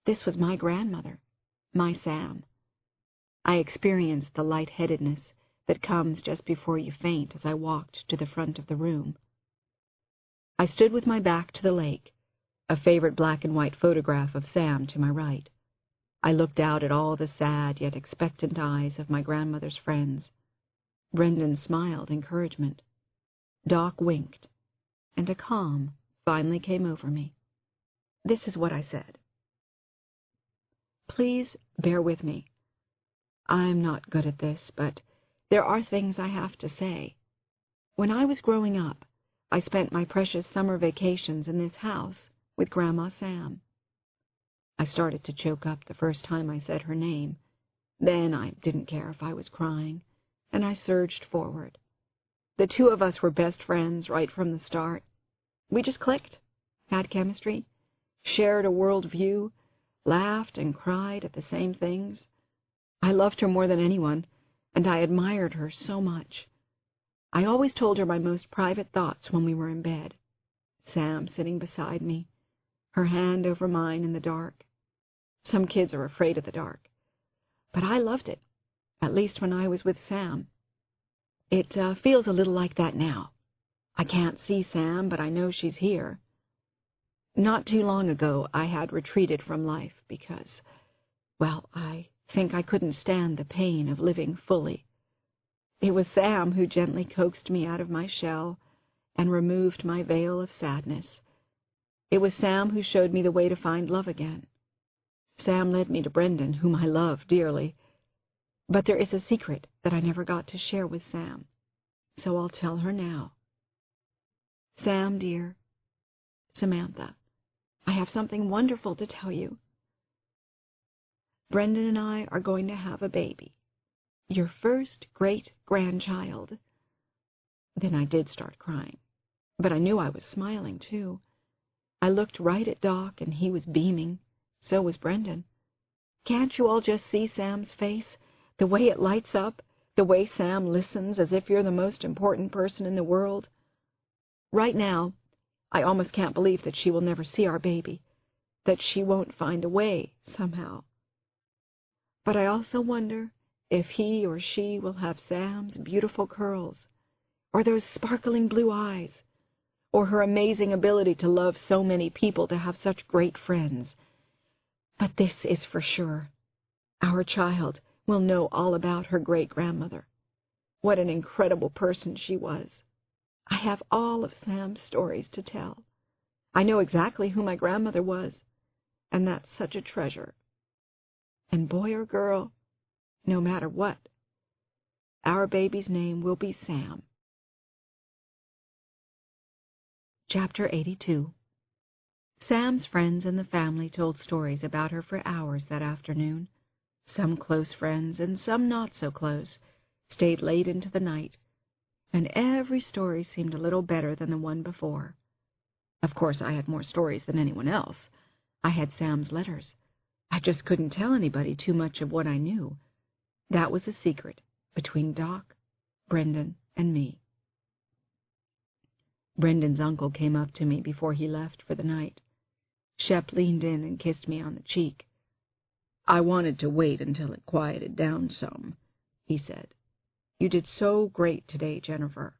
This was my grandmother, my Sam. I experienced the lightheadedness that comes just before you faint as I walked to the front of the room. I stood with my back to the lake, a favorite black-and-white photograph of Sam to my right. I looked out at all the sad yet expectant eyes of my grandmother's friends. Brendan smiled encouragement. Doc winked, and a calm finally came over me. This is what I said. "Please bear with me. I'm not good at this, but there are things I have to say. When I was growing up, I spent my precious summer vacations in this house with Grandma Sam." I started to choke up the first time I said her name. Then I didn't care if I was crying, and I surged forward. The two of us were best friends right from the start. We just clicked, had chemistry, shared a world view, laughed and cried at the same things. I loved her more than anyone, and I admired her so much. I always told her my most private thoughts when we were in bed. Sam sitting beside me, her hand over mine in the dark. Some kids are afraid of the dark, but I loved it, at least when I was with Sam. It feels a little like that now. I can't see Sam, but I know she's here. Not too long ago, I had retreated from life because, well, I think I couldn't stand the pain of living fully. It was Sam who gently coaxed me out of my shell and removed my veil of sadness. It was Sam who showed me the way to find love again. Sam led me to Brendan, whom I love dearly. But there is a secret that I never got to share with Sam, so I'll tell her now. Sam, dear, Samantha, I have something wonderful to tell you. Brendan and I are going to have a baby. Your first great-grandchild." Then I did start crying, but I knew I was smiling, too. I looked right at Doc, and he was beaming. So was Brendan. Can't you all just see Sam's face? The way it lights up, the way Sam listens as if you're the most important person in the world. Right now, I almost can't believe that she will never see our baby, that she won't find a way somehow. But I also wonder if he or she will have Sam's beautiful curls, or those sparkling blue eyes, or her amazing ability to love so many people, to have such great friends. But this is for sure. Our child will know all about her great-grandmother. What an incredible person she was. I have all of Sam's stories to tell. I know exactly who my grandmother was, and that's such a treasure. And boy or girl, no matter what, our baby's name will be Sam. Chapter 82. Sam's friends and the family told stories about her for hours that afternoon. Some close friends and some not so close stayed late into the night, and every story seemed a little better than the one before. Of course, I had more stories than anyone else. I had Sam's letters. I just couldn't tell anybody too much of what I knew. That was a secret between Doc, Brendan, and me. Brendan's uncle came up to me before he left for the night. Shep leaned in and kissed me on the cheek. "I wanted to wait until it quieted down some," he said. "You did so great today, Jennifer.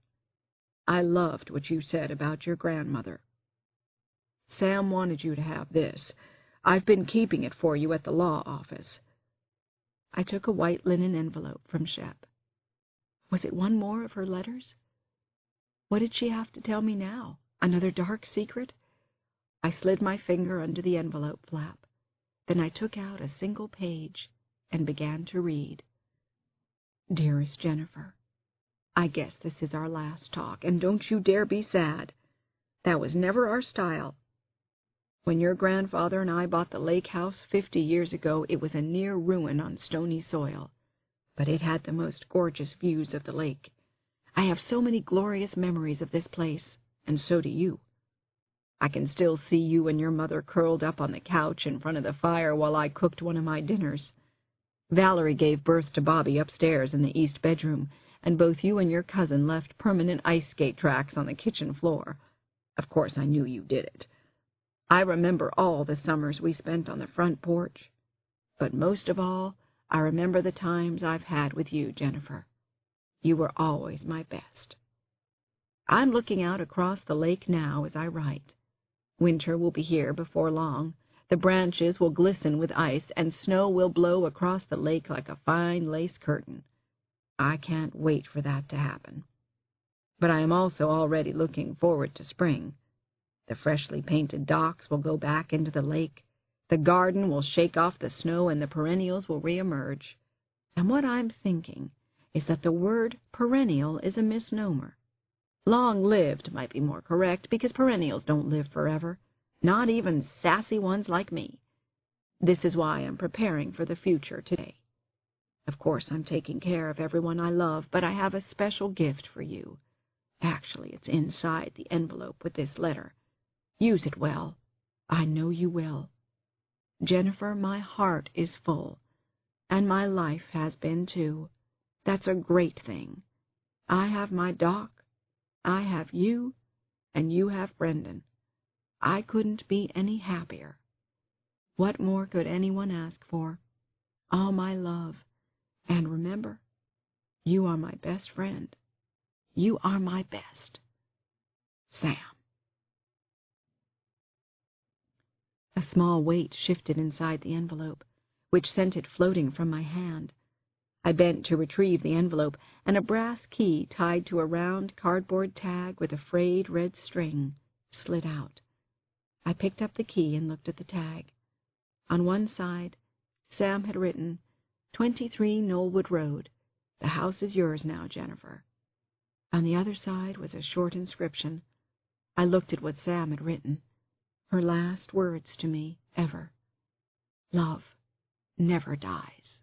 I loved what you said about your grandmother. Sam wanted you to have this. I've been keeping it for you at the law office." I took a white linen envelope from Shep. Was it one more of her letters? What did she have to tell me now? Another dark secret? I slid my finger under the envelope flap. Then I took out a single page and began to read. "Dearest Jennifer, I guess this is our last talk, and don't you dare be sad. That was never our style. When your grandfather and I bought the lake house 50 years ago, it was a near ruin on stony soil, but it had the most gorgeous views of the lake. I have so many glorious memories of this place, and so do you. I can still see you and your mother curled up on the couch in front of the fire while I cooked one of my dinners. Valerie gave birth to Bobby upstairs in the east bedroom, and both you and your cousin left permanent ice skate tracks on the kitchen floor. Of course, I knew you did it. I remember all the summers we spent on the front porch. But most of all, I remember the times I've had with you, Jennifer. You were always my best. I'm looking out across the lake now as I write. Winter will be here before long. The branches will glisten with ice, and snow will blow across the lake like a fine lace curtain. I can't wait for that to happen. But I am also already looking forward to spring. The freshly painted docks will go back into the lake. The garden will shake off the snow, and the perennials will reemerge. And what I'm thinking is that the word perennial is a misnomer. Long-lived might be more correct, because perennials don't live forever, not even sassy ones like me. This is why I'm preparing for the future today. Of course, I'm taking care of everyone I love, but I have a special gift for you. Actually, it's inside the envelope with this letter. Use it well. I know you will. Jennifer, my heart is full, and my life has been too. That's a great thing. I have my Doc, I have you, and you have Brendan. I couldn't be any happier. What more could anyone ask for? All my love. And remember, you are my best friend. You are my best. Sam." A small weight shifted inside the envelope, which sent it floating from my hand. I bent to retrieve the envelope, and a brass key tied to a round cardboard tag with a frayed red string slid out. I picked up the key and looked at the tag. On one side, Sam had written, 23 Knollwood Road. The house is yours now, Jennifer. On the other side was a short inscription. I looked at what Sam had written. Her last words to me, ever. Love never dies.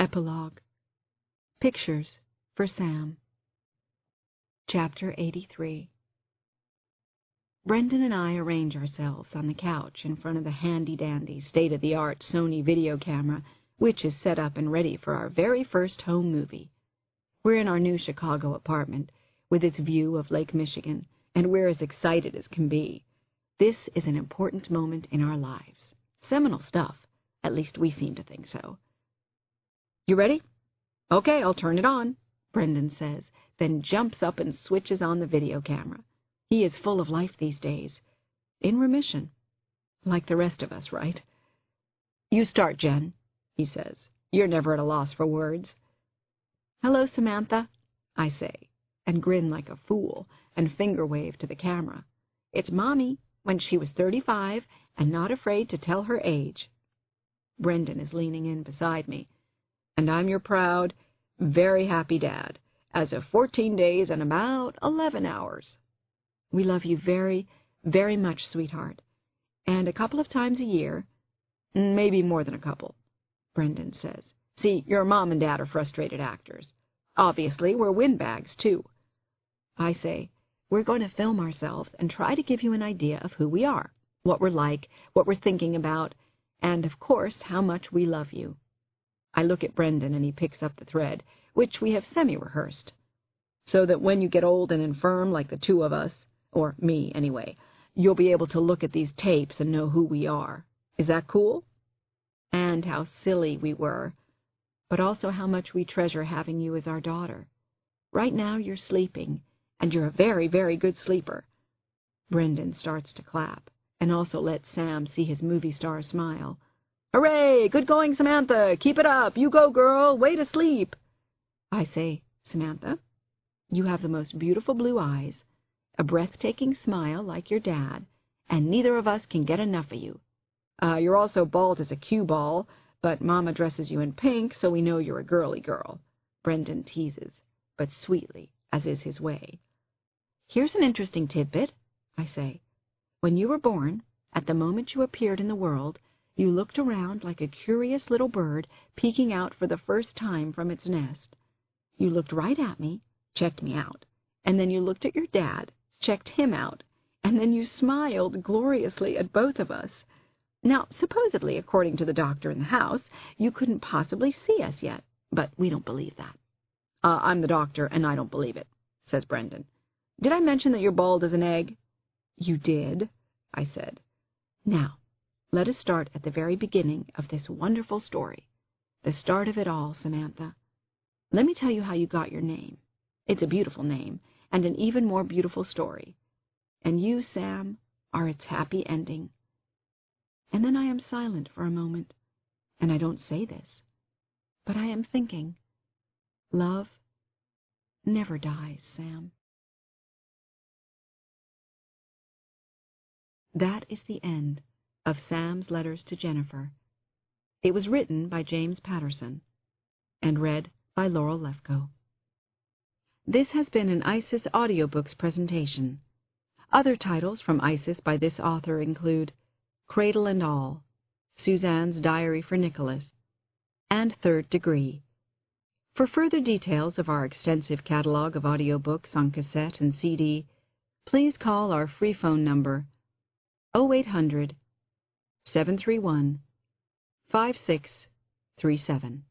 Epilogue. Pictures for Sam. Chapter 83. Brendan and I arrange ourselves on the couch in front of the handy-dandy, state-of-the-art Sony video camera, which is set up and ready for our very first home movie. We're in our new Chicago apartment, with its view of Lake Michigan, and we're as excited as can be. This is an important moment in our lives. Seminal stuff. At least we seem to think so. "You ready?" "Okay, I'll turn it on," Brendan says, then jumps up and switches on the video camera. He is full of life these days. In remission. Like the rest of us, right? "You start, Jen," he says. "You're never at a loss for words." "Hello, Samantha," I say, and grin like a fool, and finger wave to the camera. It's Mommy, when she was 35, and not afraid to tell her age. Brendan is leaning in beside me. "And I'm your proud, very happy dad, as of 14 days and about 11 hours. We love you very, very much, sweetheart. And a couple of times a year, maybe more than a couple, Brendan says. See, your mom and dad are frustrated actors. Obviously, we're windbags, too. I say, we're going to film ourselves and try to give you an idea of who we are, what we're like, what we're thinking about, and, of course, how much we love you. I look at Brendan, and he picks up the thread, which we have semi-rehearsed, so that when you get old and infirm like the two of us, or me anyway, you'll be able to look at these tapes and know who we are. Is that cool? And how silly we were, but also how much we treasure having you as our daughter. Right now you're sleeping, and you're a very, very good sleeper. Brendan starts to clap, and also lets Sam see his movie star smile. Hooray! Good going, Samantha! Keep it up! You go, girl! Way to sleep! I say, Samantha, you have the most beautiful blue eyes, a breathtaking smile like your dad, and neither of us can get enough of you. You're also bald as a cue ball, but Mama dresses you in pink, so we know you're a girly girl. Brendan teases, but sweetly, as is his way. Here's an interesting tidbit, I say. When you were born, at the moment you appeared in the world, you looked around like a curious little bird peeking out for the first time from its nest. You looked right at me, checked me out, and then you looked at your dad, checked him out, and then you smiled gloriously at both of us. Now, supposedly, according to the doctor in the house, you couldn't possibly see us yet, but we don't believe that. I'm the doctor, and I don't believe it, says Brendan. Did I mention that you're bald as an egg? You did, I said. Now, let us start at the very beginning of this wonderful story, the start of it all, Samantha. Let me tell you how you got your name. It's a beautiful name, and an even more beautiful story. And you, Sam, are its happy ending. And then I am silent for a moment, and I don't say this, but I am thinking, love never dies, Sam. That is the end of Sam's Letters to Jennifer. It was written by James Patterson and read by Laurel Lefko. This has been an ISIS Audiobooks presentation. Other titles from ISIS by this author include Cradle and All, Suzanne's Diary for Nicholas, and Third Degree. For further details of our extensive catalog of audiobooks on cassette and CD, please call our free phone number 0800-731-5637.